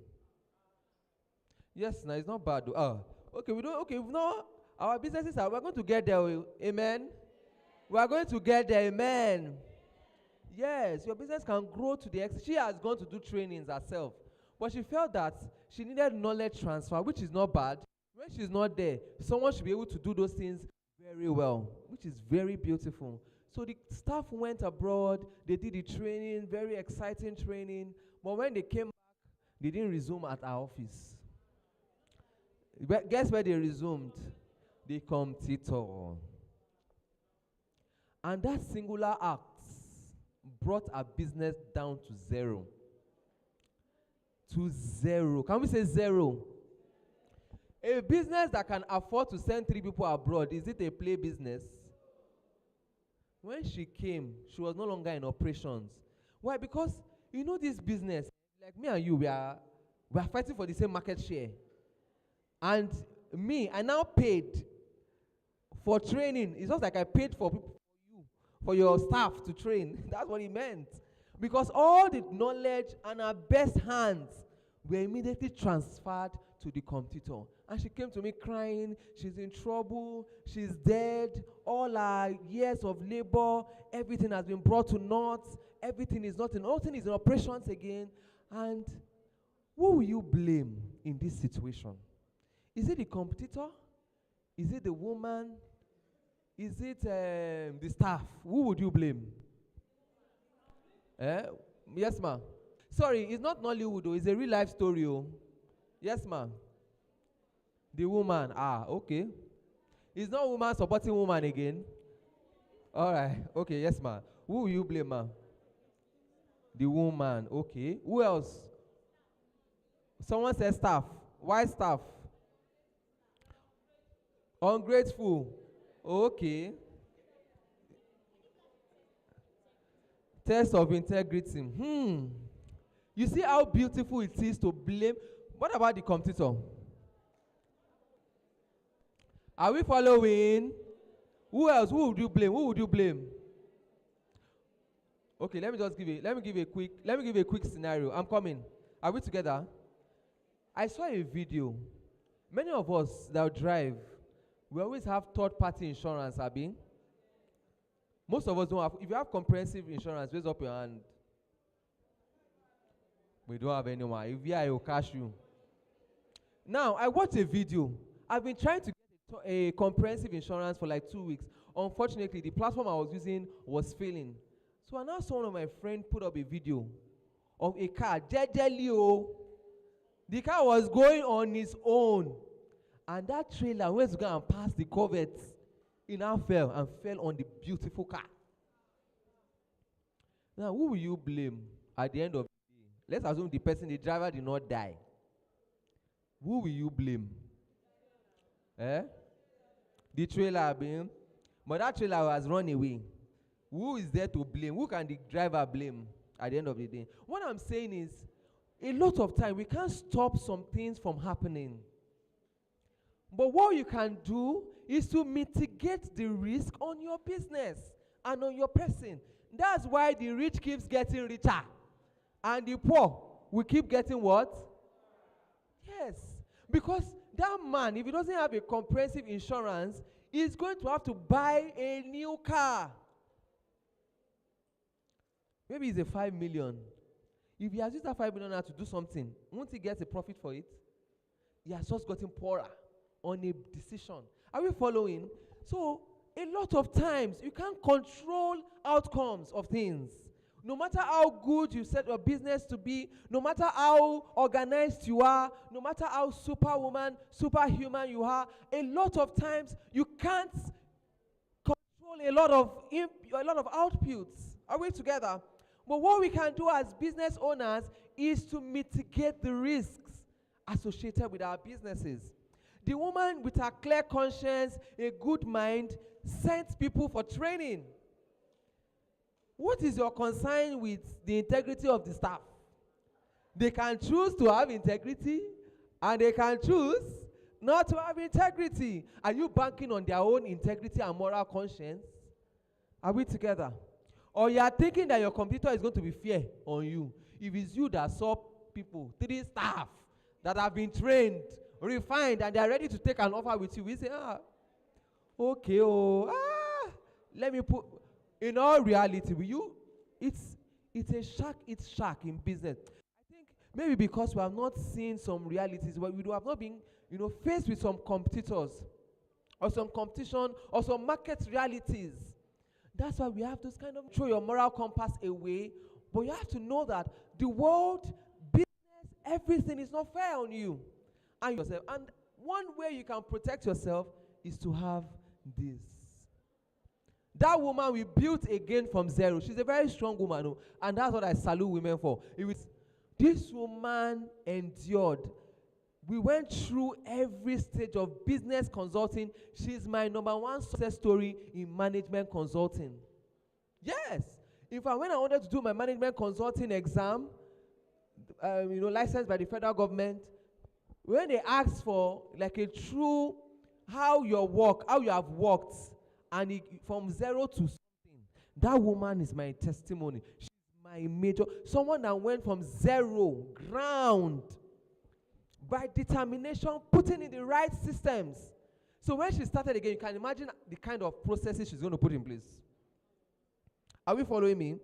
Yes, now it's not bad. Okay, we've not, our businesses we're going to get there. Amen. We are going to get there. Amen. Yes, your business can grow to the extent. She has gone to do trainings herself, but she felt that she needed knowledge transfer, which is not bad. When she's not there, someone should be able to do those things very well, which is very beautiful. So the staff went abroad, they did the training, very exciting training, but when they came back, they didn't resume at our office. Guess where they resumed? The competitor. And that singular act brought our business down to 0. To 0. Can we say 0? A business that can afford to send 3 people abroad, is it a play business? When she came, she was no longer in operations. Why? Because this business, like me and you, we are fighting for the same market share. And me, I now paid for training. It's just like I paid for you, for your staff to train. That's what it meant. Because all the knowledge and our best hands were immediately transferred to the competitor. And she came to me crying, she's in trouble, she's dead, all her years of labor, everything has been brought to naught, everything is in operations again. And who will you blame in this situation? Is it the competitor? Is it the woman? Is it the staff? Who would you blame? Yes, ma'am. Sorry, it's not Nollywood, though. It's a real life story. Oh. Yes, ma'am. The woman. Okay. It's not woman supporting woman again. All right. Okay, yes, ma'am. Who will you blame, ma'am? The woman. Okay. Who else? Someone said staff. Why staff? Ungrateful. Okay. Test of integrity. You see how beautiful it is to blame. What about the competitor? Are we following? Who else? Who would you blame? Who would you blame? Okay, let me give a quick scenario. I'm coming. Are we together? I saw a video. Many of us that drive, we always have third-party insurance, Abi. Most of us don't have. If you have comprehensive insurance, raise up your hand. We don't have anyone. If you are, I will cash you. Now, I watched a video. I've been trying to get a comprehensive insurance for like 2 weeks. Unfortunately, the platform I was using was failing. So I now saw one of my friends put up a video of a car, Jejelio. The car was going on its own. And that trailer went to go and pass the covert. It now fell on the beautiful car. Now, who will you blame at the end of the day? Let's assume the driver did not die. Who will you blame? The trailer, but that trailer has run away. Who is there to blame? Who can the driver blame at the end of the day? What I'm saying is, a lot of time, we can't stop some things from happening. But what you can do is to mitigate the risk on your business and on your person. That's why the rich keeps getting richer. And the poor will keep getting what? Yes. Because that man, if he doesn't have a comprehensive insurance, is going to have to buy a new car. Maybe it's a 5 million. If he has used that 5 million now to do something, won't he get a profit for it? He has just gotten poorer on a decision. Are we following? So, a lot of times, you can't control outcomes of things. No matter how good you set your business to be, no matter how organized you are, no matter how superwoman, superhuman you are, a lot of times, you can't control a lot of outputs. Are we together? But what we can do as business owners is to mitigate the risks associated with our businesses. The woman with a clear conscience, a good mind, sent people for training. What is your concern with the integrity of the staff? They can choose to have integrity, and they can choose not to have integrity. Are you banking on their own integrity and moral conscience? Are we together? Or you are thinking that your computer is going to be fair on you? If it's you that saw people, 3 staff that have been trained, refined, and they are ready to take an offer with you, we say, okay, let me put. In all reality, it's a shark in business. I think maybe because we have not seen some realities, but we have not been, faced with some competitors, or some competition, or some market realities. That's why we have to kind of throw your moral compass away. But you have to know that the world, business, everything is not fair on you and yourself. And one way you can protect yourself is to have this. That woman we built again from zero. She's a very strong woman, and that's what I salute women for. This woman endured. We went through every stage of business consulting. She's my #1 success story in management consulting. Yes. In fact, when I wanted to do my management consulting exam, licensed by the federal government, when they asked for like a true how you have worked, and from zero to something, that woman is my testimony. She's my major, someone that went from zero ground by determination, putting in the right systems. So when she started again, you can imagine the kind of processes she's going to put in place. Are we following me?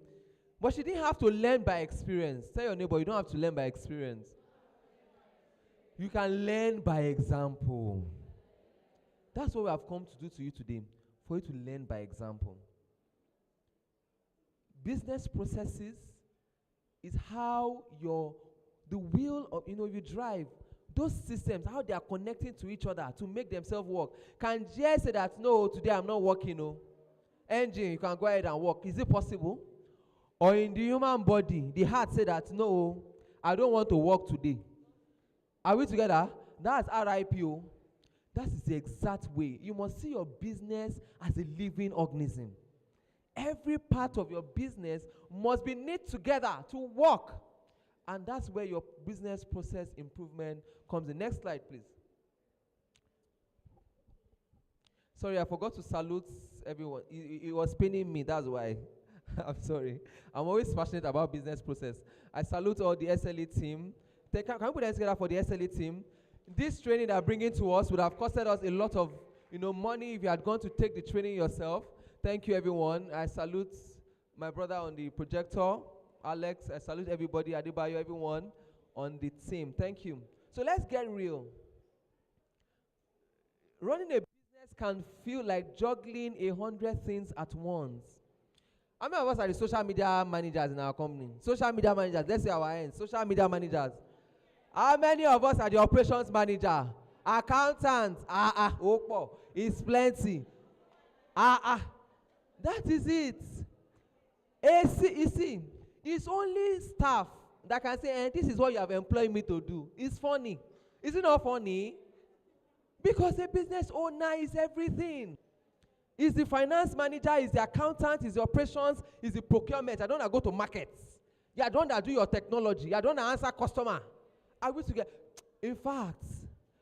But she didn't have to learn by experience. Tell your neighbor, you don't have to learn by experience. You can learn by example. That's what we have come to do to you today, for you to learn by example. Business processes is how the wheel of, you drive, those systems, how they are connecting to each other to make themselves work. Can Jay say that, no, today I'm not working, Engine, you can go ahead and work. Is it possible? Or in the human body, the heart say that, no, I don't want to work today. Are we together? That's RIPO. That is the exact way. You must see your business as a living organism. Every part of your business must be knit together to work. And that's where your business process improvement comes in. Next slide, please. Sorry, I forgot to salute everyone. It was paining me, that's why. I'm sorry. I'm always passionate about business process. I salute all the SLA team. Can we put hands together for the SLA team? This training they're bringing to us would have costed us a lot of money if you had gone to take the training yourself. Thank you, everyone. I salute my brother on the projector, Alex. I salute everybody, Adebayo, everyone on the team. Thank you. So let's get real. Running a business can feel like juggling 100 things at once. How many of us are the social media managers in our company? Social media managers, let's say our hands. Social media managers. How many of us are the operations manager? Accountants? It's plenty. That is it. It's only staff that can say, this is what you have employed me to do. It's funny. Is it not funny? Because a business owner is everything. Is the finance manager, is the accountant, is the operations, is the procurement. I don't want to go to markets. I don't want to do your technology. I don't want to answer customer. I wish to get. In fact,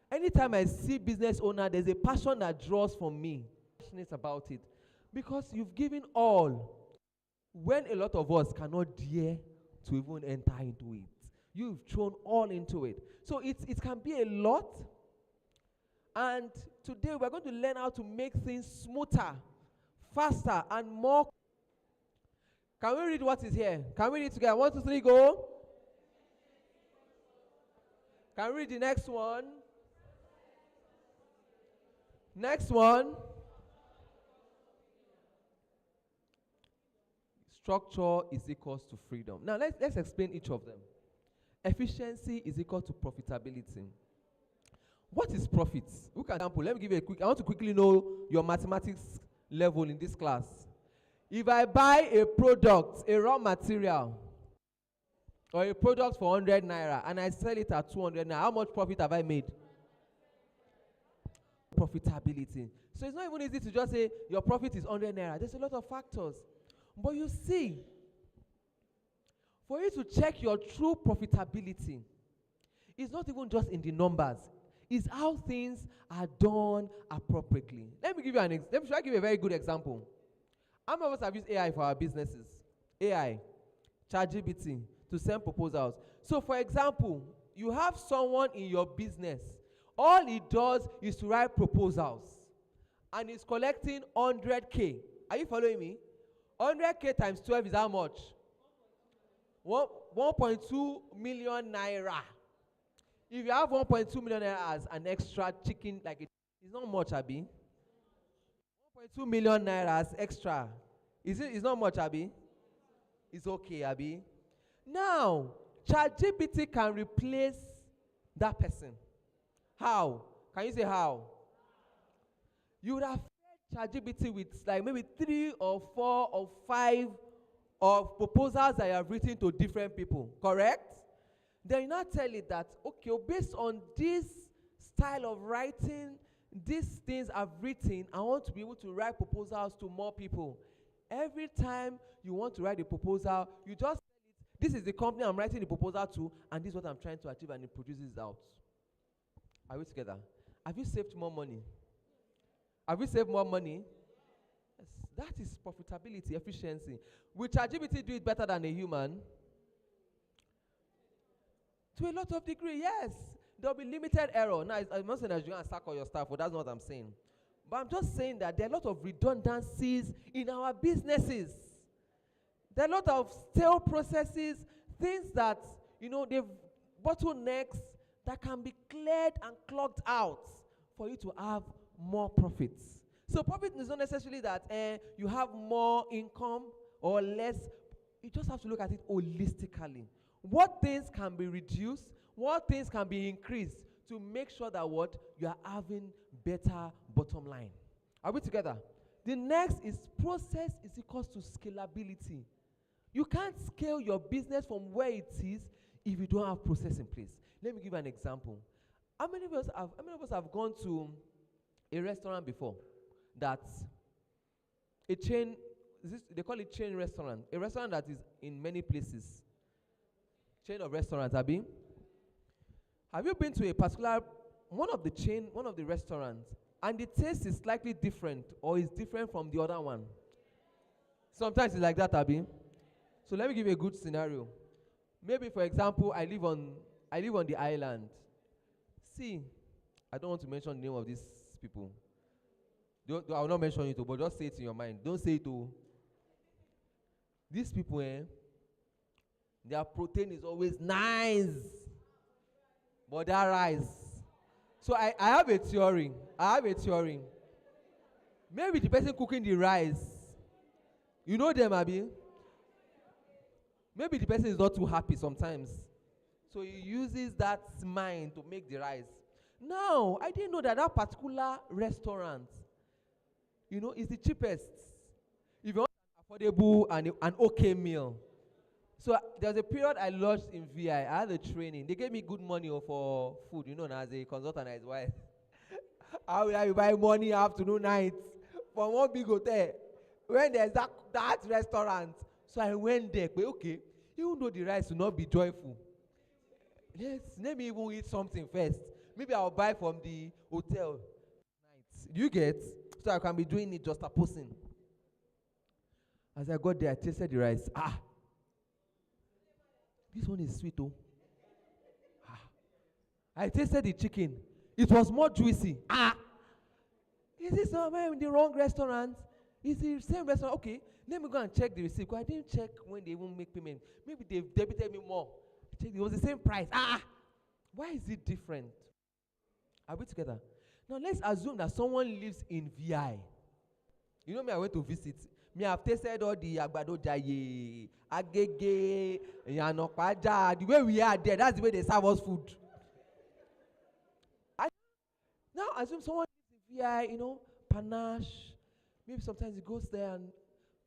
anytime I see business owner, there's a passion that draws from me. I'm passionate about it. Because you've given all. When a lot of us cannot dare to even enter into it. You've thrown all into it. So it can be a lot. And today we're going to learn how to make things smoother, faster, and more. Can we read what is here? Can we read together? 1, 2, 3, go. Can we read the next one? Next one. Structure is equals to freedom. Now let's explain each of them. Efficiency is equal to profitability. What is profits? Look at example. Let me give you I want to quickly know your mathematics level in this class. If I buy a product, a raw material, or a product for 100 naira and I sell it at 200 naira, how much profit have I made? Profitability. So it's not even easy to just say your profit is 100 naira. There's a lot of factors. But you see, for you to check your true profitability, it's not even just in the numbers. It's how things are done appropriately. Let me give you an example. Should I give you a very good example? How many of us have used AI for our businesses? AI, ChatGPT, to send proposals. So for example, you have someone in your business. All he does is to write proposals. And he's collecting 100K. Are you following me? 100K times 12 is how much? 1.2 million naira. If you have 1.2 million naira as an extra chicken, like it's not much, Abi. 1.2 million naira as extra. It's not much, Abi. It's okay, Abi. Now, ChatGPT can replace that person. How? Can you say how? You would have fed ChatGPT with like maybe 3 or 4 or 5 of proposals that you have written to different people, correct? Then you now tell it that, okay, based on this style of writing, these things I've written, I want to be able to write proposals to more people. Every time you want to write a proposal, you just tell it, this is the company I'm writing the proposal to, and this is what I'm trying to achieve, and it produces it out. Are we together? Have you saved more money? Have you saved more money? Yes, that is profitability, efficiency. Will ChatGPT do it better than a human? To a lot of degree, yes. There will be limited error. Now, I'm not saying that you're going to sack all your staff, but that's not what I'm saying. But I'm just saying that there are a lot of redundancies in our businesses. There are a lot of stale processes, things that, they've bottlenecks that can be cleared and clogged out for you to have more profits. So profit is not necessarily that you have more income or less. You just have to look at it holistically. What things can be reduced? What things can be increased to make sure that you are having better bottom line? Are we together? The next is process is equals to scalability. You can't scale your business from where it is if you don't have process in place. Let me give you an example. How many of us have gone to a restaurant before that a chain, they call it chain restaurant, a restaurant that is in many places. Chain of restaurants, Abi. Have you been to a particular, one of the restaurants, and the taste is slightly different or is different from the other one? Sometimes it's like that, Abi. So let me give you a good scenario. Maybe, for example, I live on the island. See, I don't want to mention the name of these people. I will not mention it, but just say it in your mind. Don't say it to these people, their protein is always nice, but that rice. So I have a theory. Maybe the person cooking the rice, you know them, Abi? Maybe the person is not too happy sometimes. So he uses that mind to make the rice. Now, I didn't know that particular restaurant, is the cheapest. If you want an affordable and an okay meal. So there was a period I lodged in VI. I had a training. They gave me good money for food, as a consultant as well. How will I buy morning, afternoon, night from one big hotel when there's that restaurant? So I went there. But okay, even though the rice will not be joyful, let me even eat something first. Maybe I'll buy from the hotel night. Do you get? So I can be doing it just a posting. As I got there, I tasted the rice. This one is sweet, oh. I tasted the chicken. It was more juicy. Is this somewhere in the wrong restaurant? Is it the same restaurant? Okay, let me go and check the receipt. Because I didn't check when they even make payment. Maybe they've debited me more. I checked, it was the same price. Why is it different? Are we together? Now let's assume that someone lives in VI. You know me, I went to visit. Me, I've tasted all the agbado jaye, agege, yanokwaja. The way we are there, that's the way they serve us food. Now assume someone lives in VI, panache. Maybe sometimes he goes there and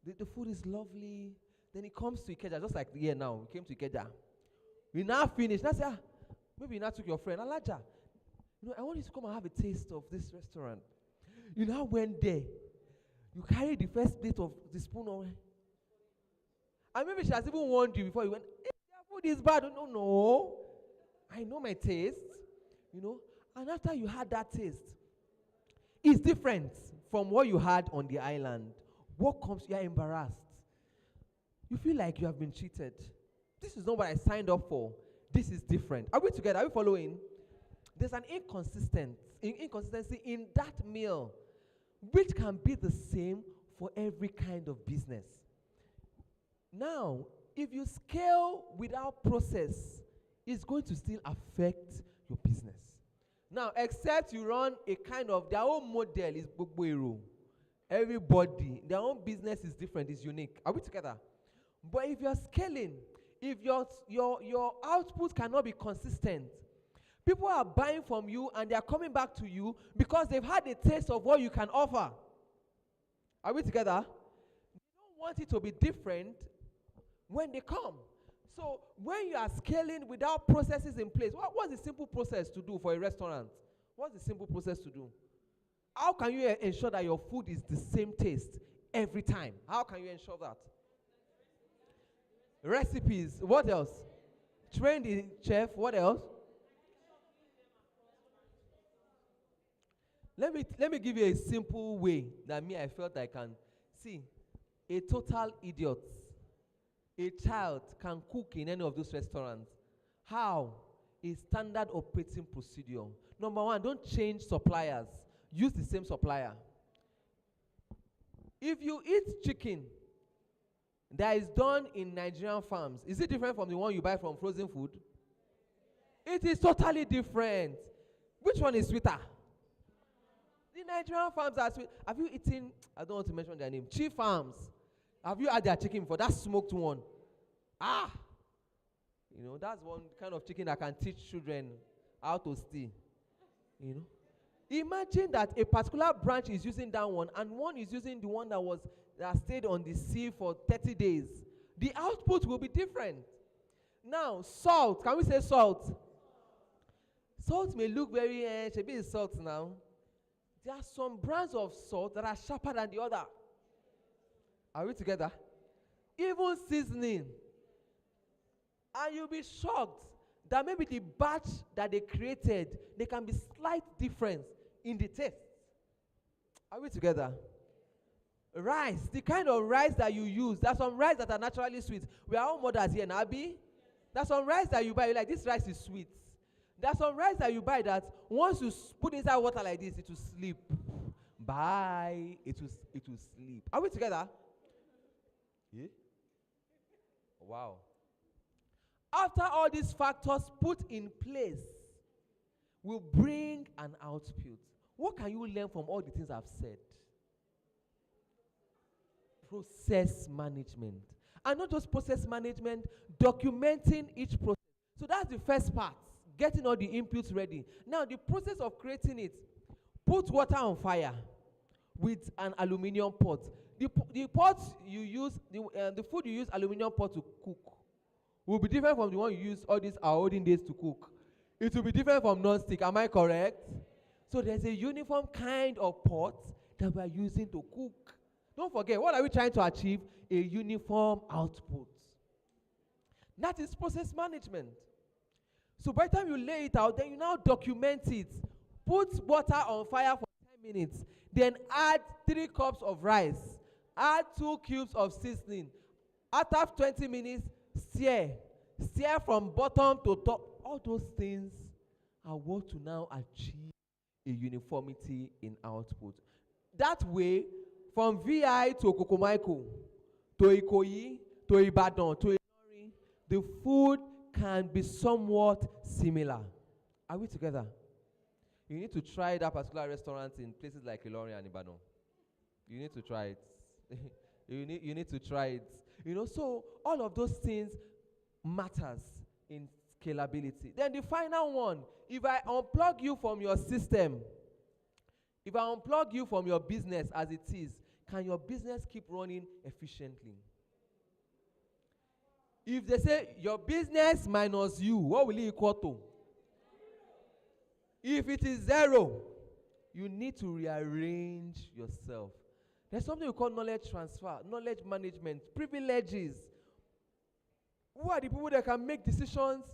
The food is lovely. Then it comes to Ikeja, just like here now. We came to Ikeja. We now finished. Now say, maybe you now took your friend, Alaja. I want you to come and have a taste of this restaurant. You now went there. You carried the first plate of the spoon away. And maybe she has even warned you before you went, hey, your food is bad. No. I know my taste. And after you had that taste, it's different from what you had on the island. What comes, you're embarrassed. You feel like you have been cheated. This is not what I signed up for. This is different. Are we together? Are we following? There's an inconsistency in that meal, which can be the same for every kind of business. Now, if you scale without process, it's going to still affect your business. Now, except you run a kind of, their own model is Bugboero. Everybody, their own business is different, is unique. Are we together? But if you're scaling, if your output cannot be consistent, people are buying from you and they are coming back to you because they've had a taste of what you can offer. Are we together? They don't want it to be different when they come. So when you are scaling without processes in place, what's the simple process to do for a restaurant? What's the simple process to do? How can you ensure that your food is the same taste every time? How can you ensure that? Recipes. What else? Train the chef. What else? Let me give you a simple way that I felt I can see. A total idiot, a child, can cook in any of those restaurants. How? A standard operating procedure. Number one, don't change suppliers. Use the same supplier. If you eat chicken that is done in Nigerian farms, is it different from the one you buy from frozen food? It is totally different. Which one is sweeter? The Nigerian farms are sweet. Have you eaten, I don't want to mention their name, Chief Farms? Have you had their chicken before? That smoked one. That's one kind of chicken that can teach children how to steal. Imagine that a particular branch is using that one and one is using the one that stayed on the sea for 30 days. The output will be different. Now, salt. Can we say salt? Salt may look very, should be salt now. There are some brands of salt that are sharper than the other. Are we together? Even seasoning. And you'll be shocked that maybe the batch that they created, there can be slight difference in the taste. Are we together? Rice, the kind of rice that you use, there's some rice that are naturally sweet. We are all mothers here, Nabi. There's some rice that you buy, you're like, this rice is sweet. There's some rice that you buy that once you put inside water like this, it will sleep. Bye. It will sleep. Are we together? Yeah? Wow. After all these factors put in place will bring an output. What can you learn from all the things I've said? Process management. And not just process management, documenting each process. So that's the first part, getting all the inputs ready. Now the process of creating it, put water on fire with an aluminum pot. The pot you use, the food you use aluminum pot to cook will be different from the one you use all these our olden days to cook. It will be different from non-stick, am I correct? So there's a uniform kind of pot that we are using to cook. Don't forget, what are we trying to achieve? A uniform output. That is process management. So by the time you lay it out, then you now document it. Put water on fire for 10 minutes. Then add 3 cups of rice. Add 2 cubes of seasoning. After 20 minutes, stir. Stir from bottom to top. All those things are what to now achieve a uniformity in output. That way, from VI to Okokomaiko, to Ikoyi, to Ibadan, to Ilori, the food can be somewhat similar. Are we together? You need to try that particular restaurant in places like Ilori and Ibadan. You need to try it. you need to try it. So all of those things matters in scalability. Then the final one, if I unplug you from your system, if I unplug you from your business as it is, can your business keep running efficiently? If they say your business minus you, what will it equal to? If it is 0, you need to rearrange yourself. There's something we call knowledge transfer, knowledge management, privileges. Who are the people that can make decisions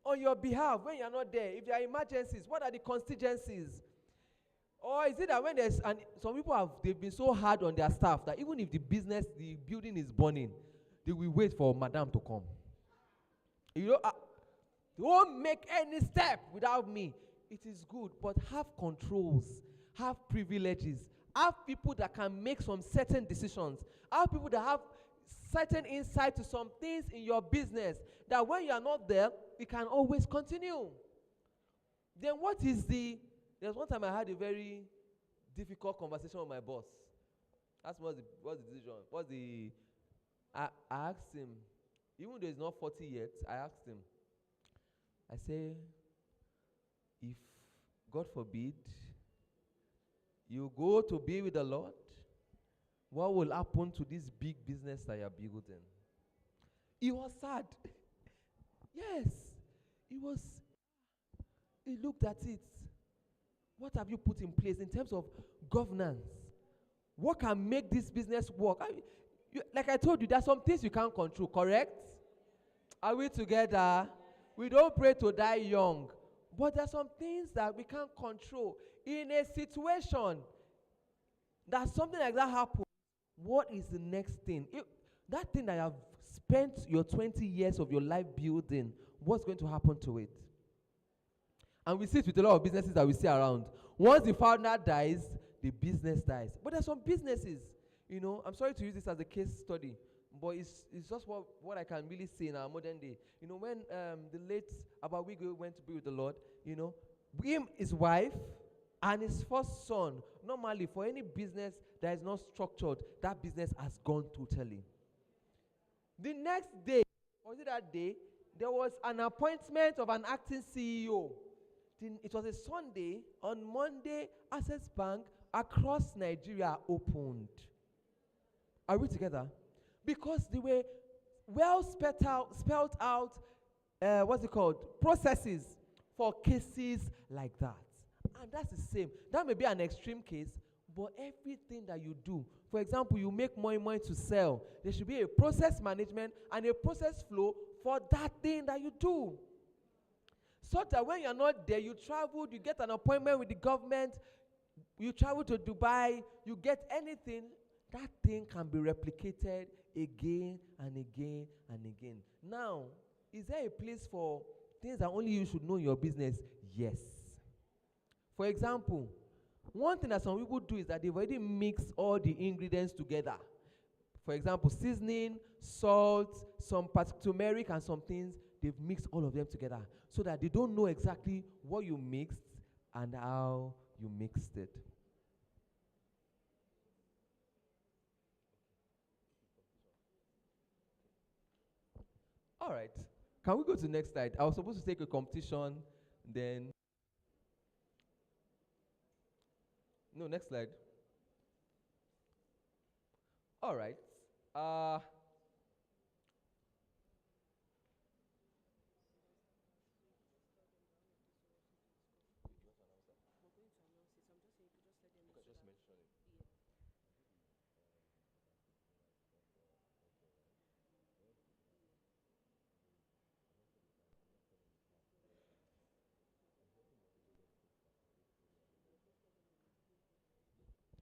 on your behalf when you're not there? If there are emergencies, what are the contingencies? Or is it that when there's, and some people they've been so hard on their staff that even if the building is burning, they will wait for madam to come. You know, they won't make any step without me. It is good, but have controls, have privileges, have people that can make some certain decisions, have people that have certain insight to some things in your business, that when you are not there, it can always continue. Then there's one time I had a very difficult conversation with my boss. That's what's the decision. I asked him, even though he's not 40 yet, I asked him, I say, if, God forbid, you go to be with the Lord, what will happen to this big business that you're building? He was sad. Yes. He looked at it. What have you put in place in terms of governance? What can make this business work? Like I told you, there are some things you can't control, correct? Are we together? We don't pray to die young. But there are some things that we can't control. In a situation that something like that happens, what is the next thing? That thing that you have spent your 20 years of your life building, what's going to happen to it? And we see it with a lot of businesses that we see around. Once the founder dies, the business dies. But there's some businesses, I'm sorry to use this as a case study, but it's just what I can really see in our modern day. When the late Abawigo went to be with the Lord, him, his wife, and his first son, normally for any business that is not structured, that business has gone totally. The next day, or was it that day, there was an appointment of an acting CEO. It was a Sunday. On Monday, Access Bank across Nigeria opened. Are we together? Because they were well spelled out, processes for cases like that. And that's the same. That may be an extreme case, but everything that you do, for example, you make more money to sell, there should be a process management and a process flow for that thing that you do. So that when you're not there, you travel, you get an appointment with the government, you travel to Dubai, you get anything, that thing can be replicated again and again and again. Now, is there a place for things that only you should know in your business? Yes. For example, one thing that some people do is that they've already mixed all the ingredients together. For example, seasoning, salt, some turmeric and some things, they've mixed all of them together so that they don't know exactly what you mixed and how you mixed it. All right. Can we go to the next slide? I was supposed to take a competition, then... No, next slide. All right.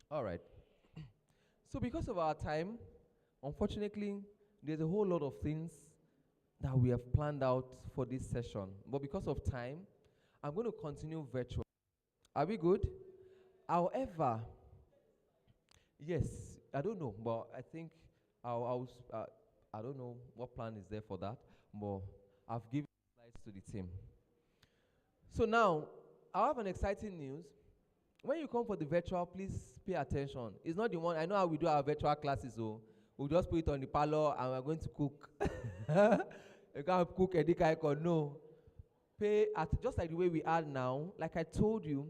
All right. So because of our time, unfortunately, there's a whole lot of things that we have planned out for this session. But because of time, I'm going to continue virtual. Are we good? However, yes, I don't know, but I think I don't know what plan is there for that, but I've given slides to the team. So now, I have an exciting news. When you come for the virtual, please pay attention. It's not the one, I know how we do our virtual classes, so we'll just put it on the parlor and we're going to cook. You can't cook edikaiko, no. Just like the way we are now, like I told you,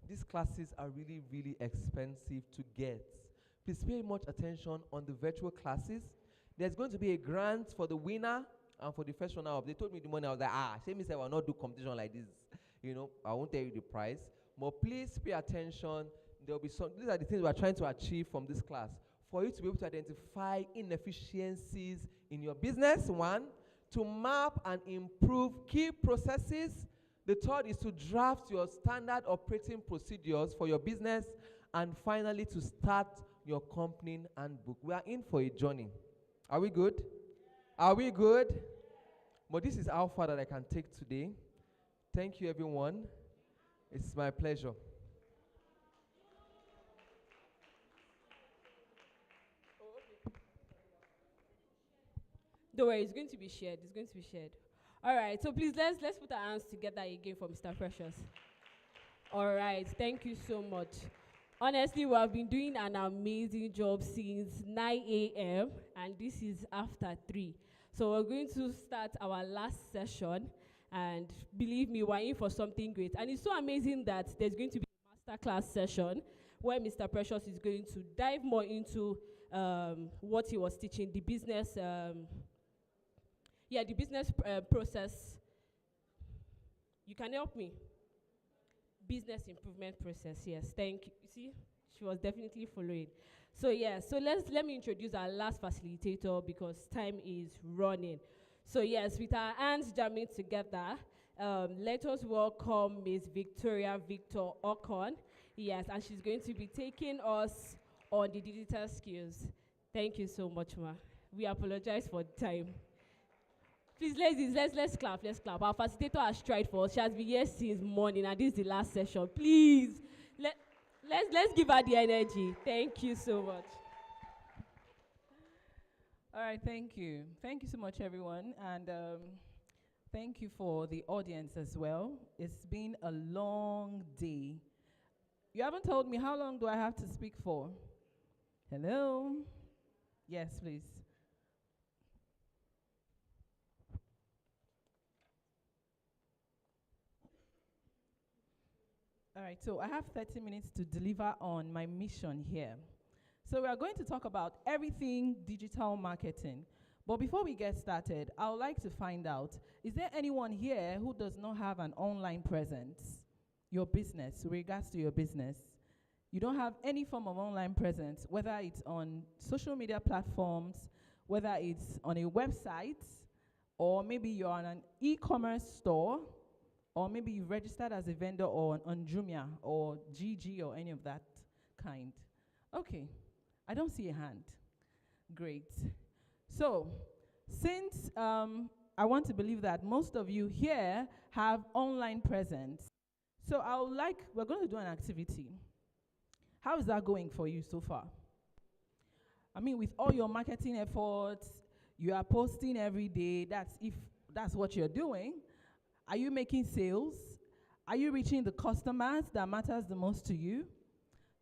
these classes are really, really expensive to get. Please pay much attention on the virtual classes. There's going to be a grant for the winner and for the first runner-up. They told me the morning, I was like, shame I will not do competition like this. You know, I won't tell you the price. But please pay attention. There will be some, these are the things we are trying to achieve from this class. For you to be able to identify inefficiencies in your business, one, to map and improve key processes. The third is to draft your standard operating procedures for your business. And finally, to start your company handbook. We are in for a journey. Are we good? Are we good? But this is how far that I can take today. Thank you, everyone. It's my pleasure. Don't worry, it's going to be shared. It's going to be shared. All right, so please let's put our hands together again for Mr. Precious. All right, thank you so much. Honestly, we have been doing an amazing job since 9 a.m. and this is after 3. So we're going to start our last session, and believe me, we're in for something great. And it's so amazing that there's going to be a masterclass session where Mr. Precious is going to dive more into what he was teaching, the business, the business process. You can help me? Business improvement process, yes, thank you. You see, she was definitely following. So yeah, so let me introduce our last facilitator because time is running. So yes, with our hands jamming together, let us welcome Ms. Victoria Victor Ocon. Yes, and she's going to be taking us on the digital skills. Thank you so much, ma. We apologize for the time. Please, let's clap, let's clap. Our facilitator has tried for us. She has been here since morning, and this is the last session. Please, let's give her the energy. Thank you so much. All right, thank you. Thank you so much, everyone. And thank you for the audience as well. It's been a long day. You haven't told me, how long do I have to speak for? Hello? Yes, please. All right, so I have 30 minutes to deliver on my mission here. So we are going to talk about everything digital marketing. But before we get started, I would like to find out, is there anyone here who does not have an online presence? Your business, with regards to your business. You don't have any form of online presence, whether it's on social media platforms, whether it's on a website, or maybe you're on an e-commerce store, or maybe you registered as a vendor on Jumia or GG or any of that kind. Okay, I don't see a hand. Great. So, since I want to believe that most of you here have online presence, so we're going to do an activity. How is that going for you so far? I mean, with all your marketing efforts, you are posting every day, if that's what you're doing. Are you making sales? Are you reaching the customers that matters the most to you?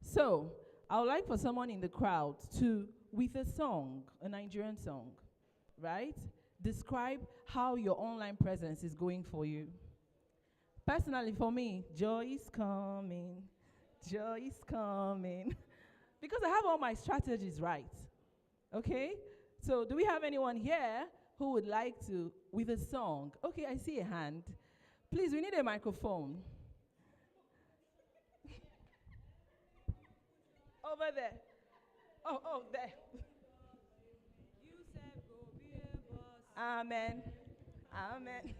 So, I would like for someone in the crowd to, with a song, a Nigerian song, right? Describe how your online presence is going for you. Personally, for me, joy is coming, joy is coming. Because I have all my strategies right, okay? So, do we have anyone here who would like to, with a song? Okay, I see a hand. Please, we need a microphone. Over there. Oh, there. You said go be a boss. Amen. Amen.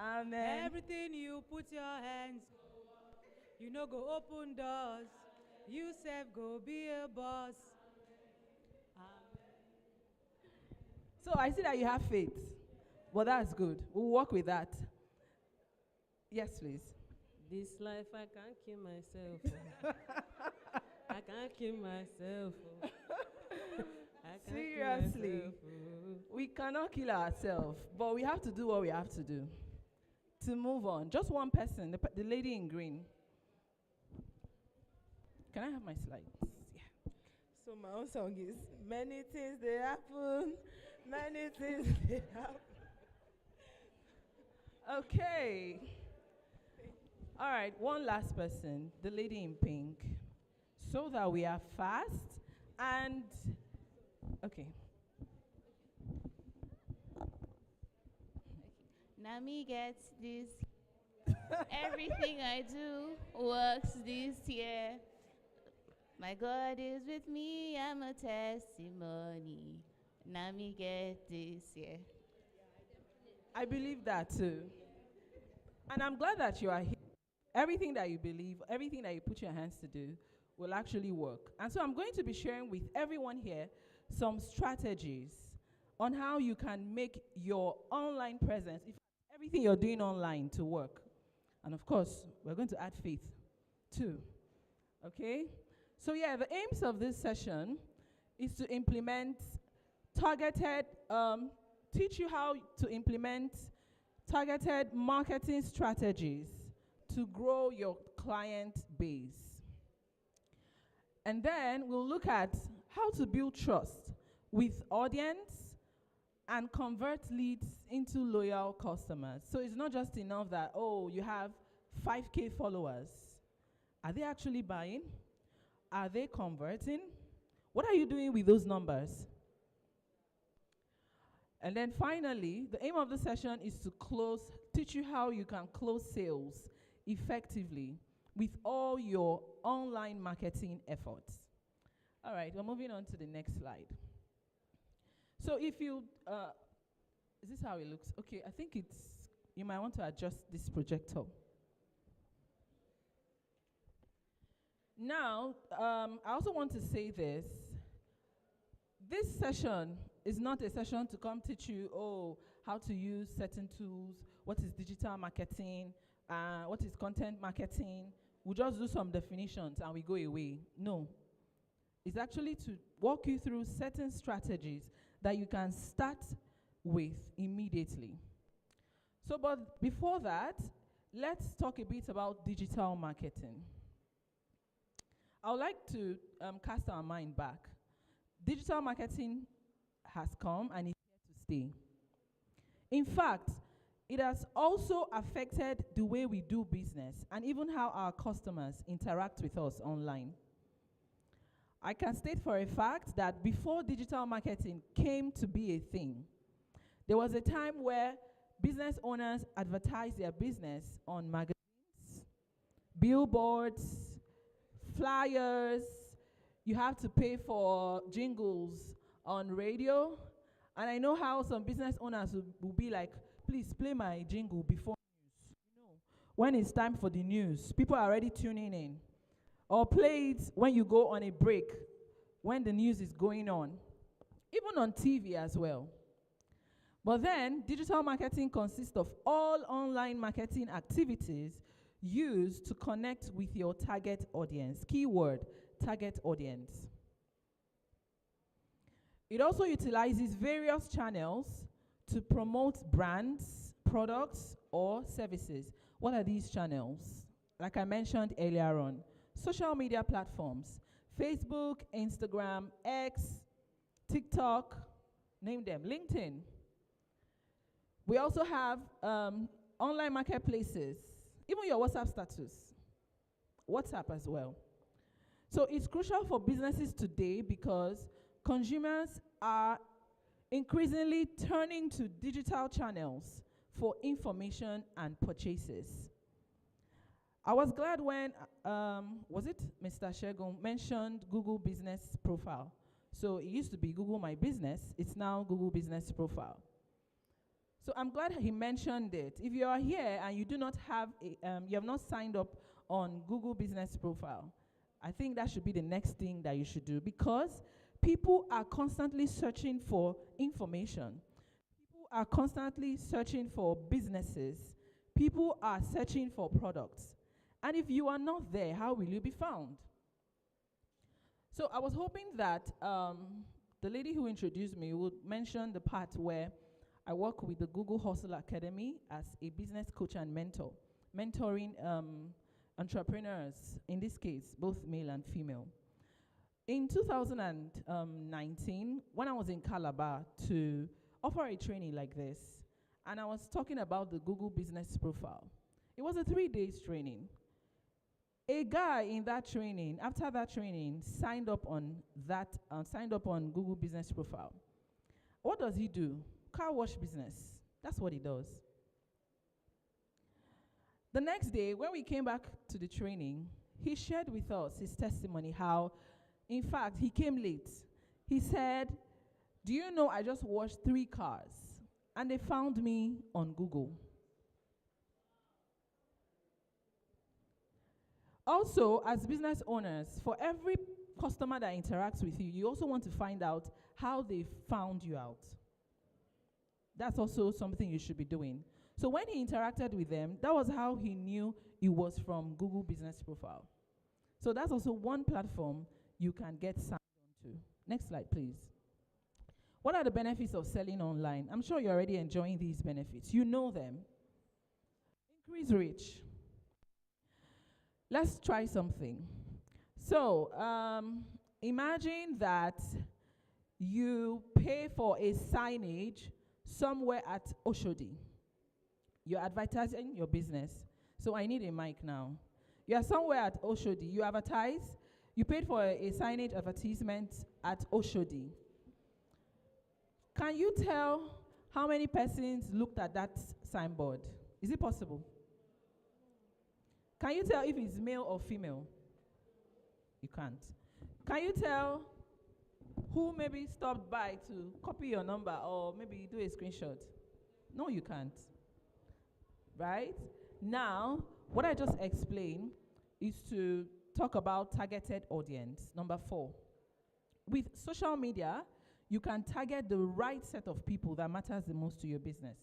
Amen. Everything you put your hands, you know go open doors. You said go be a boss. So I see that you have faith. Well, that's good. We'll work with that. Yes, please. This life I can't kill myself. I can't kill myself. Seriously. We cannot kill ourselves, but we have to do what we have to do to move on. Just one person, the lady in green. Can I have my slides? Yeah. So my own song is, many things they happen, many things they happen. Okay. All right, one last person, the lady in pink. So that we are fast And, okay. Now me gets this. Everything I do works this year. My God is with me, I'm a testimony. Now me get this year. I believe that too. And I'm glad that you are here. Everything that you believe, everything that you put your hands to do will actually work. And so I'm going to be sharing with everyone here some strategies on how you can make your online presence, everything you're doing online, to work. And of course, we're going to add faith too. Okay? So yeah, the aims of this session is to implement targeted, teach you how to implement targeted marketing strategies to grow your client base. And then we'll look at how to build trust with audience and convert leads into loyal customers. So it's not just enough that, oh, you have 5K followers. Are they actually buying? Are they converting? What are you doing with those numbers? And then finally, the aim of the session is to teach you how you can close sales effectively with all your online marketing efforts. All right, we're moving on to the next slide. So if you, is this how it looks? Okay, I think you might want to adjust this projector. Now, I also want to say this. This session is not a session to come teach you, how to use certain tools, what is digital marketing, what is content marketing. We'll just do some definitions and we go away. No. It's actually to walk you through certain strategies that you can start with immediately. So, but before that, let's talk a bit about digital marketing. I would like to cast our mind back. Digital marketing has come and is here to stay. In fact, it has also affected the way we do business and even how our customers interact with us online. I can state for a fact that before digital marketing came to be a thing, there was a time where business owners advertised their business on magazines, billboards, flyers. You have to pay for jingles on radio. And I know how some business owners will be like, please play my jingle before news. You know, when it's time for the news, people are already tuning in. Or play it when you go on a break, when the news is going on. Even on TV as well. But then, digital marketing consists of all online marketing activities used to connect with your target audience. Keyword, target audience. It also utilizes various channels to promote brands, products, or services. What are these channels? Like I mentioned earlier on, social media platforms, Facebook, Instagram, X, TikTok, name them, LinkedIn. We also have online marketplaces, even your WhatsApp status, WhatsApp as well. So it's crucial for businesses today because consumers are increasingly turning to digital channels for information and purchases. I was glad when, was it Mr. Shegun mentioned Google Business Profile. So it used to be Google My Business. It's now Google Business Profile. So I'm glad he mentioned it. If you are here and you do not have, you have not signed up on Google Business Profile, I think that should be the next thing that you should do because people are constantly searching for information. People are constantly searching for businesses. People are searching for products. And if you are not there, how will you be found? So I was hoping that the lady who introduced me would mention the part where I work with the Google Hustle Academy as a business coach and mentor, mentoring entrepreneurs, in this case, both male and female. In 2019, when I was in Calabar to offer a training like this, and I was talking about the Google Business Profile, it was a 3-day training. A guy in that training, after that training, signed up on Google Business Profile. What does he do? Car wash business. That's what he does. The next day, when we came back to the training, he shared with us his testimony how, in fact, he came late. He said, "Do you know I just washed 3 cars and they found me on Google?" Also, as business owners, for every customer that interacts with you, you also want to find out how they found you out. That's also something you should be doing. So when he interacted with them, that was how he knew it was from Google Business Profile. So that's also one platform you can get signed onto. Next slide, please. What are the benefits of selling online? I'm sure you're already enjoying these benefits. You know them. Increase reach. Let's try something. So imagine that you pay for a signage somewhere at Oshodi. You're advertising your business. So I need a mic now. You are somewhere at Oshodi. You advertise. You paid for a signage advertisement at Oshodi. Can you tell how many persons looked at that signboard? Is it possible? Can you tell if it's male or female? You can't. Can you tell who maybe stopped by to copy your number or maybe do a screenshot? No, you can't. Right? Now, what I just explained is to talk about targeted audience. Number 4. With social media, you can target the right set of people that matters the most to your business.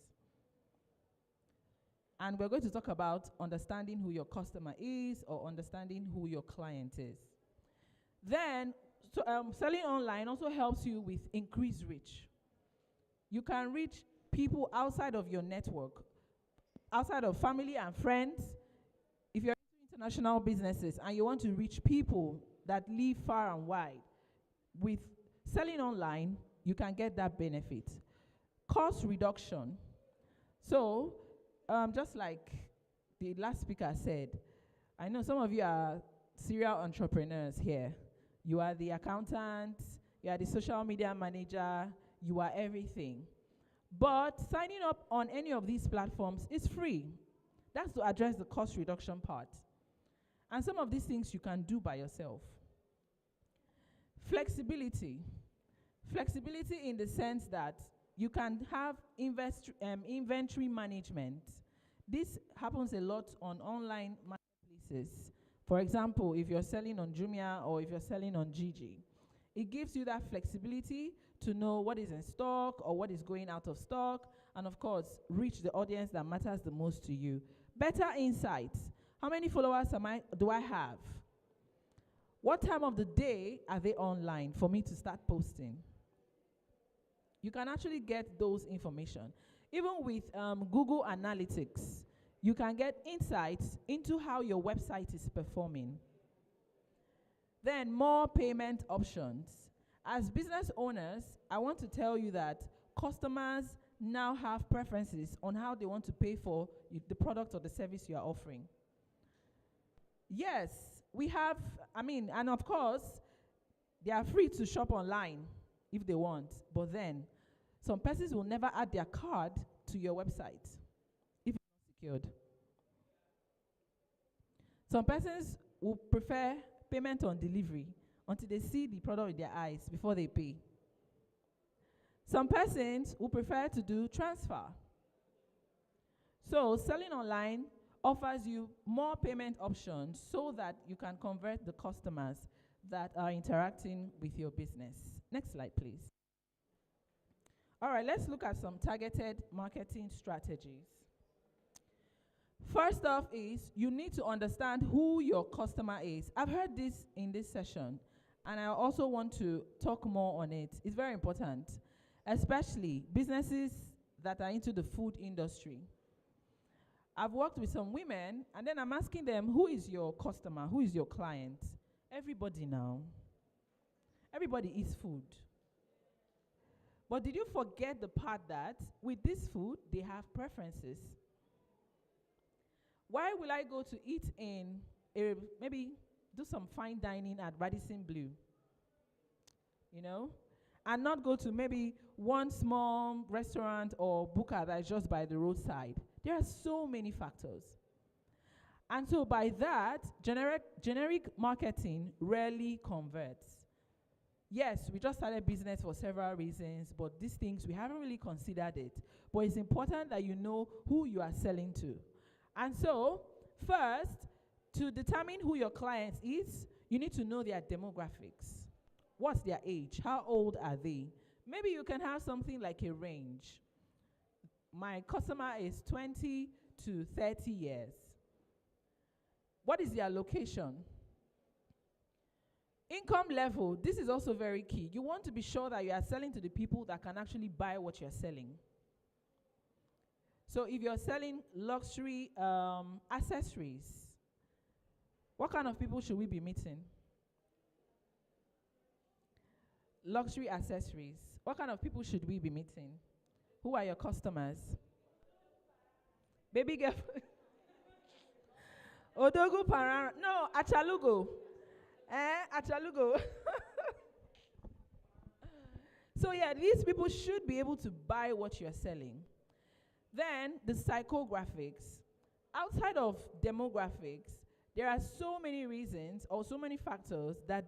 And we're going to talk about understanding who your customer is or understanding who your client is. Then, selling online also helps you with increased reach. You can reach people outside of your network, outside of family and friends. If you're into international businesses and you want to reach people that live far and wide, with selling online, you can get that benefit. Cost reduction. So, just like the last speaker said, I know some of you are serial entrepreneurs here. You are the accountant, you are the social media manager, you are everything. But signing up on any of these platforms is free. That's to address the cost reduction part. And some of these things you can do by yourself. Flexibility. Flexibility in the sense that you can have inventory management. This happens a lot on online marketplaces. For example, if you're selling on Jumia or if you're selling on Gigi, it gives you that flexibility to know what is in stock or what is going out of stock, and of course, reach the audience that matters the most to you. Better insights. How many followers do I have? What time of the day are they online for me to start posting? You can actually get those information. Even with Google Analytics, you can get insights into how your website is performing. Then more payment options. As business owners, I want to tell you that customers now have preferences on how they want to pay for the product or the service you are offering. Yes, we have, and of course, they are free to shop online if they want, but then some persons will never add their card to your website if it's not secured. Some persons will prefer payment on delivery until they see the product with their eyes before they pay. Some persons will prefer to do transfer. So selling online offers you more payment options so that you can convert the customers that are interacting with your business. Next slide, please. All right, let's look at some targeted marketing strategies. First off is you need to understand who your customer is. I've heard this in this session, and I also want to talk more on it. It's very important, especially businesses that are into the food industry. I've worked with some women, and then I'm asking them, who is your customer? Who is your client? Everybody now. Everybody eats food. But did you forget the part that with this food, they have preferences? Why will I go to eat in maybe do some fine dining at Radisson Blue, you know, and not go to maybe one small restaurant or booker that is just by the roadside. There are so many factors. And so by that, generic marketing rarely converts. Yes, we just started business for several reasons, but these things, we haven't really considered it. But it's important that you know who you are selling to. And so, first, to determine who your client is, you need to know their demographics. What's their age? How old are they? Maybe you can have something like a range. My customer is 20 to 30 years. What is their location? Income level, this is also very key. You want to be sure that you are selling to the people that can actually buy what you're selling. So if you're selling luxury accessories, what kind of people should we be meeting? Luxury accessories. What kind of people should we be meeting? Who are your customers? Baby girl. Odogu Parara. No, Achalugo. Achalugo. So yeah, these people should be able to buy what you're selling. Then the psychographics. Outside of demographics, there are so many reasons or so many factors that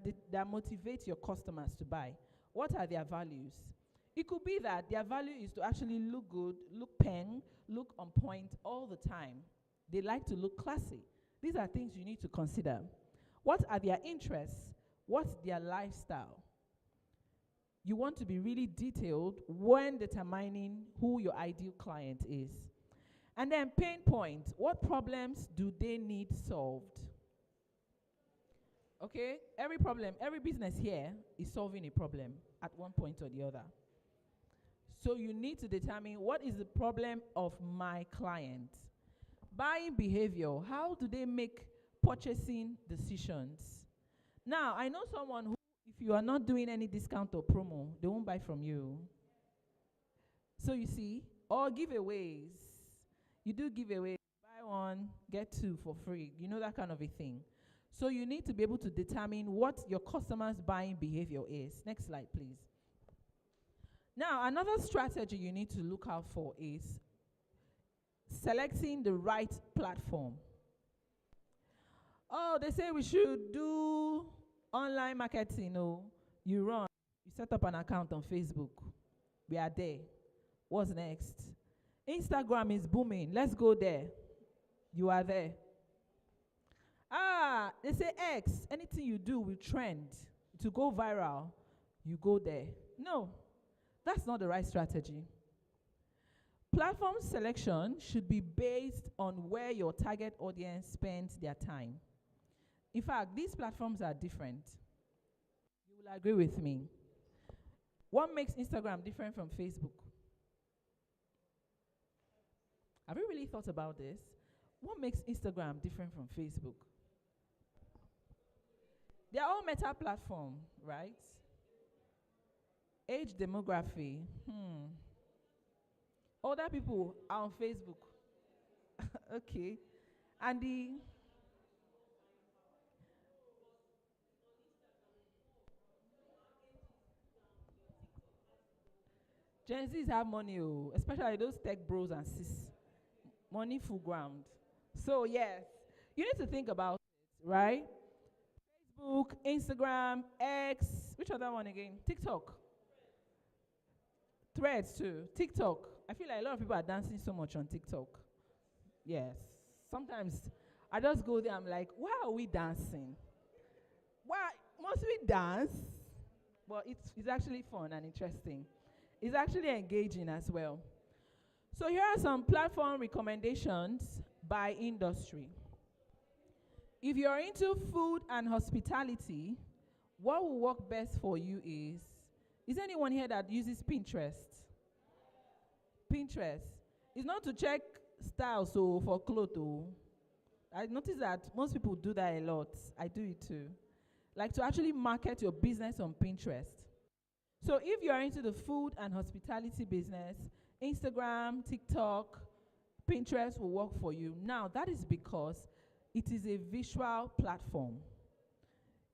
motivate your customers to buy. What are their values? It could be that their value is to actually look good, look peng, look on point all the time. They like to look classy. These are things you need to consider. What are their interests? What's their lifestyle? You want to be really detailed when determining who your ideal client is. And then pain points. What problems do they need solved? Okay? Every problem, every business here is solving a problem at one point or the other. So you need to determine what is the problem of my client. Buying behavior. How do they make purchasing decisions? Now, I know someone who, if you are not doing any discount or promo, they won't buy from you. So you see, or giveaways. You do giveaways, buy one, get two for free. You know, that kind of a thing. So you need to be able to determine what your customer's buying behavior is. Next slide, please. Now, another strategy you need to look out for is selecting the right platform. Oh, they say we should do online marketing. No, you set up an account on Facebook. We are there. What's next? Instagram is booming. Let's go there. You are there. They say X, anything you do will trend. To go viral, you go there. No, that's not the right strategy. Platform selection should be based on where your target audience spends their time. In fact, these platforms are different. You will agree with me. What makes Instagram different from Facebook? Have you really thought about this? What makes Instagram different from Facebook? They are all meta platform, right? Age demography. Older people are on Facebook. Okay. And the Gen Zs have money, especially those tech bros and sis. Money full ground. So yes, you need to think about it, right? Facebook, Instagram, X, which other one again? TikTok. Threads too. TikTok. I feel like a lot of people are dancing so much on TikTok. Yes. Sometimes I just go there, I'm like, why are we dancing? Why must we dance? Well, it's actually fun and interesting. It's actually engaging as well. So here are some platform recommendations by industry. If you're into food and hospitality, what will work best for you is anyone here that uses Pinterest? Pinterest. It's not to check styles for clothes. I notice that most people do that a lot. I do it too. Like to actually market your business on Pinterest. So if you're into the food and hospitality business, Instagram, TikTok, Pinterest will work for you. Now, that is because It is a visual platform.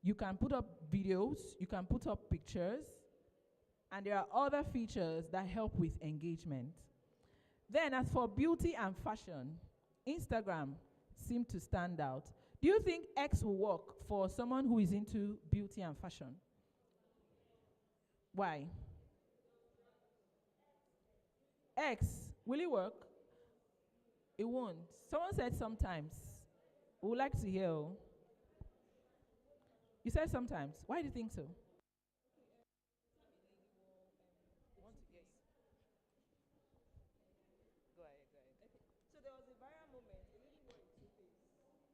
You can put up videos, you can put up pictures, and there are other features that help with engagement. Then, as for beauty and fashion, Instagram seemed to stand out. Do you think X will work for someone who is into beauty and fashion? Why? X, will it work? It won't. Someone said sometimes. We would like to hear. You said sometimes. Why do you think so? So there was a viral moment. A lady wore a two-face.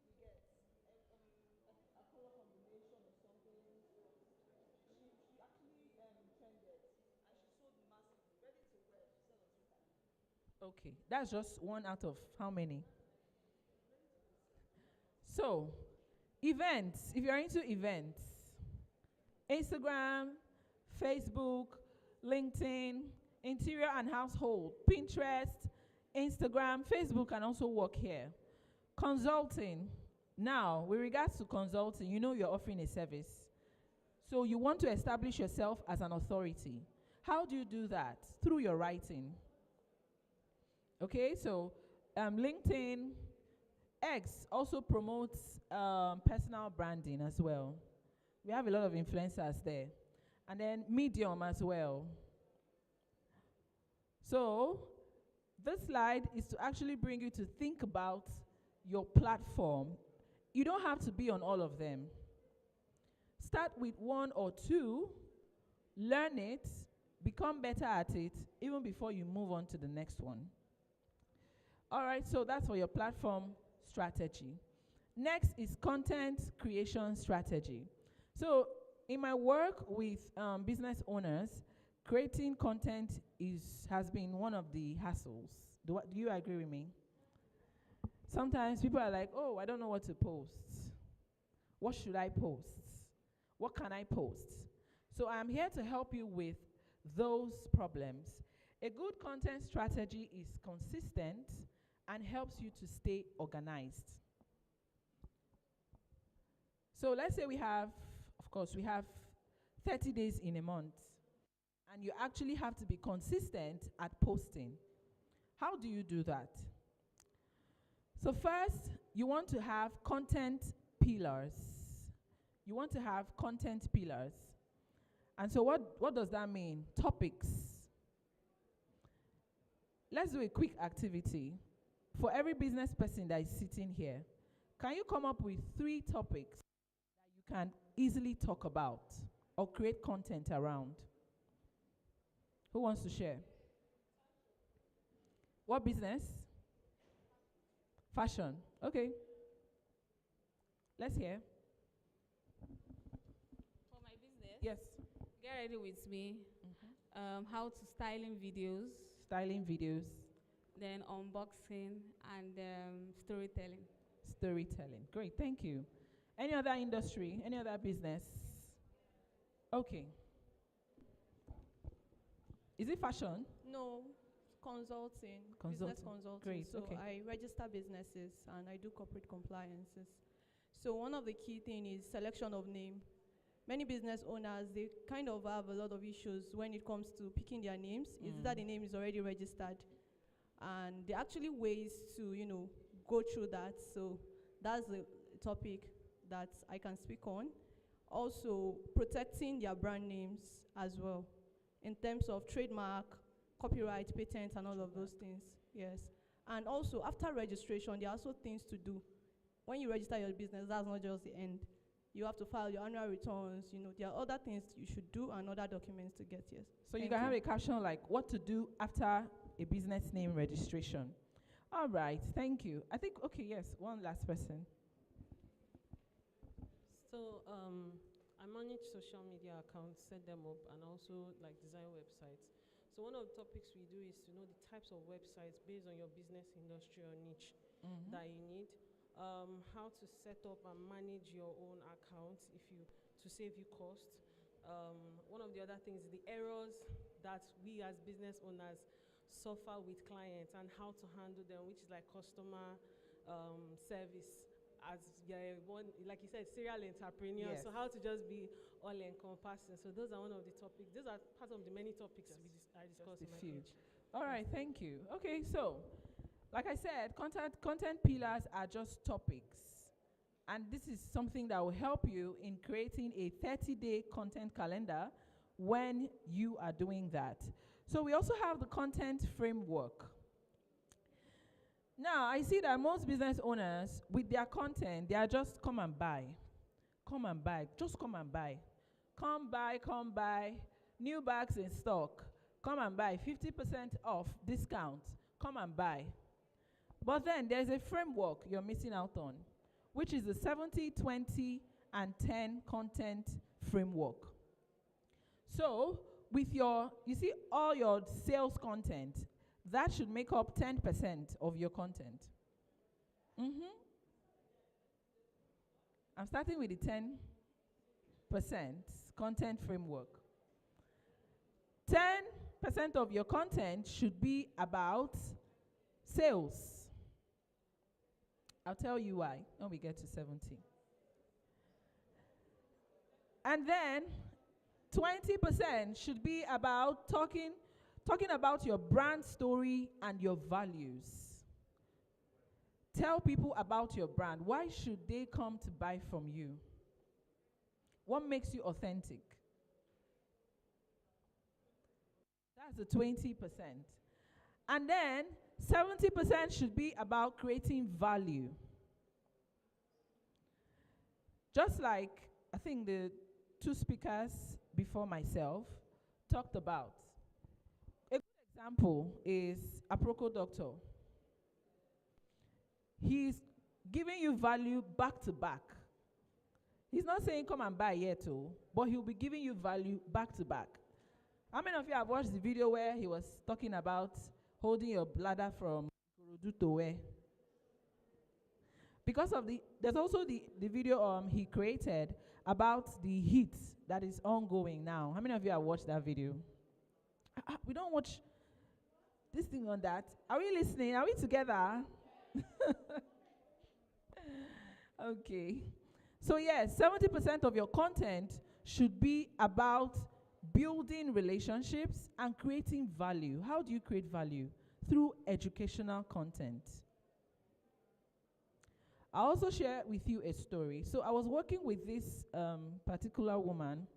You get a color combination or something. She actually trended, and she sold massively, ready to wear. She said on Twitter. Okay, that's just one out of how many? So, events. If you're into events, Instagram, Facebook, LinkedIn, interior and household, Pinterest, Instagram, Facebook can also work here. Consulting. Now, with regards to consulting, you know you're offering a service. So you want to establish yourself as an authority. How do you do that? Through your writing. Okay, so LinkedIn, X also promotes personal branding as well. We have a lot of influencers there. And then Medium as well. So this slide is to actually bring you to think about your platform. You don't have to be on all of them. Start with one or two, learn it, become better at it, even before you move on to the next one. All right, so that's for your platform strategy. Next is content creation strategy. So in my work with business owners, creating content has been one of the hassles. Do you agree with me? Sometimes people are like, oh, I don't know what to post. What should I post? What can I post? So I'm here to help you with those problems. A good content strategy is consistent and helps you to stay organized. So let's say we have 30 days in a month, and you actually have to be consistent at posting. How do you do that? So first, you want to have content pillars. You want to have content pillars. And so what does that mean? Topics. Let's do a quick activity. For every business person that is sitting here, can you come up with 3 topics that you can easily talk about or create content around? Who wants to share? What business? Fashion. Okay. Let's hear. For my business? Yes. Get ready with me. How to styling videos. Styling videos. Then unboxing and storytelling. Storytelling. Great, thank you. Any other industry? Any other business? Okay. Is it fashion? No, consulting. Business consulting. Great, so okay. I register businesses and I do corporate compliances. So one of the key thing is selection of name. Many business owners, they kind of have a lot of issues when it comes to picking their names. Is that the name is already registered? And there are actually ways to, go through that. So that's the topic that I can speak on. Also, protecting their brand names as well, in terms of trademark, copyright, patent, and all of those things. Yes. And also, after registration, there are also things to do. When you register your business, that's not just the end. You have to file your annual returns. There are other things you should do and other documents to get. Yes. So you can have a caption like what to do after a business name registration. All right, thank you. I think, okay, yes, one last person. So I manage social media accounts, set them up, and also design websites. So one of the topics we do is to know the types of websites based on your business industry or niche that you need. How to set up and manage your own accounts to save you cost. One of the other things is the errors that we as business owners suffer with clients and how to handle them, which is like customer service as one, like you said, serial entrepreneur. Yes. So how to just be all encompassing. So those are one of the topics. Those are part of the many topics I discussed in my few. page. All right, thank you. Okay, so like I said, content pillars are just topics. And this is something that will help you in creating a 30-day content calendar when you are doing that. So we also have the content framework. Now, I see that most business owners, with their content, they are just come and buy. Come and buy. Just come and buy. Come buy. New bags in stock. Come and buy. 50% off, discount. Come and buy. But then there's a framework you're missing out on, which is the 70, 20, and 10 content framework. So, with you see all your sales content, that should make up 10% of your content. I'm starting with the 10% content framework. 10% of your content should be about sales. I'll tell you why when we get to 70. And then 20% should be about talking about your brand story and your values. Tell people about your brand. Why should they come to buy from you? What makes you authentic? That's the 20%. And then 70% should be about creating value. Just like I think the two speakers before myself talked about. A good example is Aproko Doctor. He's giving you value back to back. He's not saying come and buy yet, but he'll be giving you value back to back. How many of you have watched the video where he was talking about holding your bladder from Ikorodu to where? Because of there's also the video he created about the heat that is ongoing now. How many of you have watched that video? We don't watch this thing on that. Are we listening? Are we together? Okay. So yes, 70% of your content should be about building relationships and creating value. How do you create value? Through educational content. I'll also share with you a story. So I was working with this particular woman.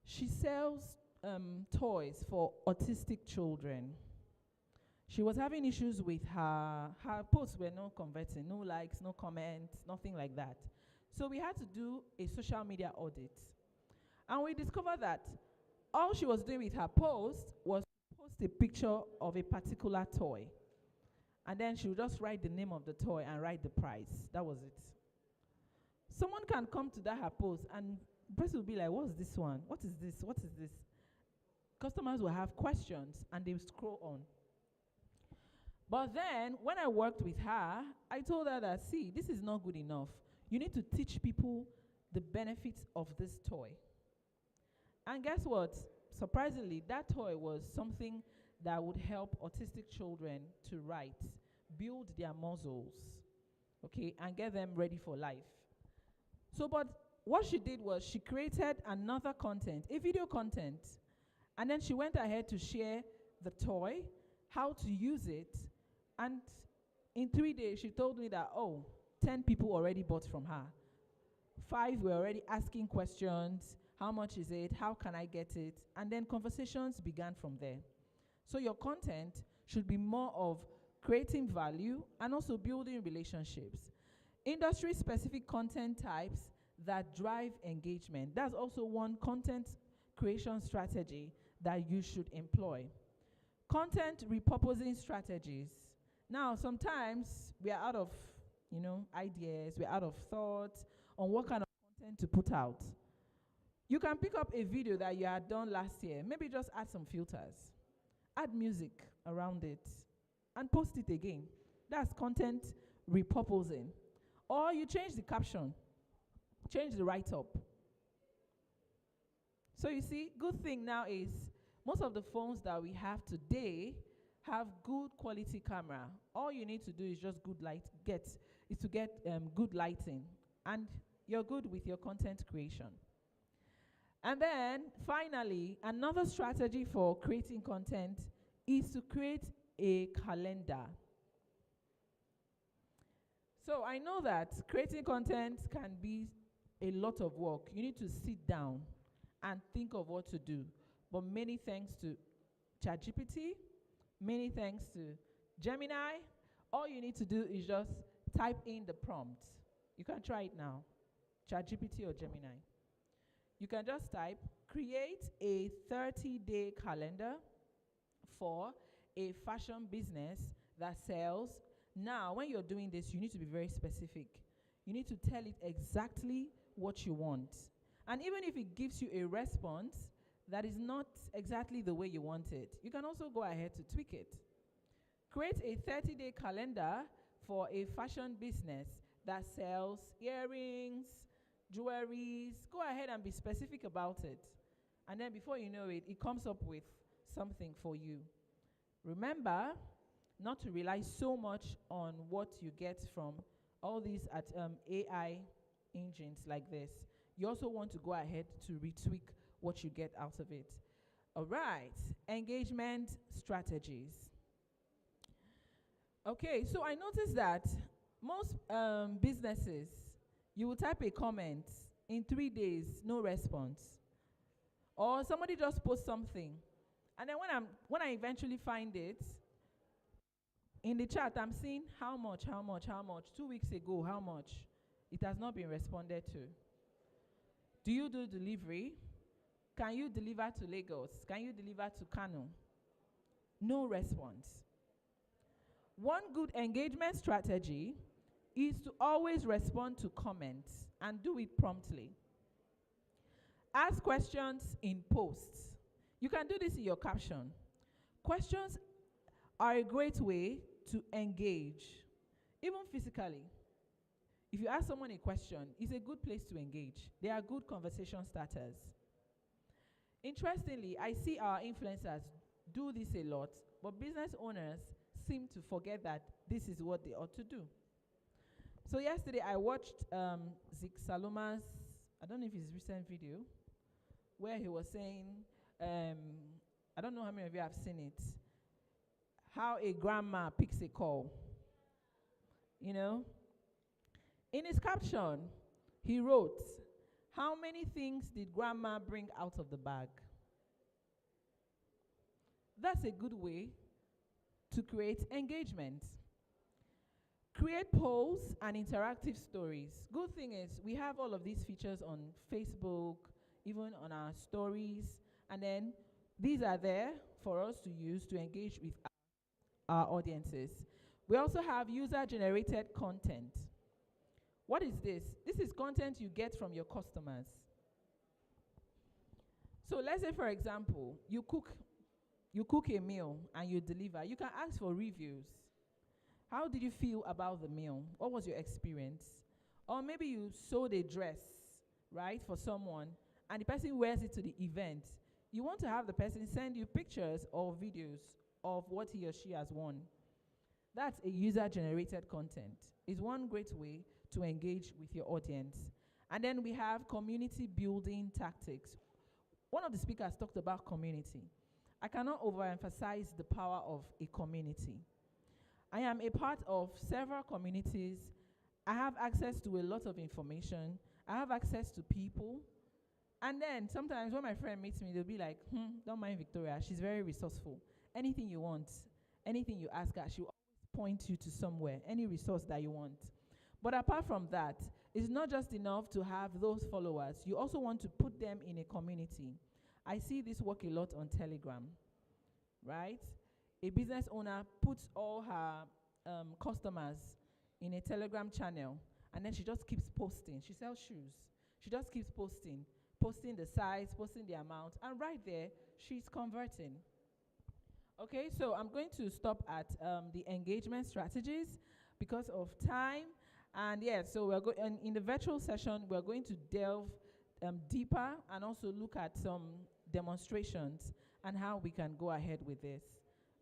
She sells toys for autistic children. She was having issues with her posts were not converting, no likes, no comments, nothing like that. So we had to do a social media audit. And we discovered that all she was doing with her post was to post a picture of a particular toy. And then she would just write the name of the toy and write the price. That was it. Someone can come to that her post and the person will be like, what's this one? What is this? What is this? Customers will have questions and they will scroll on. But then, when I worked with her, I told her that, see, this is not good enough. You need to teach people the benefits of this toy. And guess what? Surprisingly, that toy was something that would help autistic children to write, build their muscles, okay, and get them ready for life. So, but what she did was she created another content, a video content, and then she went ahead to share the toy, how to use it, and in 3 days, she told me that, 10 people already bought from her. 5 were already asking questions. How much is it? How can I get it? And then conversations began from there. So your content should be more of creating value and also building relationships. Industry-specific content types that drive engagement. That's also one content creation strategy that you should employ. Content repurposing strategies. Now, sometimes we are out of, ideas, we're out of thoughts on what kind of content to put out. You can pick up a video that you had done last year, maybe just add some filters, add music around it, and post it again. That's content repurposing. Or you change the caption, change the write-up. So you see, good thing now is most of the phones that we have today have good quality camera. All you need to do is just get is to get good lighting, and you're good with your content creation. And then finally, another strategy for creating content is to create a calendar. So I know that creating content can be a lot of work. You need to sit down and think of what to do. But many thanks to ChatGPT, many thanks to Gemini, all you need to do is just type in the prompt. You can try it now, ChatGPT or Gemini. You can just type, create a 30-day calendar for a fashion business that sells. Now, when you're doing this, you need to be very specific. You need to tell it exactly what you want. And even if it gives you a response that is not exactly the way you want it, you can also go ahead to tweak it. Create a 30-day calendar for a fashion business that sells earrings, jewelries. Go ahead and be specific about it. And then before you know it, it comes up with something for you. Remember not to rely so much on what you get from all these AI engines like this. You also want to go ahead to retweak what you get out of it. All right, engagement strategies. Okay, so I noticed that most businesses, you will type a comment, in 3 days, no response. Or somebody just posts something. And then when I eventually find it, in the chat, I'm seeing how much, 2 weeks ago, how much. It has not been responded to. Do you do delivery? Can you deliver to Lagos? Can you deliver to Kano? No response. One good engagement strategy is to always respond to comments and do it promptly. Ask questions in posts. You can do this in your caption. Questions are a great way to engage, even physically. If you ask someone a question, it's a good place to engage. They are good conversation starters. Interestingly, I see our influencers do this a lot, but business owners seem to forget that this is what they ought to do. So yesterday I watched Zik Saloma's, I don't know if it's recent video, where he was saying, I don't know how many of you have seen it, how a grandma picks a call. You know? In his caption, he wrote, how many things did grandma bring out of the bag? That's a good way to create engagement. Create polls and interactive stories. Good thing is we have all of these features on Facebook, even on our stories, and then these are there for us to use to engage with our audiences. We also have user-generated content. What is this? This is content you get from your customers. So let's say, for example, you cook a meal and you deliver. You can ask for reviews. How did you feel about the meal? What was your experience? Or maybe you sewed a dress, right, for someone, and the person wears it to the event. You want to have the person send you pictures or videos of what he or she has worn. That's a user-generated content. It's one great way to engage with your audience. And then we have community building tactics. One of the speakers talked about community. I cannot overemphasize the power of a community. I am a part of several communities. I have access to a lot of information. I have access to people. And then sometimes when my friend meets me, they'll be like, don't mind Victoria, she's very resourceful. Anything you want, anything you ask her, she'll always point you to somewhere, any resource that you want. But apart from that, it's not just enough to have those followers. You also want to put them in a community. I see this work a lot on Telegram, right? A business owner puts all her customers in a Telegram channel, and then she just keeps posting. She sells shoes. She just keeps posting the size, posting the amount, and right there, she's converting. Okay, so I'm going to stop at the engagement strategies because of time. And yeah, so we're in the virtual session, we're going to delve deeper and also look at some demonstrations and how we can go ahead with this.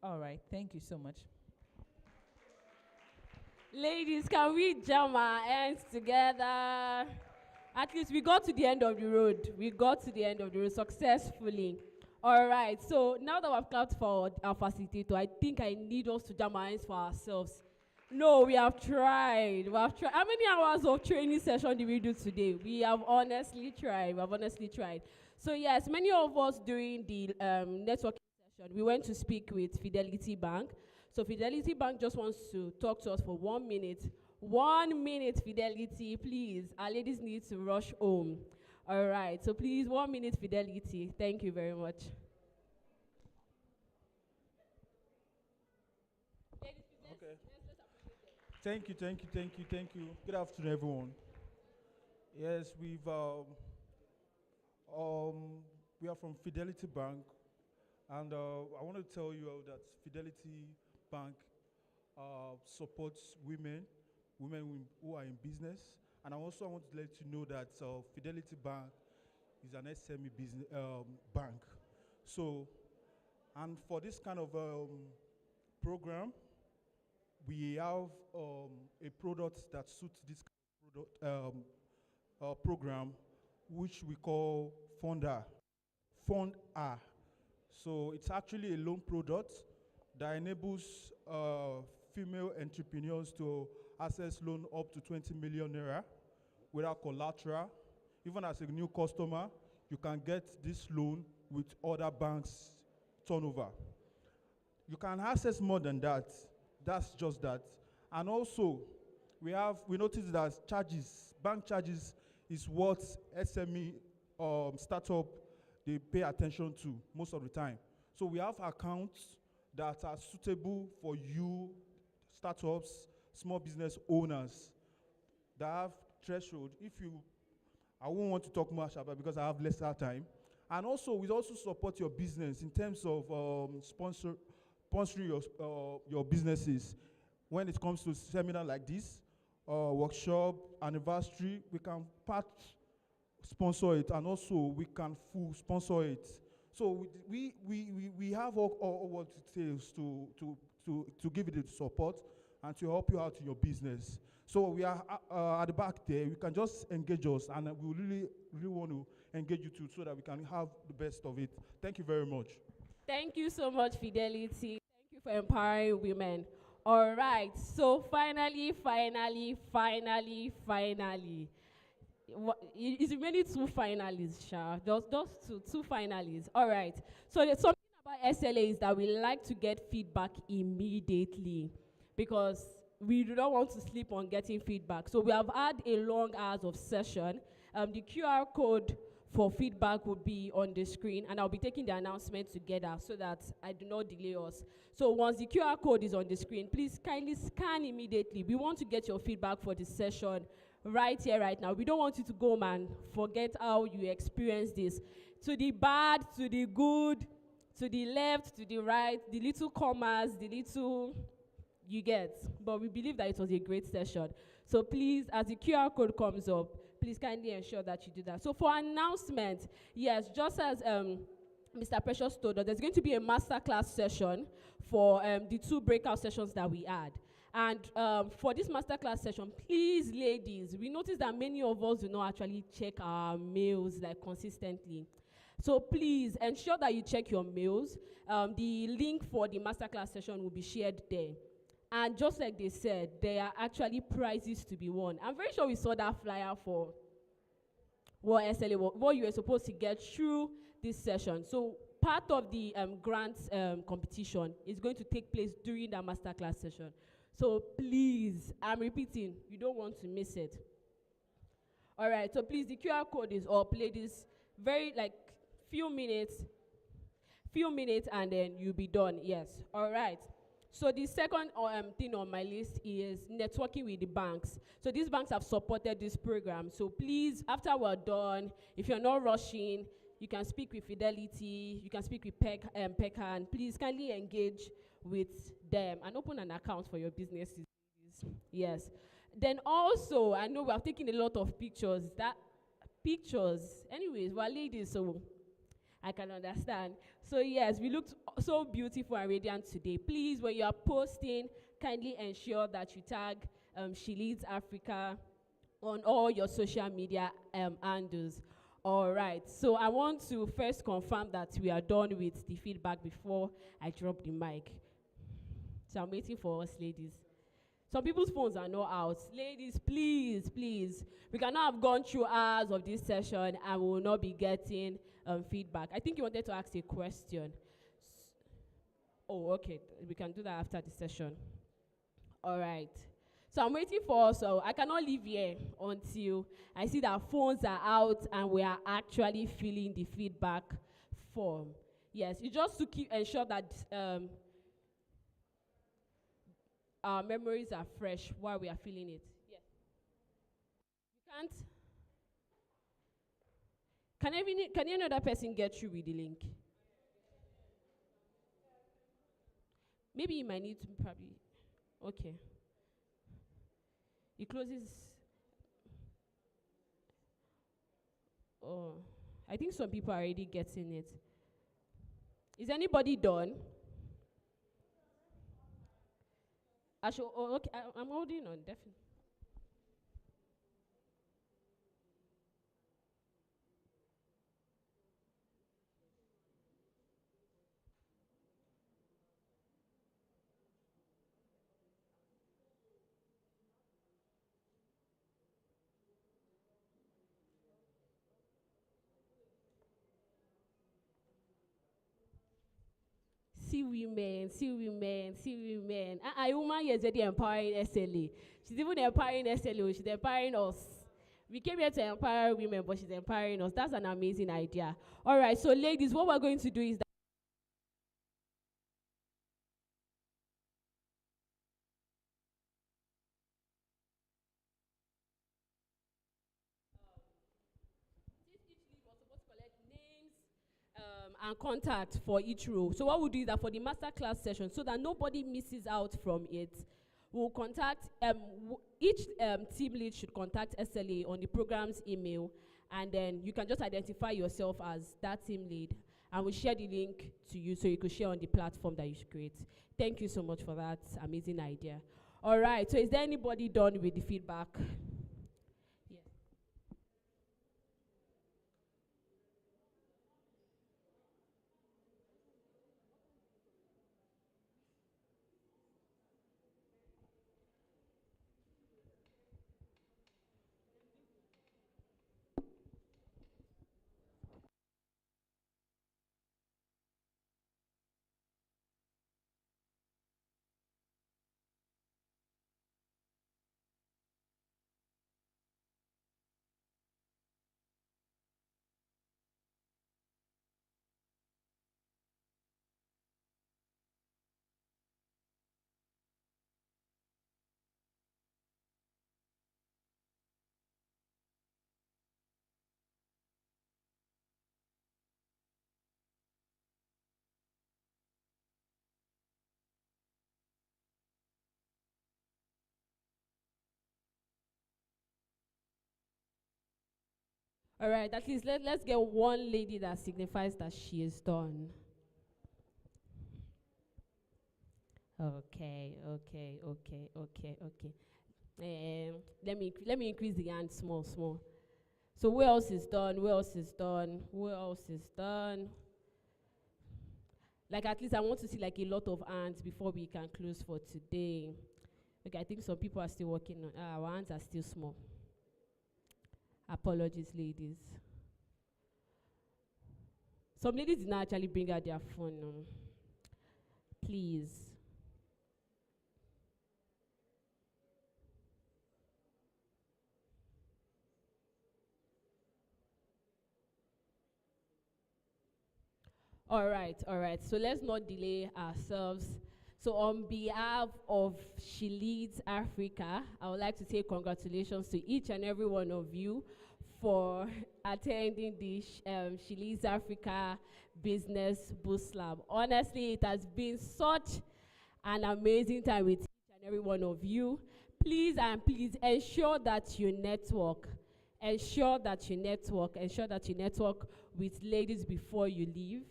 All right, thank you so much. Ladies, can we jam our hands together? At least we got to the end of the road. We got to the end of the road successfully. All right, so now that we've clapped for our facilitator, I think I need us to jam our hands for ourselves. No, we have tried. We have tried. How many hours of training session did we do today? We have honestly tried. We have honestly tried. So yes, many of us during the networking session, we went to speak with Fidelity Bank. So Fidelity Bank just wants to talk to us for 1 minute. 1 minute, Fidelity, please. Our ladies need to rush home. All right, so please, 1 minute, Fidelity. Thank you very much. Okay. Thank you. Good afternoon, everyone. Yes, we are from Fidelity Bank, and I want to tell you that Fidelity Bank supports women who are in business, and I want to let you know that Fidelity Bank is an SME business bank. So, and for this kind of program, we have a product that suits this kind of program, which we call Fund R. So it's actually a loan product that enables female entrepreneurs to access loan up to 20 million naira without collateral. Even as a new customer, you can get this loan with other banks' turnover. You can access more than that. That's just that. And also, we noticed that bank charges is what SME startup, they pay attention to most of the time. So we have accounts that are suitable for you, startups, small business owners, that have threshold. I won't want to talk much about it because I have lesser time. And also, we also support your business in terms of sponsoring your businesses. When it comes to seminar like this, workshop, anniversary, we can part sponsor it, and also we can full sponsor it. So we have all what it takes to give it the support and to help you out in your business. So we are at the back there. You can just engage us, and we really want to engage you too, so that we can have the best of it. Thank you very much. Thank you so much, Fidelity. Thank you for empowering women. All right, so finally. It's really 2 finalists, Sha. Just two finalists. All right. So there's something about SLA that we like to get feedback immediately, because we do not want to sleep on getting feedback. So we have had a long hours of session. The QR code for feedback will be on the screen, and I'll be taking the announcement together so that I do not delay us. So once the QR code is on the screen, please kindly scan immediately. We want to get your feedback for the session right here, right now. We don't want you to go, man, forget how you experienced this. To the bad, to the good, to the left, to the right, the little commas, the little you get. But we believe that it was a great session. So please, as the QR code comes up, please kindly ensure that you do that. So for announcement, yes, just as Mr. Precious told us, there's going to be a masterclass session for the 2 breakout sessions that we had. And for this masterclass session, please, ladies, we noticed that many of us do not actually check our mails like consistently. So please ensure that you check your mails. The link for the masterclass session will be shared there. And just like they said, there are actually prizes to be won. I'm very sure we saw that flyer for what you were supposed to get through this session. So part of the grants competition is going to take place during that masterclass session. So please, I'm repeating, you don't want to miss it. All right, so please, the QR code is up, ladies. Very, few minutes, and then you'll be done, yes. All right. So the second thing on my list is networking with the banks. So these banks have supported this program. So please, after we're done, if you're not rushing, you can speak with Fidelity, you can speak with Pecan. Please kindly engage with them and open an account for your businesses. Yes. Then also, I know we have taken a lot of pictures. Anyways, we're ladies, so I can understand. So yes, we looked so beautiful and radiant today. Please, when you are posting, kindly ensure that you tag She Leads Africa on all your social media handles. All right, so I want to first confirm that we are done with the feedback before I drop the mic. So I'm waiting for us, ladies. Some people's phones are not out. Ladies, please, please. We cannot have gone through hours of this session and we will not be getting feedback. I think you wanted to ask a question. Oh, okay. We can do that after the session. All right. So I'm waiting for us. So I cannot leave here until I see that phones are out and we are actually filling the feedback form. Yes, it's just to ensure that our memories are fresh while we are filling it. Yes. You can't. Can any other person get through with the link? Maybe you might need to probably. Okay. It closes. Oh, I think some people are already getting it. Is anybody done? Okay, I'm holding on, definitely. See women, see women, see women. A woman is already empowering SLA. She's even empowering SLA. She's empowering us. We came here to empower women, but she's empowering us. That's an amazing idea. All right, so ladies, what we're going to do is that and contact for each role. So what we'll do is that for the masterclass session, so that nobody misses out from it, we'll contact, each team lead should contact SLA on the program's email, and then you can just identify yourself as that team lead, and we'll share the link to you so you could share on the platform that you should create. Thank you so much for that amazing idea. All right, so is there anybody done with the feedback? All right, at least let's get one lady that signifies that she is done. Okay. Let me increase the hand small. So who else is done? Who else is done? Like at least I want to see like a lot of hands before we can close for today. Okay, I think some people are still working on. Our hands are still small. Apologies, ladies. Some ladies did not actually bring out their phone. No. Please. All right. So let's not delay ourselves. So on behalf of She Leads Africa, I would like to say congratulations to each and every one of you for attending the She Leads Africa Business Boost Lab. Honestly, it has been such an amazing time with each and every one of you. Please ensure that you network. Ensure that you network with ladies before you leave.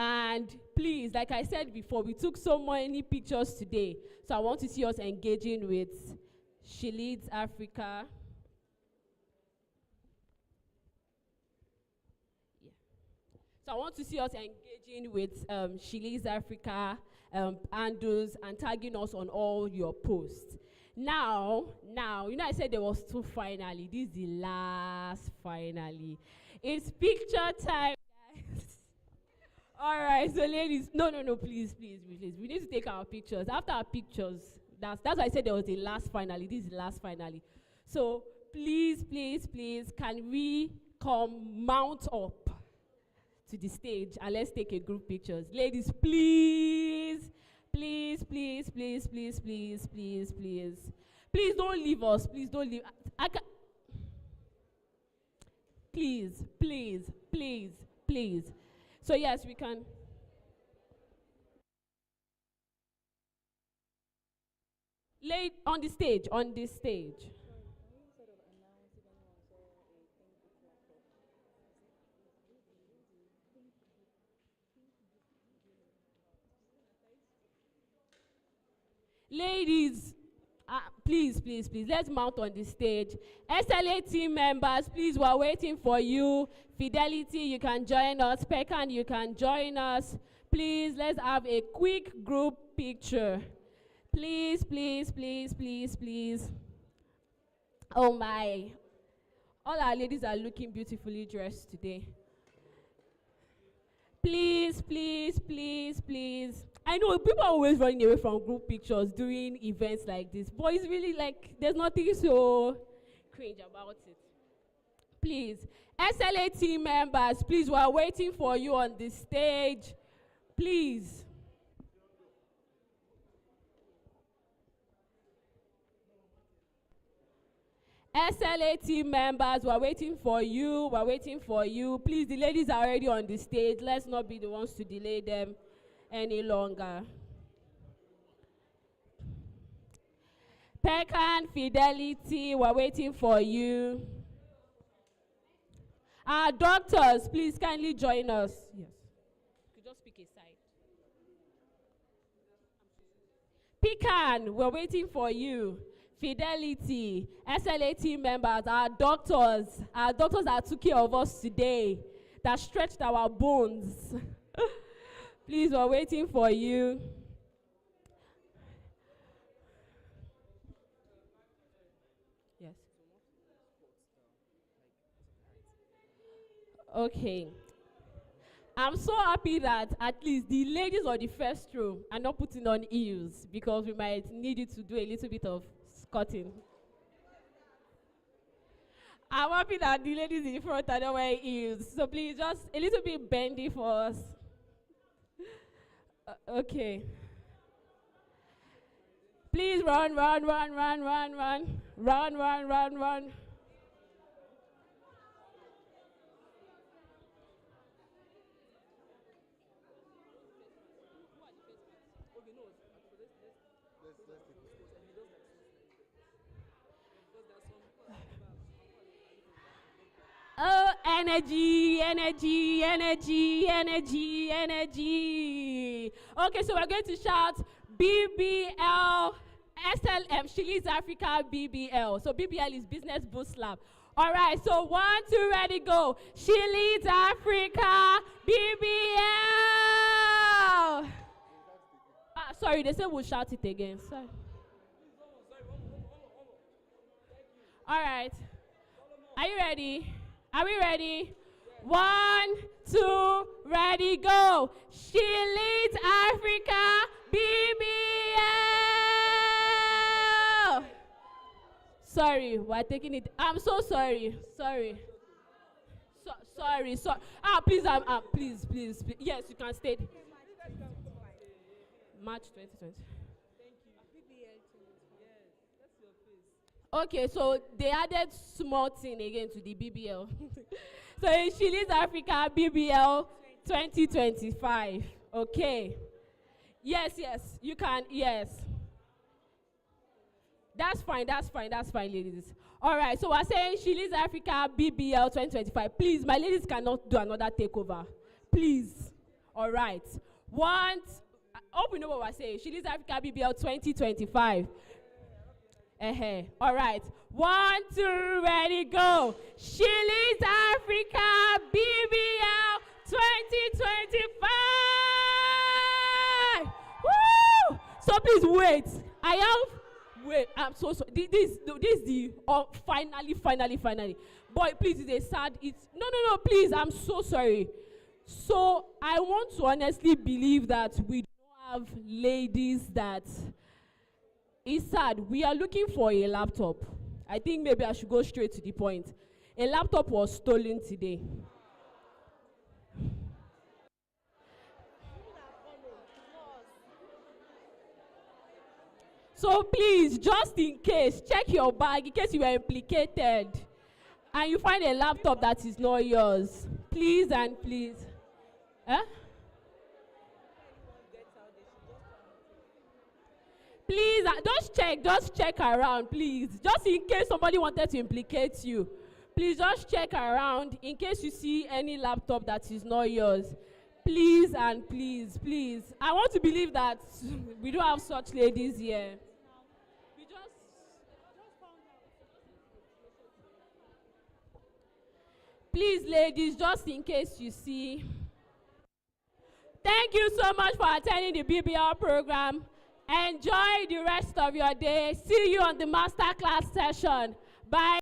And please, like I said before, we took so many pictures today. So I want to see us engaging with She Leads Africa. Yeah. So I want to see us engaging with She Leads Africa handles and tagging us on all your posts. Now, you know I said there was two finally. This is the last finally. It's picture time, guys. All right, so ladies, no, please. We need to take our pictures. After our pictures, that's why I said there was the last finally. This is the last finally. So please, can we come mount up to the stage and let's take a group pictures. Ladies, please. Please don't leave us. Please don't leave. Please. So yes, we can. Lay on the stage, on this stage. Ladies, please, let's mount on the stage. SLA team members, please, we're waiting for you. Fidelity, you can join us. Pecan, you can join us. Please, let's have a quick group picture. Please. Oh my. All our ladies are looking beautifully dressed today. Please. I know people are always running away from group pictures during events like this, but it's really like there's nothing so cringe about it. Please, SLA team members, please, we're waiting for you on the stage. Please. SLA team members, we're waiting for you. Please, the ladies are already on the stage. Let's not be the ones to delay them any longer. Pecan, Fidelity, we're waiting for you. Our doctors, please kindly join us. Yes. You just pick a side. Pecan, we're waiting for you. Fidelity, SLA team members, our doctors that took care of us today, that stretched our bones. Please, we're waiting for you. Yes. Okay. I'm so happy that at least the ladies on the first row are not putting on heels because we might need you to do a little bit of skirting. I'm happy that the ladies in the front are not wearing heels. So please, just a little bit bendy for us. Okay. Please run. Run. Oh, energy. Okay, so we're going to shout BBL, SLM, She Leads Africa, BBL. So BBL is Business Boost Lab. All right, so 1, 2, ready, go. She Leads Africa, BBL. Sorry, they said we'll shout it again. Sorry. All right. Are you ready? Are we ready? 1, 2, ready, go. She Leads Africa, BBL. Sorry, we're taking it. I'm so sorry. Sorry. Please, please. Yes, you can stay. March 2020. Okay, so they added small thing again to the BBL. So She Leads Africa BBL 2025. Okay. Yes, you can, yes. That's fine, ladies. All right, so we're saying She Leads Africa BBL 2025. Please, my ladies cannot do another takeover. Please. All right. I hope you know what we're saying. She leads Africa BBL 2025. All right. 1, 2, ready, go. She leads Africa BBL 2025. Woo! So please wait. I'm so sorry. This is the finally. Boy, please, it's a sad. No, please. I'm so sorry. So I want to honestly believe that we don't have ladies that. It's sad. We are looking for a laptop. I think maybe I should go straight to the point. A laptop was stolen today. So please, just in case, check your bag in case you are implicated and you find a laptop that is not yours. Please and please. Huh? Please, just check around, please. Just in case somebody wanted to implicate you. Please just check around in case you see any laptop that is not yours. Please and please. I want to believe that we don't have such ladies here. Please, ladies, just in case you see. Thank you so much for attending the BBL program. Enjoy the rest of your day. See you on the masterclass session. Bye.